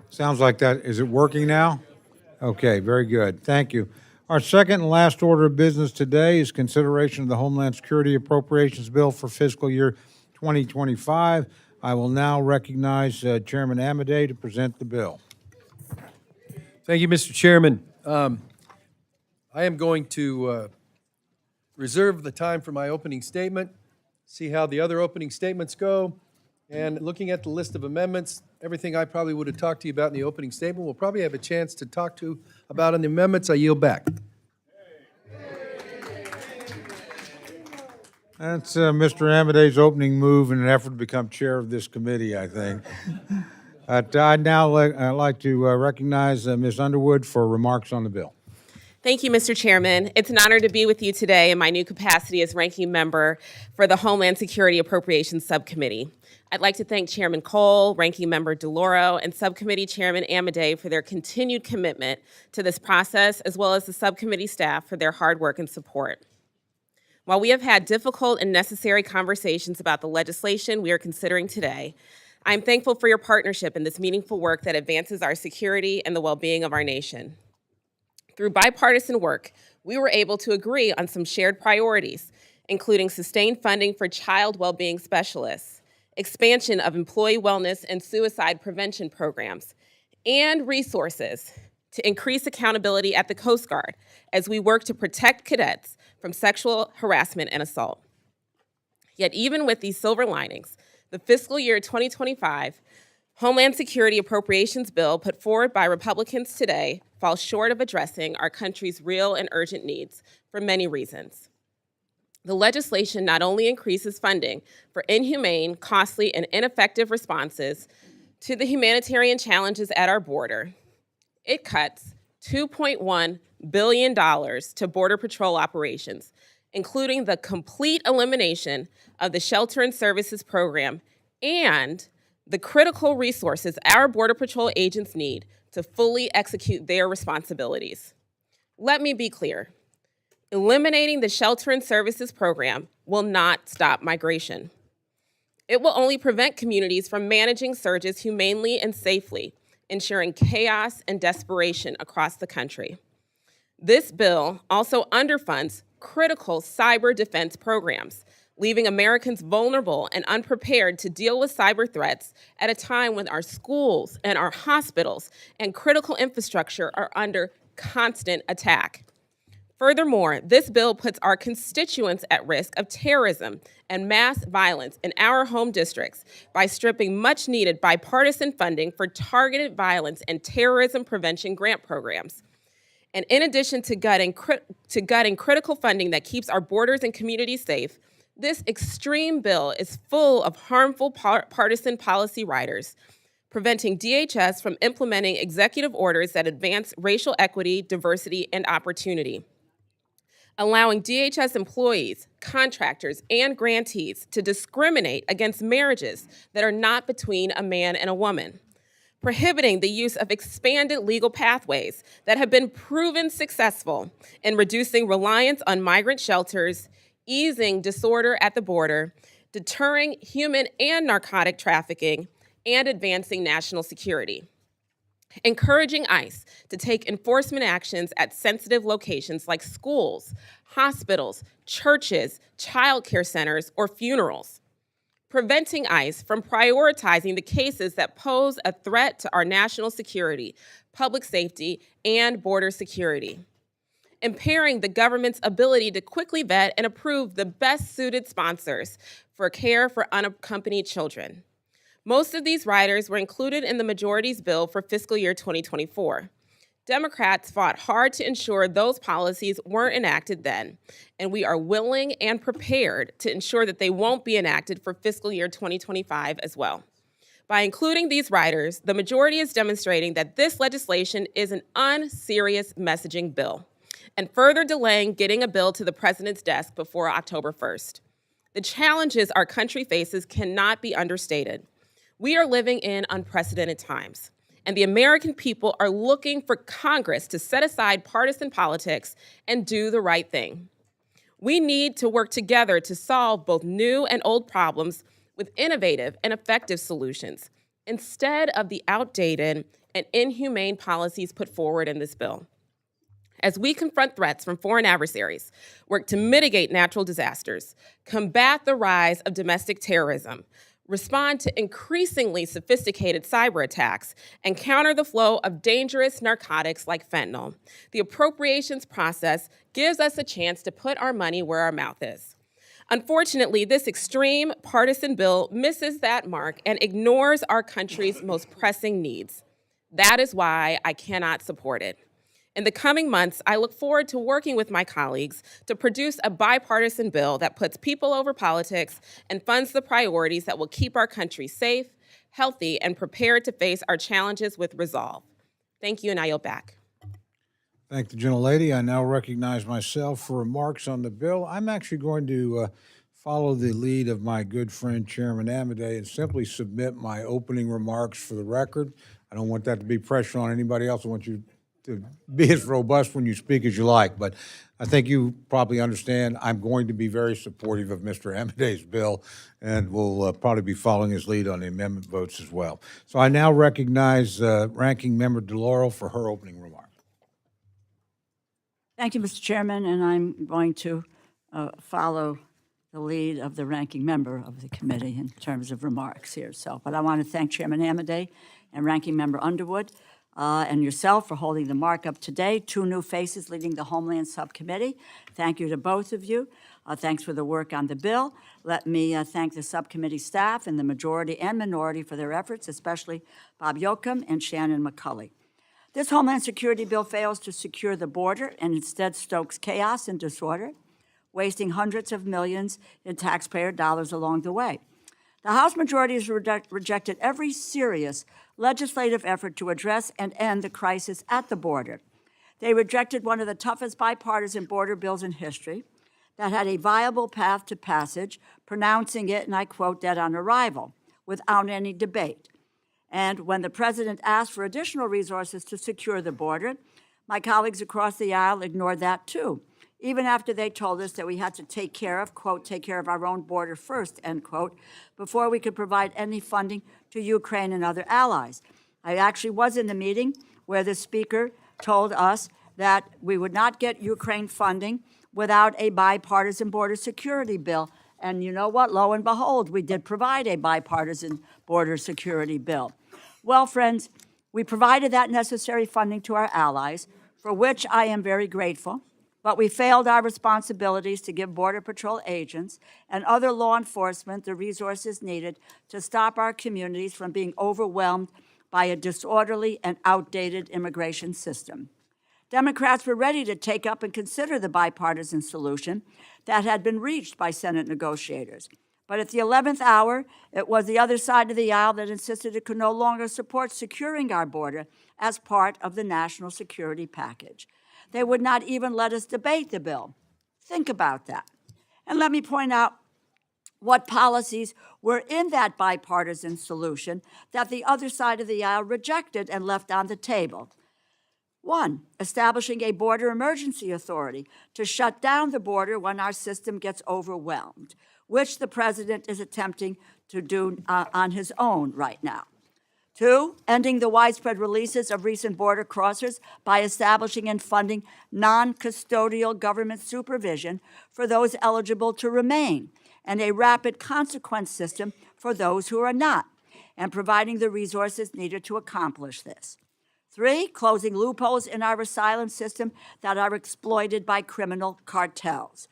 Sounds like that. Is it working now? Okay, very good. Thank you. Our second and last order of business today is consideration of the Homeland Security Appropriations Bill for fiscal year 2025. I will now recognize Chairman Amodei to present the bill. Thank you, Mr. Chairman. I am going to reserve the time for my opening statement, see how the other opening statements go, and looking at the list of amendments, everything I probably would have talked to you about in the opening statement, we'll probably have a chance to talk to about in the amendments. I yield back. That's Mr. Amodei's opening move in an effort to become chair of this committee, I think. I'd now like to recognize Ms. Underwood for remarks on the bill. Thank you, Mr. Chairman. It's an honor to be with you today in my new capacity as ranking member for the Homeland Security Appropriations Subcommittee. I'd like to thank Chairman Cole, Ranking Member DeLauro, and Subcommittee Chairman Amodei for their continued commitment to this process, as well as the subcommittee staff for their hard work and support. While we have had difficult and necessary conversations about the legislation we are considering today, I'm thankful for your partnership in this meaningful work that advances our security and the well-being of our nation. Through bipartisan work, we were able to agree on some shared priorities, including sustained funding for child well-being specialists, expansion of employee wellness and suicide prevention programs, and resources to increase accountability at the Coast Guard as we work to protect cadets from sexual harassment and assault. Yet even with these silver linings, the fiscal year 2025 Homeland Security Appropriations Bill put forward by Republicans today falls short of addressing our country's real and urgent needs for many reasons. The legislation not only increases funding for inhumane, costly, and ineffective responses to the humanitarian challenges at our border, it cuts $2.1 billion to Border Patrol operations, including the complete elimination of the Shelter and Services Program and the critical resources our Border Patrol agents need to fully execute their responsibilities. Let me be clear. Eliminating the Shelter and Services Program will not stop migration. It will only prevent communities from managing surges humanely and safely, ensuring chaos and desperation across the country. This bill also underfunds critical cyber defense programs, leaving Americans vulnerable and unprepared to deal with cyber threats at a time when our schools and our hospitals and critical infrastructure are under constant attack. Furthermore, this bill puts our constituents at risk of terrorism and mass violence in our home districts by stripping much-needed bipartisan funding for targeted violence and terrorism prevention grant programs. And in addition to gutting critical funding that keeps our borders and communities safe, this extreme bill is full of harmful partisan policy riders, preventing DHS from implementing executive orders that advance racial equity, diversity, and opportunity, allowing DHS employees, contractors, and grantees to discriminate against marriages that are not between a man and a woman, prohibiting the use of expanded legal pathways that have been proven successful in reducing reliance on migrant shelters, easing disorder at the border, deterring human and narcotic trafficking, and advancing national security. Encouraging ICE to take enforcement actions at sensitive locations like schools, hospitals, churches, child care centers, or funerals. Preventing ICE from prioritizing the cases that pose a threat to our national security, public safety, and border security. Impairing the government's ability to quickly vet and approve the best-suited sponsors for care for unaccompanied children. Most of these riders were included in the majority's bill for fiscal year 2024. Democrats fought hard to ensure those policies weren't enacted then, and we are willing and prepared to ensure that they won't be enacted for fiscal year 2025 as well. By including these riders, the majority is demonstrating that this legislation is an unserious messaging bill and further delaying getting a bill to the president's desk before October 1st. The challenges our country faces cannot be understated. We are living in unprecedented times, and the American people are looking for Congress to set aside partisan politics and do the right thing. We need to work together to solve both new and old problems with innovative and effective solutions, instead of the outdated and inhumane policies put forward in this bill. As we confront threats from foreign adversaries, work to mitigate natural disasters, combat the rise of domestic terrorism, respond to increasingly sophisticated cyber attacks, and counter the flow of dangerous narcotics like fentanyl, the appropriations process gives us a chance to put our money where our mouth is. Unfortunately, this extreme partisan bill misses that mark and ignores our country's most pressing needs. That is why I cannot support it. In the coming months, I look forward to working with my colleagues to produce a bipartisan bill that puts people over politics and funds the priorities that will keep our country safe, healthy, and prepared to face our challenges with resolve. Thank you, and I yield back. Thank the gentlelady. I now recognize myself for remarks on the bill. I'm actually going to follow the lead of my good friend Chairman Amodei and simply submit my opening remarks for the record. I don't want that to be pressure on anybody else. I want you to be as robust when you speak as you like, but I think you probably understand I'm going to be very supportive of Mr. Amodei's bill, and will probably be following his lead on the amendment votes as well. So I now recognize Ranking Member DeLauro for her opening remarks. Thank you, Mr. Chairman, and I'm going to follow the lead of the ranking member of the committee in terms of remarks here. But I want to thank Chairman Amodei and Ranking Member Underwood and yourself for holding the markup today. 2 new faces leading the Homeland Subcommittee. Thank you to both of you. Thanks for the work on the bill. Let me thank the subcommittee staff and the majority and minority for their efforts, especially Bob Yoakum and Shannon McCulley. This Homeland Security bill fails to secure the border and instead stokes chaos and disorder, wasting hundreds of millions in taxpayer dollars along the way. The House majority has rejected every serious legislative effort to address and end the crisis at the border. They rejected one of the toughest bipartisan border bills in history that had a viable path to passage, pronouncing it, and I quote, dead on arrival, without any debate. And when the president asked for additional resources to secure the border, my colleagues across the aisle ignored that too, even after they told us that we had to take care of, quote, take care of our own border first, end quote, before we could provide any funding to Ukraine and other allies. I actually was in the meeting where the speaker told us that we would not get Ukraine funding without a bipartisan border security bill. And you know what? Lo and behold, we did provide a bipartisan border security bill. Well, friends, we provided that necessary funding to our allies, for which I am very grateful. But we failed our responsibilities to give Border Patrol agents and other law enforcement the resources needed to stop our communities from being overwhelmed by a disorderly and outdated immigration system. Democrats were ready to take up and consider the bipartisan solution that had been reached by Senate negotiators. But at the 11th hour, it was the other side of the aisle that insisted it could no longer support securing our border as part of the national security package. They would not even let us debate the bill. Think about that. And let me point out what policies were in that bipartisan solution that the other side of the aisle rejected and left on the table. 1, establishing a border emergency authority to shut down the border when our system gets overwhelmed, which the president is attempting to do on his own right now. 2, ending the widespread releases of recent border crossers by establishing and funding non-custodial government supervision for those eligible to remain, and a rapid consequence system for those who are not, and providing the resources needed to accomplish this. 3, closing loopholes in our asylum system that are exploited by criminal cartels.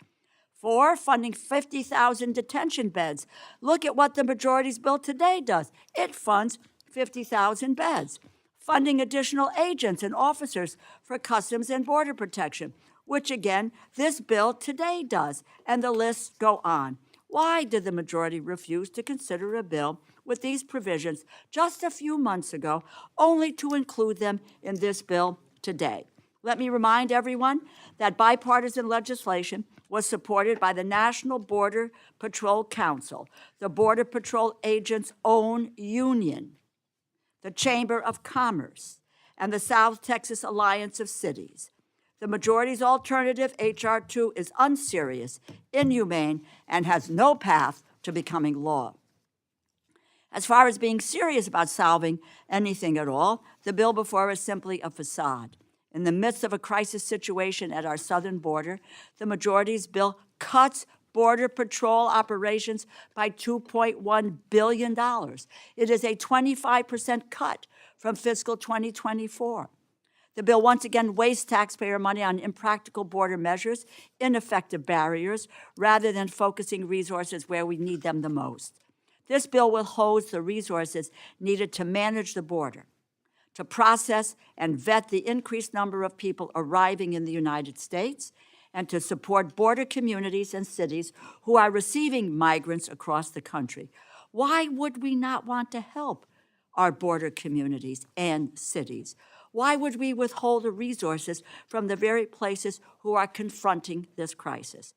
4, funding 50,000 detention beds. Look at what the majority's bill today does. It funds 50,000 beds, funding additional agents and officers for Customs and Border Protection, which again, this bill today does, and the lists go on. Why did the majority refuse to consider a bill with these provisions just a few months ago, only to include them in this bill today? Let me remind everyone that bipartisan legislation was supported by the National Border Patrol Council, the Border Patrol agents' own union, the Chamber of Commerce, and the South Texas Alliance of Cities. The majority's alternative, H.R. 2, is unserious, inhumane, and has no path to becoming law. As far as being serious about solving anything at all, the bill before us is simply a facade. In the midst of a crisis situation at our southern border, the majority's bill cuts Border Patrol operations by $2.1 billion. It is a 25% cut from fiscal 2024. The bill once again wastes taxpayer money on impractical border measures, ineffective barriers, rather than focusing resources where we need them the most. This bill will hose the resources needed to manage the border, to process and vet the increased number of people arriving in the United States, and to support border communities and cities who are receiving migrants across the country. Why would we not want to help our border communities and cities? Why would we withhold the resources from the very places who are confronting this crisis?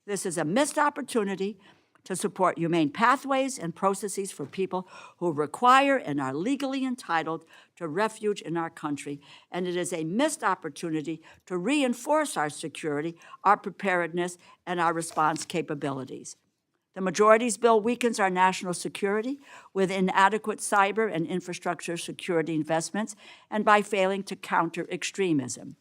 This is a missed opportunity to support humane pathways and processes for people who require and are legally entitled to refuge in our country, and it is a missed opportunity to reinforce our security, our preparedness, and our response capabilities. The majority's bill weakens our national security with inadequate cyber and infrastructure security investments and by failing to counter extremism.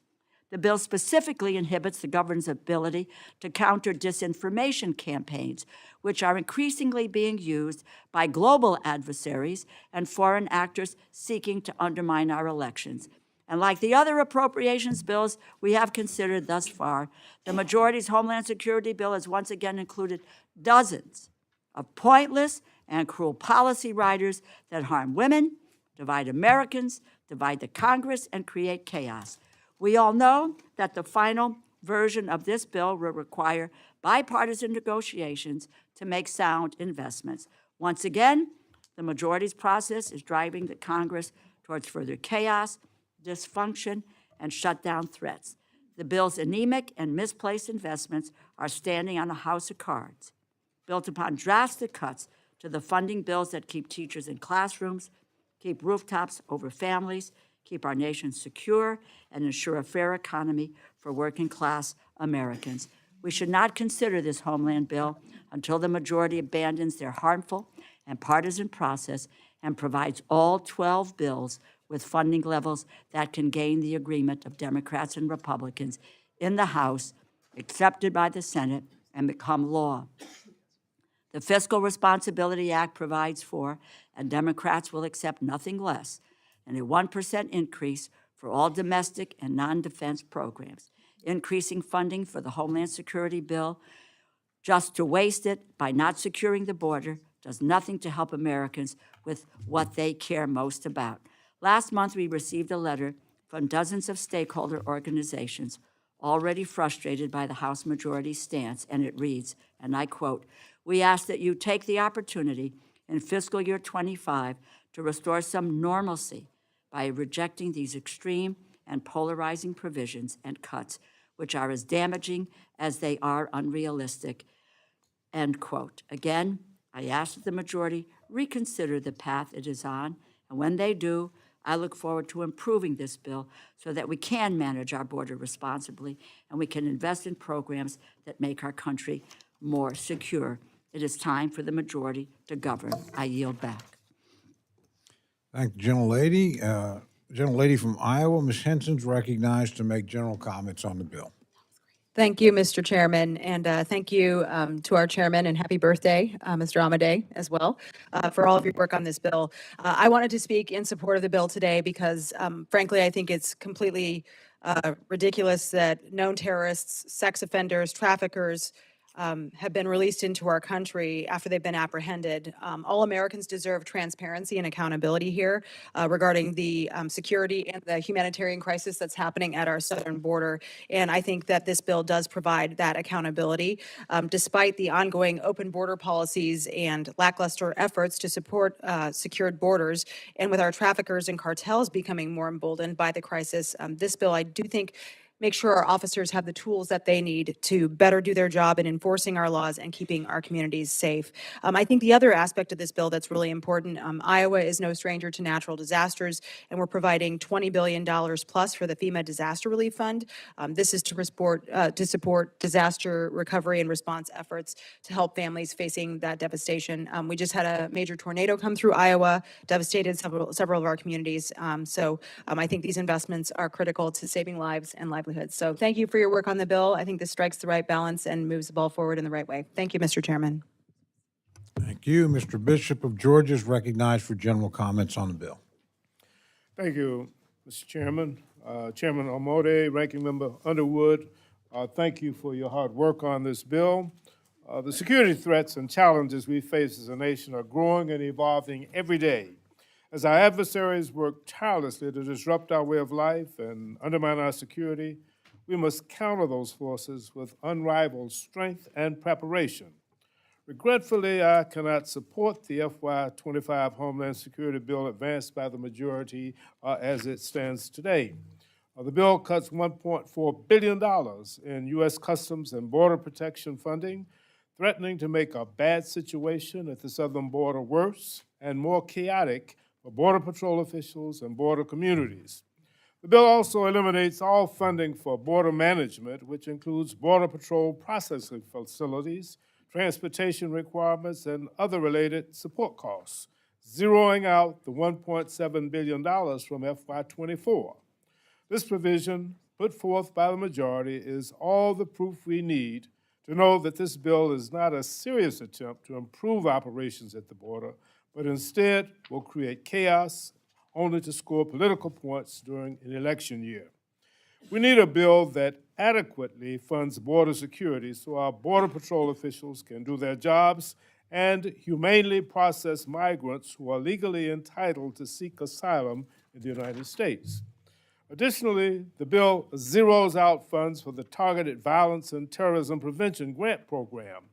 The bill specifically inhibits the government's ability to counter disinformation campaigns, which are increasingly being used by global adversaries and foreign actors seeking to undermine our elections. And like the other appropriations bills we have considered thus far, the majority's Homeland Security bill has once again included dozens of pointless and cruel policy riders that harm women, divide Americans, divide the Congress, and create chaos. We all know that the final version of this bill will require bipartisan negotiations to make sound investments. Once again, the majority's process is driving the Congress towards further chaos, dysfunction, and shutdown threats. The bill's anemic and misplaced investments are standing on a house of cards, built upon drastic cuts to the funding bills that keep teachers in classrooms, keep rooftops over families, keep our nation secure, and ensure a fair economy for working-class Americans. We should not consider this Homeland bill until the majority abandons their harmful and partisan process and provides all 12 bills with funding levels that can gain the agreement of Democrats and Republicans in the House, accepted by the Senate, and become law. The Fiscal Responsibility Act provides for, and Democrats will accept nothing less than a 1% increase for all domestic and non-defense programs, increasing funding for the Homeland Security bill just to waste it by not securing the border does nothing to help Americans with what they care most about. Last month, we received a letter from dozens of stakeholder organizations already frustrated by the House majority's stance, and it reads, and I quote, "We ask that you take the opportunity in fiscal year 25 to restore some normalcy by rejecting these extreme and polarizing provisions and cuts, which are as damaging as they are unrealistic," end quote. Again, I ask that the majority reconsider the path it is on, and when they do, I look forward to improving this bill so that we can manage our border responsibly and we can invest in programs that make our country more secure. It is time for the majority to govern. I yield back. Thank the gentlelady. Gentlelady from Iowa, Ms. Henson's recognized to make general comments on the bill. Thank you, Mr. Chairman, and thank you to our chairman, and happy birthday, Mr. Amadei, as well, for all of your work on this bill. I wanted to speak in support of the bill today because, frankly, I think it's completely ridiculous that known terrorists, sex offenders, traffickers, have been released into our country after they've been apprehended. All Americans deserve transparency and accountability here regarding the security and the humanitarian crisis that's happening at our southern border. And I think that this bill does provide that accountability. Despite the ongoing open border policies and lackluster efforts to support secured borders, and with our traffickers and cartels becoming more emboldened by the crisis, this bill, I do think, make sure our officers have the tools that they need to better do their job in enforcing our laws and keeping our communities safe. I think the other aspect of this bill that's really important, Iowa is no stranger to natural disasters, and we're providing $20 billion plus for the FEMA Disaster Relief Fund. This is to support disaster recovery and response efforts to help families facing that devastation. We just had a major tornado come through Iowa, devastated several of our communities. I think these investments are critical to saving lives and livelihoods. So thank you for your work on the bill. I think this strikes the right balance and moves the ball forward in the right way. Thank you, Mr. Chairman. Thank you. Mr. Bishop of Georgia is recognized for general comments on the bill. Thank you, Mr. Chairman. Chairman Omode, Ranking Member Underwood, thank you for your hard work on this bill. The security threats and challenges we face as a nation are growing and evolving every day. As our adversaries work tirelessly to disrupt our way of life and undermine our security, we must counter those forces with unrivaled strength and preparation. Regretfully, I cannot support the FY25 Homeland Security bill advanced by the majority as it stands today. The bill cuts $1.4 billion in U.S. Customs and Border Protection funding, threatening to make a bad situation at the southern border worse and more chaotic for Border Patrol officials and border communities. The bill also eliminates all funding for border management, which includes Border Patrol processing facilities, transportation requirements, and other related support costs, zeroing out the $1.7 billion from FY24. This provision, put forth by the majority, is all the proof we need to know that this bill is not a serious attempt to improve operations at the border, but instead will create chaos only to score political points during an election year. We need a bill that adequately funds border security so our Border Patrol officials can do their jobs and humanely process migrants who are legally entitled to seek asylum in the United States. Additionally, the bill zeroes out funds for the Targeted Violence and Terrorism Prevention Grant Program,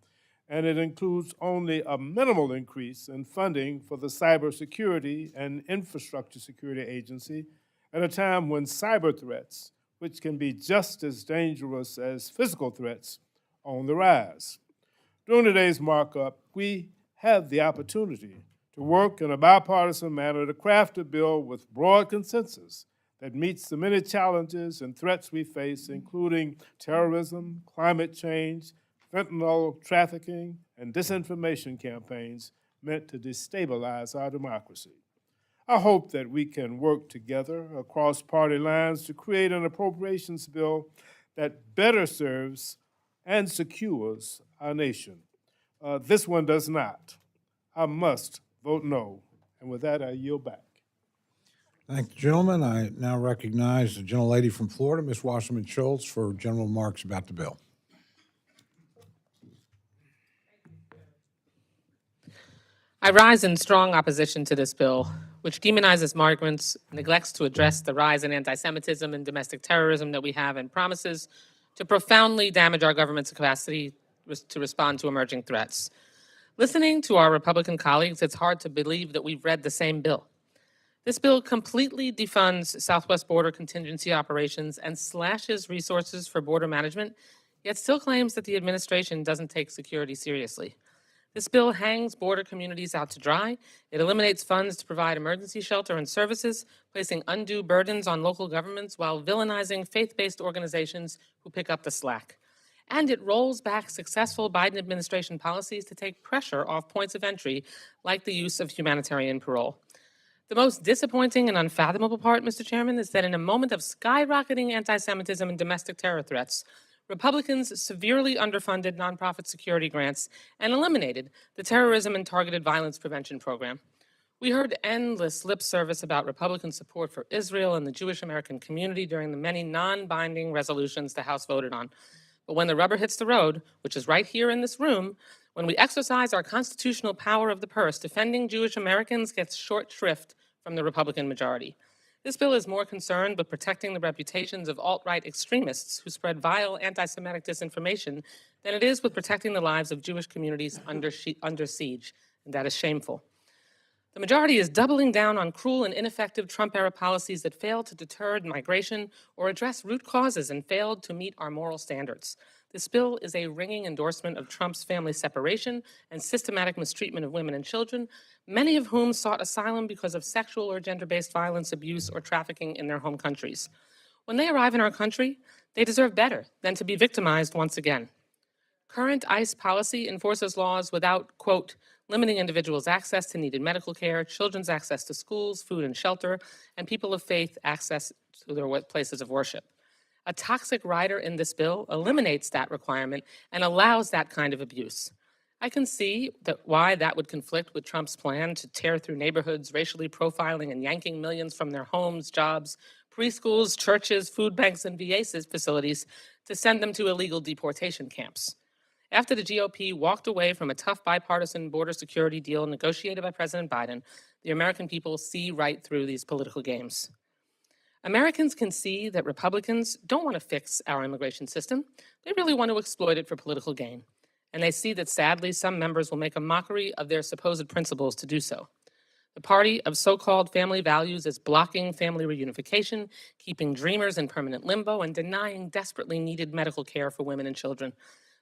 and it includes only a minimal increase in funding for the Cybersecurity and Infrastructure Security Agency at a time when cyber threats, which can be just as dangerous as physical threats, are on the rise. During today's markup, we have the opportunity to work in a bipartisan manner to craft a bill with broad consensus that meets the many challenges and threats we face, including terrorism, climate change, fentanyl trafficking, and disinformation campaigns meant to destabilize our democracy. I hope that we can work together across party lines to create an appropriations bill that better serves and secures our nation. This one does not. I must vote no. And with that, I yield back. Thank the gentleman. I now recognize the gentlelady from Florida, Ms. Wasserman Schultz, for general remarks about the bill. I rise in strong opposition to this bill, which demonizes migrants, neglects to address the rise in anti-Semitism and domestic terrorism that we have, and promises to profoundly damage our government's capacity to respond to emerging threats. Listening to our Republican colleagues, it's hard to believe that we've read the same bill. This bill completely defunds Southwest Border Contingency Operations and slashes resources for border management, yet still claims that the administration doesn't take security seriously. This bill hangs border communities out to dry. It eliminates funds to provide emergency shelter and services, placing undue burdens on local governments while villainizing faith-based organizations who pick up the slack. And it rolls back successful Biden administration policies to take pressure off points of entry, like the use of humanitarian parole. The most disappointing and unfathomable part, Mr. Chairman, is that in a moment of skyrocketing anti-Semitism and domestic terror threats, Republicans severely underfunded nonprofit security grants and eliminated the Terrorism and Targeted Violence Prevention Program. We heard endless lip service about Republican support for Israel and the Jewish American community during the many non-binding resolutions the House voted on. But when the rubber hits the road, which is right here in this room, when we exercise our constitutional power of the purse, defending Jewish Americans gets short shrift from the Republican majority. This bill is more concerned with protecting the reputations of alt-right extremists who spread vile anti-Semitic disinformation than it is with protecting the lives of Jewish communities under siege, and that is shameful. The majority is doubling down on cruel and ineffective Trump-era policies that failed to deter migration or address root causes and failed to meet our moral standards. This bill is a ringing endorsement of Trump's family separation and systematic mistreatment of women and children, many of whom sought asylum because of sexual or gender-based violence, abuse, or trafficking in their home countries. When they arrive in our country, they deserve better than to be victimized once again. Current ICE policy enforces laws without, quote, limiting individuals' access to needed medical care, children's access to schools, food and shelter, and people of faith access to their places of worship. A toxic rider in this bill eliminates that requirement and allows that kind of abuse. I can see why that would conflict with Trump's plan to tear through neighborhoods, racially profiling and yanking millions from their homes, jobs, preschools, churches, food banks, and VA facilities to send them to illegal deportation camps. After the GOP walked away from a tough bipartisan border security deal negotiated by President Biden, the American people see right through these political games. Americans can see that Republicans don't want to fix our immigration system. They really want to exploit it for political gain. And they see that, sadly, some members will make a mockery of their supposed principles to do so. The party of so-called family values is blocking family reunification, keeping dreamers in permanent limbo, and denying desperately needed medical care for women and children.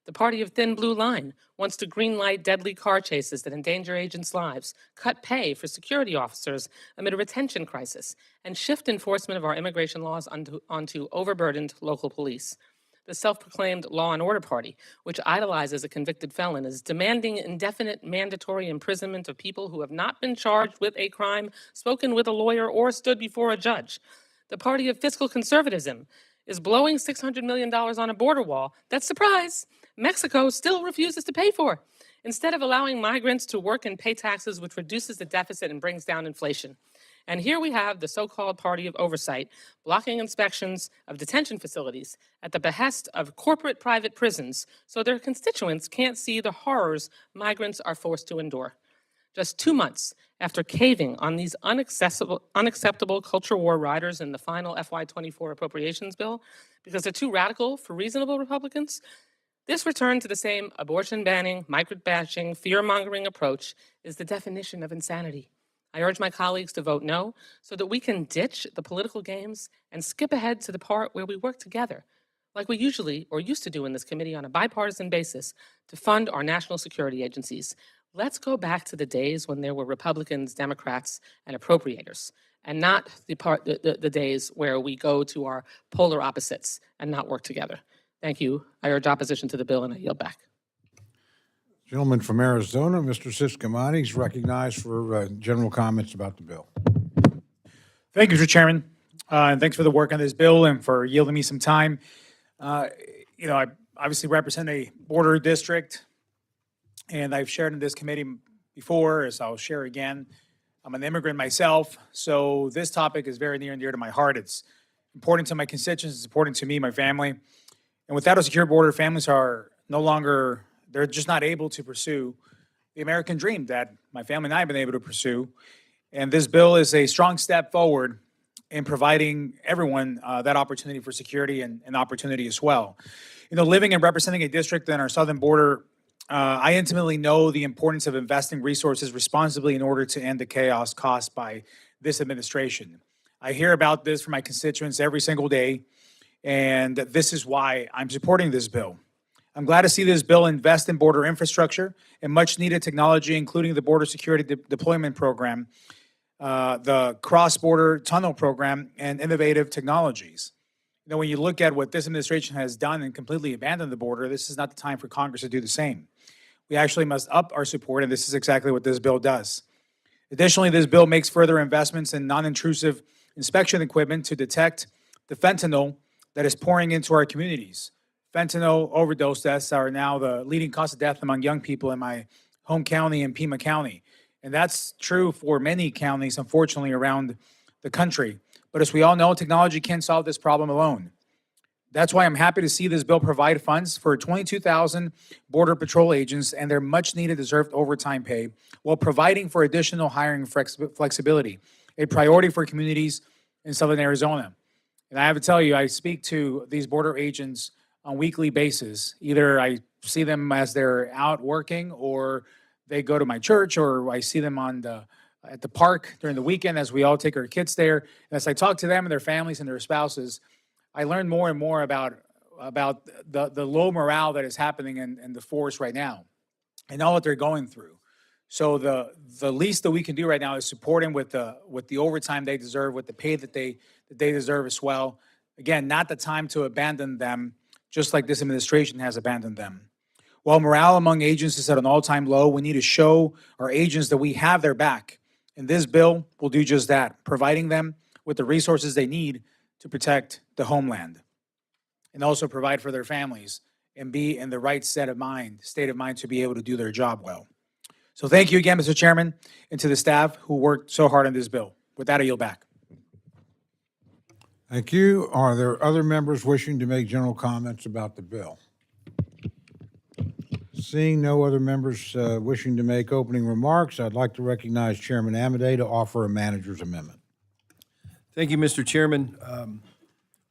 The party of thin blue line wants to greenlight deadly car chases that endanger agents' lives, cut pay for security officers amid a retention crisis, and shift enforcement of our immigration laws onto overburdened local police. The self-proclaimed law and order party, which idolizes a convicted felon, is demanding indefinite mandatory imprisonment of people who have not been charged with a crime, spoken with a lawyer, or stood before a judge. The party of fiscal conservatism is blowing $600 million on a border wall that, surprise, Mexico still refuses to pay for, instead of allowing migrants to work and pay taxes, which reduces the deficit and brings down inflation. And here we have the so-called party of oversight blocking inspections of detention facilities at the behest of corporate private prisons so their constituents can't see the horrors migrants are forced to endure. Just 2 months after caving on these unacceptable culture war riders in the final FY24 appropriations bill because they're too radical for reasonable Republicans, this return to the same abortion-banning, migrant-bashing, fear-mongering approach is the definition of insanity. I urge my colleagues to vote no so that we can ditch the political games and skip ahead to the part where we work together, like we usually or used to do in this committee on a bipartisan basis, to fund our national security agencies. Let's go back to the days when there were Republicans, Democrats, and appropriators, and not the days where we go to our polar opposites and not work together. Thank you. I urge opposition to the bill, and I yield back. Gentleman from Arizona, Mr. Subcommittee, is recognized for general comments about the bill. Thank you, Mr. Chairman, and thanks for the work on this bill and for yielding me some time. I obviously represent a border district, and I've shared in this committee before, as I'll share again. I'm an immigrant myself, so this topic is very near and dear to my heart. It's important to my constituents, it's important to me, my family. And without a secure border, families are no longer, they're just not able to pursue the American dream that my family and I have been able to pursue. And this bill is a strong step forward in providing everyone that opportunity for security and opportunity as well. Living and representing a district in our southern border, I intimately know the importance of investing resources responsibly in order to end the chaos caused by this administration. I hear about this from my constituents every single day, and this is why I'm supporting this bill. I'm glad to see this bill invest in border infrastructure and much needed technology, including the Border Security Deployment Program, the Cross-Border Tunnel Program, and innovative technologies. When you look at what this administration has done and completely abandoned the border, this is not the time for Congress to do the same. We actually must up our support, and this is exactly what this bill does. Additionally, this bill makes further investments in non-intrusive inspection equipment to detect the fentanyl that is pouring into our communities. Fentanyl overdose deaths are now the leading cause of death among young people in my home county in Pima County. And that's true for many counties, unfortunately, around the country. But as we all know, technology can't solve this problem alone. That's why I'm happy to see this bill provide funds for 22,000 Border Patrol agents and their much-needed deserved overtime pay, while providing for additional hiring flexibility, a priority for communities in Southern Arizona. And I have to tell you, I speak to these border agents on a weekly basis. Either I see them as they're out working, or they go to my church, or I see them on the at the park during the weekend as we all take our kids there. And as I talk to them and their families and their spouses, I learn more and more about the low morale that is happening in the force right now and all that they're going through. So the least that we can do right now is support them with the overtime they deserve, with the pay that they deserve as well. Again, not the time to abandon them, just like this administration has abandoned them. While morale among agents is at an all-time low, we need to show our agents that we have their back. And this bill will do just that, providing them with the resources they need to protect the homeland and also provide for their families and be in the right state of mind to be able to do their job well. So thank you again, Mr. Chairman, and to the staff who worked so hard on this bill. With that, I yield back. Thank you. Are there other members wishing to make general comments about the bill? Seeing no other members wishing to make opening remarks, I'd like to recognize Chairman Amodei to offer a manager's amendment. Thank you, Mr. Chairman.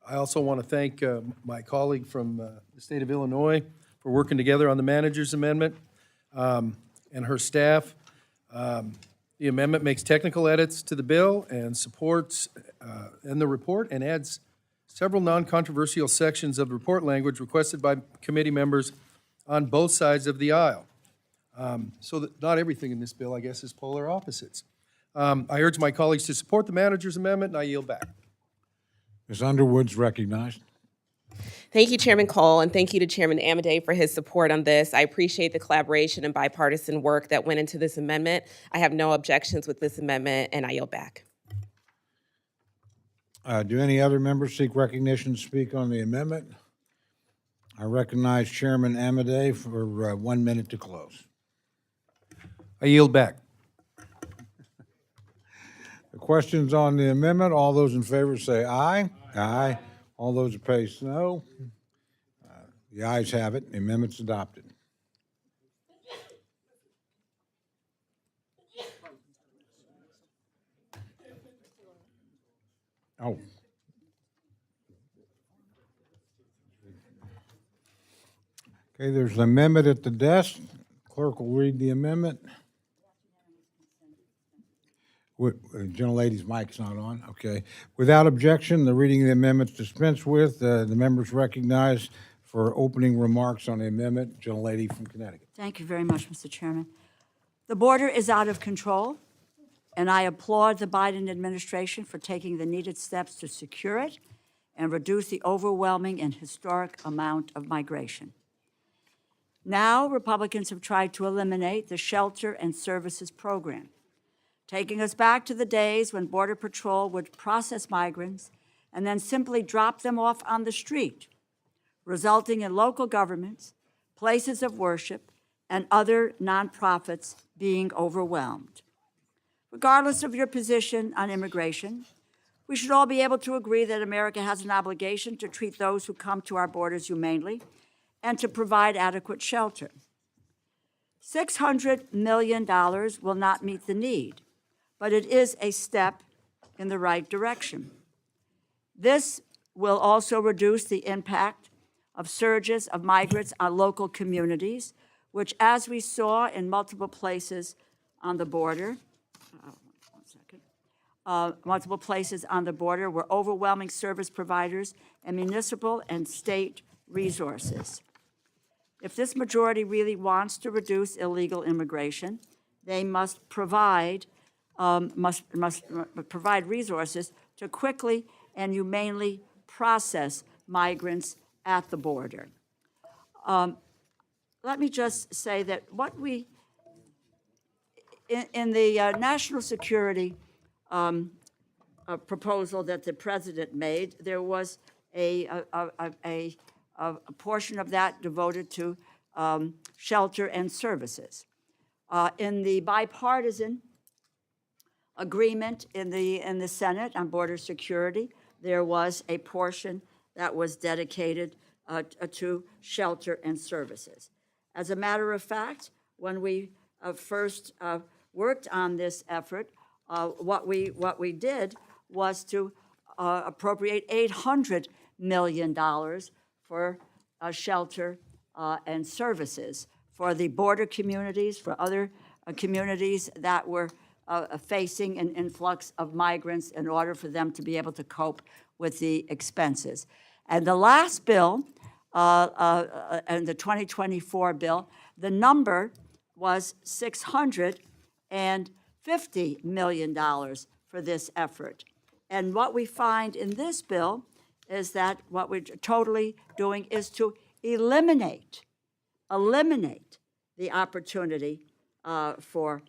I also want to thank my colleague from the state of Illinois for working together on the manager's amendment and her staff. The amendment makes technical edits to the bill and supports in the report and adds several non-controversial sections of report language requested by committee members on both sides of the aisle. So that not everything in this bill, I guess, is polar opposites. I urge my colleagues to support the manager's amendment, and I yield back. Ms. Underwood's recognized. Thank you, Chairman Cole, and thank you to Chairman Amodei for his support on this. I appreciate the collaboration and bipartisan work that went into this amendment. I have no objections with this amendment, and I yield back. Do any other members seek recognition to speak on the amendment? I recognize Chairman Amodei for 1 minute to close. I yield back. The questions on the amendment, all those in favor say aye. Aye. All those opposed, no. The ayes have it. The amendment's adopted. Oh. Okay, there's an amendment at the desk. Clerk will read the amendment. Gentlelady's mic's not on. Okay. Without objection, the reading of the amendment is dispensed with. The members recognized for opening remarks on the amendment. Gentlelady from Connecticut. Thank you very much, Mr. Chairman. The border is out of control, and I applaud the Biden administration for taking the needed steps to secure it and reduce the overwhelming and historic amount of migration. Now, Republicans have tried to eliminate the Shelter and Services Program, taking us back to the days when Border Patrol would process migrants and then simply drop them off on the street, resulting in local governments, places of worship, and other nonprofits being overwhelmed. Regardless of your position on immigration, we should all be able to agree that America has an obligation to treat those who come to our borders humanely and to provide adequate shelter. $600 million will not meet the need, but it is a step in the right direction. This will also reduce the impact of surges of migrants on local communities, which, as we saw in multiple places on the border, were overwhelming service providers and municipal and state resources. If this majority really wants to reduce illegal immigration, they must provide resources to quickly and humanely process migrants at the border. Let me just say that what we, in the national security proposal that the president made, there was a portion of that devoted to shelter and services. In the bipartisan agreement in the Senate on border security, there was a portion that was dedicated to shelter and services. As a matter of fact, when we first worked on this effort, what we did was to appropriate $800 million for shelter and services for the border communities, for other communities that were facing an influx of migrants in order for them to be able to cope with the expenses. And the last bill, and the 2024 bill, the number was $650 million for this effort. And what we find in this bill is that what we're totally doing is to eliminate the opportunity for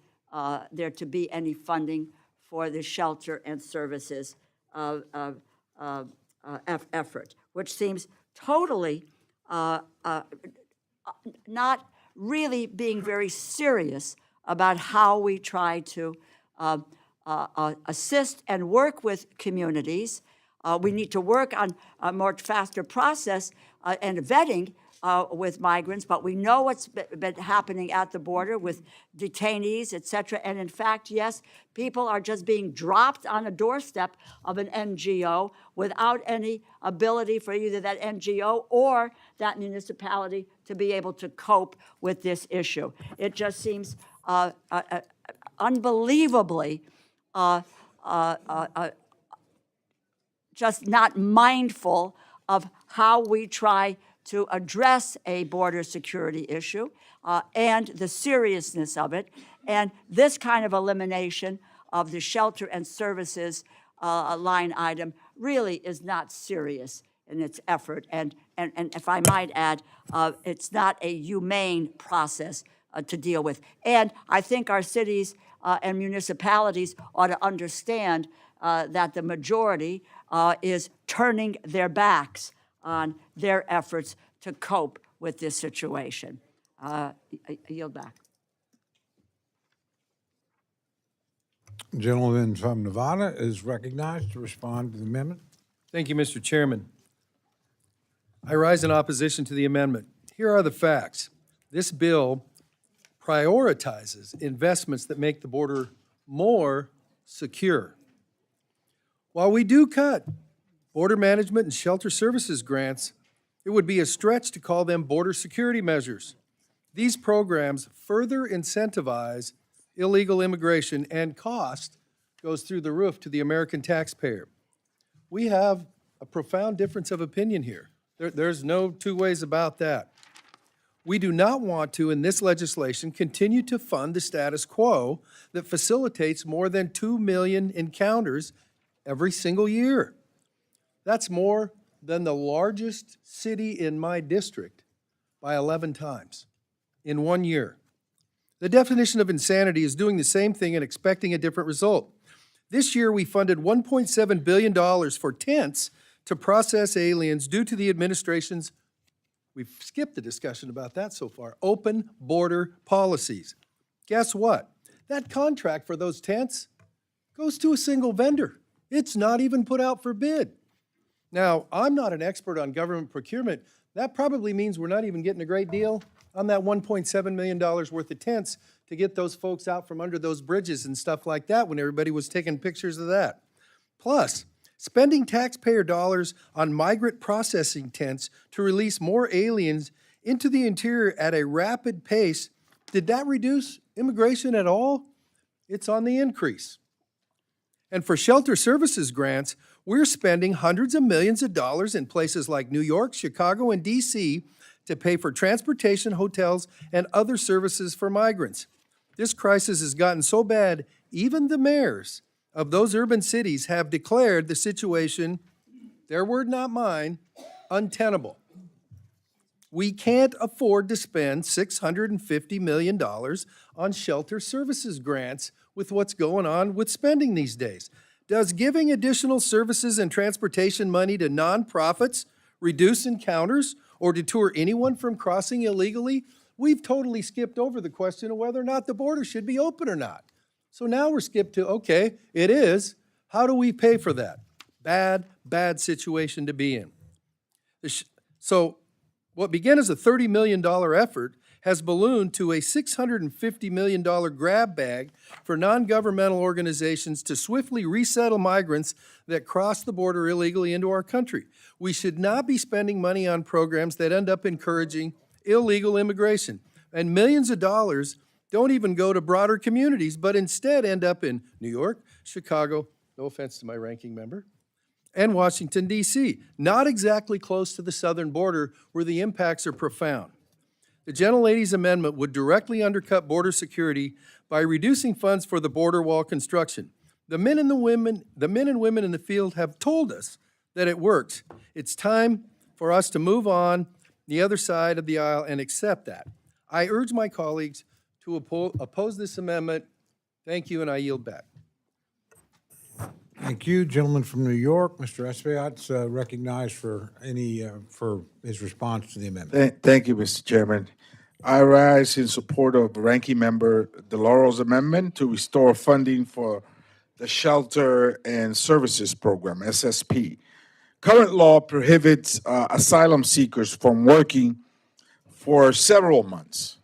there to be any funding for the shelter and services effort, which seems totally not really being very serious about how we try to assist and work with communities. We need to work on a more faster process and vetting with migrants, but we know what's been happening at the border with detainees, et cetera. And in fact, yes, people are just being dropped on a doorstep of an NGO without any ability for either that NGO or that municipality to be able to cope with this issue. It just seems unbelievably just not mindful of how we try to address a border security issue and the seriousness of it. And this kind of elimination of the shelter and services line item really is not serious in its effort. And if I might add, it's not a humane process to deal with. And I think our cities and municipalities ought to understand that the majority is turning their backs on their efforts to cope with this situation. I yield back. Gentleman from Nevada is recognized to respond to the amendment. Thank you, Mr. Chairman. I rise in opposition to the amendment. Here are the facts. This bill prioritizes investments that make the border more secure. While we do cut border management and shelter services grants, it would be a stretch to call them border security measures. These programs further incentivize illegal immigration, and cost goes through the roof to the American taxpayer. We have a profound difference of opinion here. There's no two ways about that. We do not want to, in this legislation, continue to fund the status quo that facilitates more than 2 million encounters every single year. That's more than the largest city in my district by 11 times in 1 year. The definition of insanity is doing the same thing and expecting a different result. This year, we funded $1.7 billion for tents to process aliens due to the administration's, we've skipped the discussion about that so far, open border policies. Guess what? That contract for those tents goes to a single vendor. It's not even put out for bid. Now, I'm not an expert on government procurement. That probably means we're not even getting a great deal on that $1.7 million worth of tents to get those folks out from under those bridges and stuff like that when everybody was taking pictures of that. Plus, spending taxpayer dollars on migrant processing tents to release more aliens into the interior at a rapid pace, did that reduce immigration at all? It's on the increase. And for shelter services grants, we're spending hundreds of millions of dollars in places like New York, Chicago, and D.C. to pay for transportation, hotels, and other services for migrants. This crisis has gotten so bad, even the mayors of those urban cities have declared the situation, their word not mine, untenable. We can't afford to spend $650 million on shelter services grants with what's going on with spending these days. Does giving additional services and transportation money to nonprofits reduce encounters or deter anyone from crossing illegally? We've totally skipped over the question of whether or not the border should be open or not. So now we're skipped to, okay, it is. How do we pay for that? Bad situation to be in. So what began as a $30 million effort has ballooned to a $650 million grab bag for non-governmental organizations to swiftly resettle migrants that cross the border illegally into our country. We should not be spending money on programs that end up encouraging illegal immigration. And millions of dollars don't even go to broader communities, but instead end up in New York, Chicago, no offense to my ranking member, and Washington, D.C., not exactly close to the southern border where the impacts are profound. The gentlelady's amendment would directly undercut border security by reducing funds for the border wall construction. The men and women in the field have told us that it works. It's time for us to move on the other side of the aisle and accept that. I urge my colleagues to oppose this amendment. Thank you, and I yield back. Thank you. Gentleman from New York, Mr. Espaillat's recognized for for his response to the amendment. Thank you, Mr. Chairman. I rise in support of Ranking Member DeLauro's amendment to restore funding for the Shelter and Services Program, SSP. Current law prohibits asylum seekers from working for several months.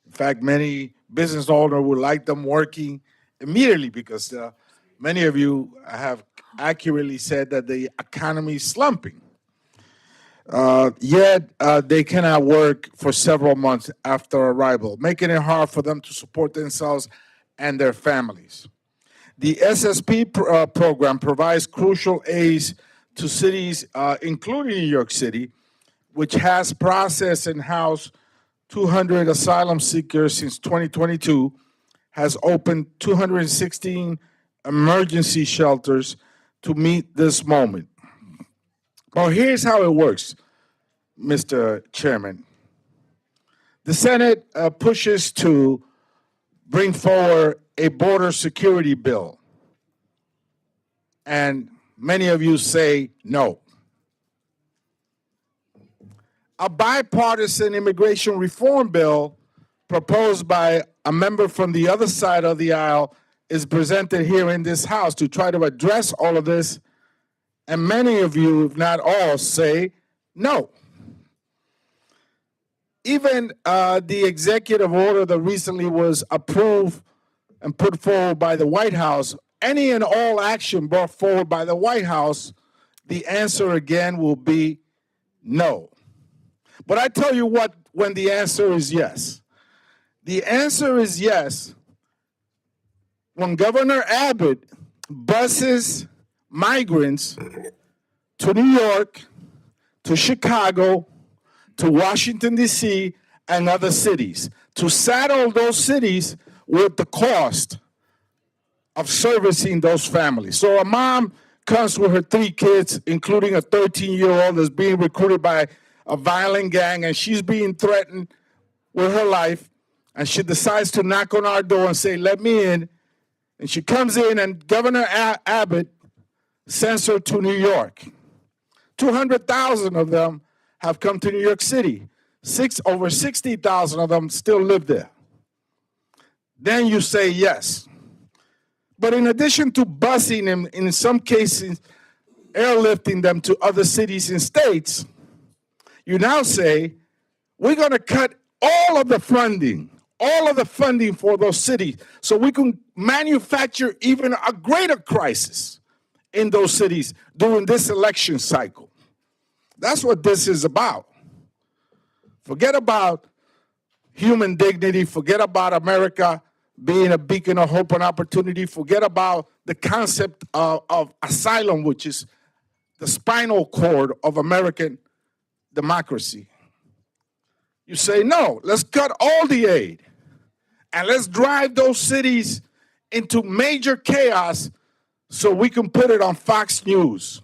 In fact, many business owners would like them working immediately because many of you have accurately said that the economy is slumping. Yet they cannot work for several months after arrival, making it hard for them to support themselves and their families. The SSP program provides crucial aids to cities, including New York City, which has processed and housed 200 asylum seekers since 2022, has opened 216 emergency shelters to meet this moment. Well, here's how it works, Mr. Chairman. The Senate pushes to bring forward a border security bill, and many of you say no. A bipartisan immigration reform bill proposed by a member from the other side of the aisle is presented here in this House to try to address all of this, and many of you, if not all, say no. Even the executive order that recently was approved and put forward by the White House, any and all action brought forward by the White House, the answer again will be no. But I tell you what, when the answer is yes. The answer is yes when Governor Abbott buses migrants to New York, to Chicago, to Washington, D.C., and other cities, to saddle those cities with the cost of servicing those families. So a mom comes with her 3 kids, including a 13-year-old that's being recruited by a violent gang, and she's being threatened with her life, and she decides to knock on our door and say, "Let me in." And she comes in, and Governor Abbott sends her to New York. 200,000 of them have come to New York City. Over 60,000 of them still live there. Then you say yes. But in addition to busing them, in some cases, airlifting them to other cities and states, you now say, we're going to cut all of the funding for those cities so we can manufacture even a greater crisis in those cities during this election cycle. That's what this is about. Forget about human dignity. Forget about America being a beacon of hope and opportunity. Forget about the concept of asylum, which is the spinal cord of American democracy. You say, no, let's cut all the aid and let's drive those cities into major chaos so we can put it on Fox News.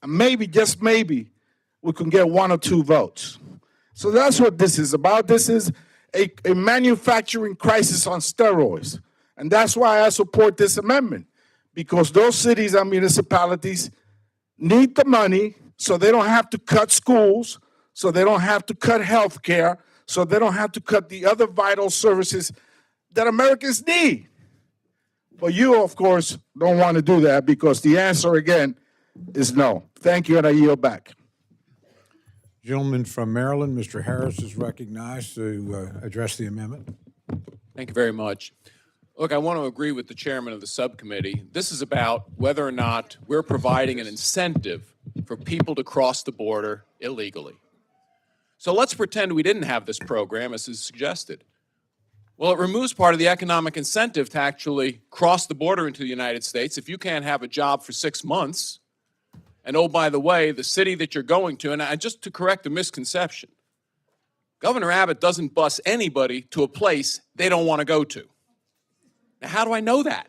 And maybe, just maybe, we can get 1 or 2 votes. So that's what this is about. This is a manufacturing crisis on steroids. And that's why I support this amendment, because those cities and municipalities need the money so they don't have to cut schools, so they don't have to cut health care, so they don't have to cut the other vital services that Americans need. But you, of course, don't want to do that because the answer, again, is no. Thank you, and I yield back. Gentleman from Maryland, Mr. Harris, is recognized to address the amendment. Thank you very much. Look, I want to agree with the chairman of the subcommittee. This is about whether or not we're providing an incentive for people to cross the border illegally. So let's pretend we didn't have this program as is suggested. Well, it removes part of the economic incentive to actually cross the border into the United States. If you can't have a job for 6 months, and oh, by the way, the city that you're going to, and just to correct a misconception, Governor Abbott doesn't bus anybody to a place they don't want to go to. Now, how do I know that?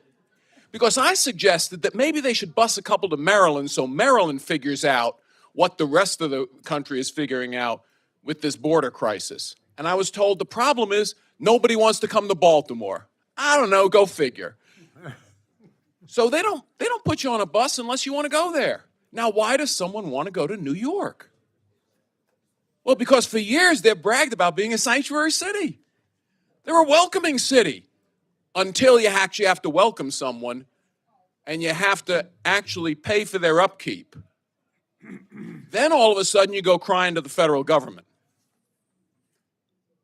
Because I suggested that maybe they should bus a couple to Maryland so Maryland figures out what the rest of the country is figuring out with this border crisis. And I was told the problem is nobody wants to come to Baltimore. I don't know, go figure. So they don't put you on a bus unless you want to go there. Now, why does someone want to go to New York? Well, because for years they've bragged about being a sanctuary city. They're a welcoming city until you actually have to welcome someone and you have to actually pay for their upkeep. Then all of a sudden you go crying to the federal government.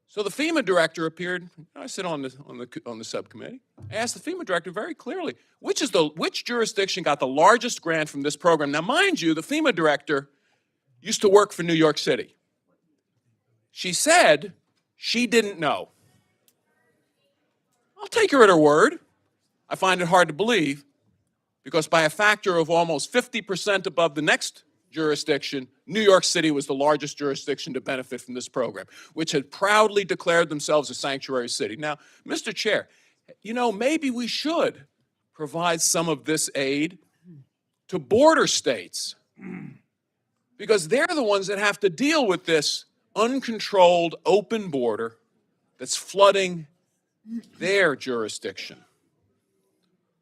So the FEMA director appeared. I sit on the subcommittee. I asked the FEMA director very clearly, which jurisdiction got the largest grant from this program? Now, mind you, the FEMA director used to work for New York City. She said she didn't know. I'll take her at her word. I find it hard to believe because by a factor of almost 50% above the next jurisdiction, New York City was the largest jurisdiction to benefit from this program, which had proudly declared themselves a sanctuary city. Now, Mr. Chair, you know, maybe we should provide some of this aid to border states because they're the ones that have to deal with this uncontrolled open border that's flooding their jurisdiction.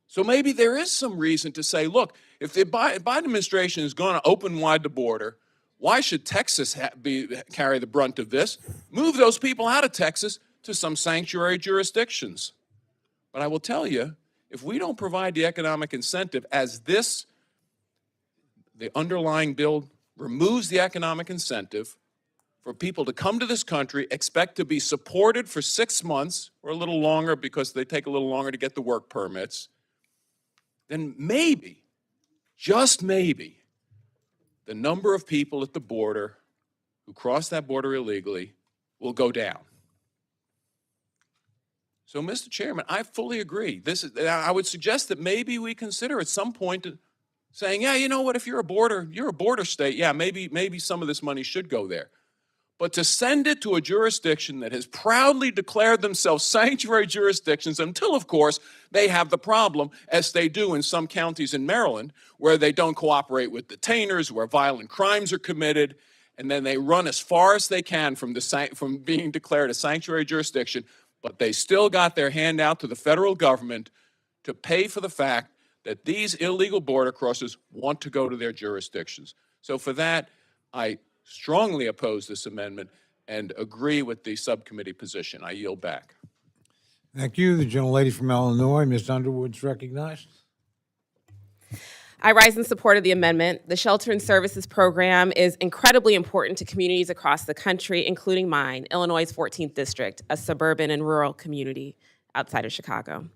So maybe there is some reason to say, look, if the Biden administration is going to open wide the border, why should Texas carry the brunt of this? Move those people out of Texas to some sanctuary jurisdictions. But I will tell you, if we don't provide the economic incentive as the underlying bill removes the economic incentive for people to come to this country, expect to be supported for 6 months or a little longer because they take a little longer to get the work permits, then maybe, just maybe, the number of people at the border who cross that border illegally will go down. So, Mr. Chairman, I fully agree. I would suggest that maybe we consider at some point saying, yeah, you know what, if you're a border state, yeah, maybe some of this money should go there. But to send it to a jurisdiction that has proudly declared themselves sanctuary jurisdictions until, of course, they have the problem, as they do in some counties in Maryland, where they don't cooperate with detainers, where violent crimes are committed, and then they run as far as they can from being declared a sanctuary jurisdiction, but they still got their hand out to the federal government to pay for the fact that these illegal border crossers want to go to their jurisdictions. So for that, I strongly oppose this amendment and agree with the subcommittee position. I yield back. Thank you. The gentlelady from Illinois, Ms. Underwood's recognized. I rise in support of the amendment. The Shelter and Services Program is incredibly important to communities across the country, including mine, Illinois' 14th District, a suburban and rural community outside of Chicago.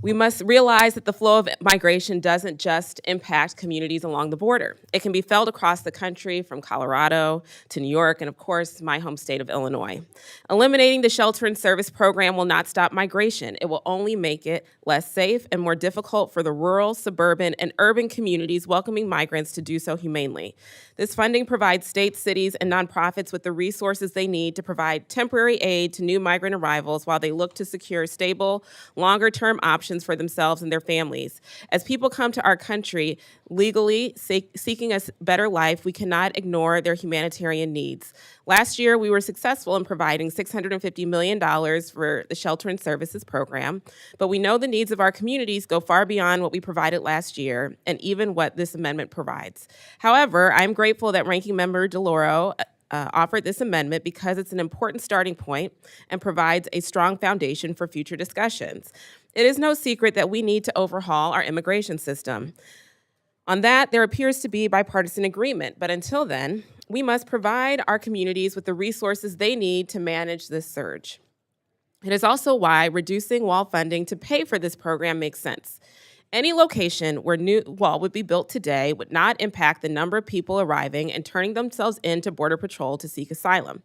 We must realize that the flow of migration doesn't just impact communities along the border. It can be felt across the country from Colorado to New York and, of course, my home state of Illinois. Eliminating the Shelter and Service Program will not stop migration. It will only make it less safe and more difficult for the rural, suburban, and urban communities welcoming migrants to do so humanely. This funding provides states, cities, and nonprofits with the resources they need to provide temporary aid to new migrant arrivals while they look to secure stable, longer-term options for themselves and their families. As people come to our country legally seeking a better life, we cannot ignore their humanitarian needs. Last year, we were successful in providing $650 million for the Shelter and Services Program, but we know the needs of our communities go far beyond what we provided last year and even what this amendment provides. However, I'm grateful that Ranking Member DeLauro offered this amendment because it's an important starting point and provides a strong foundation for future discussions. It is no secret that we need to overhaul our immigration system. On that, there appears to be bipartisan agreement, but until then, we must provide our communities with the resources they need to manage this surge. It is also why reducing wall funding to pay for this program makes sense. Any location where new wall would be built today would not impact the number of people arriving and turning themselves into Border Patrol to seek asylum.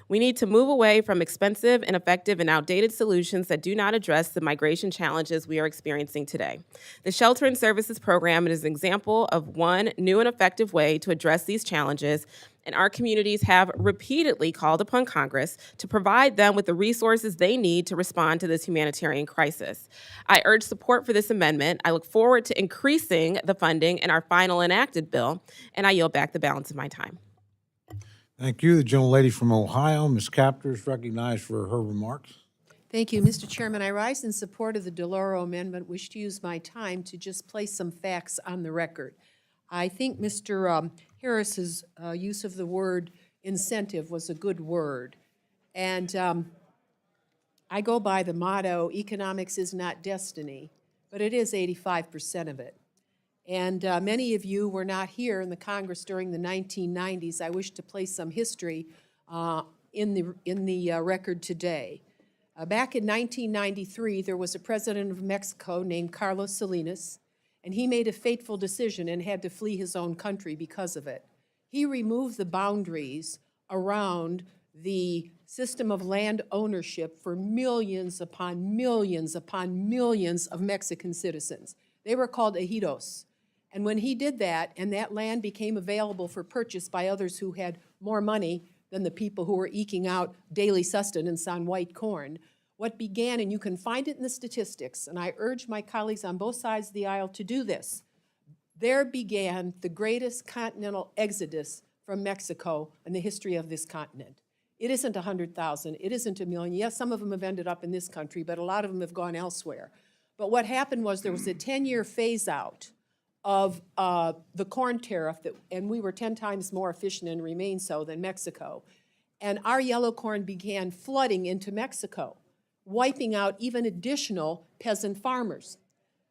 We need to move away from expensive, ineffective, and outdated solutions that do not address the migration challenges we are experiencing today. The Shelter and Services Program is an example of one new and effective way to address these challenges, and our communities have repeatedly called upon Congress to provide them with the resources they need to respond to this humanitarian crisis. I urge support for this amendment. I look forward to increasing the funding in our final enacted bill, and I yield back the balance of my time. Thank you. The gentlelady from Ohio, Ms. Capter, is recognized for her remarks. Thank you, Mr. Chairman. I rise in support of the DeLauro amendment. Wish to use my time to just place some facts on the record. I think Mr. Harris's use of the word incentive was a good word. And I go by the motto, economics is not destiny, but it is 85% of it. And many of you were not here in the Congress during the 1990s. I wish to place some history in the record today. Back in 1993, there was a president of Mexico named Carlos Salinas, and he made a fateful decision and had to flee his own country because of it. He removed the boundaries around the system of land ownership for millions upon millions upon millions of Mexican citizens. They were called ejidos. And when he did that, and that land became available for purchase by others who had more money than the people who were eking out daily sustenance on white corn, what began, and you can find it in the statistics, and I urge my colleagues on both sides of the aisle to do this, there began the greatest continental exodus from Mexico in the history of this continent. It isn't 100,000, it isn't 1 million. Yes, some of them have ended up in this country, but a lot of them have gone elsewhere. But what happened was there was a 10-year phase-out of the corn tariff, and we were 10 times more efficient and remain so than Mexico. And our yellow corn began flooding into Mexico, wiping out even additional peasant farmers.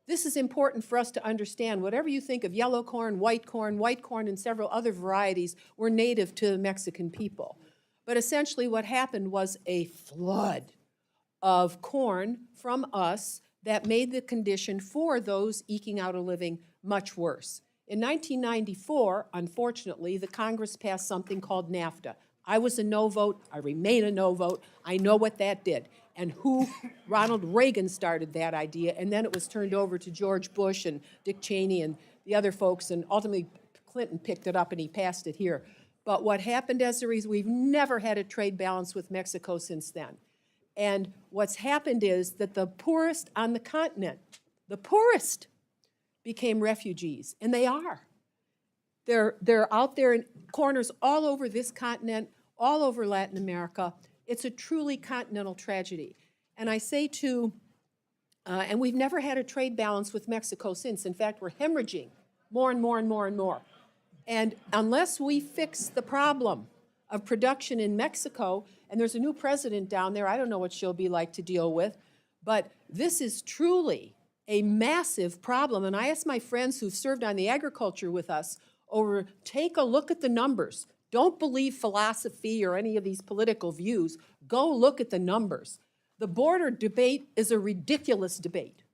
This is important for us to understand. Whatever you think of yellow corn, white corn, and several other varieties were native to the Mexican people. But essentially what happened was a flood of corn from us that made the condition for those eking out a living much worse. In 1994, unfortunately, the Congress passed something called NAFTA. I was a no vote. I remain a no vote. I know what that did and who Ronald Reagan started that idea, and then it was turned over to George Bush and Dick Cheney and the other folks, and ultimately Clinton picked it up and he passed it here. But what happened as a reason, we've never had a trade balance with Mexico since then. And what's happened is that the poorest on the continent, the poorest, became refugees, and they are. They're out there in corners all over this continent, all over Latin America. It's a truly continental tragedy. And I say to, and we've never had a trade balance with Mexico since. In fact, we're hemorrhaging more and more and more and more. And unless we fix the problem of production in Mexico, and there's a new president down there, I don't know what she'll be like to deal with, but this is truly a massive problem. And I ask my friends who've served on the agriculture with us over, take a look at the numbers. Don't believe philosophy or any of these political views. Go look at the numbers. The border debate is a ridiculous debate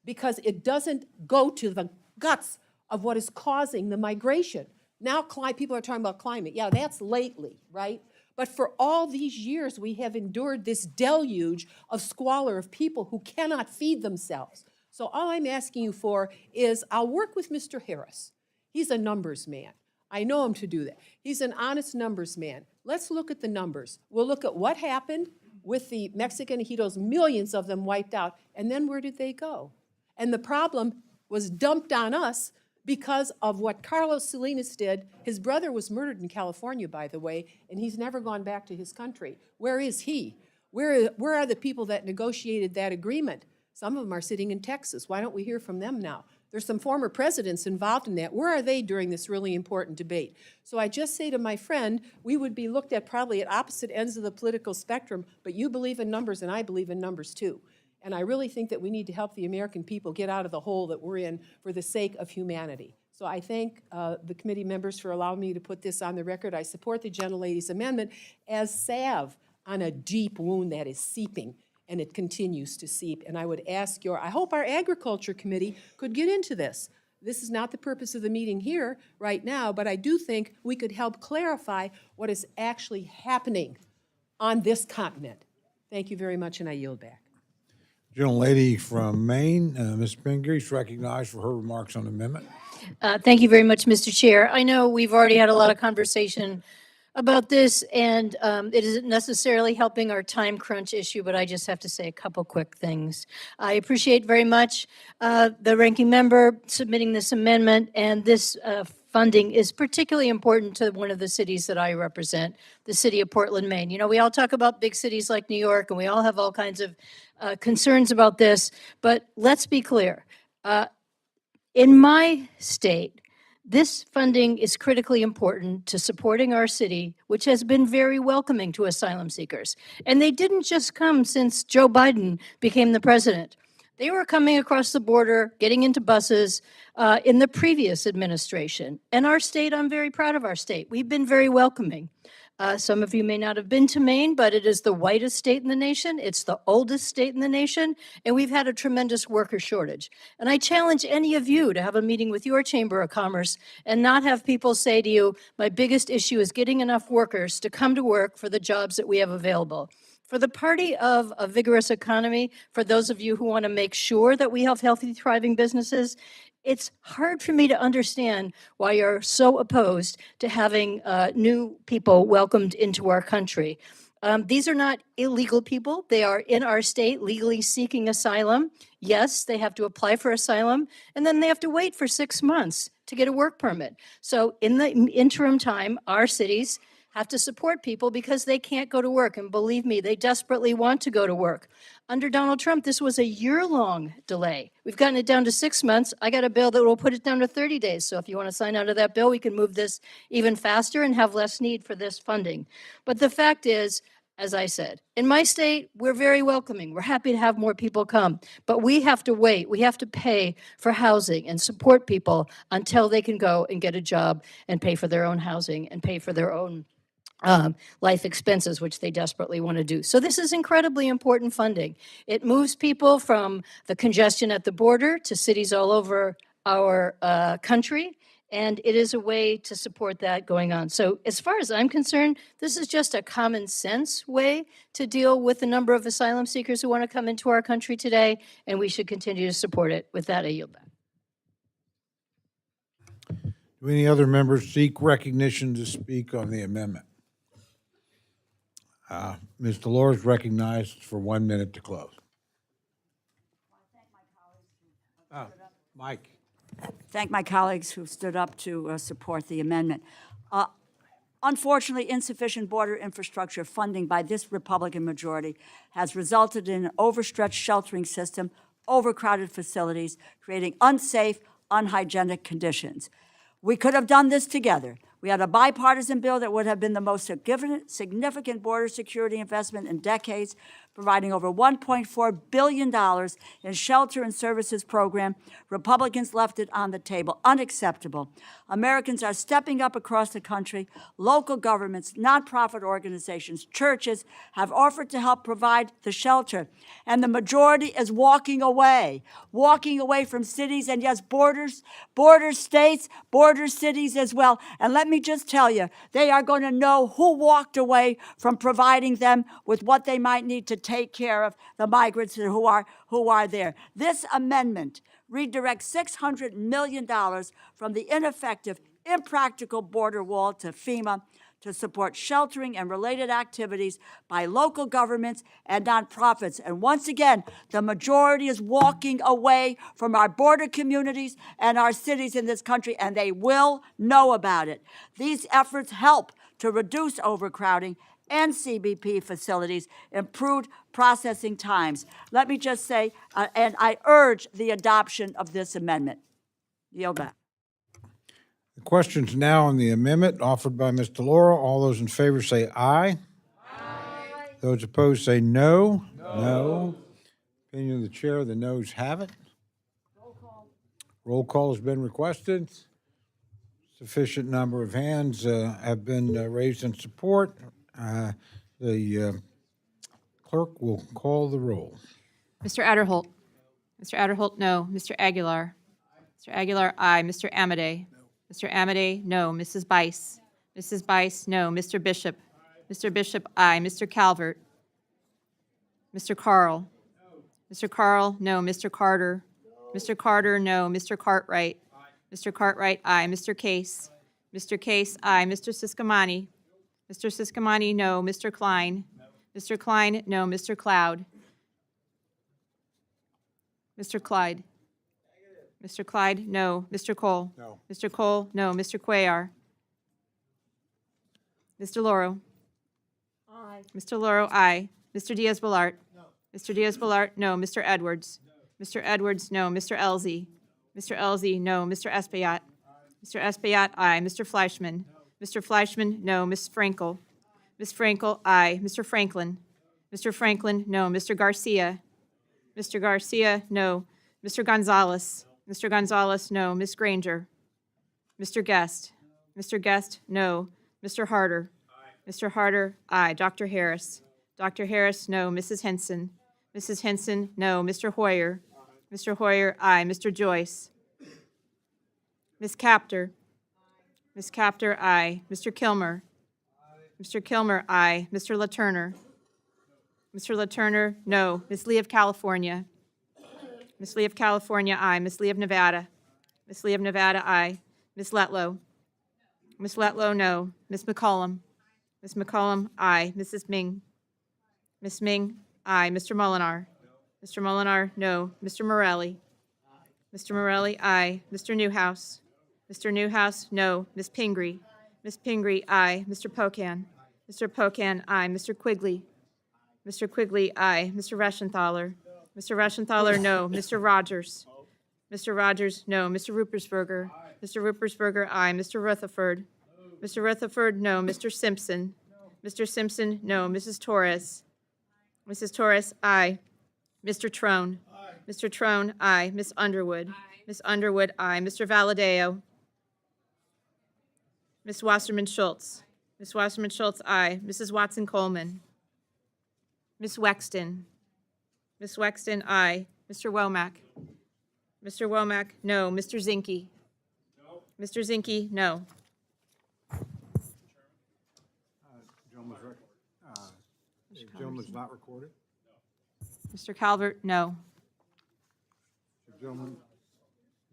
because it doesn't go to the guts of what is causing the migration. Now people are talking about climate. Yeah, that's lately, right? But for all these years, we have endured this deluge of squalor of people who cannot feed themselves. So all I'm asking you for is I'll work with Mr. Harris. He's a numbers man. I know him to do that. He's an honest numbers man. Let's look at the numbers. We'll look at what happened with the Mexican ejidos, millions of them wiped out, and then where did they go? And the problem was dumped on us because of what Carlos Salinas did. His brother was murdered in California, by the way, and he's never gone back to his country. Where is he? Where are the people that negotiated that agreement? Some of them are sitting in Texas. Why don't we hear from them now? There's some former presidents involved in that. Where are they during this really important debate? So I just say to my friend, we would be looked at probably at opposite ends of the political spectrum, but you believe in numbers and I believe in numbers too. And I really think that we need to help the American people get out of the hole that we're in for the sake of humanity. So I thank the committee members for allowing me to put this on the record. I support the gentlelady's amendment as salve on a deep wound that is seeping, and it continues to seep. And I would ask I hope our Agriculture Committee could get into this. This is not the purpose of the meeting here right now, but I do think we could help clarify what is actually happening on this continent. Thank you very much, and I yield back. Gentlelady from Maine, Ms. Pingree, is recognized for her remarks on the amendment. Thank you very much, Mr. Chair. I know we've already had a lot of conversation about this, and it isn't necessarily helping our time crunch issue, but I just have to say a couple quick things. I appreciate very much the ranking member submitting this amendment, and this funding is particularly important to one of the cities that I represent, the city of Portland, Maine. You know, we all talk about big cities like New York, and we all have all kinds of concerns about this, but let's be clear. In my state, this funding is critically important to supporting our city, which has been very welcoming to asylum seekers. And they didn't just come since Joe Biden became the president. They were coming across the border, getting into buses in the previous administration. And our state, I'm very proud of our state. We've been very welcoming. Some of you may not have been to Maine, but it is the whitest state in the nation. It's the oldest state in the nation, and we've had a tremendous worker shortage. And I challenge any of you to have a meeting with your Chamber of Commerce and not have people say to you, my biggest issue is getting enough workers to come to work for the jobs that we have available. For the party of a vigorous economy, for those of you who want to make sure that we have healthy, thriving businesses, it's hard for me to understand why you're so opposed to having new people welcomed into our country. These are not illegal people. They are in our state legally seeking asylum. Yes, they have to apply for asylum, and then they have to wait for 6 months to get a work permit. So in the interim time, our cities have to support people because they can't go to work. And believe me, they desperately want to go to work. Under Donald Trump, this was a year-long delay. We've gotten it down to 6 months. I got a bill that will put it down to 30 days. So if you want to sign onto that bill, we can move this even faster and have less need for this funding. But the fact is, as I said, in my state, we're very welcoming. We're happy to have more people come. But we have to wait. We have to pay for housing and support people until they can go and get a job and pay for their own housing and pay for their own life expenses, which they desperately want to do. So this is incredibly important funding. It moves people from the congestion at the border to cities all over our country, and it is a way to support that going on. So as far as I'm concerned, this is just a common sense way to deal with the number of asylum seekers who want to come into our country today, and we should continue to support it. With that, I yield back. Do any other members seek recognition to speak on the amendment? Ms. Delors is recognized for 1 minute to close. Mike. Thank my colleagues who stood up to support the amendment. Unfortunately, insufficient border infrastructure funding by this Republican majority has resulted in an overstretched sheltering system, overcrowded facilities, creating unsafe, unhygienic conditions. We could have done this together. We had a bipartisan bill that would have been the most significant border security investment in decades, providing over $1.4 billion in shelter and services program. Republicans left it on the table. Unacceptable. Americans are stepping up across the country. Local governments, nonprofit organizations, churches have offered to help provide the shelter. And the majority is walking away from cities and, yes, border states, border cities as well. And let me just tell you, they are going to know who walked away from providing them with what they might need to take care of the migrants who are there. This amendment redirects $600 million from the ineffective, impractical border wall to FEMA to support sheltering and related activities by local governments and nonprofits. And once again, the majority is walking away from our border communities and our cities in this country, and they will know about it. These efforts help to reduce overcrowding and CBP facilities, improved processing times. Let me just say, and I urge the adoption of this amendment. Yield back. The question's now on the amendment offered by Ms. DeLauro. All those in favor say aye. Aye. Those opposed say no. No. Opinion of the chair, the noes have it. Roll call has been requested. Sufficient number of hands have been raised in support. The clerk will call the roll. Mr. Adderholt. Mr. Adderholt, no. Mr. Aguilar. Mr. Aguilar, aye. Mr. Amodei. Mr. Amodei, no. Mrs. Bice. Mrs. Bice, no. Mr. Bishop. Mr. Bishop, aye. Mr. Calvert? Mr. Carl? Mr. Carl, no. Mr. Carter? Mr. Carter, no. Mr. Cartwright? Mr. Cartwright, aye. Mr. Case? Mr. Case, aye. Mr. Siscomani? Mr. Siscomani, no. Mr. Klein? Mr. Klein, no. Mr. Cloud? Mr. Clyde? Mr. Clyde, no. Mr. Cole? No. Mr. Cole, no. Mr. Cuellar? Mr. Lauro? Aye. Mr. Lauro, aye. Mr. Diaz-Balart? No. Mr. Diaz-Balart, no. Mr. Edwards? Mr. Edwards, no. Mr. Elzey? Mr. Elzey, no. Mr. Espaillat? Mr. Espaillat, aye. Mr. Fleischman? Mr. Fleischman, no. Ms. Frankel? Ms. Frankel, aye. Mr. Franklin? Mr. Franklin, no. Mr. Garcia? Mr. Garcia, no. Mr. Gonzalez? Mr. Gonzalez, no. Ms. Granger? Mr. Guest? Mr. Guest, no. Mr. Harder? Mr. Harder, aye. Dr. Harris? Dr. Harris, no. Mrs. Henson? Mrs. Henson, no. Mr. Hoyer? Mr. Hoyer, aye. Mr. Joyce? Ms. Capter? Ms. Capter, aye. Mr. Kilmer? Mr. Kilmer, aye. Mr. LaTurner? Mr. LaTurner, no. Ms. Lee of California? Ms. Lee of California, aye. Ms. Lee of Nevada? Ms. Lee of Nevada, aye. Ms. Letlow? Ms. Letlow, no. Ms. McCollum? Ms. McCollum, aye. Mrs. Ming? Ms. Ming, aye. Mr. Molinar? Mr. Molinar, no. Mr. Morelli? Mr. Morelli, aye. Mr. Newhouse? Mr. Newhouse, no. Ms. Pingree? Ms. Pingree, aye. Mr. Pocan? Mr. Pocan, aye. Mr. Quigley? Mr. Quigley, aye. Mr. Reschenthaler? Mr. Reschenthaler, no. Mr. Rogers? Mr. Rogers, no. Mr. Ruppersberger? Mr. Ruppersberger, aye. Mr. Rutherford? Mr. Rutherford, no. Mr. Simpson? Mr. Simpson, no. Mrs. Torres? Mrs. Torres, aye. Mr. Trone? Mr. Trone, aye. Ms. Underwood? Ms. Underwood, aye. Mr. Valadeo? Ms. Wasserman Schultz? Ms. Wasserman Schultz, aye. Mrs. Watson Coleman? Ms. Wexton? Ms. Wexton, aye. Mr. Womack? Mr. Womack, no. Mr. Zinke? Mr. Zinke, no. Gentleman's not recorded? Mr. Calvert, no.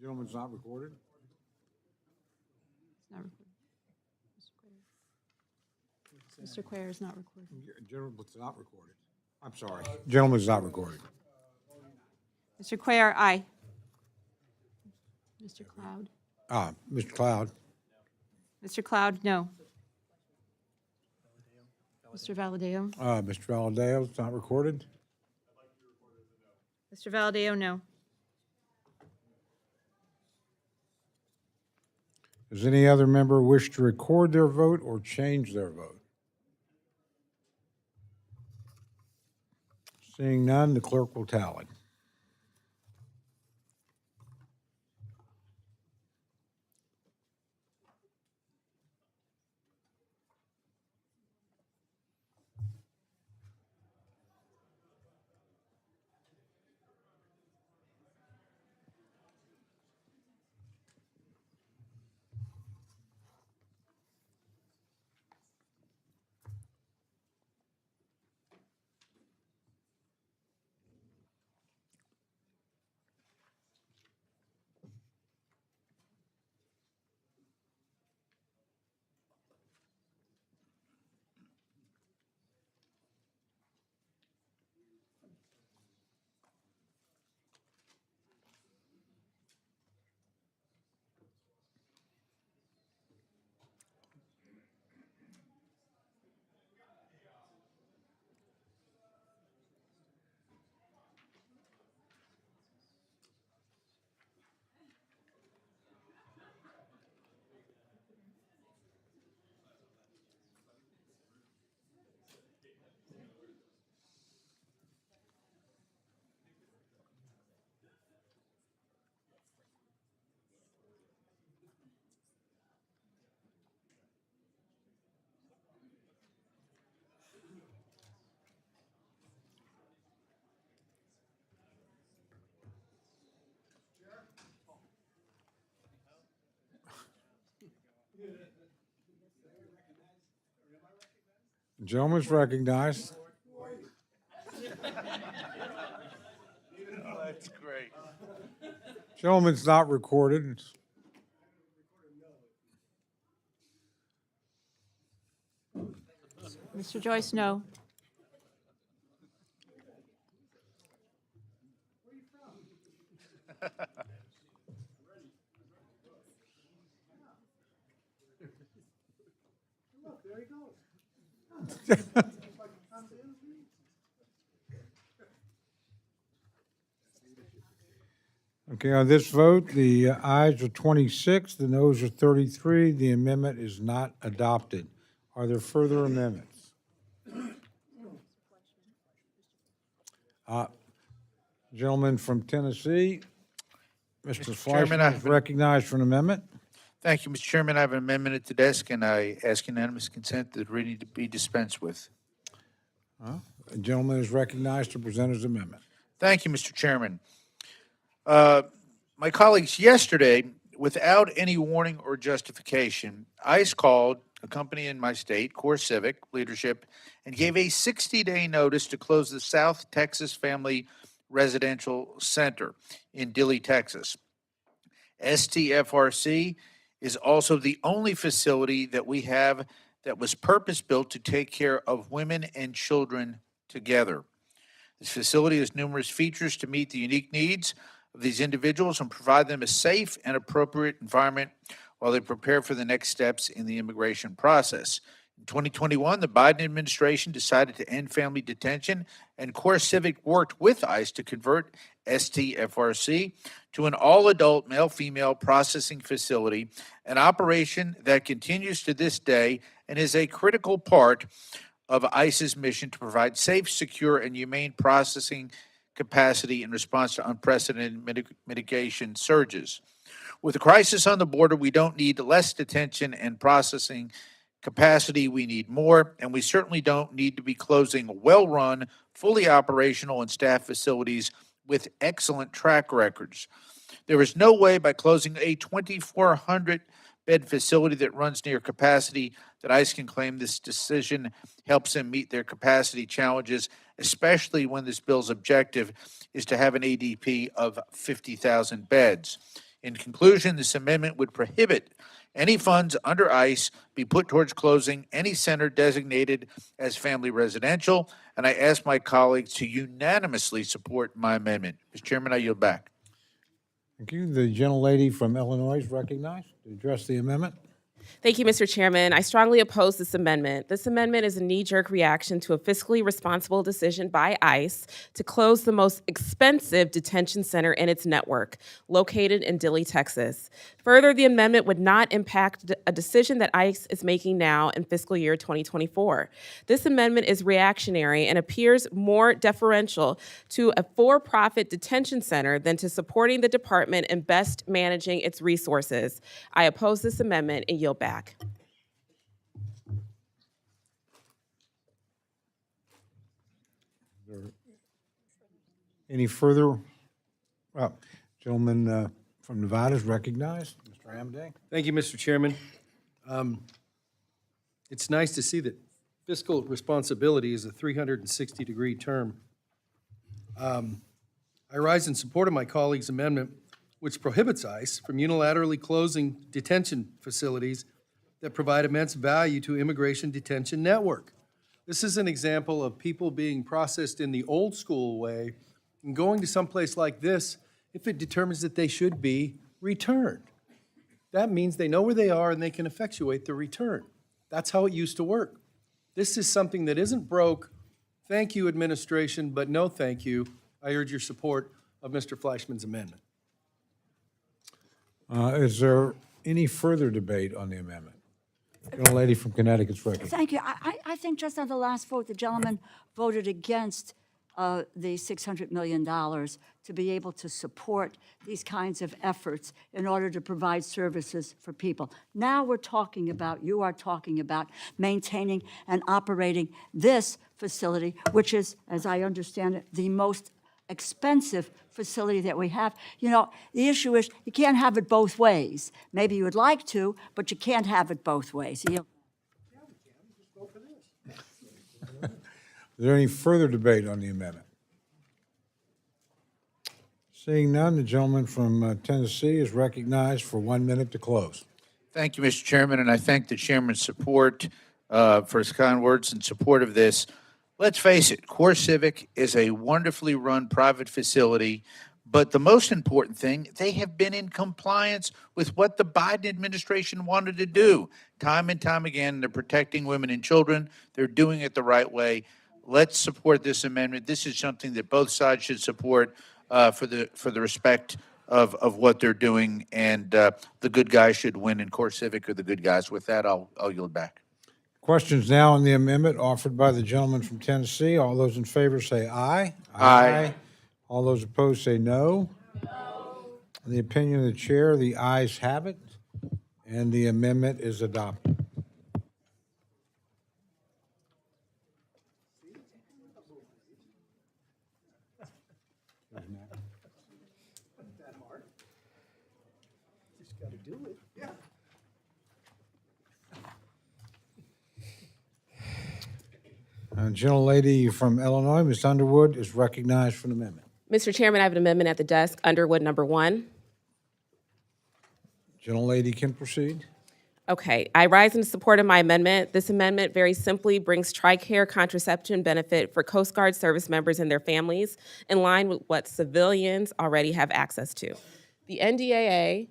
Gentleman's not recorded? Not recorded. Mr. Cuellar is not recorded. Gentleman's not recorded. I'm sorry. Gentleman's not recorded. Mr. Cuellar, aye. Mr. Cloud? Mr. Cloud? Mr. Cloud, no. Mr. Valadeo? Mr. Valadeo's not recorded? Mr. Valadeo, no. Does any other member wish to record their vote or change their vote? Seeing none, the clerk will tally. Gentleman's recognized. That's great. Gentleman's not recorded. Mr. Joyce, no. Okay, on this vote, the ayes are 26, the noes are 33. The amendment is not adopted. Are there further amendments? Gentleman from Tennessee, Mr. Chairman, I Fleischman is have an- recognized for an amendment. Thank you, Mr. Chairman. I have an amendment at the desk, and I ask unanimous consent that the reading to be dispensed with. A gentleman is recognized to present his amendment. Thank you, Mr. Chairman. My colleagues, yesterday, without any warning or justification, ICE called a company in my state, Core Civic leadership, and gave a 60-day notice to close the South Texas Family Residential Center in Dilley, Texas. STFRC is also the only facility that we have that was purpose-built to take care of women and children together. This facility has numerous features to meet the unique needs of these individuals and provide them a safe and appropriate environment while they prepare for the next steps in the immigration process. In 2021, the Biden administration decided to end family detention, and Core Civic worked with ICE to convert STFRC to an all-adult male-female processing facility, an operation that continues to this day and is a critical part of ICE's mission to provide safe, secure, and humane processing capacity in response to unprecedented mitigation surges. With a crisis on the border, we don't need less detention and processing capacity. We need more, and we certainly don't need to be closing well-run, fully operational and staffed facilities with excellent track records. There is no way by closing a 2,400-bed facility that runs near capacity that ICE can claim this decision helps them meet their capacity challenges, especially when this bill's objective is to have an ADP of 50,000 beds. In conclusion, this amendment would prohibit any funds under ICE be put towards closing any center designated as family residential, and I ask my colleagues to unanimously support my amendment. Mr. Chairman, I yield back. Thank you. The gentlelady from Illinois is recognized to address the amendment. Thank you, Mr. Chairman. I strongly oppose this amendment. This amendment is a knee-jerk reaction to a fiscally responsible decision by ICE to close the most expensive detention center in its network, located in Dilley, Texas. Further, the amendment would not impact a decision that ICE is making now in fiscal year 2024. This amendment is reactionary and appears more deferential to a for-profit detention center than to supporting the department and best managing its resources. I oppose this amendment and yield back. Any further? Gentleman from Nevada is recognized. Mr. Amadei. Thank you, Mr. Chairman. It's nice to see that fiscal responsibility is a 360-degree term. I rise in support of my colleague's amendment, which prohibits ICE from unilaterally closing detention facilities that provide immense value to immigration detention network. This is an example of people being processed in the old school way and going to someplace like this if it determines that they should be returned. That means they know where they are and they can effectuate the return. That's how it used to work. This is something that isn't broke. Thank you, administration, but no thank you. I urge your support of Mr. Fleischman's amendment. Is there any further debate on the amendment? Gentlelady from Connecticut's recognized. Thank you. I think just on the last vote, the gentleman voted against the $600 million to be able to support these kinds of efforts in order to provide services for people. Now we're talking about, you are talking about maintaining and operating this facility, which is, as I understand it, the most expensive facility that we have. You know, the issue is you can't have it both ways. Maybe you would like to, but you can't have it both ways. Is there any further debate on the amendment? Seeing none, the gentleman from Tennessee is recognized for 1 minute to close. Thank you, Mr. Chairman, and I thank the chairman's support for his kind words in support of this. Let's face it, Core Civic is a wonderfully run private facility, but the most important thing, they have been in compliance with what the Biden administration wanted to do. Time and time again, they're protecting women and children. They're doing it the right way. Let's support this amendment. This is something that both sides should support for the respect of what they're doing, and the good guys should win, and Core Civic are the good guys. With that, I'll yield back. Questions now on the amendment offered by the gentleman from Tennessee. All those in favor say aye. Aye. All those opposed say no. In the opinion of the chair, the ayes have it, and the amendment is adopted. Gentlelady from Illinois, Ms. Underwood, is recognized for an amendment. Mr. Chairman, I have an amendment at the desk, Underwood number 1. Gentlelady can proceed. Okay, I rise in support of my amendment. This amendment very simply brings TRICARE contraception benefit for Coast Guard service members and their families in line with what civilians already have access to. The NDAA,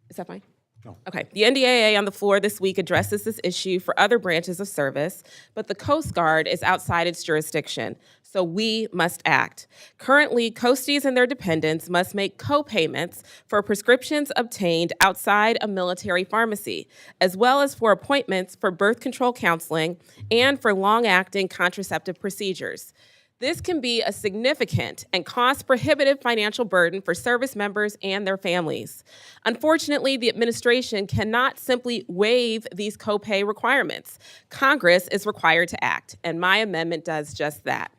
is that fine? No. Okay, the NDAA on the floor this week addresses this issue for other branches of service, but the Coast Guard is outside its jurisdiction, so we must act. Currently, Coasties and their dependents must make co-payments for prescriptions obtained outside a military pharmacy, as well as for appointments for birth control counseling and for long-acting contraceptive procedures. This can be a significant and cost-prohibitive financial burden for service members and their families. Unfortunately, the administration cannot simply waive these copay requirements. Congress is required to act, and my amendment does just that.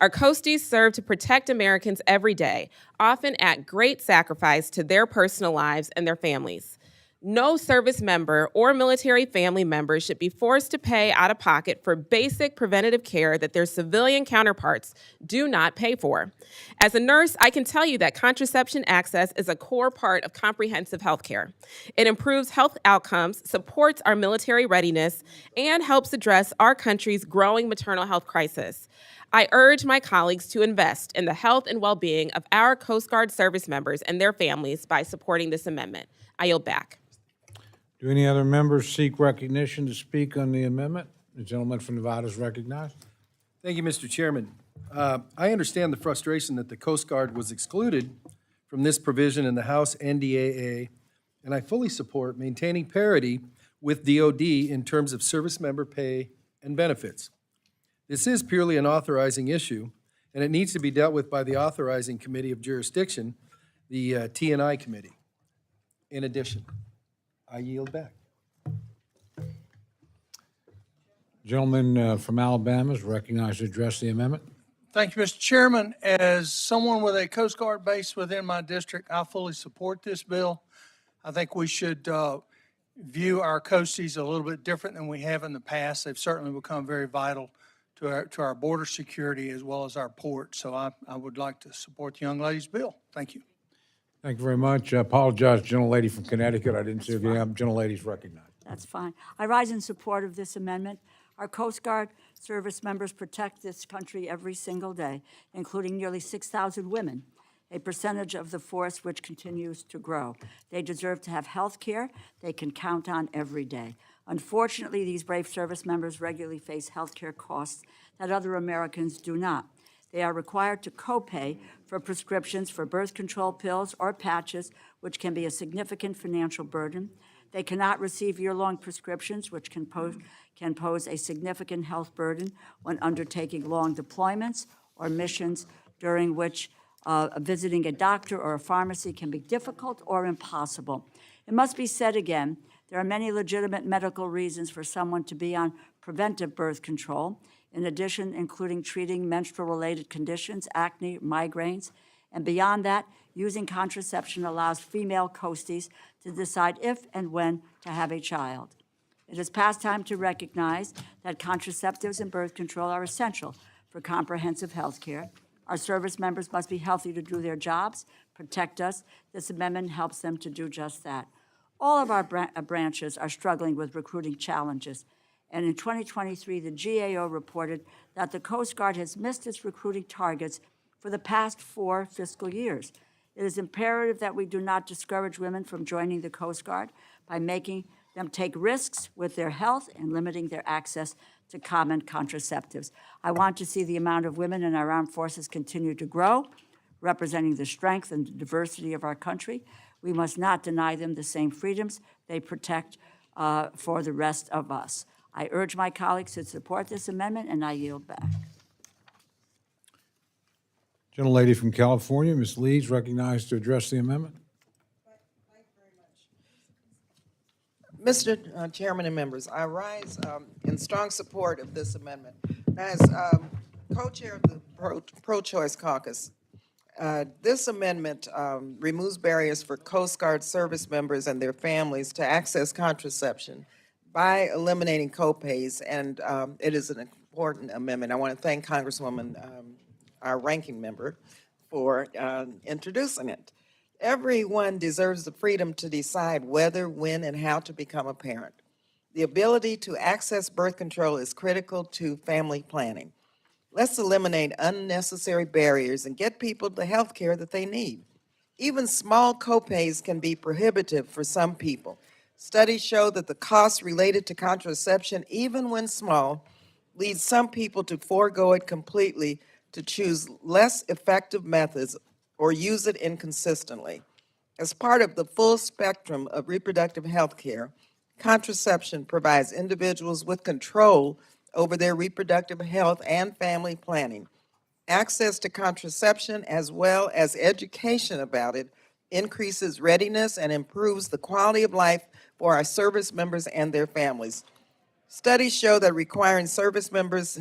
Our Coasties serve to protect Americans every day, often at great sacrifice to their personal lives and their families. No service member or military family member should be forced to pay out of pocket for basic preventative care that their civilian counterparts do not pay for. As a nurse, I can tell you that contraception access is a core part of comprehensive health care. It improves health outcomes, supports our military readiness, and helps address our country's growing maternal health crisis. I urge my colleagues to invest in the health and well-being of our Coast Guard service members and their families by supporting this amendment. I yield back. Do any other members seek recognition to speak on the amendment? The gentleman from Nevada is recognized. Thank you, Mr. Chairman. I understand the frustration that the Coast Guard was excluded from this provision in the House NDAA, and I fully support maintaining parity with DOD in terms of service member pay and benefits. This is purely an authorizing issue, and it needs to be dealt with by the authorizing committee of jurisdiction, the T&I committee. In addition, I yield back. Gentleman from Alabama is recognized to address the amendment. Thank you, Mr. Chairman. As someone with a Coast Guard base within my district, I fully support this bill. I think we should view our coasties a little bit different than we have in the past. They've certainly become very vital to our border security as well as our ports. So I would like to support the young lady's bill. Thank you. Thank you very much. I apologize, gentlelady from Connecticut. I didn't see if the gentlelady's recognized. That's fine. I rise in support of this amendment. Our Coast Guard service members protect this country every single day, including nearly 6,000 women, a percentage of the force which continues to grow. They deserve to have health care they can count on every day. Unfortunately, these brave service members regularly face health care costs that other Americans do not. They are required to copay for prescriptions for birth control pills or patches, which can be a significant financial burden. They cannot receive year-long prescriptions, which can pose a significant health burden when undertaking long deployments or missions during which visiting a doctor or a pharmacy can be difficult or impossible. It must be said again, there are many legitimate medical reasons for someone to be on preventive birth control, in addition, including treating menstrual-related conditions, acne, migraines, and beyond that, using contraception allows female coasties to decide if and when to have a child. It is past time to recognize that contraceptives and birth control are essential for comprehensive health care. Our service members must be healthy to do their jobs, protect us. This amendment helps them to do just that. All of our branches are struggling with recruiting challenges. And in 2023, the GAO reported that the Coast Guard has missed its recruiting targets for the past 4 fiscal years. It is imperative that we do not discourage women from joining the Coast Guard by making them take risks with their health and limiting their access to common contraceptives. I want to see the amount of women in our armed forces continue to grow, representing the strength and diversity of our country. We must not deny them the same freedoms they protect for the rest of us. I urge my colleagues to support this amendment, and I yield back. Gentlelady from California, Ms. Lee, is recognized to address the amendment. Mr. Chairman and members, I rise in strong support of this amendment. As co-chair of the Pro-Choice Caucus, this amendment removes barriers for Coast Guard service members and their families to access contraception by eliminating co-pays, and it is an important amendment. I want to thank Congresswoman, our ranking member, for introducing it. Everyone deserves the freedom to decide whether, when, and how to become a parent. The ability to access birth control is critical to family planning. Let's eliminate unnecessary barriers and get people the health care that they need. Even small copays can be prohibitive for some people. Studies show that the costs related to contraception, even when small, lead some people to forego it completely to choose less effective methods or use it inconsistently. As part of the full spectrum of reproductive health care, contraception provides individuals with control over their reproductive health and family planning. Access to contraception, as well as education about it, increases readiness and improves the quality of life for our service members and their families. Studies show that requiring service members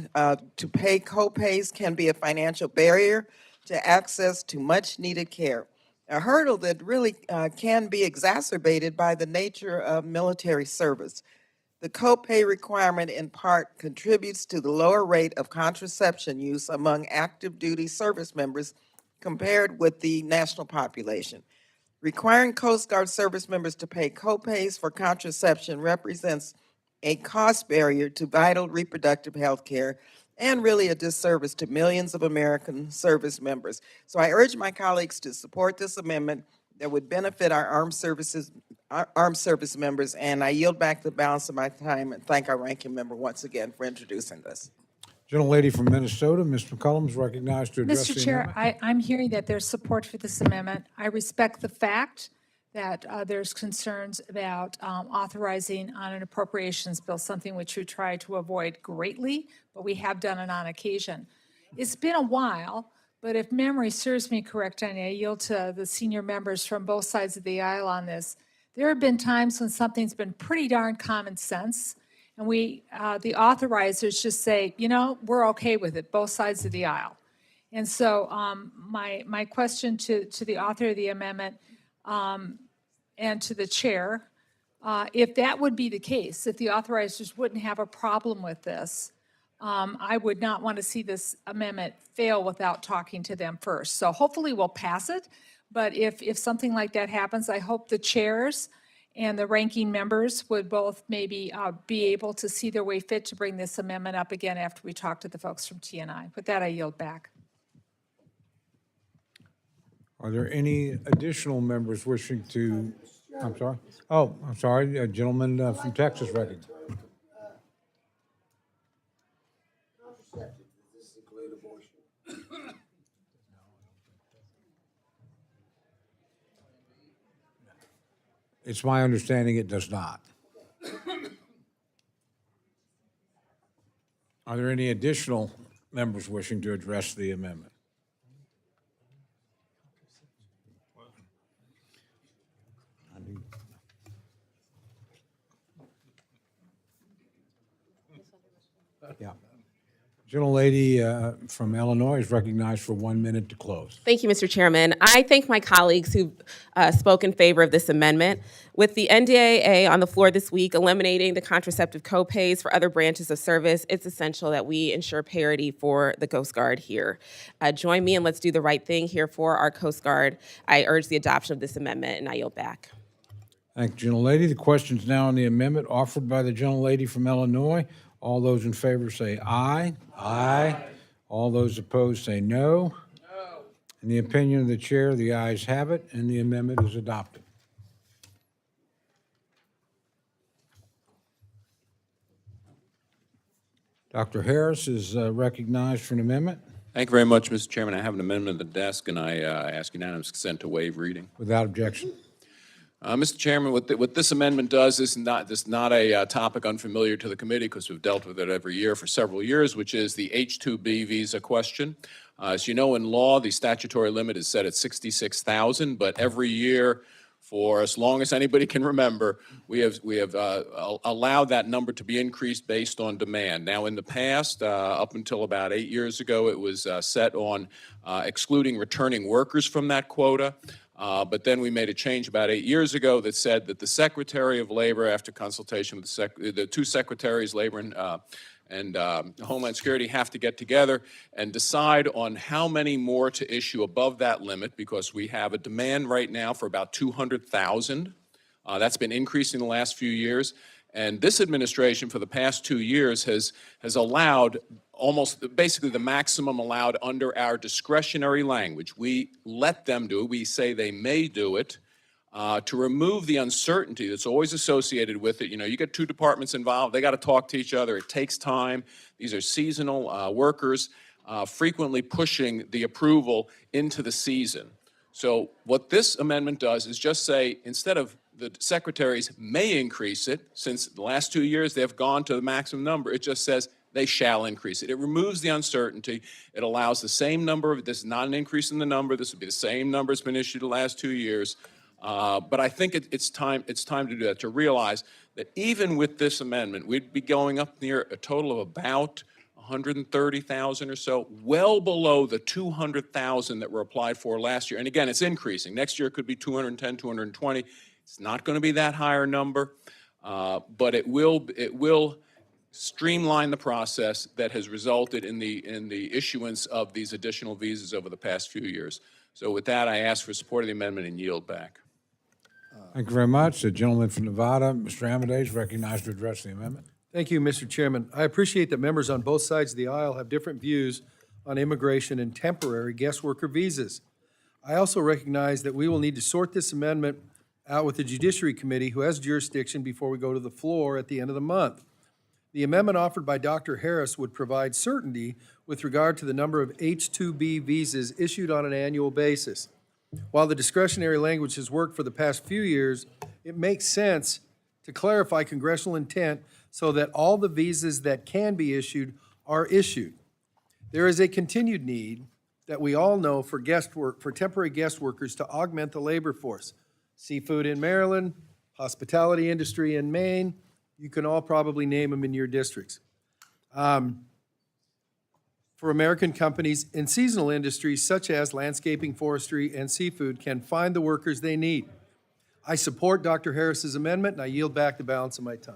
to pay co-pays can be a financial barrier to access to much-needed care, a hurdle that really can be exacerbated by the nature of military service. The copay requirement in part contributes to the lower rate of contraception use among active duty service members compared with the national population. Requiring Coast Guard service members to pay copays for contraception represents a cost barrier to vital reproductive health care and really a disservice to millions of American service members. So I urge my colleagues to support this amendment that would benefit our armed service members, and I yield back the balance of my time and thank our ranking member once again for introducing this. Gentlelady from Minnesota, Ms. McCollum, is recognized to address the Mr. Chair, amendment. I'm hearing that there's support for this amendment. I respect the fact that there's concerns about authorizing on an appropriations bill, something which we try to avoid greatly, but we have done it on occasion. It's been a while, but if memory serves me correct, and I yield to the senior members from both sides of the aisle on this, there have been times when something's been pretty darn common sense, and we, the authorizers just say, you know, we're okay with it, both sides of the aisle. And so my question to the author of the amendment and to the chair, if that would be the case, if the authorizers wouldn't have a problem with this, I would not want to see this amendment fail without talking to them first. So hopefully we'll pass it, but if something like that happens, I hope the chairs and the ranking members would both maybe be able to see their way fit to bring this amendment up again after we talk to the folks from TNI. With that, I yield back. Are there any additional members wishing to, I'm sorry? Oh, I'm sorry, a gentleman from Texas recognized. It's my understanding it does not. Are there any additional members wishing to address the amendment? Yeah. Gentlelady from Illinois is recognized for 1 minute to close. Thank you, Mr. Chairman. I thank my colleagues who spoke in favor of this amendment. With the NDAA on the floor this week eliminating the contraceptive copays for other branches of service, it's essential that we ensure parity for the Coast Guard here. Join me and let's do the right thing here for our Coast Guard. I urge the adoption of this amendment, and I yield back. Thank you, gentlelady. The question is now on the amendment offered by the gentlelady from Illinois. All those in favor say aye. Aye. All those opposed say no. No. In the opinion of the chair, the ayes have it, and the amendment is adopted. Dr. Harris is recognized for an amendment. Thank you very much, Mr. Chairman. I have an amendment at the desk, and I ask unanimous consent to waive reading. Without objection. Mr. Chairman, what this amendment does is not a topic unfamiliar to the committee because we've dealt with it every year for several years, which is the H-2B visa question. As you know, in law, the statutory limit is set at 66,000, but every year for as long as anybody can remember, we have allowed that number to be increased based on demand. Now, in the past, up until about 8 years ago, it was set on excluding returning workers from that quota. But then we made a change about 8 years ago that said that the Secretary of Labor, after consultation with the two secretaries, Labor and Homeland Security, have to get together and decide on how many more to issue above that limit, because we have a demand right now for about 200,000. That's been increasing the last few years. And this administration, for the past 2 years, has allowed almost basically the maximum allowed under our discretionary language. We let them do it. We say they may do it to remove the uncertainty that's always associated with it. You know, you get two departments involved. They got to talk to each other. It takes time. These are seasonal workers, frequently pushing the approval into the season. So what this amendment does is just say, instead of the secretaries may increase it, since the last 2 years they've gone to the maximum number, it just says they shall increase it. It removes the uncertainty. It allows the same number of, this is not an increase in the number, this would be the same number that's been issued the last 2 years. But I think it's time to do that, to realize that even with this amendment, we'd be going up near a total of about 130,000 or so, well below the 200,000 that were applied for last year. And again, it's increasing. Next year it could be 210, 220. It's not going to be that higher number, but it will streamline the process that has resulted in the issuance of these additional visas over the past few years. So with that, I ask for support of the amendment and yield back. Thank you very much. The gentleman from Nevada, Mr. Amadei, is recognized to address the amendment. Thank you, Mr. Chairman. I appreciate that members on both sides of the aisle have different views on immigration and temporary guest worker visas. I also recognize that we will need to sort this amendment out with the Judiciary Committee, who has jurisdiction, before we go to the floor at the end of the month. The amendment offered by Dr. Harris would provide certainty with regard to the number of H-2B visas issued on an annual basis. While the discretionary language has worked for the past few years, it makes sense to clarify congressional intent so that all the visas that can be issued are issued. There is a continued need that we all know for temporary guest workers to augment the labor force. Seafood in Maryland, hospitality industry in Maine, you can all probably name them in your districts. For American companies in seasonal industries such as landscaping, forestry, and seafood can find the workers they need. I support Dr. Harris's amendment, and I yield back the balance of my time.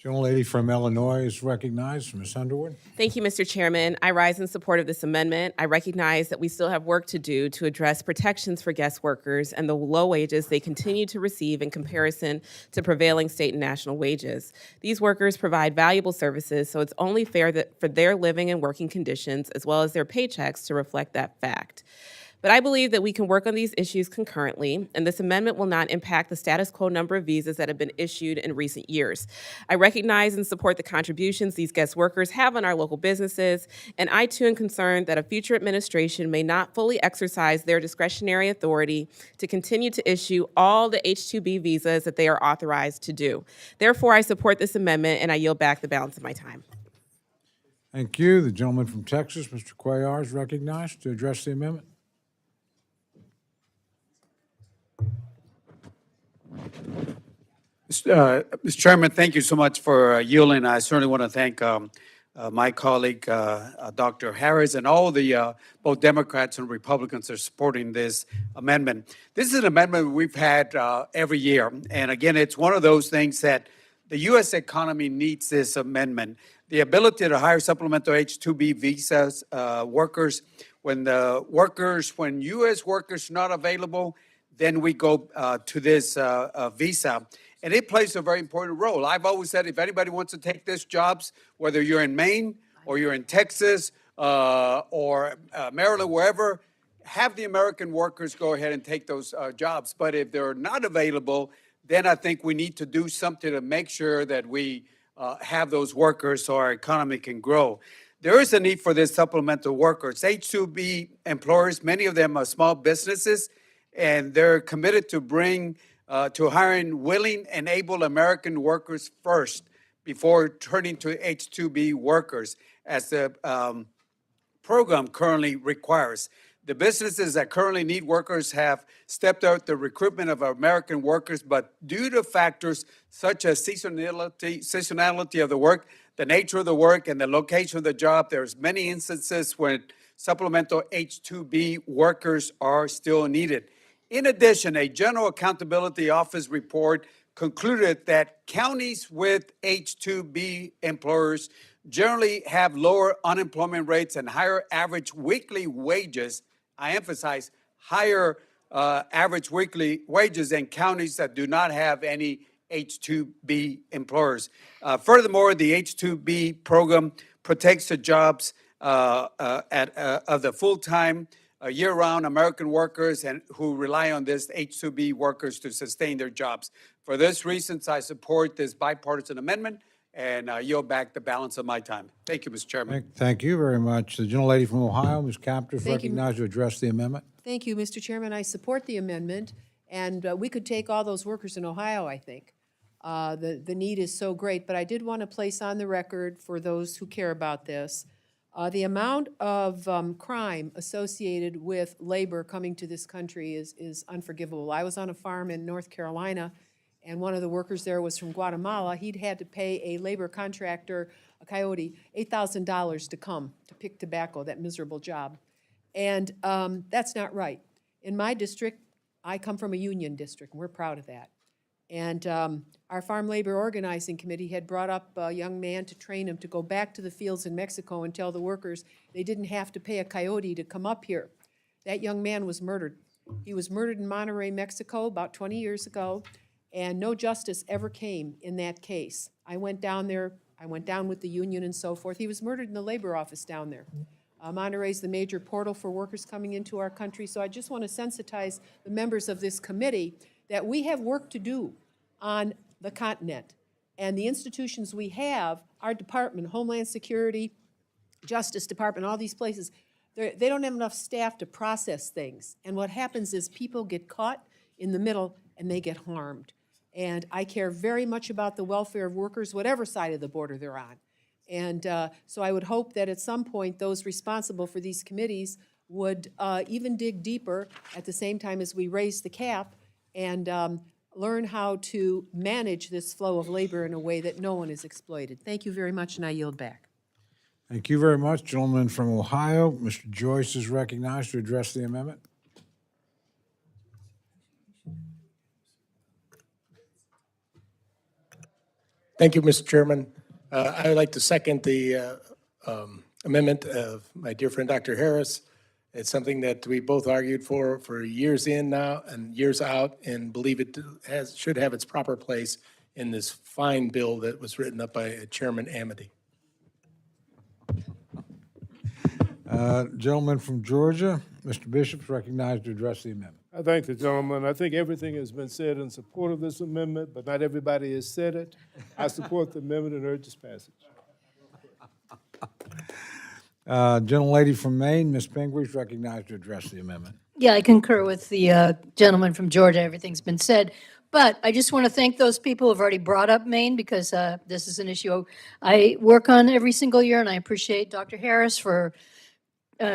Gentlelady from Illinois is recognized. Ms. Underwood. Thank you, Mr. Chairman. I rise in support of this amendment. I recognize that we still have work to do to address protections for guest workers and the low wages they continue to receive in comparison to prevailing state and national wages. These workers provide valuable services, so it's only fair that for their living and working conditions, as well as their paychecks, to reflect that fact. But I believe that we can work on these issues concurrently, and this amendment will not impact the status quo number of visas that have been issued in recent years. I recognize and support the contributions these guest workers have on our local businesses, and I too am concerned that a future administration may not fully exercise their discretionary authority to continue to issue all the H-2B visas that they are authorized to do. Therefore, I support this amendment, and I yield back the balance of my time. Thank you. The gentleman from Texas, Mr. Cuellar, is recognized to address the amendment. Mr. Chairman, thank you so much for yielding. I certainly want to thank my colleague, Dr. Harris, and all the both Democrats and Republicans are supporting this amendment. This is an amendment we've had every year. And again, it's one of those things that the U.S. economy needs this amendment. The ability to hire supplemental H-2B visas workers, when U.S. workers are not available, then we go to this visa. And it plays a very important role. I've always said if anybody wants to take these jobs, whether you're in Maine or you're in Texas or Maryland, wherever, have the American workers go ahead and take those jobs. But if they're not available, then I think we need to do something to make sure that we have those workers so our economy can grow. There is a need for this supplemental workers. H-2B employers, many of them are small businesses, and they're committed to hiring willing and able American workers first before turning to H-2B workers, as the program currently requires. The businesses that currently need workers have stepped out the recruitment of American workers, but due to factors such as seasonality of the work, the nature of the work, and the location of the job, there's many instances when supplemental H-2B workers are still needed. In addition, a General Accountability Office report concluded that counties with H-2B employers generally have lower unemployment rates and higher average weekly wages. I emphasize higher average weekly wages than counties that do not have any H-2B employers. Furthermore, the H-2B program protects the jobs of the full-time, year-round American workers and who rely on this H-2B workers to sustain their jobs. For these reasons, I support this bipartisan amendment and yield back the balance of my time. Thank you, Mr. Chairman. Thank you very much. The gentlelady from Ohio, Ms. Capter, is Thank you. recognized to address the amendment. Thank you, Mr. Chairman. I support the amendment, and we could take all those workers in Ohio, I think. The need is so great, but I did want to place on the record for those who care about this, the amount of crime associated with labor coming to this country is unforgivable. I was on a farm in North Carolina, and one of the workers there was from Guatemala. He'd had to pay a labor contractor, a coyote, $8,000 to come to pick tobacco, that miserable job. And that's not right. In my district, I come from a union district, and we're proud of that. And our Farm Labor Organizing Committee had brought up a young man to train him to go back to the fields in Mexico and tell the workers they didn't have to pay a coyote to come up here. That young man was murdered. He was murdered in Monterrey, Mexico about 20 years ago, and no justice ever came in that case. I went down there. I went down with the union and so forth. He was murdered in the labor office down there. Monterrey's the major portal for workers coming into our country, so I just want to sensitize the members of this committee that we have work to do on the continent. And the institutions we have, our department, Homeland Security, Justice Department, all these places, they don't have enough staff to process things. And what happens is people get caught in the middle and they get harmed. And I care very much about the welfare of workers, whatever side of the border they're on. And so I would hope that at some point those responsible for these committees would even dig deeper at the same time as we raise the cap and learn how to manage this flow of labor in a way that no one is exploited. Thank you very much, and I yield back. Thank you very much. Gentleman from Ohio, Mr. Joyce is recognized to address the amendment. Thank you, Mr. Chairman. I would like to second the amendment of my dear friend, Dr. Harris. It's something that we both argued for years in now and years out, and believe it should have its proper place in this fine bill that was written up by Chairman Amity. Gentleman from Georgia, Mr. Bishop is recognized to address the amendment. I thank the gentleman. I think everything has been said in support of this amendment, but not everybody has said it. I support the amendment and urge its passage. Gentlelady from Maine, Ms. Pingree is recognized to address the amendment. Yeah, I concur with the gentleman from Georgia. Everything's been said. But I just want to thank those people who have already brought up Maine, because this is an issue I work on every single year, and I appreciate Dr. Harris for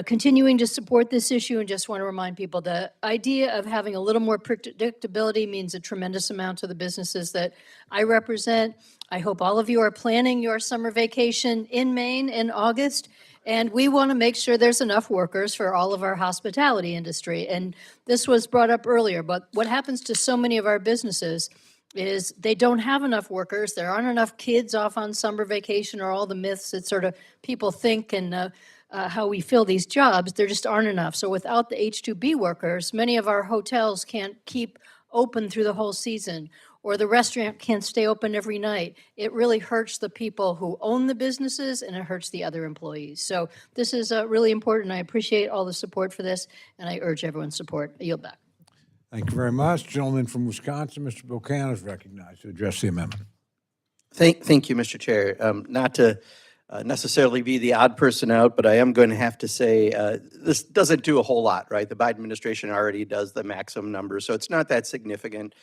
continuing to support this issue and just want to remind people the idea of having a little more predictability means a tremendous amount to the businesses that I represent. I hope all of you are planning your summer vacation in Maine in August. And we want to make sure there's enough workers for all of our hospitality industry. And this was brought up earlier, but what happens to so many of our businesses is they don't have enough workers. There aren't enough kids off on summer vacation, or all the myths that sort of people think and how we fill these jobs. There just aren't enough. So without the H-2B workers, many of our hotels can't keep open through the whole season, or the restaurant can't stay open every night. It really hurts the people who own the businesses, and it hurts the other employees. So this is really important. I appreciate all the support for this, and I urge everyone's support. I yield back. Thank you very much. Gentleman from Wisconsin, Mr. Buchanan, is recognized to address the amendment. Thank you, Mr. Chair. Not to necessarily be the odd person out, but I am going to have to say this doesn't do a whole lot, right? The Biden administration already does the maximum number, so it's not that significant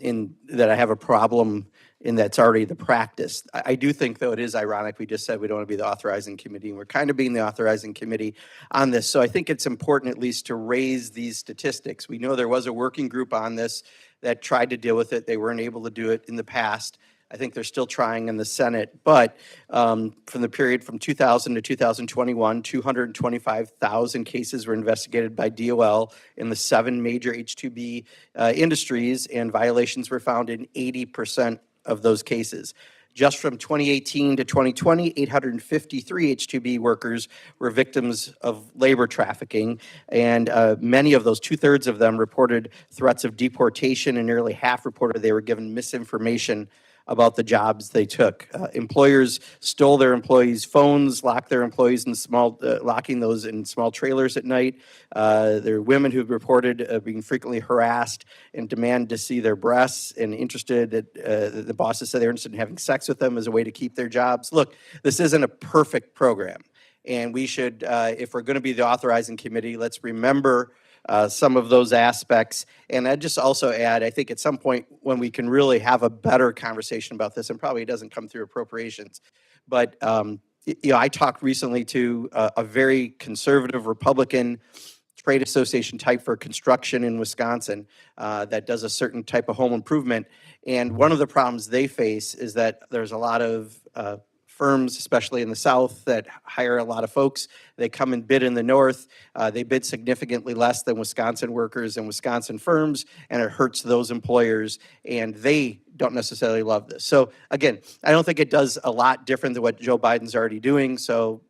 in that I have a problem in that's already the practice. I do think, though, it is ironic. We just said we don't want to be the authorizing committee, and we're kind of being the authorizing committee on this. So I think it's important at least to raise these statistics. We know there was a working group on this that tried to deal with it. They weren't able to do it in the past. I think they're still trying in the Senate, but from the period from 2000 to 2021, 225,000 cases were investigated by DOL in the 7 major H-2B industries, and violations were found in 80% of those cases. Just from 2018 to 2020, 853 H-2B workers were victims of labor trafficking, and many of those, 2/3 of them, reported threats of deportation, and nearly half reported they were given misinformation about the jobs they took. Employers stole their employees' phones, locked their employees in locking those in small trailers at night. There are women who reported being frequently harassed and demand to see their breasts, and the bosses said they were interested in having sex with them as a way to keep their jobs. Look, this isn't a perfect program, and we should, if we're going to be the authorizing committee, let's remember some of those aspects. And I'd just also add, I think at some point when we can really have a better conversation about this, and probably it doesn't come through appropriations, but I talked recently to a very conservative Republican trade association type for construction in Wisconsin that does a certain type of home improvement. And one of the problems they face is that there's a lot of firms, especially in the South, that hire a lot of folks. They come and bid in the North. They bid significantly less than Wisconsin workers and Wisconsin firms, and it hurts those employers, and they don't necessarily love this. So again, I don't think it does a lot different than what Joe Biden's already doing. So,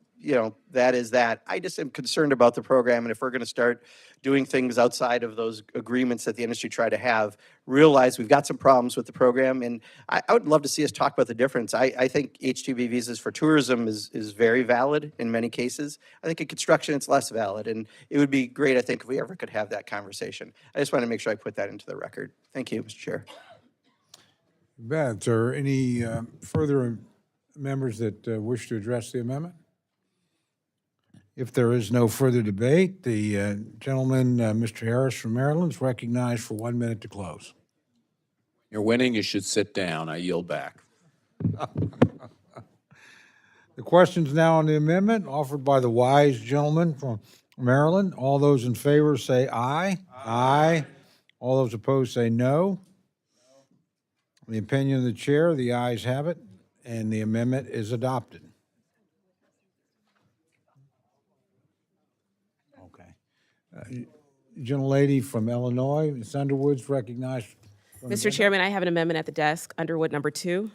that is that. I just am concerned about the program, and if we're going to start doing things outside of those agreements that the industry try to have, realize we've got some problems with the program, and I would love to see us talk about the difference. I think H-2B visas for tourism is very valid in many cases. I think in construction it's less valid, and it would be great, I think, if we ever could have that conversation. I just want to make sure I put that into the record. Thank you, Mr. Chair. You bet. Are there any further members that wish to address the amendment? If there is no further debate, the gentleman, Mr. Harris from Maryland, is recognized for 1 minute to close. You're winning, you should sit down. I yield back. The question's now on the amendment offered by the wise gentleman from Maryland. All those in favor say aye. Aye. All those opposed say no. In the opinion of the chair, the ayes have it, and the amendment is adopted. Gentlelady from Illinois, Ms. Underwood's recognized. Mr. Chairman, I have an amendment at the desk, Underwood number 2.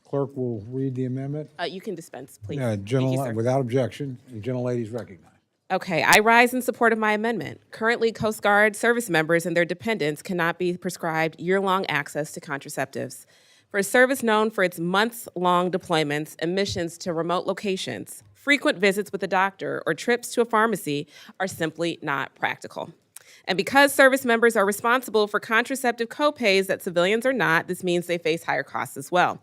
Clerk will read the amendment. You can dispense, please. Without objection, the gentlelady's recognized. Okay, I rise in support of my amendment. Currently, Coast Guard service members and their dependents cannot be prescribed year-long access to contraceptives. For a service known for its months-long deployments and missions to remote locations, frequent visits with a doctor or trips to a pharmacy are simply not practical. And because service members are responsible for contraceptive copays that civilians are not, this means they face higher costs as well.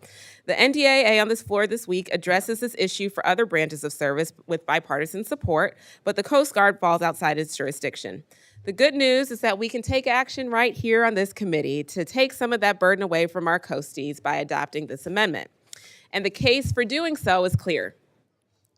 The NDAA on this floor this week addresses this issue for other branches of service with bipartisan support, but the Coast Guard falls outside its jurisdiction. The good news is that we can take action right here on this committee to take some of that burden away from our coasties by adopting this amendment. And the case for doing so is clear.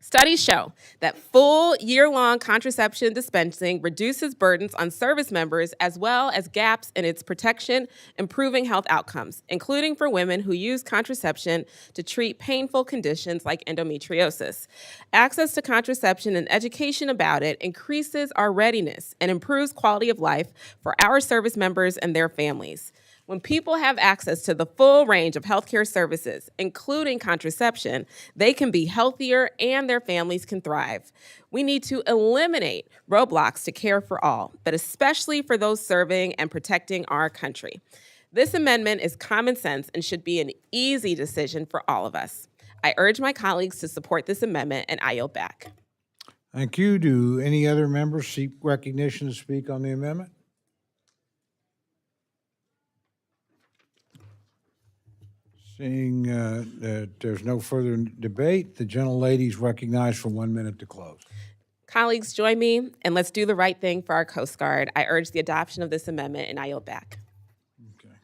Studies show that full year-long contraception dispensing reduces burdens on service members as well as gaps in its protection, improving health outcomes, including for women who use contraception to treat painful conditions like endometriosis. Access to contraception and education about it increases our readiness and improves quality of life for our service members and their families. When people have access to the full range of healthcare services, including contraception, they can be healthier and their families can thrive. We need to eliminate roadblocks to care for all, but especially for those serving and protecting our country. This amendment is common sense and should be an easy decision for all of us. I urge my colleagues to support this amendment, and I yield back. Thank you. Do any other members seek recognition to speak on the amendment? Seeing that there's no further debate, the gentlelady is recognized for 1 minute to close. Colleagues, join me, and let's do the right thing for our Coast Guard. I urge the adoption of this amendment, and I yield back. Okay.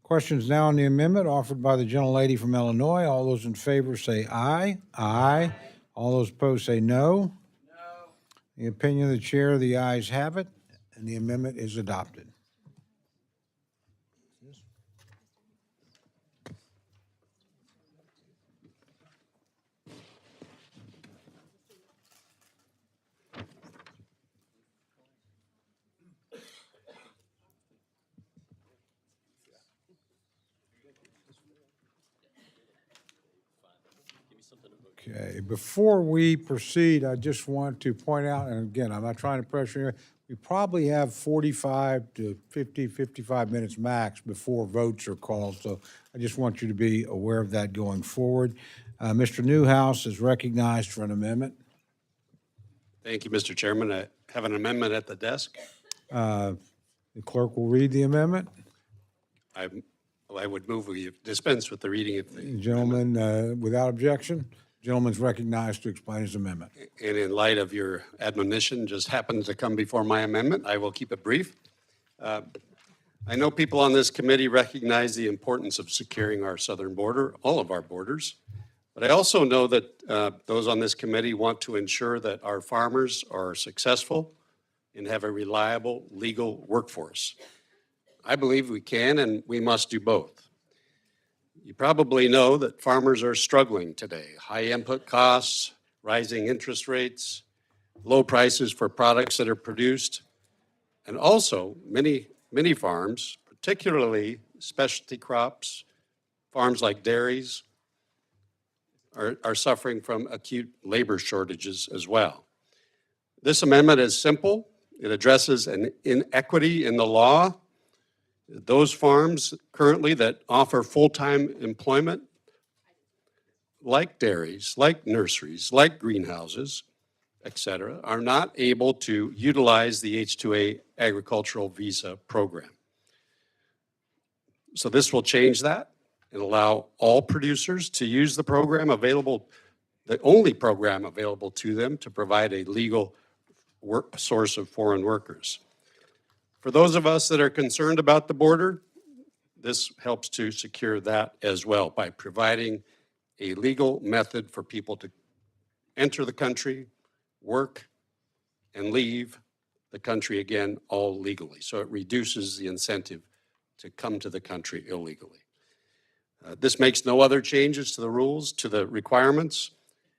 Questions now on the amendment offered by the gentlelady from Illinois. All those in favor say aye. Aye. All those opposed say no. No. The opinion of the chair, the ayes have it, and the amendment is adopted. Okay, before we proceed, I just want to point out, and again, I'm not trying to pressure you, we probably have 45 to 50, 55 minutes max before votes are called, so I just want you to be aware of that going forward. Mr. Newhouse is recognized for an amendment. Thank you, Mr. Chairman. I have an amendment at the desk. The clerk will read the amendment. I would move we dispense with the reading of the Gentleman, without objection, gentleman's recognized to explain his amendment. And in light of your admonition, just happens to come before my amendment. I will keep it brief. I know people on this committee recognize the importance of securing our southern border, all of our borders. But I also know that those on this committee want to ensure that our farmers are successful and have a reliable legal workforce. I believe we can and we must do both. You probably know that farmers are struggling today. High input costs, rising interest rates, low prices for products that are produced, and also many farms, particularly specialty crops, farms like dairies, are suffering from acute labor shortages as well. This amendment is simple. It addresses an inequity in the law. Those farms currently that offer full-time employment, like dairies, like nurseries, like greenhouses, et cetera, are not able to utilize the H-2A agricultural visa program. So this will change that and allow all producers to use the program available, the only program available to them to provide a legal source of foreign workers. For those of us that are concerned about the border, this helps to secure that as well by providing a legal method for people to enter the country, work, and leave the country again, all legally. So it reduces the incentive to come to the country illegally. This makes no other changes to the rules, to the requirements.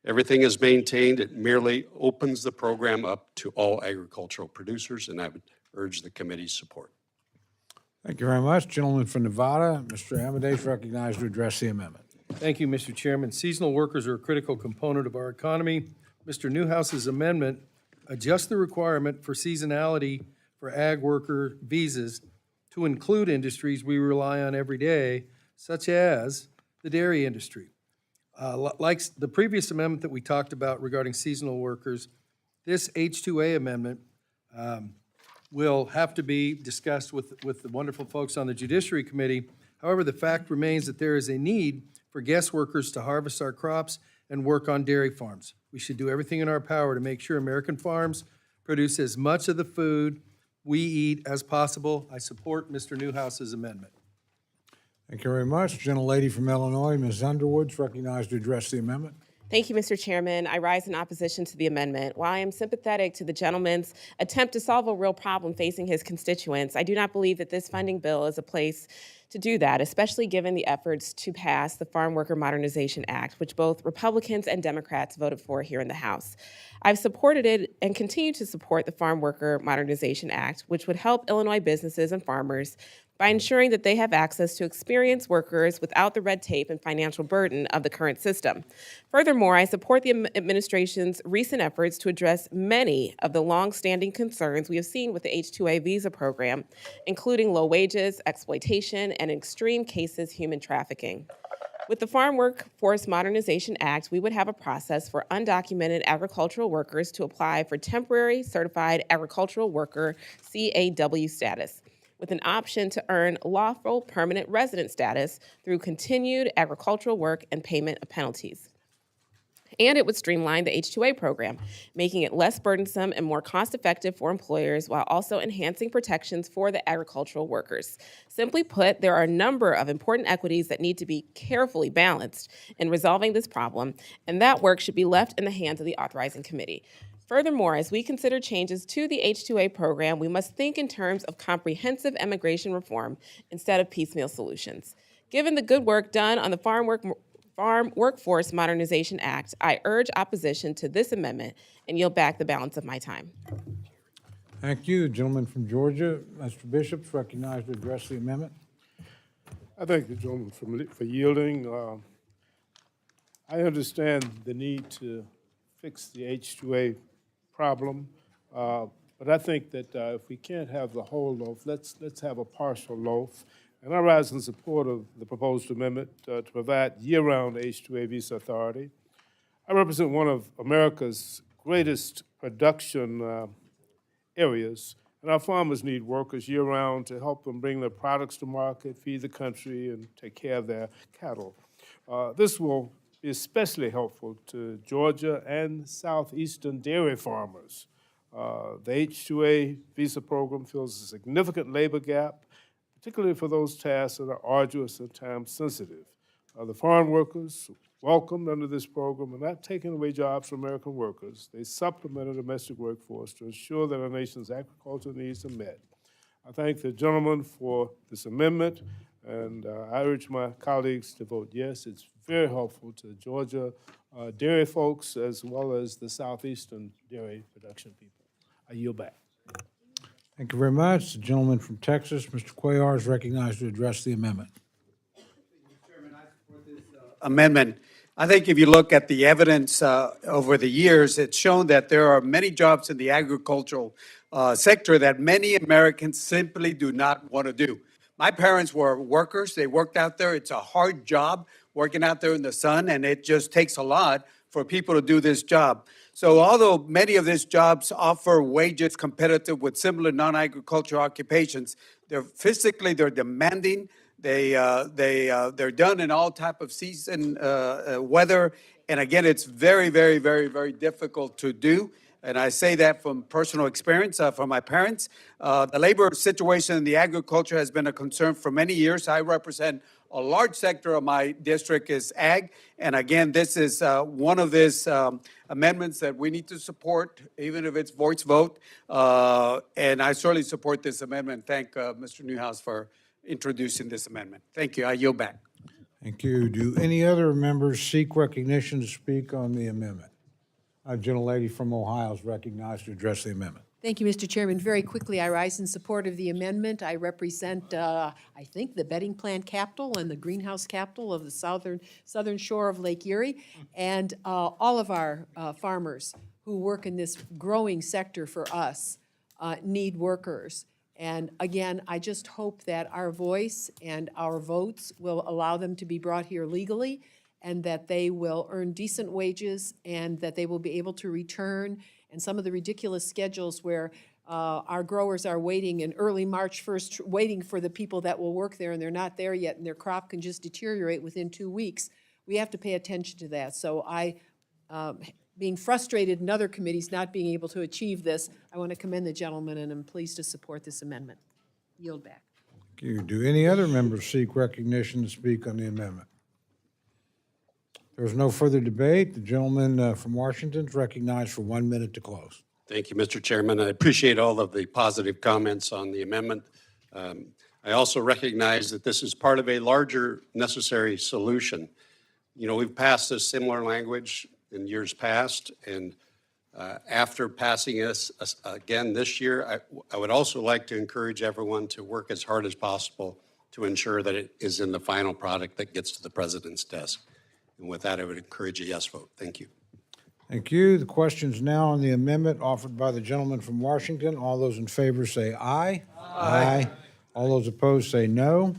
Everything is maintained. It merely opens the program up to all agricultural producers, and I would urge the committee's support. Thank you very much. Gentleman from Nevada, Mr. Amadei is recognized to address the amendment. Thank you, Mr. Chairman. Seasonal workers are a critical component of our economy. Mr. Newhouse's amendment adjusts the requirement for seasonality for ag worker visas to include industries we rely on every day, such as the dairy industry. Like the previous amendment that we talked about regarding seasonal workers, this H-2A amendment will have to be discussed with the wonderful folks on the Judiciary Committee. However, the fact remains that there is a need for guest workers to harvest our crops and work on dairy farms. We should do everything in our power to make sure American farms produce as much of the food we eat as possible. I support Mr. Newhouse's amendment. Thank you very much. Gentlelady from Illinois, Ms. Underwood, is recognized to address the amendment. Thank you, Mr. Chairman. I rise in opposition to the amendment. While I am sympathetic to the gentleman's attempt to solve a real problem facing his constituents, I do not believe that this funding bill is a place to do that, especially given the efforts to pass the Farm Worker Modernization Act, which both Republicans and Democrats voted for here in the House. I've supported it and continue to support the Farm Worker Modernization Act, which would help Illinois businesses and farmers by ensuring that they have access to experienced workers without the red tape and financial burden of the current system. Furthermore, I support the administration's recent efforts to address many of the long-standing concerns we have seen with the H-2A visa program, including low wages, exploitation, and in extreme cases, human trafficking. With the Farm Workforce Modernization Act, we would have a process for undocumented agricultural workers to apply for temporary certified agricultural worker CAW status, with an option to earn lawful permanent resident status through continued agricultural work and payment of penalties. And it would streamline the H-2A program, making it less burdensome and more cost-effective for employers while also enhancing protections for the agricultural workers. Simply put, there are a number of important equities that need to be carefully balanced in resolving this problem, and that work should be left in the hands of the authorizing committee. Furthermore, as we consider changes to the H-2A program, we must think in terms of comprehensive immigration reform instead of piecemeal solutions. Given the good work done on the Farm Workforce Modernization Act, I urge opposition to this amendment and yield back the balance of my time. Thank you. The gentleman from Georgia, Mr. Bishop, is recognized to address the amendment. I thank the gentleman for yielding. I understand the need to fix the H-2A problem, but I think that if we can't have the whole loaf, let's have a partial loaf. And I rise in support of the proposed amendment to provide year-round H-2A visa authority. I represent one of America's greatest production areas, and our farmers need workers year-round to help them bring their products to market, feed the country, and take care of their cattle. This will be especially helpful to Georgia and southeastern dairy farmers. The H-2A visa program fills a significant labor gap, particularly for those tasks that are arduous and time-sensitive. The farm workers welcomed under this program are not taking away jobs from American workers. They supplement a domestic workforce to ensure that our nation's agricultural needs are met. I thank the gentleman for this amendment, and I urge my colleagues to vote yes. It's very helpful to Georgia dairy folks as well as the southeastern dairy production people. I yield back. Thank you very much. The gentleman from Texas, Mr. Cuellar, is recognized to address the amendment. Amendment. I think if you look at the evidence over the years, it's shown that there are many jobs in the agricultural sector that many Americans simply do not want to do. My parents were workers. They worked out there. It's a hard job working out there in the sun, and it just takes a lot for people to do this job. So although many of these jobs offer wages competitive with similar non-agricultural occupations, they're demanding. They're done in all type of season weather, and again, it's very, very, very, very difficult to do. And I say that from personal experience from my parents. The labor situation in the agriculture has been a concern for many years. I represent a large sector of my district is ag, and again, this is one of these amendments that we need to support, even if it's voice vote. And I certainly support this amendment. Thank Mr. Newhouse for introducing this amendment. Thank you. I yield back. Thank you. Do any other members seek recognition to speak on the amendment? A gentlelady from Ohio is recognized to address the amendment. Thank you, Mr. Chairman. Very quickly, I rise in support of the amendment. I represent, I think, the bedding plant capital and the greenhouse capital of the southern shore of Lake Erie, and all of our farmers who work in this growing sector for us need workers. And again, I just hope that our voice and our votes will allow them to be brought here legally, and that they will earn decent wages, and that they will be able to return. And some of the ridiculous schedules where our growers are waiting in early March 1st, waiting for the people that will work there, and they're not there yet, and their crop can just deteriorate within 2 weeks. We have to pay attention to that. So being frustrated in other committees not being able to achieve this, I want to commend the gentleman, and I'm pleased to support this amendment. Yield back. Thank you. Do any other members seek recognition to speak on the amendment? There's no further debate. The gentleman from Washington is recognized for 1 minute to close. Thank you, Mr. Chairman. I appreciate all of the positive comments on the amendment. I also recognize that this is part of a larger necessary solution. You know, we've passed this similar language in years past, and after passing this again this year, I would also like to encourage everyone to work as hard as possible to ensure that it is in the final product that gets to the president's desk. And with that, I would encourage a yes vote. Thank you. Thank you. The question is now on the amendment offered by the gentleman from Washington. All those in favor say aye. Aye. All those opposed say no.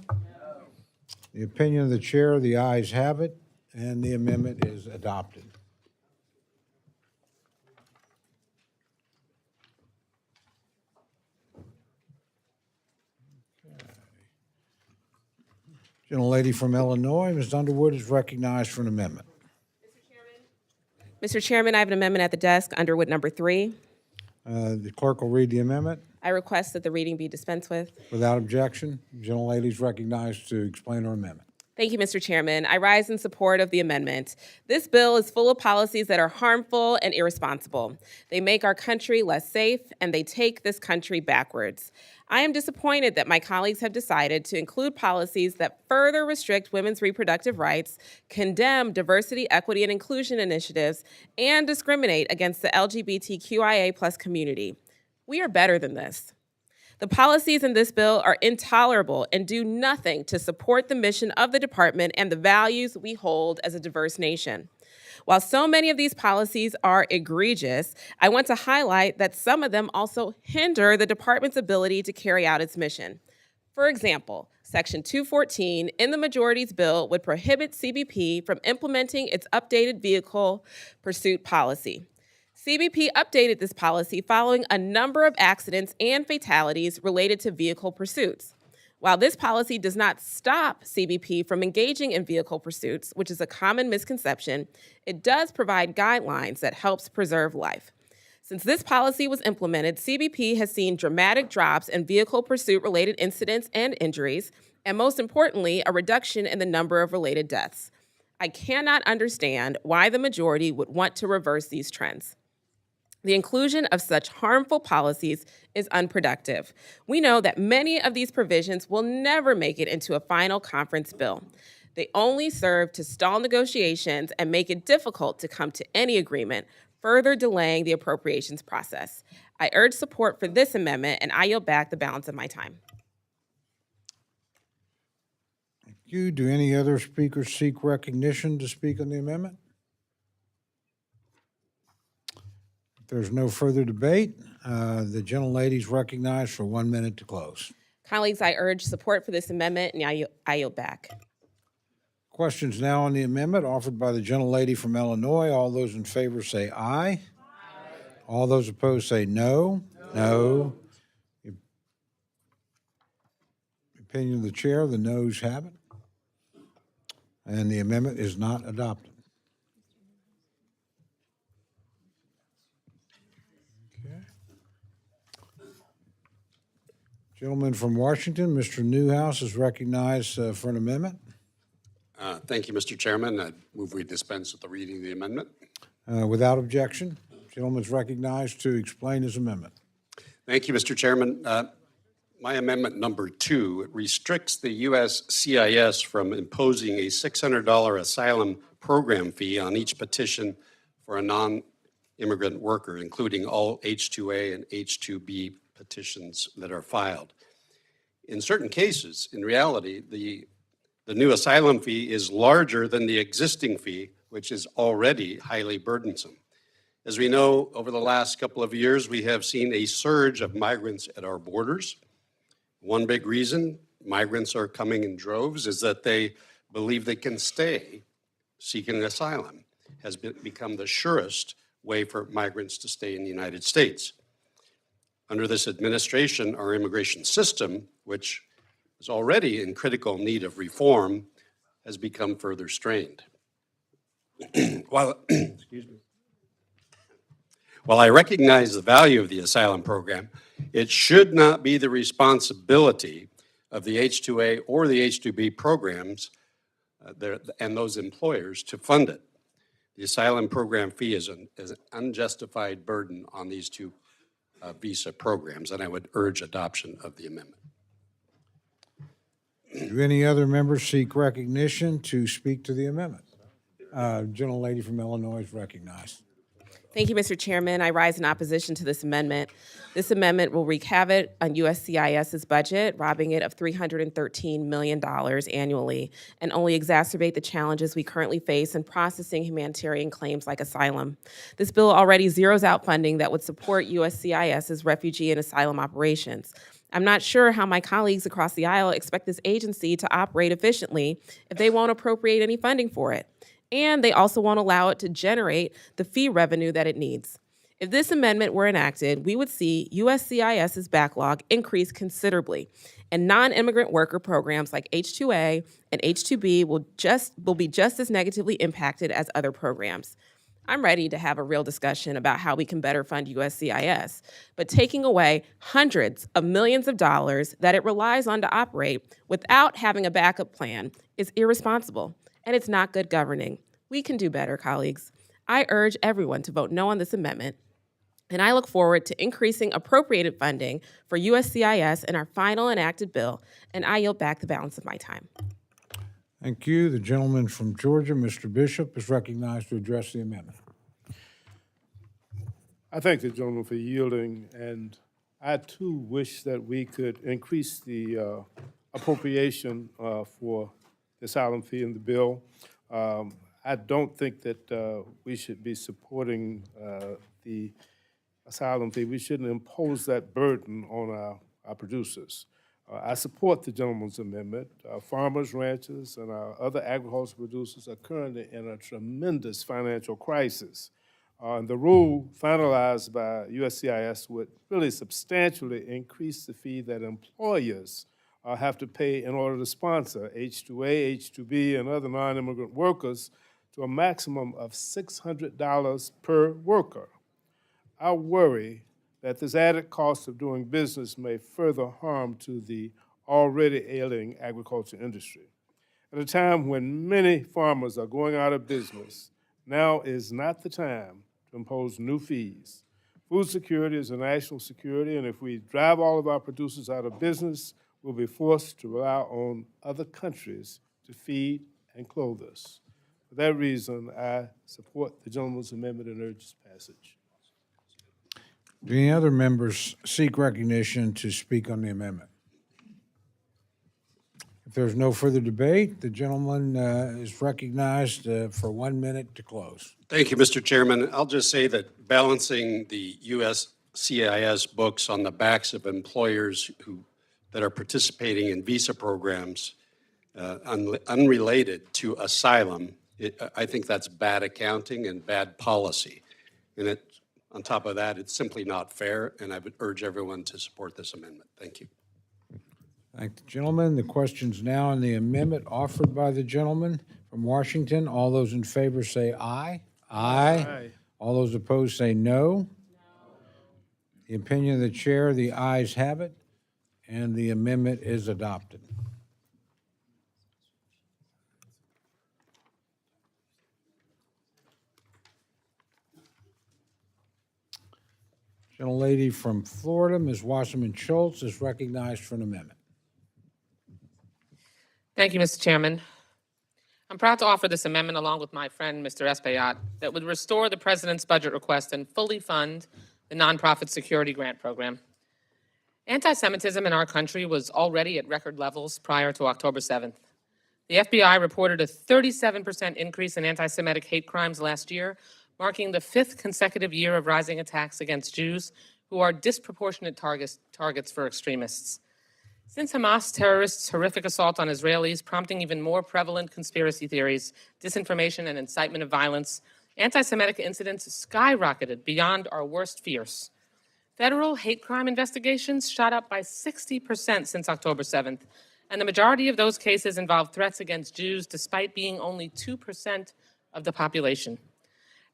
The opinion of the chair, the ayes have it, and the amendment is adopted. Gentlelady from Illinois, Ms. Underwood, is recognized for an amendment. Mr. Chairman, I have an amendment at the desk, Underwood number 3. The clerk will read the amendment. I request that the reading be dispensed with. Without objection, the gentlelady is recognized to explain her amendment. Thank you, Mr. Chairman. I rise in support of the amendment. This bill is full of policies that are harmful and irresponsible. They make our country less safe, and they take this country backwards. I am disappointed that my colleagues have decided to include policies that further restrict women's reproductive rights, condemn diversity, equity, and inclusion initiatives, and discriminate against the LGBTQIA+ community. We are better than this. The policies in this bill are intolerable and do nothing to support the mission of the department and the values we hold as a diverse nation. While so many of these policies are egregious, I want to highlight that some of them also hinder the department's ability to carry out its mission. For example, Section 214 in the majority's bill would prohibit CBP from implementing its updated vehicle pursuit policy. CBP updated this policy following a number of accidents and fatalities related to vehicle pursuits. While this policy does not stop CBP from engaging in vehicle pursuits, which is a common misconception, it does provide guidelines that helps preserve life. Since this policy was implemented, CBP has seen dramatic drops in vehicle pursuit-related incidents and injuries, and most importantly, a reduction in the number of related deaths. I cannot understand why the majority would want to reverse these trends. The inclusion of such harmful policies is unproductive. We know that many of these provisions will never make it into a final conference bill. They only serve to stall negotiations and make it difficult to come to any agreement, further delaying the appropriations process. I urge support for this amendment, and I yield back the balance of my time. Thank you. Do any other speakers seek recognition to speak on the amendment? If there's no further debate, the gentlelady is recognized for 1 minute to close. Colleagues, I urge support for this amendment, and I yield back. Questions now on the amendment offered by the gentlelady from Illinois. All those in favor say aye. Aye. All those opposed say no. No. The opinion of the chair, the noes have it. And the amendment is not adopted. Gentleman from Washington, Mr. Newhouse, is recognized for an amendment. Thank you, Mr. Chairman. I move we dispense with the reading of the amendment. Without objection, the gentleman is recognized to explain his amendment. Thank you, Mr. Chairman. My amendment number 2 restricts the U.S. CIS from imposing a $600 asylum program fee on each petition for a non-immigrant worker, including all H-2A and H-2B petitions that are filed. In certain cases, in reality, the new asylum fee is larger than the existing fee, which is already highly burdensome. As we know, over the last couple of years, we have seen a surge of migrants at our borders. One big reason migrants are coming in droves is that they believe they can stay seeking asylum, has become the surest way for migrants to stay in the United States. Under this administration, our immigration system, which is already in critical need of reform, has become further strained. While I recognize the value of the asylum program, it should not be the responsibility of the H-2A or the H-2B programs and those employers to fund it. The asylum program fee is an unjustified burden on these two visa programs, and I would urge adoption of the amendment. Do any other members seek recognition to speak to the amendment? Gentlelady from Illinois is recognized. Thank you, Mr. Chairman. I rise in opposition to this amendment. This amendment will wreak havoc on USCIS's budget, robbing it of $313 million annually, and only exacerbate the challenges we currently face in processing humanitarian claims like asylum. This bill already zeroes out funding that would support USCIS's refugee and asylum operations. I'm not sure how my colleagues across the aisle expect this agency to operate efficiently if they won't appropriate any funding for it. And they also won't allow it to generate the fee revenue that it needs. If this amendment were enacted, we would see USCIS's backlog increase considerably, and non-immigrant worker programs like H-2A and H-2B will be just as negatively impacted as other programs. I'm ready to have a real discussion about how we can better fund USCIS, but taking away hundreds of millions of dollars that it relies on to operate without having a backup plan is irresponsible, and it's not good governing. We can do better, colleagues. I urge everyone to vote no on this amendment, and I look forward to increasing appropriated funding for USCIS in our final enacted bill, and I yield back the balance of my time. Thank you. The gentleman from Georgia, Mr. Bishop, is recognized to address the amendment. I thank the gentleman for yielding, and I too wish that we could increase the appropriation for the asylum fee in the bill. I don't think that we should be supporting the asylum fee. We shouldn't impose that burden on our producers. I support the gentleman's amendment. Farmers, ranchers, and our other agricultural producers are currently in a tremendous financial crisis. And the rule finalized by USCIS would really substantially increase the fee that employers have to pay in order to sponsor H-2A, H-2B, and other non-immigrant workers to a maximum of $600 per worker. I worry that this added cost of doing business may further harm to the already ailing agriculture industry. At a time when many farmers are going out of business, now is not the time to impose new fees. Food security is a national security, and if we drive all of our producers out of business, we'll be forced to rely on other countries to feed and clothe us. For that reason, I support the gentleman's amendment and urge its passage. Do any other members seek recognition to speak on the amendment? If there's no further debate, the gentleman is recognized for 1 minute to close. Thank you, Mr. Chairman. I'll just say that balancing the USCIS books on the backs of employers that are participating in visa programs unrelated to asylum, I think that's bad accounting and bad policy. And on top of that, it's simply not fair, and I would urge everyone to support this amendment. Thank you. Thank the gentleman. The question's now on the amendment offered by the gentleman from Washington. All those in favor say aye. Aye. All those opposed say no. The opinion of the chair, the ayes have it, and the amendment is adopted. Gentlelady from Florida, Ms. Wasserman Schultz, is recognized for an amendment. Thank you, Mr. Chairman. I'm proud to offer this amendment along with my friend, Mr. Espaillat, that would restore the President's budget request and fully fund the Nonprofit Security Grant Program. Anti-Semitism in our country was already at record levels prior to October 7th. The FBI reported a 37% increase in anti-Semitic hate crimes last year, marking the 5th consecutive year of rising attacks against Jews, who are disproportionate targets for extremists. Since Hamas terrorists' horrific assault on Israelis, prompting even more prevalent conspiracy theories, disinformation, and incitement of violence, anti-Semitic incidents skyrocketed beyond our worst fears. Federal hate crime investigations shot up by 60% since October 7th, and the majority of those cases involved threats against Jews despite being only 2% of the population.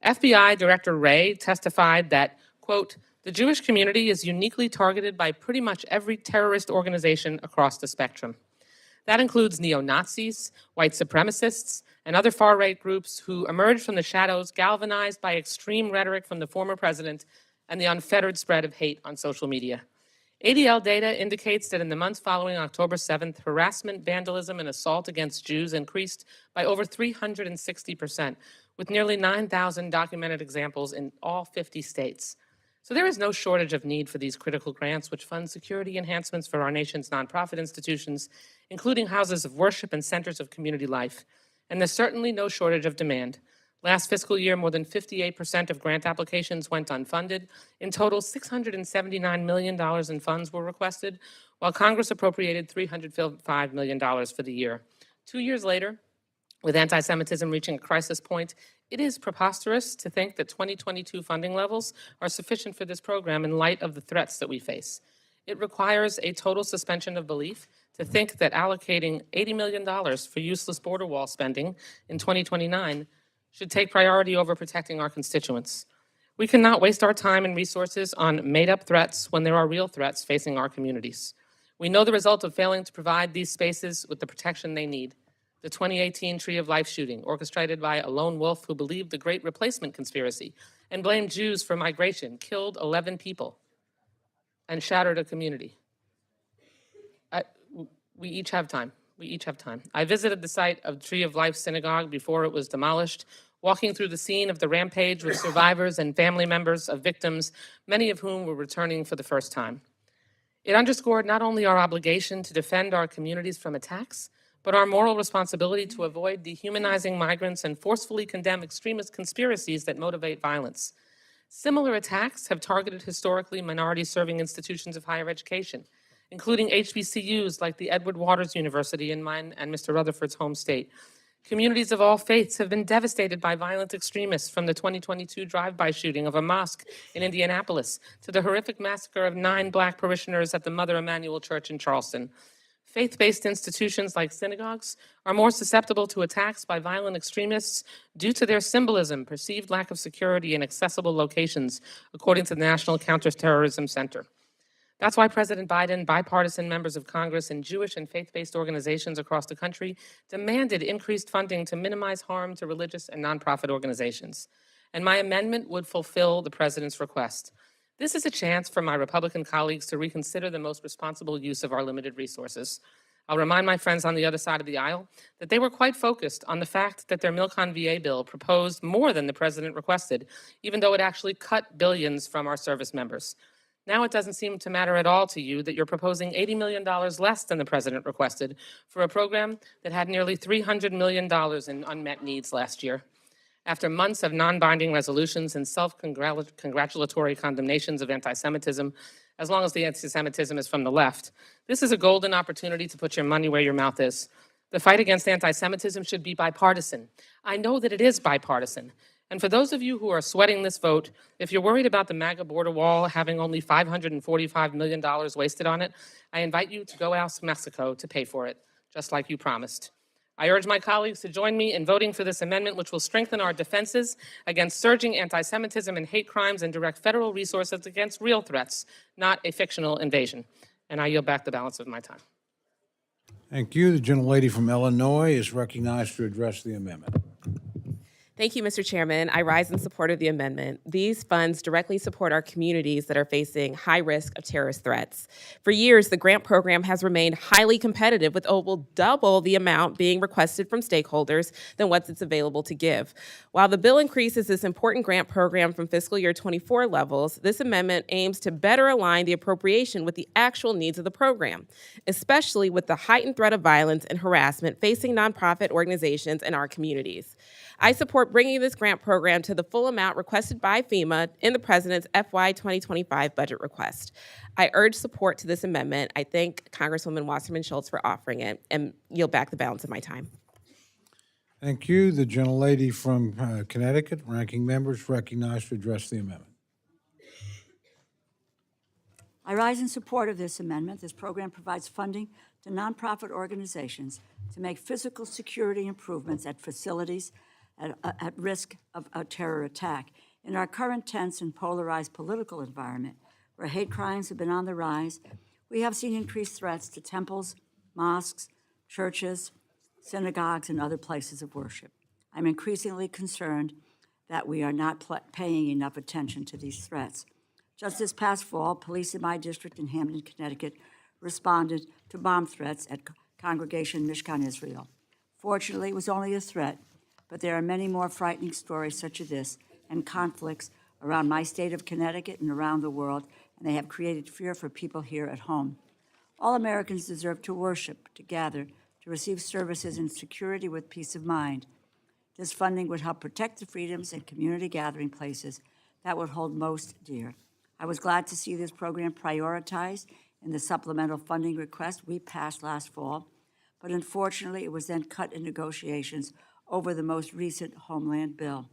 FBI Director Wray testified that, quote, "The Jewish community is uniquely targeted by pretty much every terrorist organization across the spectrum. That includes neo-Nazis, white supremacists, and other far-right groups who emerged from the shadows galvanized by extreme rhetoric from the former president and the unfettered spread of hate on social media. ADL data indicates that in the months following October 7th, harassment, vandalism, and assault against Jews increased by over 360%, with nearly 9,000 documented examples in all 50 states. So there is no shortage of need for these critical grants, which fund security enhancements for our nation's nonprofit institutions, including houses of worship and centers of community life. And there's certainly no shortage of demand. Last fiscal year, more than 58% of grant applications went unfunded. In total, $679 million in funds were requested, while Congress appropriated $305 million for the year. 2 years later, with anti-Semitism reaching a crisis point, it is preposterous to think that 2022 funding levels are sufficient for this program in light of the threats that we face. It requires a total suspension of belief to think that allocating $80 million for useless border wall spending in 2029 should take priority over protecting our constituents. We cannot waste our time and resources on made-up threats when there are real threats facing our communities. We know the result of failing to provide these spaces with the protection they need. The 2018 Tree of Life shooting, orchestrated by a lone wolf who believed the Great Replacement conspiracy and blamed Jews for migration, killed 11 people and shattered a community. We each have time. We each have time. I visited the site of Tree of Life Synagogue before it was demolished, walking through the scene of the rampage with survivors and family members of victims, many of whom were returning for the first time. It underscored not only our obligation to defend our communities from attacks, but our moral responsibility to avoid dehumanizing migrants and forcefully condemn extremist conspiracies that motivate violence. Similar attacks have targeted historically minority-serving institutions of higher education, including HBCUs like the Edward Waters University in mine and Mr. Rutherford's home state. Communities of all faiths have been devastated by violent extremists, from the 2022 drive-by shooting of a mosque in Indianapolis to the horrific massacre of 9 Black parishioners at the Mother Emanuel Church in Charleston. Faith-based institutions like synagogues are more susceptible to attacks by violent extremists due to their symbolism, perceived lack of security, and accessible locations, according to the National Counterterrorism Center. That's why President Biden, bipartisan members of Congress, and Jewish and faith-based organizations across the country demanded increased funding to minimize harm to religious and nonprofit organizations. And my amendment would fulfill the president's request. This is a chance for my Republican colleagues to reconsider the most responsible use of our limited resources. I'll remind my friends on the other side of the aisle that they were quite focused on the fact that their Milcon VA bill proposed more than the president requested, even though it actually cut billions from our service members. Now it doesn't seem to matter at all to you that you're proposing $80 million less than the president requested for a program that had nearly $300 million in unmet needs last year. After months of non-binding resolutions and self-congratulatory condemnations of anti-Semitism, as long as the anti-Semitism is from the left, this is a golden opportunity to put your money where your mouth is. The fight against anti-Semitism should be bipartisan. I know that it is bipartisan. And for those of you who are sweating this vote, if you're worried about the MAGA border wall having only $545 million wasted on it, I invite you to go ask Mexico to pay for it, just like you promised. I urge my colleagues to join me in voting for this amendment, which will strengthen our defenses against surging anti-Semitism and hate crimes and direct federal resources against real threats, not a fictional invasion. And I yield back the balance of my time. Thank you. The gentlelady from Illinois is recognized to address the amendment. Thank you, Mr. Chairman. I rise in support of the amendment. These funds directly support our communities that are facing high risk of terrorist threats. For years, the grant program has remained highly competitive, with over double the amount being requested from stakeholders than what it's available to give. While the bill increases this important grant program from fiscal year 24 levels, this amendment aims to better align the appropriation with the actual needs of the program, especially with the heightened threat of violence and harassment facing nonprofit organizations in our communities. I support bringing this grant program to the full amount requested by FEMA in the President's FY 2025 budget request. I urge support to this amendment. I thank Congresswoman Wasserman Schultz for offering it, and yield back the balance of my time. Thank you. The gentlelady from Connecticut, ranking members, recognized to address the amendment. I rise in support of this amendment. This program provides funding to nonprofit organizations to make physical security improvements at facilities at risk of a terror attack. In our current tense and polarized political environment, where hate crimes have been on the rise, we have seen increased threats to temples, mosques, churches, synagogues, and other places of worship. I'm increasingly concerned that we are not paying enough attention to these threats. Just this past fall, police in my district in Hamden, Connecticut, responded to bomb threats at Congregation Mishkan Israel. Fortunately, it was only a threat, but there are many more frightening stories such as this and conflicts around my state of Connecticut and around the world, and they have created fear for people here at home. All Americans deserve to worship, to gather, to receive services in security with peace of mind. This funding would help protect the freedoms and community gathering places that would hold most dear. I was glad to see this program prioritized in the supplemental funding request we passed last fall, but unfortunately it was then cut in negotiations over the most recent Homeland bill.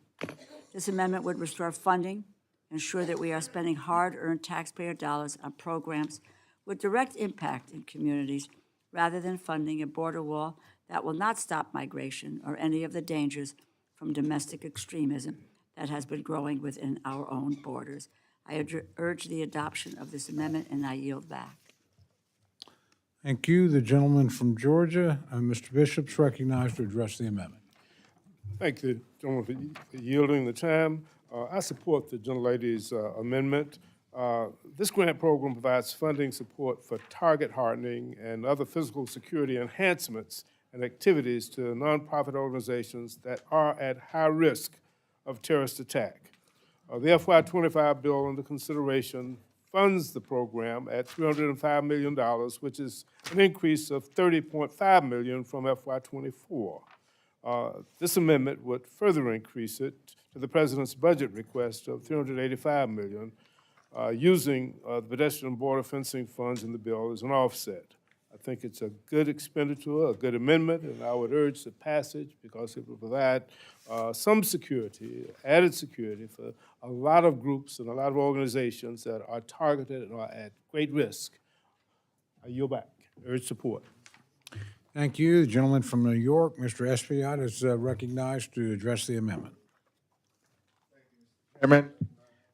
This amendment would restore funding, ensure that we are spending hard-earned taxpayer dollars on programs with direct impact in communities rather than funding a border wall that will not stop migration or any of the dangers from domestic extremism that has been growing within our own borders. I urge the adoption of this amendment, and I yield back. Thank you. The gentleman from Georgia, Mr. Bishop's recognized to address the amendment. Thank you, gentleman, for yielding the time. I support the gentlelady's amendment. This grant program provides funding support for target hardening and other physical security enhancements and activities to nonprofit organizations that are at high risk of terrorist attack. The FY25 bill under consideration funds the program at $305 million, which is an increase of $30.5 million from FY24. This amendment would further increase it to the President's budget request of $385 million, using the pedestrian border fencing funds in the bill as an offset. I think it's a good expenditure, a good amendment, and I would urge the passage because it will provide some security, added security for a lot of groups and a lot of organizations that are targeted and are at great risk. I yield back. Urge support. Thank you. The gentleman from New York, Mr. Espaillat, is recognized to address the amendment. Chairman,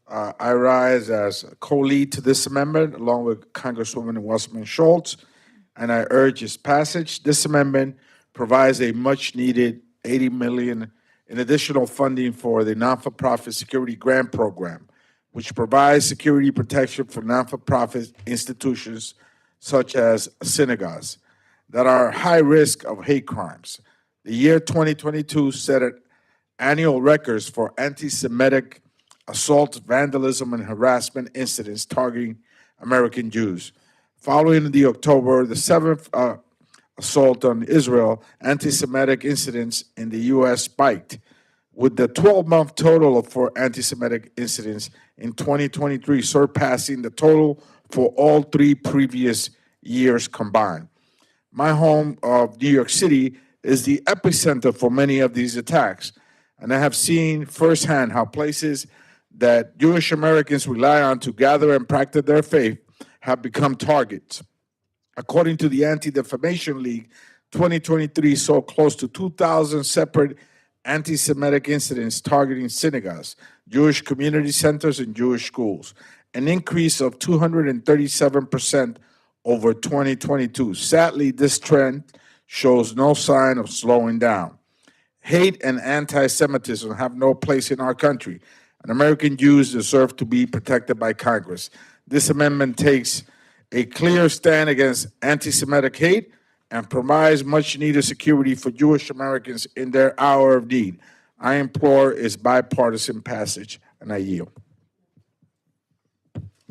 I rise as co-lead to this amendment along with Congresswoman Wasserman Schultz, and I urge its passage. This amendment provides a much-needed $80 million in additional funding for the non-for-profit security grant program, which provides security protection for non-for-profit institutions such as synagogues that are high risk of hate crimes. The year 2022 set annual records for anti-Semitic assault, vandalism, and harassment incidents targeting American Jews. Following the October the 7th assault on Israel, anti-Semitic incidents in the U.S. spiked, with the 12-month total for anti-Semitic incidents in 2023 surpassing the total for all 3 previous years combined. My home of New York City is the epicenter for many of these attacks, and I have seen firsthand how places that Jewish Americans rely on to gather and practice their faith have become targets. According to the Anti-Defamation League, 2023 saw close to 2,000 separate anti-Semitic incidents targeting synagogues, Jewish community centers, and Jewish schools, an increase of 237% over 2022. Sadly, this trend shows no sign of slowing down. Hate and anti-Semitism have no place in our country, and American Jews deserve to be protected by Congress. This amendment takes a clear stand against anti-Semitic hate and provides much-needed security for Jewish Americans in their hour of need. I implore its bipartisan passage, and I yield.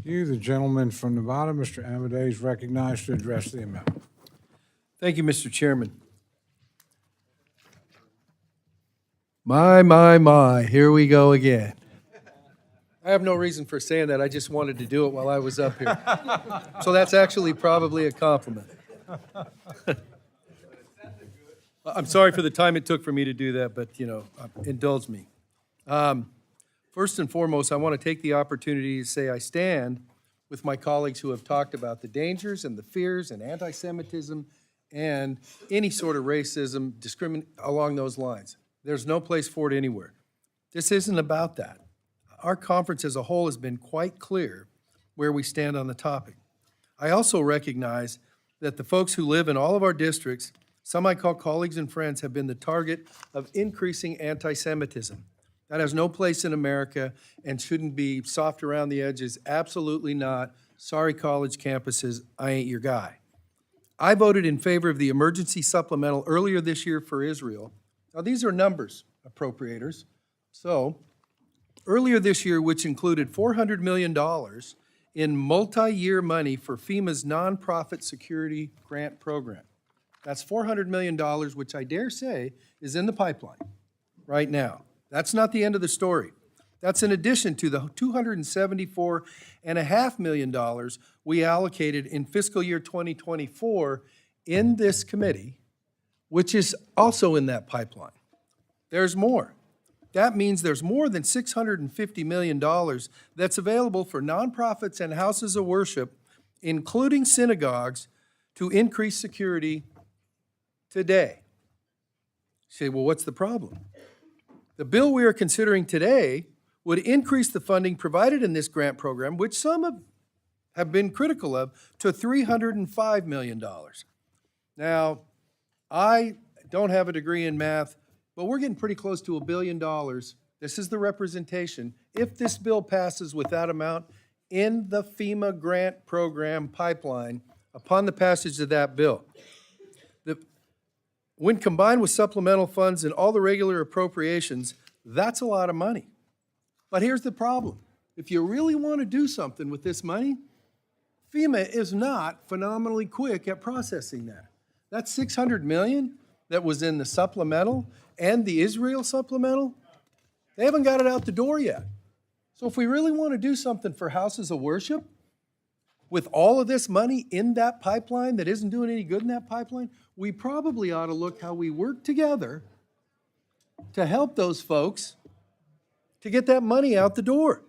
You, the gentleman from Nevada, Mr. Amodei, is recognized to address the amendment. Thank you, Mr. Chairman. My, here we go again. I have no reason for saying that. I just wanted to do it while I was up here. So that's actually probably a compliment. I'm sorry for the time it took for me to do that, but, indulge me. First and foremost, I want to take the opportunity to say I stand with my colleagues who have talked about the dangers and the fears and anti-Semitism and any sort of racism, discrimination along those lines. There's no place for it anywhere. This isn't about that. Our conference as a whole has been quite clear where we stand on the topic. I also recognize that the folks who live in all of our districts Some I call colleagues and friends have been the target of increasing anti-Semitism. That has no place in America and shouldn't be soft around the edges. Absolutely not. Sorry, college campuses, I ain't your guy. I voted in favor of the emergency supplemental earlier this year for Israel. Now, these are numbers, appropriators. So, earlier this year, which included $400 million in multi-year money for FEMA's nonprofit security grant program. That's $400 million, which I dare say is in the pipeline right now. That's not the end of the story. That's in addition to the $274.5 million we allocated in fiscal year 2024 in this committee, which is also in that pipeline. There's more. That means there's more than $650 million that's available for nonprofits and houses of worship, including synagogues, to increase security today. You say, well, what's the problem? The bill we are considering today would increase the funding provided in this grant program, which some have been critical of, to $305 million. Now, I don't have a degree in math, but we're getting pretty close to $1 billion. This is the representation. If this bill passes with that amount in the FEMA grant program pipeline upon the passage of that bill, when combined with supplemental funds and all the regular appropriations, that's a lot of money. But here's the problem. If you really want to do something with this money, FEMA is not phenomenally quick at processing that. That $600 million that was in the supplemental and the Israel supplemental, they haven't got it out the door yet. So if we really want to do something for houses of worship, with all of this money in that pipeline that isn't doing any good in that pipeline, we probably ought to look how we work together to help those folks to get that money out the door.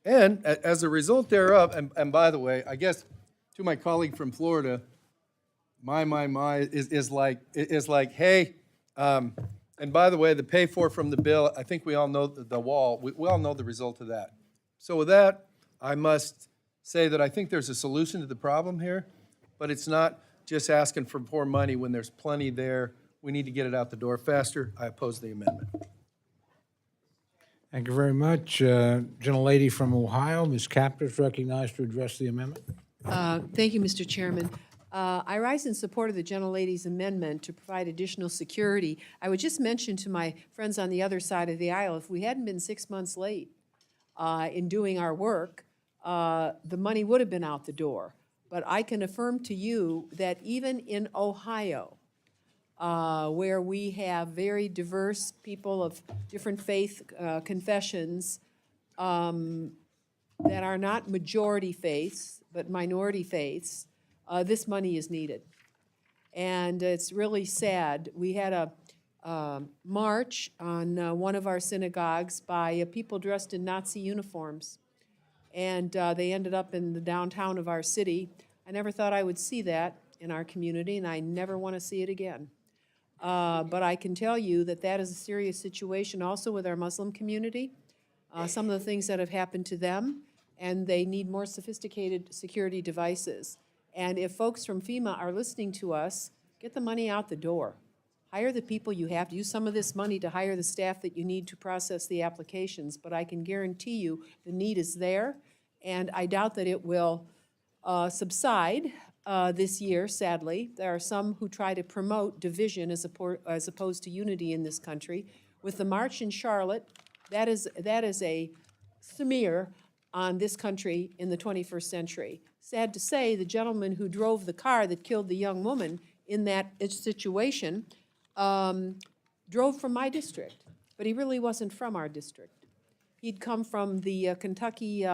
And as a result thereof, and by the way, I guess to my colleague from Florida, my is like, hey, and by the way, the pay for from the bill, I think we all know the wall, we all know the result of that. So with that, I must say that I think there's a solution to the problem here, but it's not just asking for more money when there's plenty there. We need to get it out the door faster. I oppose the amendment. Thank you very much. Gentlelady from Ohio, Ms. Capter, is recognized to address the amendment. Thank you, Mr. Chairman. I rise in support of the gentlelady's amendment to provide additional security. I would just mention to my friends on the other side of the aisle, if we hadn't been 6 months late in doing our work, the money would have been out the door. But I can affirm to you that even in Ohio, where we have very diverse people of different faith confessions that are not majority faiths, but minority faiths, this money is needed. And it's really sad. We had a march on one of our synagogues by people dressed in Nazi uniforms. And they ended up in the downtown of our city. I never thought I would see that in our community, and I never want to see it again. But I can tell you that that is a serious situation also with our Muslim community. Some of the things that have happened to them, and they need more sophisticated security devices. And if folks from FEMA are listening to us, get the money out the door. Hire the people you have. Use some of this money to hire the staff that you need to process the applications. But I can guarantee you the need is there, and I doubt that it will subside this year, sadly. There are some who try to promote division as opposed to unity in this country. With the march in Charlotte, that is a smear on this country in the 21st century. Sad to say, the gentleman who drove the car that killed the young woman in that situation drove from my district, but he really wasn't from our district. He'd come from the Kentucky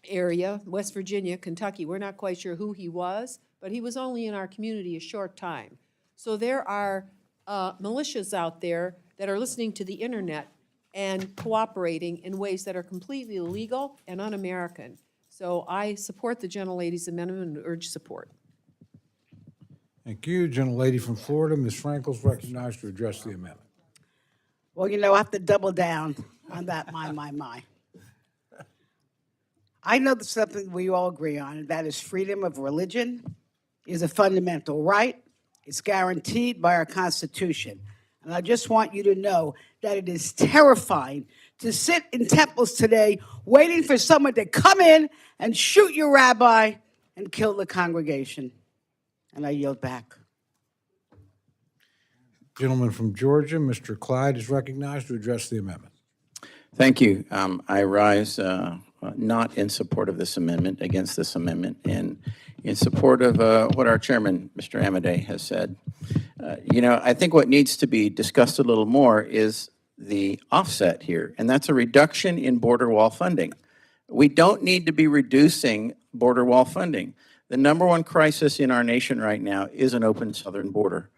area, West Virginia, Kentucky. We're not quite sure who he was, but he was only in our community a short time. So there are militias out there that are listening to the internet and cooperating in ways that are completely illegal and un-American. So I support the gentlelady's amendment and urge support. Thank you. Gentlelady from Florida, Ms. Frankel, is recognized to address the amendment. Well, you know, I have to double down on that, my. I know there's something we all agree on, and that is freedom of religion is a fundamental right. It's guaranteed by our Constitution. And I just want you to know that it is terrifying to sit in temples today waiting for someone to come in and shoot your rabbi and kill the congregation. And I yield back. Gentleman from Georgia, Mr. Clyde, is recognized to address the amendment. Thank you. I rise not in support of this amendment, against this amendment, and in support of what our chairman, Mr. Amade, has said. I think what needs to be discussed a little more is the offset here, and that's a reduction in border wall funding. We don't need to be reducing border wall funding. The number one crisis in our nation right now is an open southern border.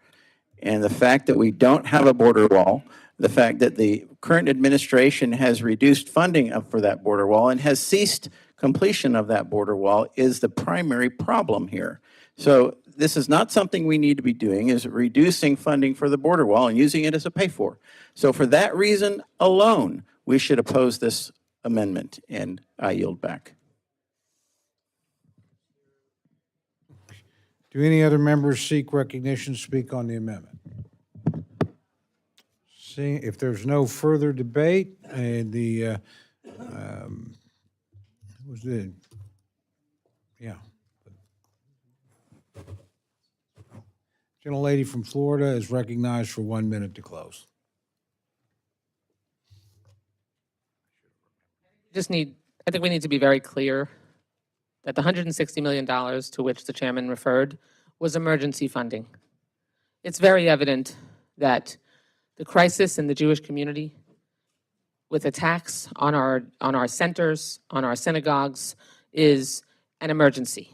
And the fact that we don't have a border wall, the fact that the current administration has reduced funding up for that border wall and has ceased completion of that border wall is the primary problem here. So this is not something we need to be doing, is reducing funding for the border wall and using it as a pay-for. So for that reason alone, we should oppose this amendment, and I yield back. Do any other members seek recognition to speak on the amendment? Seeing, if there's no further debate, and gentlelady from Florida is recognized for 1 minute to close. I think we need to be very clear that the $160 million to which the chairman referred was emergency funding. It's very evident that the crisis in the Jewish community with attacks on our centers, on our synagogues, is an emergency.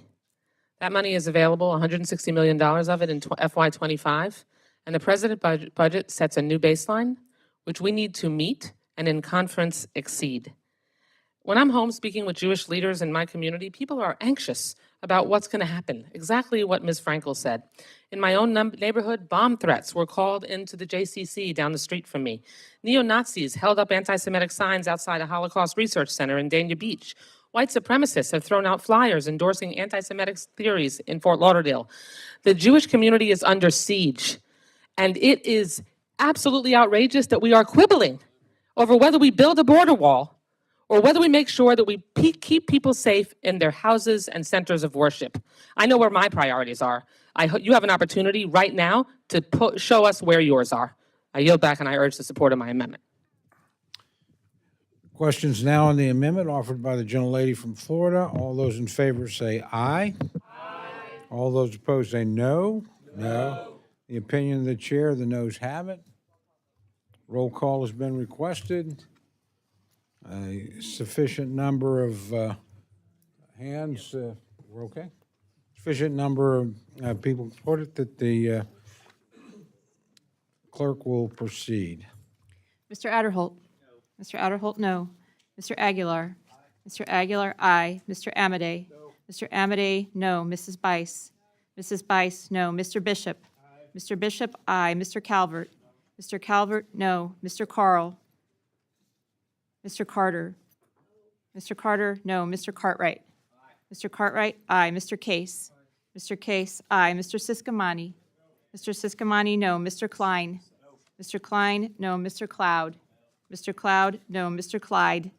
That money is available, $160 million of it in FY25, and the president budget sets a new baseline, which we need to meet and in conference exceed. When I'm home speaking with Jewish leaders in my community, people are anxious about what's going to happen, exactly what Ms. Frankel said. In my own neighborhood, bomb threats were called into the JCC down the street from me. Neo-Nazis held up anti-Semitic signs outside a Holocaust Research Center in Dania Beach. White supremacists have thrown out flyers endorsing anti-Semitic theories in Fort Lauderdale. The Jewish community is under siege, and it is absolutely outrageous that we are quibbling over whether we build a border wall or whether we make sure that we keep people safe in their houses and centers of worship. I know where my priorities are. You have an opportunity right now to show us where yours are. I yield back and I urge the support of my amendment. Questions now on the amendment offered by the gentlelady from Florida. All those in favor say aye. Aye. All those opposed say no. No. The opinion of the chair, the noes have it. Roll call has been requested. A sufficient number of hands, we're okay? Sufficient number of people supported that the clerk will proceed. Mr. Adderholt? No. Mr. Adderholt, no. Mr. Aguilar? Aye. Mr. Aguilar, aye. Mr. Amade? No. Mr. Amade, no. Mrs. Bice? Mrs. Bice, no. Mr. Bishop? Aye. Mr. Bishop, aye. Mr. Calvert? No. Mr. Calvert, no. Mr. Carl? Mr. Carter? Mr. Carter, no. Mr. Cartwright? Aye. Mr. Cartwright, aye. Mr. Case? Aye. Mr. Case, aye. Mr. Siscomani? No. Mr. Siscomani, no. Mr. Klein? No. Mr. Klein, no. Mr. Cloud? No. Mr. Cloud, no. Mr. Clyde?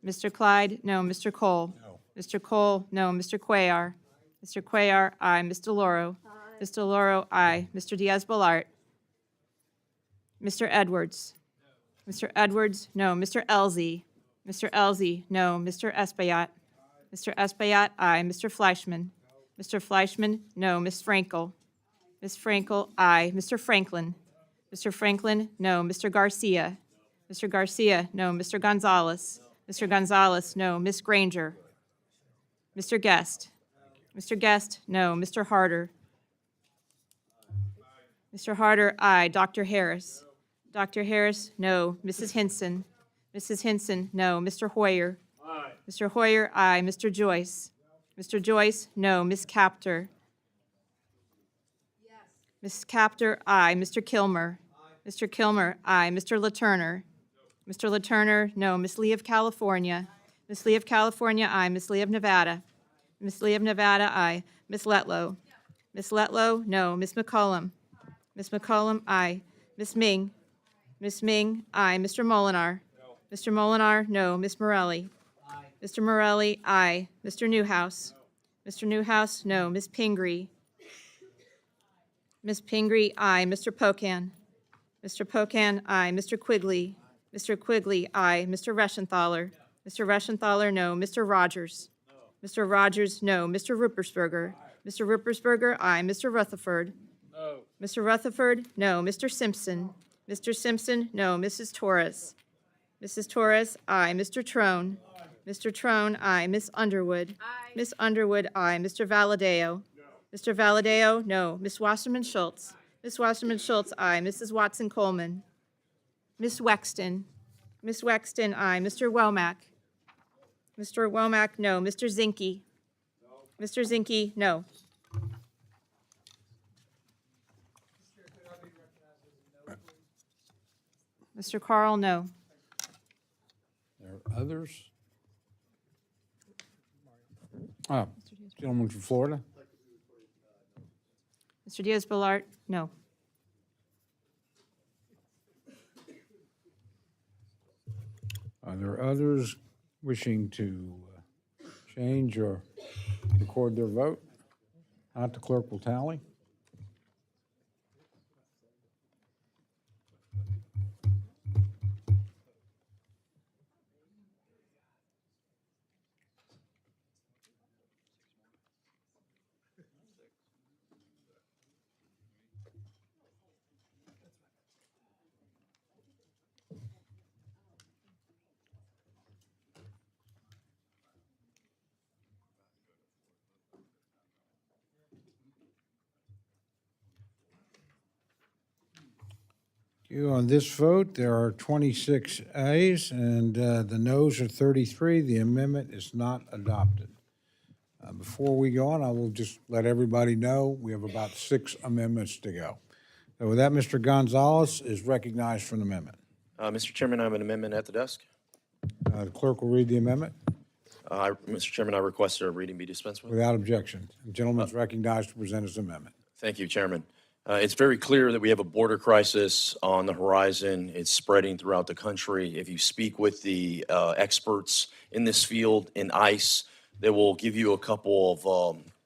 Negative. Mr. Clyde, no. Mr. Cole? No. Mr. Cole, no. Mr. Cuellar? Aye. Mr. Cuellar, aye. Mr. Loro? Aye. Mr. Loro, aye. Mr. Diaz-Balart? Mr. Edwards? Mr. Edwards, no. Mr. Elzey? Mr. Elzey, no. Mr. Espaillat? Mr. Espaillat, aye. Mr. Fleischman? No. Mr. Fleischman, no. Ms. Frankel? Ms. Frankel, aye. Mr. Franklin? Mr. Franklin, no. Mr. Garcia? Mr. Garcia, no. Mr. Gonzalez? Mr. Gonzalez, no. Ms. Granger? Mr. Guest? Mr. Guest, no. Mr. Harder? Mr. Harder, aye. Dr. Harris? Dr. Harris, no. Mrs. Hinson? Mrs. Hinson, no. Mr. Hoyer? Aye. Mr. Hoyer, aye. Mr. Joyce? No. Mr. Joyce, no. Ms. Capter? Yes. Ms. Capter, aye. Mr. Kilmer? Aye. Mr. Kilmer, aye. Mr. Laturner? No. Mr. Laturner, no. Ms. Lee of California? Ms. Lee of California, aye. Ms. Lee of Nevada? Ms. Lee of Nevada, aye. Ms. Letlow? Ms. Letlow, no. Ms. McCollum? Ms. McCollum, aye. Ms. Ming? Ms. Ming, aye. Mr. Molinar? Mr. Molinar, no. Ms. Morelli? Mr. Morelli, aye. Mr. Newhouse? Mr. Newhouse, no. Ms. Pingree? Ms. Pingree, aye. Mr. Pocan? Mr. Pocan, aye. Mr. Quigley? Mr. Quigley, aye. Mr. Reschenthaler? Mr. Reschenthaler, no. Mr. Rogers? Mr. Rogers, no. Mr. Ruppersberger? Mr. Ruppersberger, aye. Mr. Rutherford? No. Mr. Rutherford, no. Mr. Simpson? Mr. Simpson, no. Mrs. Torres? Mrs. Torres, aye. Mr. Trone? Mr. Trone, aye. Ms. Underwood? Aye. Ms. Underwood, aye. Mr. Valadeo? Mr. Valadeo, no. Ms. Wasserman Schultz? Ms. Wasserman Schultz, aye. Mrs. Watson Coleman? Ms. Wexton? Ms. Wexton, aye. Mr. Womack? Mr. Womack, no. Mr. Zinke? Mr. Zinke, no. Mr. Carl, no. There are others? Gentleman from Florida? Mr. Diaz-Balart, no. Are there others wishing to change or record their vote? Not, the clerk will tally. On this vote, there are 26 ayes, and the noes are 33. The amendment is not adopted. Before we go on, I will just let everybody know we have about 6 amendments to go. So with that, Mr. Gonzalez is recognized for an amendment. Mr. Chairman, I have an amendment at the desk. The clerk will read the amendment Mr. Chairman, I request a reading be dispensed with. without objection. The gentleman is recognized to present his amendment. Thank you, Chairman. It's very clear that we have a border crisis on the horizon. It's spreading throughout the country. If you speak with the experts in this field in ICE, they will give you a couple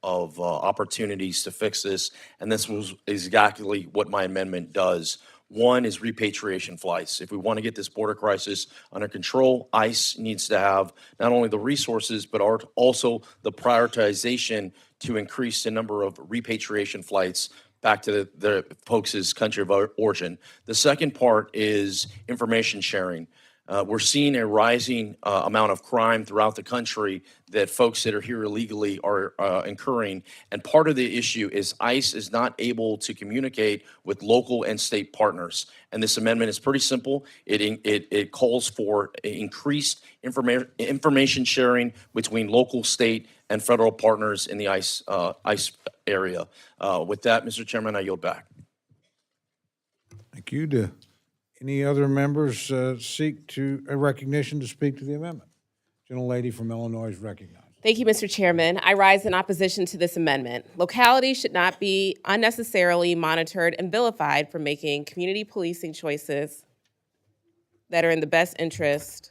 of opportunities to fix this, and this was exactly what my amendment does. One is repatriation flights. If we want to get this border crisis under control, ICE needs to have not only the resources, but also the prioritization to increase the number of repatriation flights back to the folks' country of origin. The second part is information sharing. We're seeing a rising amount of crime throughout the country that folks that are here illegally are incurring. And part of the issue is ICE is not able to communicate with local and state partners. And this amendment is pretty simple. It calls for increased information sharing between local, state, and federal partners in the ICE area. With that, Mr. Chairman, I yield back. Thank you. Do any other members seek to a recognition to speak to the amendment? Gentlelady from Illinois is recognized. Thank you, Mr. Chairman. I rise in opposition to this amendment. Localities should not be unnecessarily monitored and vilified for making community policing choices that are in the best interest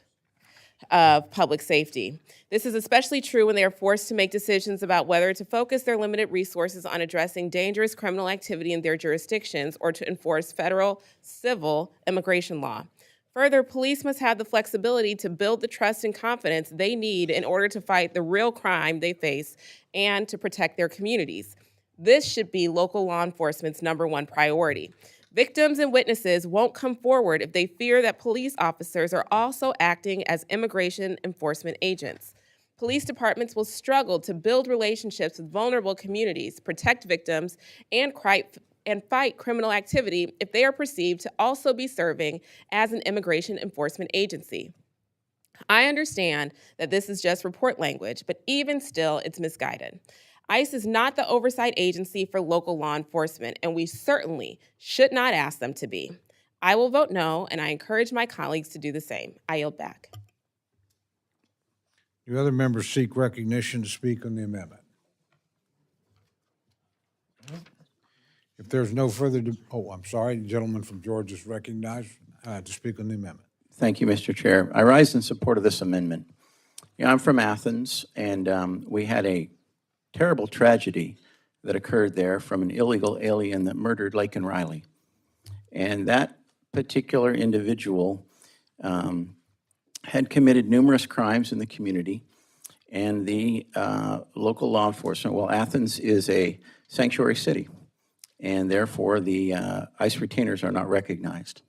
of public safety. This is especially true when they are forced to make decisions about whether to focus their limited resources on addressing dangerous criminal activity in their jurisdictions or to enforce federal civil immigration law. Further, police must have the flexibility to build the trust and confidence they need in order to fight the real crime they face and to protect their communities. This should be local law enforcement's #1 priority. Victims and witnesses won't come forward if they fear that police officers are also acting as immigration enforcement agents. Police departments will struggle to build relationships with vulnerable communities, protect victims, and fight criminal activity if they are perceived to also be serving as an immigration enforcement agency. I understand that this is just report language, but even still, it's misguided. ICE is not the oversight agency for local law enforcement, and we certainly should not ask them to be. I will vote no, and I encourage my colleagues to do the same. I yield back. Do other members seek recognition to speak on the amendment? If there's no further, I'm sorry, the gentleman from Georgia is recognized to speak on the amendment. Thank you, Mr. Chair. I rise in support of this amendment. I'm from Athens, and we had a terrible tragedy that occurred there from an illegal alien that murdered Laken Riley. And that particular individual had committed numerous crimes in the community, and the local law enforcement, well, Athens is a sanctuary city, and therefore the ICE retainers are not recognized.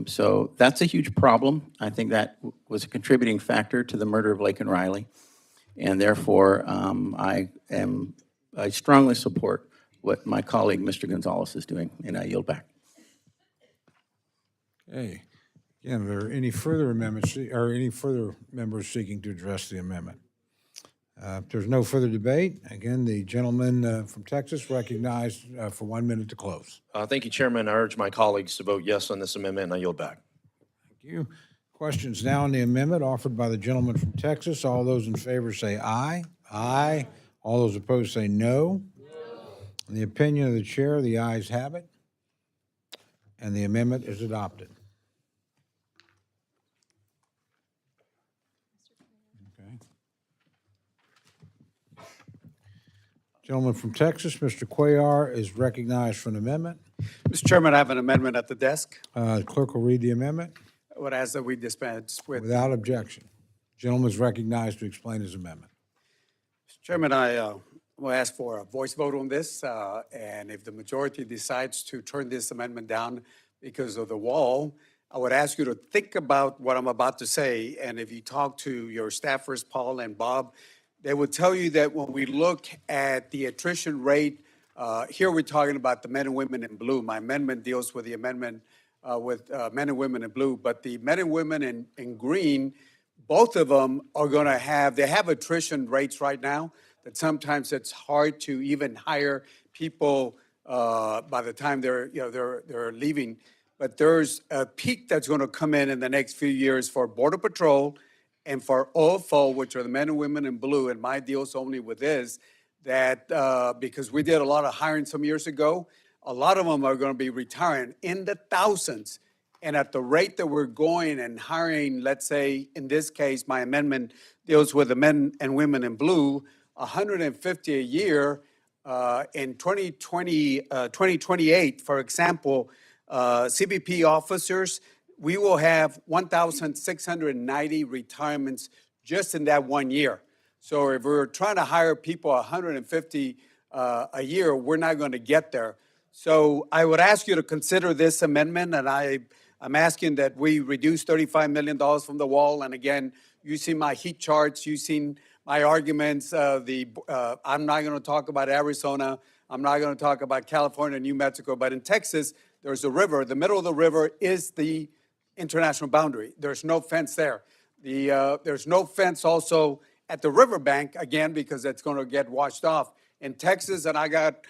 So that's a huge problem. I think that was a contributing factor to the murder of Laken Riley, and therefore I strongly support what my colleague, Mr. Gonzalez, is doing, and I yield back. Okay. Again, are there any further amendments, or any further members seeking to address the amendment? If there's no further debate, again, the gentleman from Texas recognized for 1 minute to close. Thank you, Chairman. I urge my colleagues to vote yes on this amendment, and I yield back. Thank you. Questions now on the amendment offered by the gentleman from Texas. All those in favor say aye. Aye. All those opposed say no. In the opinion of the chair, the ayes have it, and the amendment is adopted. Okay. Gentleman from Texas, Mr. Cuellar, is recognized for an amendment. Mr. Chairman, I have an amendment at the desk. Clerk will read the amendment I would ask that we dispense with. without objection. Gentleman is recognized to explain his amendment. Mr. Chairman, I will ask for a voice vote on this, and if the majority decides to turn this amendment down because of the wall, I would ask you to think about what I'm about to say, and if you talk to your staffers, Paul and Bob, they will tell you that when we look at the attrition rate, here we're talking about the men and women in blue. My amendment deals with the amendment with men and women in blue, but the men and women in green, both of them are going to have, they have attrition rates right now that sometimes it's hard to even hire people by the time they're leaving. But there's a peak that's going to come in the next few years for Border Patrol and for OFO, which are the men and women in blue. And my deal's only with this, that because we did a lot of hiring some years ago, a lot of them are going to be retiring in the thousands. And at the rate that we're going and hiring, let's say, in this case, my amendment deals with the men and women in blue, 150 a year in 2028, for example, CBP officers, we will have 1,690 retirements just in that 1 year. So if we're trying to hire people 150 a year, we're not going to get there. So I would ask you to consider this amendment, and I'm asking that we reduce $35 million from the wall. And again, you see my heat charts, you've seen my arguments. I'm not going to talk about Arizona. I'm not going to talk about California, New Mexico. But in Texas, there's a river. The middle of the river is the international boundary. There's no fence there. There's no fence also at the riverbank, again, because it's going to get washed off. In Texas, and I got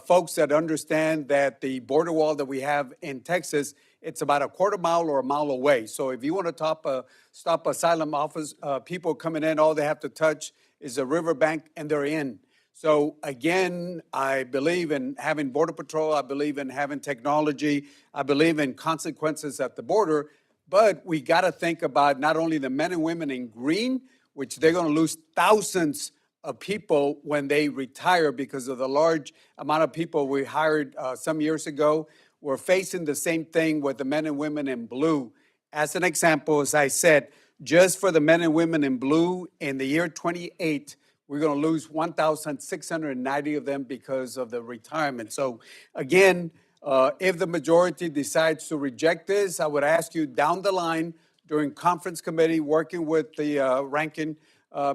folks that understand that the border wall that we have in Texas, it's about a quarter mile or a mile away. So if you want to stop asylum office people coming in, all they have to touch is a riverbank and they're in. So again, I believe in having Border Patrol. I believe in having technology. I believe in consequences at the border. But we got to think about not only the men and women in green, which they're going to lose thousands of people when they retire because of the large amount of people we hired some years ago. We're facing the same thing with the men and women in blue. As an example, as I said, just for the men and women in blue in the year 28, we're going to lose 1,690 of them because of the retirement. So again, if the majority decides to reject this, I would ask you down the line during conference committee, working with the ranking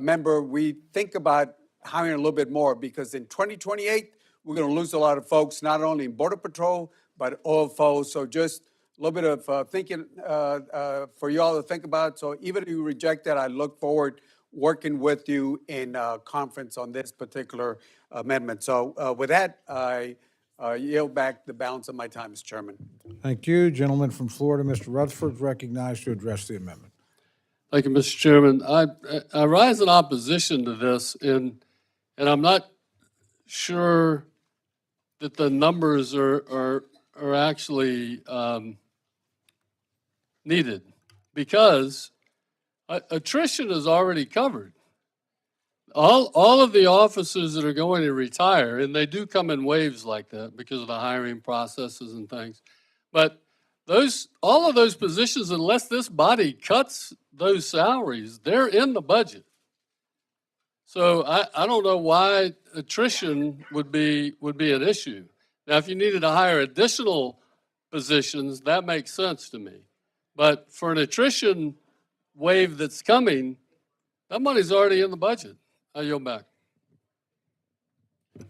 member, we think about hiring a little bit more because in 2028, we're going to lose a lot of folks, not only in Border Patrol, but OFO. So just a little bit of thinking for you all to think about. So even if you reject that, I look forward working with you in conference on this particular amendment. So with that, I yield back the balance of my time, Mr. Chairman. Thank you. Gentleman from Florida, Mr. Rutherford, is recognized to address the amendment. Thank you, Mr. Chairman. I rise in opposition to this, and I'm not sure that the numbers are actually needed, because attrition is already covered. All of the officers that are going to retire, and they do come in waves like that because of the hiring processes and things, but all of those positions, unless this body cuts those salaries, they're in the budget. So I don't know why attrition would be an issue. Now, if you needed to hire additional positions, that makes sense to me. But for an attrition wave that's coming, that money's already in the budget. I yield back.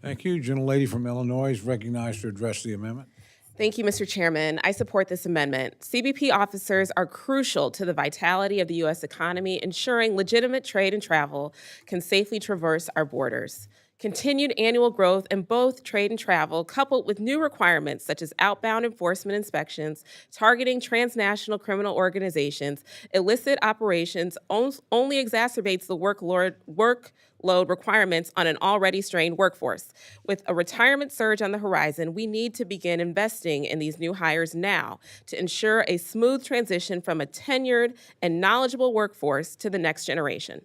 Thank you. Gentlelady from Illinois is recognized to address the amendment. Thank you, Mr. Chairman. I support this amendment. CBP officers are crucial to the vitality of the U.S. economy, ensuring legitimate trade and travel can safely traverse our borders. Continued annual growth in both trade and travel, coupled with new requirements such as outbound enforcement inspections, targeting transnational criminal organizations, illicit operations, only exacerbates the workload requirements on an already strained workforce. With a retirement surge on the horizon, we need to begin investing in these new hires now to ensure a smooth transition from a tenured and knowledgeable workforce to the next generation.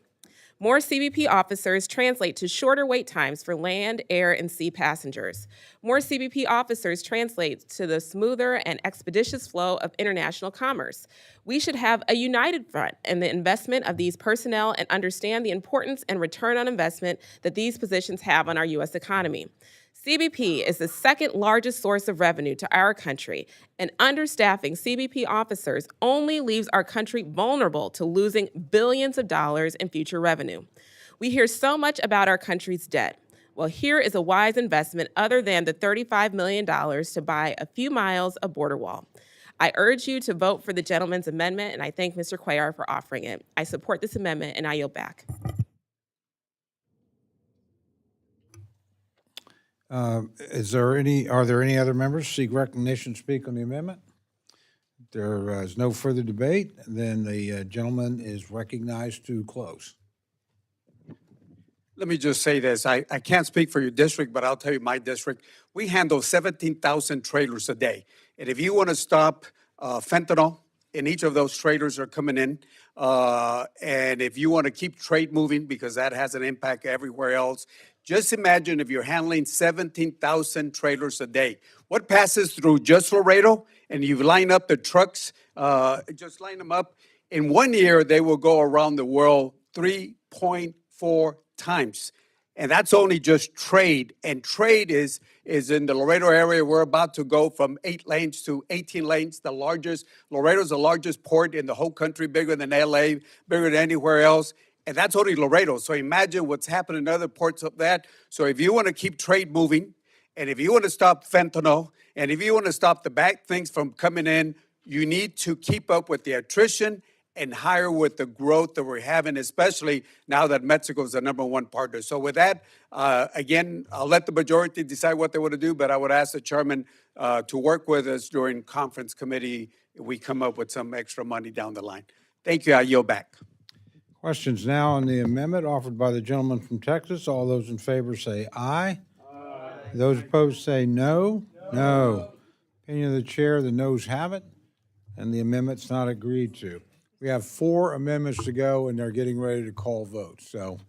More CBP officers translate to shorter wait times for land, air, and sea passengers. More CBP officers translate to the smoother and expeditious flow of international commerce. We should have a united front in the investment of these personnel and understand the importance and return on investment that these positions have on our U.S. economy. CBP is the second largest source of revenue to our country, and understaffing CBP officers only leaves our country vulnerable to losing billions of dollars in future revenue. We hear so much about our country's debt. Well, here is a wise investment other than the $35 million to buy a few miles of border wall. I urge you to vote for the gentleman's amendment, and I thank Mr. Cuellar for offering it. I support this amendment, and I yield back. Are there any other members who seek recognition to speak on the amendment? There is no further debate, then the gentleman is recognized to close. Let me just say this. I can't speak for your district, but I'll tell you my district. We handle 17,000 trailers a day. And if you want to stop fentanyl, and each of those trailers are coming in, and if you want to keep trade moving, because that has an impact everywhere else, just imagine if you're handling 17,000 trailers a day. What passes through just Laredo, and you line up the trucks, just line them up. In 1 year, they will go around the world 3.4 times. And that's only just trade. And trade is in the Laredo area. We're about to go from 8 lanes to 18 lanes. Laredo's the largest port in the whole country, bigger than LA, bigger than anywhere else. And that's only Laredo. So imagine what's happening in other ports of that. So if you want to keep trade moving, and if you want to stop fentanyl, and if you want to stop the bad things from coming in, you need to keep up with the attrition and hire with the growth that we're having, especially now that Mexico is the #1 partner. So with that, again, I'll let the majority decide what they want to do, but I would ask the chairman to work with us during conference committee if we come up with some extra money down the line. Thank you. I yield back. Questions now on the amendment offered by the gentleman from Texas. All those in favor say aye. Aye. Those opposed say no. No. Opinion of the chair, the noes have it, and the amendment's not agreed to. We have 4 amendments to go, and they're getting ready to call votes. So,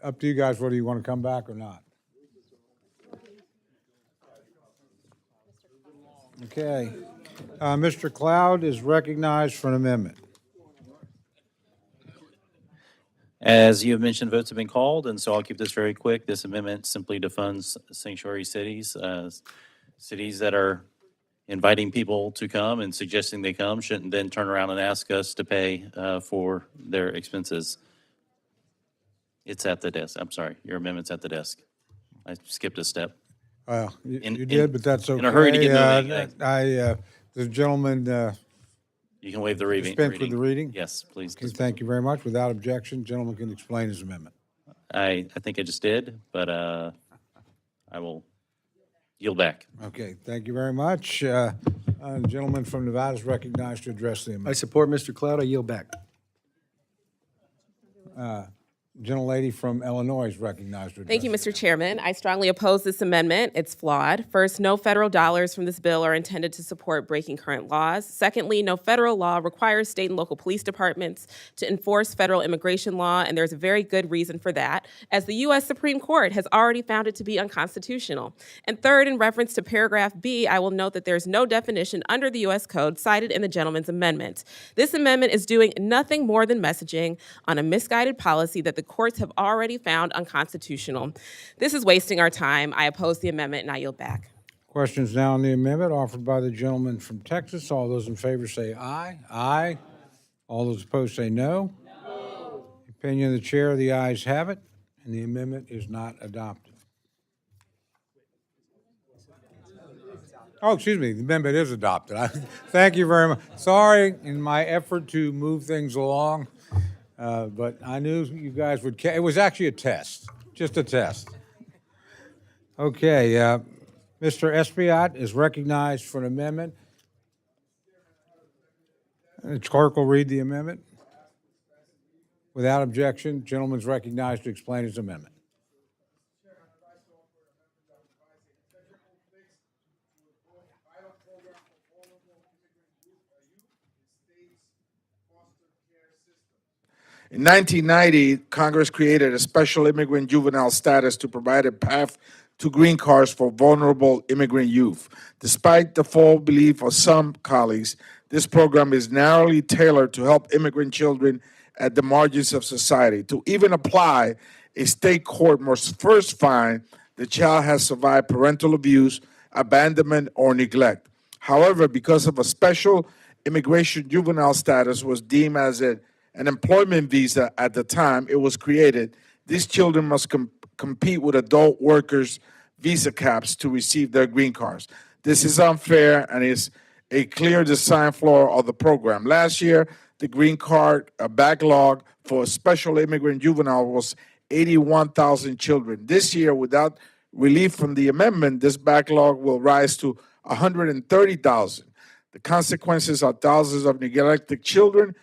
up to you guys whether you want to come back or not. Okay. Mr. Cloud is recognized for an amendment. As you have mentioned, votes have been called, and so I'll keep this very quick. This amendment simply defunds sanctuary cities. Cities that are inviting people to come and suggesting they come shouldn't then turn around and ask us to pay for their expenses. It's at the desk. I'm sorry, your amendment's at the desk. I skipped a step. Well, you did, but that's okay. In a hurry to get moving. The gentleman you can waive the reading. dispense with the reading? Yes, please. Okay, thank you very much. Without objection, gentleman can explain his amendment. I think I just did, but I will yield back. Okay, thank you very much. The gentleman from Nevada is recognized to address the amendment. I support Mr. Cloud. I yield back. gentlelady from Illinois is recognized to address. Thank you, Mr. Chairman. I strongly oppose this amendment. It's flawed. First, no federal dollars from this bill are intended to support breaking current laws. Secondly, no federal law requires state and local police departments to enforce federal immigration law, and there's a very good reason for that, as the U.S. Supreme Court has already found it to be unconstitutional. And third, in reference to paragraph B, I will note that there's no definition under the U.S. Code cited in the gentleman's amendment. This amendment is doing nothing more than messaging on a misguided policy that the courts have already found unconstitutional. This is wasting our time. I oppose the amendment and I yield back. Questions now on the amendment offered by the gentleman from Texas. All those in favor say aye. Aye. All those opposed say no. No. Opinion of the chair, the ayes have it, and the amendment is not adopted. Oh, excuse me, the amendment is adopted. Thank you very much. Sorry, in my effort to move things along, but I knew you guys would, it was actually a test, just a test. Okay, Mr. Espiat is recognized for an amendment. The clerk will read the amendment. Without objection, gentleman is recognized to explain his amendment. In 1990, Congress created a special immigrant juvenile status to provide a path to green cards for vulnerable immigrant youth. Despite the false belief of some colleagues, this program is narrowly tailored to help immigrant children at the margins of society. To even apply, a state court must first find the child has survived parental abuse, abandonment, or neglect. However, because of a special immigration juvenile status was deemed as an employment visa at the time it was created, these children must compete with adult workers' visa caps to receive their green cards. This is unfair and is a clear design flaw of the program. Last year, the green card backlog for a special immigrant juvenile was 81,000 children. This year, without relief from the amendment, this backlog will rise to 130,000. The consequences are thousands of neglected children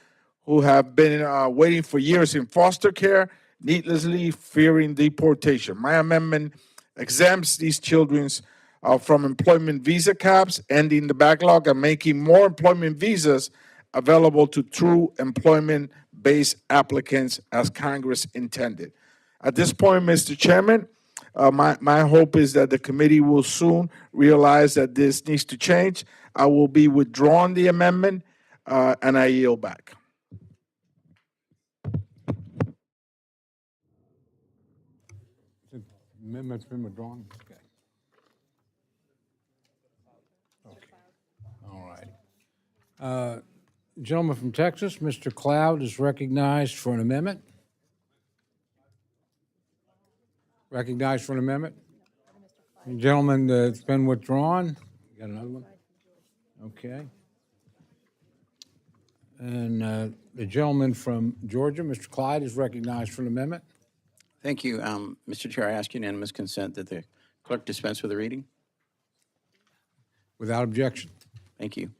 who have been waiting for years in foster care, needlessly fearing deportation. My amendment exempts these children from employment visa caps, ending the backlog and making more employment visas available to true employment-based applicants as Congress intended. At this point, Mr. Chairman, my hope is that the committee will soon realize that this needs to change. I will be withdrawing the amendment, and I yield back. Amendment's been withdrawn? Okay. Okay. All right. Gentleman from Texas, Mr. Cloud is recognized for an amendment. Recognized for an amendment. Gentleman that's been withdrawn. Got another one? Okay. And the gentleman from Georgia, Mr. Clyde, is recognized for an amendment. Thank you. Mr. Chair, I ask unanimous consent that the clerk dispense with the reading. Without objection. Thank you.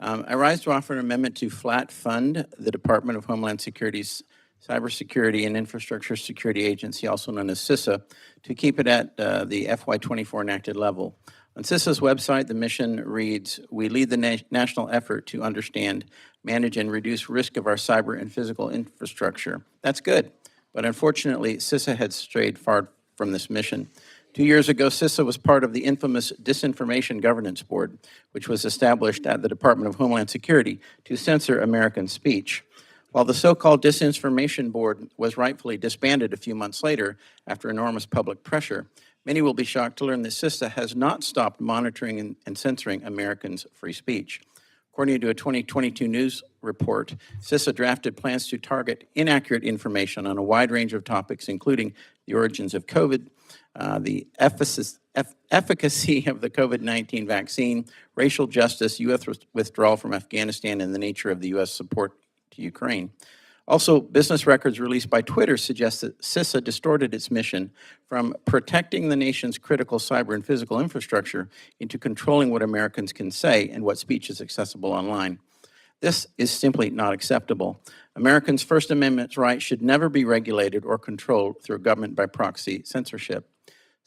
I rise to offer an amendment to flat fund the Department of Homeland Security's Cybersecurity and Infrastructure Security Agency, also known as CISA, to keep it at the FY24 enacted level. On CISA's website, the mission reads, "We lead the national effort to understand, manage, and reduce risk of our cyber and physical infrastructure." That's good. But unfortunately, CISA had strayed far from this mission. 2 years ago, CISA was part of the infamous Disinformation Governance Board, which was established at the Department of Homeland Security to censor American speech. While the so-called Disinformation Board was rightfully disbanded a few months later after enormous public pressure, many will be shocked to learn that CISA has not stopped monitoring and censoring Americans' free speech. According to a 2022 news report, CISA drafted plans to target inaccurate information on a wide range of topics, including the origins of COVID, the efficacy of the COVID-19 vaccine, racial justice, U.S. withdrawal from Afghanistan, and the nature of the U.S. support to Ukraine. Also, business records released by Twitter suggest that CISA distorted its mission from protecting the nation's critical cyber and physical infrastructure into controlling what Americans can say and what speech is accessible online. This is simply not acceptable. Americans' First Amendment rights should never be regulated or controlled through government by proxy censorship.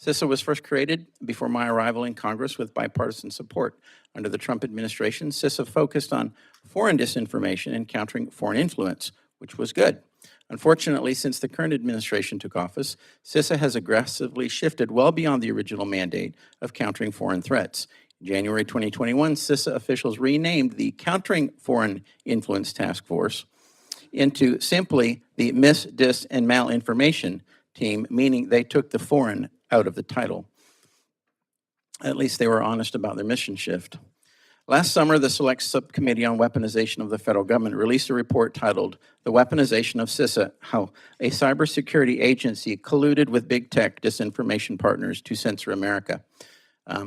CISA was first created before my arrival in Congress with bipartisan support. Under the Trump administration, CISA focused on foreign disinformation and countering foreign influence, which was good. Unfortunately, since the current administration took office, CISA has aggressively shifted well beyond the original mandate of countering foreign threats. In January 2021, CISA officials renamed the Countering Foreign Influence Task Force into simply the Mis, Dis, and Malinformation Team, meaning they took the foreign out of the title. At least they were honest about their mission shift. Last summer, the Select Subcommittee on Weaponization of the Federal Government released a report titled The Weaponization of CISA, How a Cybersecurity Agency Colluded with Big Tech Disinformation Partners to Censor America.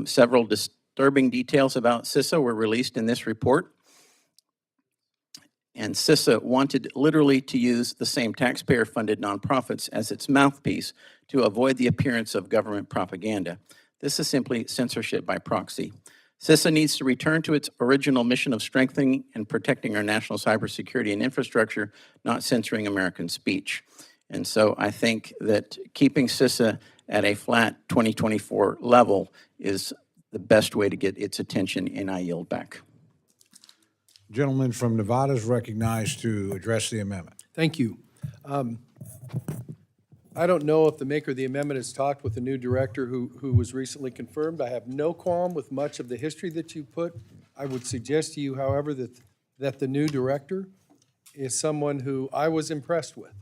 Several disturbing details about CISA were released in this report. And CISA wanted literally to use the same taxpayer-funded nonprofits as its mouthpiece to avoid the appearance of government propaganda. This is simply censorship by proxy. CISA needs to return to its original mission of strengthening and protecting our national cybersecurity and infrastructure, not censoring American speech. And so I think that keeping CISA at a flat 2024 level is the best way to get its attention, and I yield back. Gentleman from Nevada is recognized to address the amendment. Thank you. I don't know if the maker of the amendment has talked with the new director who was recently confirmed. I have no qualm with much of the history that you put. I would suggest to you, however, that the new director is someone who I was impressed with.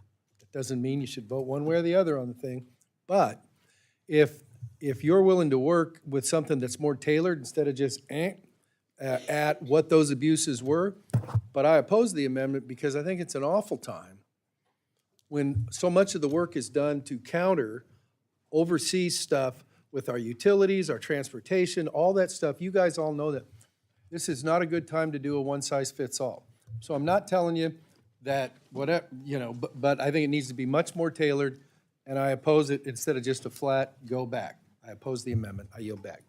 It doesn't mean you should vote one way or the other on the thing, but if you're willing to work with something that's more tailored instead of just at what those abuses were, but I oppose the amendment because I think it's an awful time when so much of the work is done to counter overseas stuff with our utilities, our transportation, all that stuff. You guys all know that this is not a good time to do a one-size-fits-all. So I'm not telling you that whatever, but I think it needs to be much more tailored, and I oppose it instead of just a flat go back. I oppose the amendment. I yield back.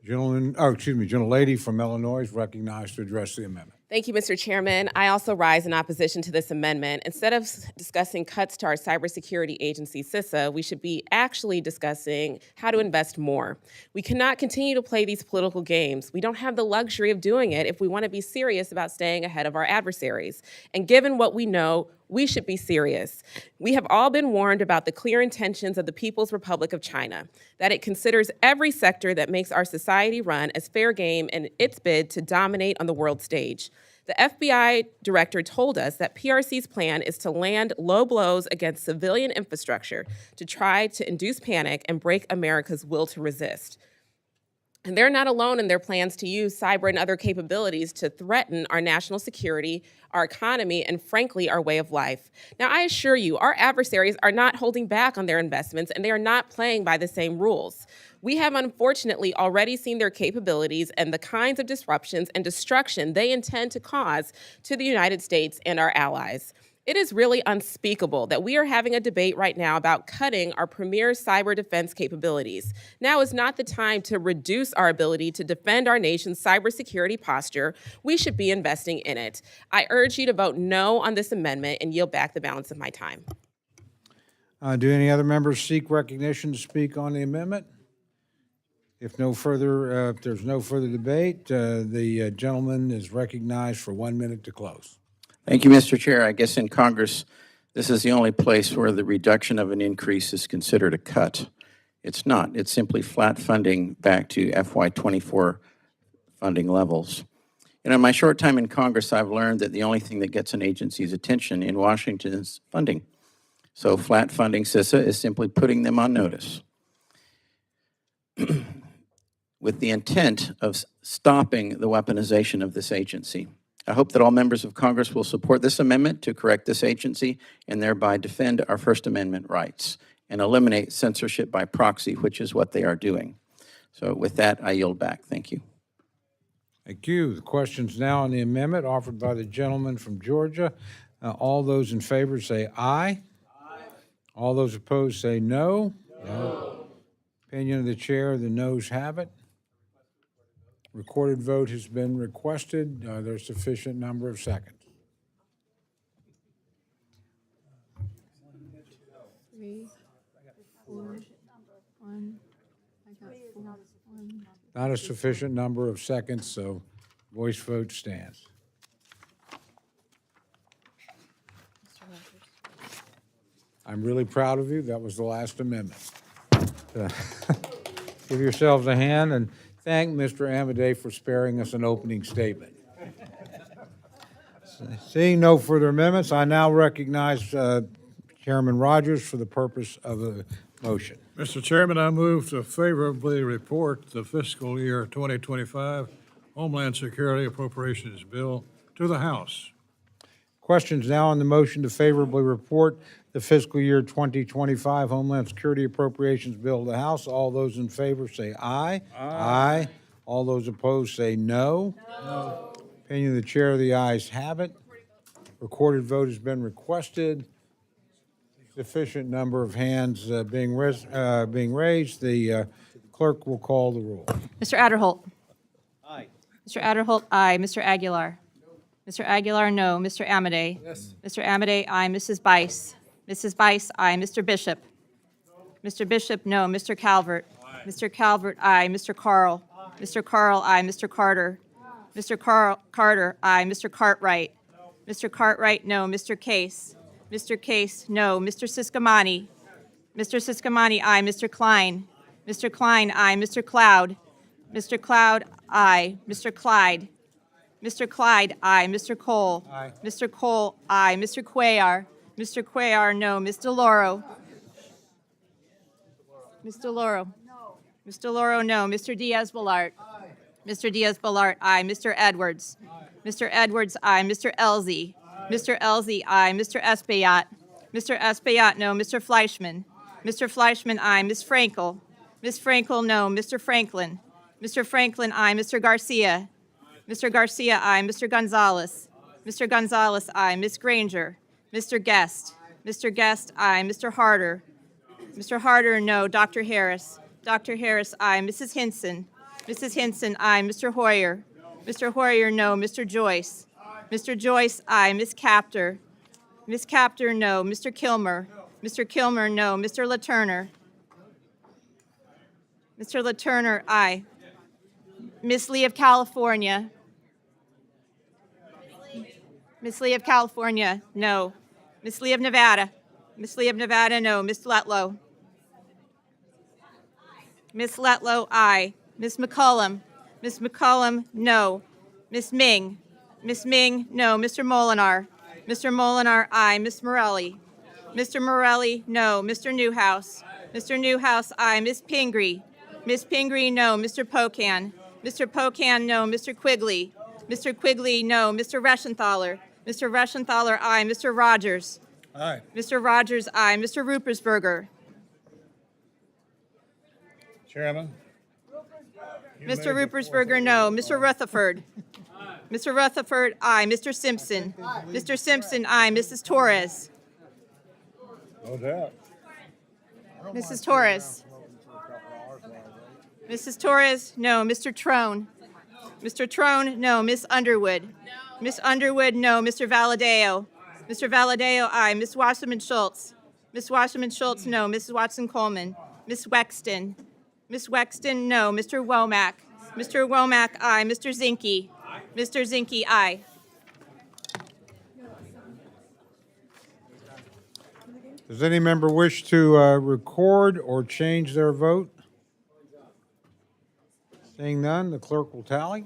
Gentlelady from Illinois is recognized to address the amendment. Thank you, Mr. Chairman. I also rise in opposition to this amendment. Instead of discussing cuts to our cybersecurity agency, CISA, we should be actually discussing how to invest more. We cannot continue to play these political games. We don't have the luxury of doing it if we want to be serious about staying ahead of our adversaries. And given what we know, we should be serious. We have all been warned about the clear intentions of the People's Republic of China, that it considers every sector that makes our society run as fair game in its bid to dominate on the world stage. The FBI director told us that PRC's plan is to land low blows against civilian infrastructure to try to induce panic and break America's will to resist. And they're not alone in their plans to use cyber and other capabilities to threaten our national security, our economy, and frankly, our way of life. Now, I assure you, our adversaries are not holding back on their investments, and they are not playing by the same rules. We have unfortunately already seen their capabilities and the kinds of disruptions and destruction they intend to cause to the United States and our allies. It is really unspeakable that we are having a debate right now about cutting our premier cyber defense capabilities. Now is not the time to reduce our ability to defend our nation's cybersecurity posture. We should be investing in it. I urge you to vote no on this amendment and yield back the balance of my time. Do any other members seek recognition to speak on the amendment? If there's no further debate, the gentleman is recognized for 1 minute to close. Thank you, Mr. Chair. I guess in Congress, this is the only place where the reduction of an increase is considered a cut. It's not. It's simply flat funding back to FY24 funding levels. In my short time in Congress, I've learned that the only thing that gets an agency's attention in Washington is funding. So flat funding CISA is simply putting them on notice with the intent of stopping the weaponization of this agency. I hope that all members of Congress will support this amendment to correct this agency and thereby defend our First Amendment rights and eliminate censorship by proxy, which is what they are doing. So with that, I yield back. Thank you. Thank you. The question's now on the amendment offered by the gentleman from Georgia. All those in favor say aye. Aye. All those opposed say no. No. Opinion of the chair, the noes have it. Recorded vote has been requested. There's sufficient number of seconds. Not a sufficient number of seconds, so voice vote stands. I'm really proud of you. That was the last amendment. Give yourselves a hand and thank Mr. Amadei for sparing us an opening statement. Seeing no further amendments, I now recognize Chairman Rogers for the purpose of the motion. Mr. Chairman, I move to favorably report the fiscal year 2025 Homeland Security Appropriations Bill to the House. Questions now on the motion to favorably report the fiscal year 2025 Homeland Security Appropriations Bill to the House. All those in favor say aye. Aye. All those opposed say no. No. Opinion of the chair, the ayes have it. Recorded vote has been requested. Sufficient number of hands being raised. The clerk will call the roll. Mr. Adderholt. Aye. Mr. Adderholt, aye. Mr. Aguilar. Mr. Aguilar, no. Mr. Amadei. Yes. Mr. Amadei, aye. Mrs. Bice. Mrs. Bice, aye. Mr. Bishop. Mr. Bishop, no. Mr. Calvert. Aye. Mr. Calvert, aye. Mr. Carl. Aye. Mr. Carl, aye. Mr. Carter. Mr. Carter, aye. Mr. Cartwright. No. Mr. Cartwright, no. Mr. Case. Mr. Case, no. Mr. Siscomani. Mr. Siscomani, aye. Mr. Klein. Mr. Klein, aye. Mr. Cloud. Mr. Cloud, aye. Mr. Clyde. Mr. Clyde, aye. Mr. Cole. Aye. Mr. Cole, aye. Mr. Cuellar. Mr. Cuellar, no. Ms. DeLauro. Ms. DeLauro. No. Ms. DeLauro, no. Mr. Diaz-Balart. Aye. Mr. Diaz-Balart, aye. Mr. Edwards. Aye. Mr. Edwards, aye. Mr. Elzey. Aye. Mr. Elzey, aye. Mr. Espaillat. Mr. Espaillat, no. Mr. Fleischman. Aye. Mr. Fleischman, aye. Ms. Frankel. Ms. Frankel, no. Mr. Franklin. Mr. Franklin, aye. Mr. Garcia. Mr. Garcia, aye. Mr. Gonzalez. Mr. Gonzalez, aye. Ms. Granger. Mr. Guest. Mr. Guest, aye. Mr. Harder. Mr. Harder, no. Dr. Harris. Dr. Harris, aye. Mrs. Hinson. Mrs. Hinson, aye. Mr. Hoyer. Mr. Hoyer, no. Mr. Joyce. Mr. Joyce, aye. Ms. Captor. Ms. Captor, no. Mr. Kilmer. Mr. Kilmer, no. Mr. LaTurner. Mr. LaTurner, aye. Miss Lee of California. Miss Lee of California, no. Miss Lee of Nevada. Miss Lee of Nevada, no. Miss Letlow. Miss Letlow, aye. Miss McCullum. Miss McCullum, no. Miss Ming. Miss Ming, no. Mr. Molinar. Mr. Molinar, aye. Miss Morelli. Mr. Morelli, no. Mr. Newhouse. Mr. Newhouse, aye. Miss Pingree. Miss Pingree, no. Mr. Pocan. Mr. Pocan, no. Mr. Quigley. Mr. Quigley, no. Mr. Reschenthaler. Mr. Reschenthaler, aye. Mr. Rogers. Aye. Mr. Rogers, aye. Mr. Rupersberger. Chairman. Mr. Rupersberger, no. Mr. Rutherford. Mr. Rutherford, aye. Mr. Simpson. Mr. Simpson, aye. Mrs. Torres. No doubt. Mrs. Torres. Mrs. Torres, no. Mr. Trone. Mr. Trone, no. Miss Underwood. Miss Underwood, no. Mr. Valadeo. Mr. Valadeo, aye. Miss Wasserman Schultz. Miss Wasserman Schultz, no. Mrs. Watson Coleman. Miss Wexton. Miss Wexton, no. Mr. Womack. Mr. Womack, aye. Mr. Zinke. Mr. Zinke, aye. Does any member wish to record or change their vote? Seeing none, the clerk will tally.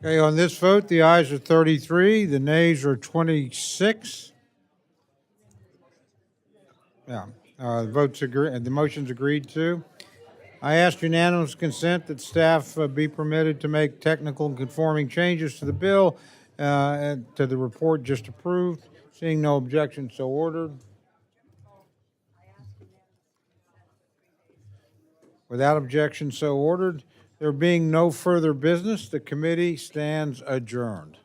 Okay, on this vote, the ayes are 33, the nays are 26. Yeah, The motion's agreed to. I ask unanimous consent that staff be permitted to make technical and conforming changes to the bill and to the report just approved. Seeing no objection, so ordered. Without objection, so ordered. There being no further business, the committee stands adjourned.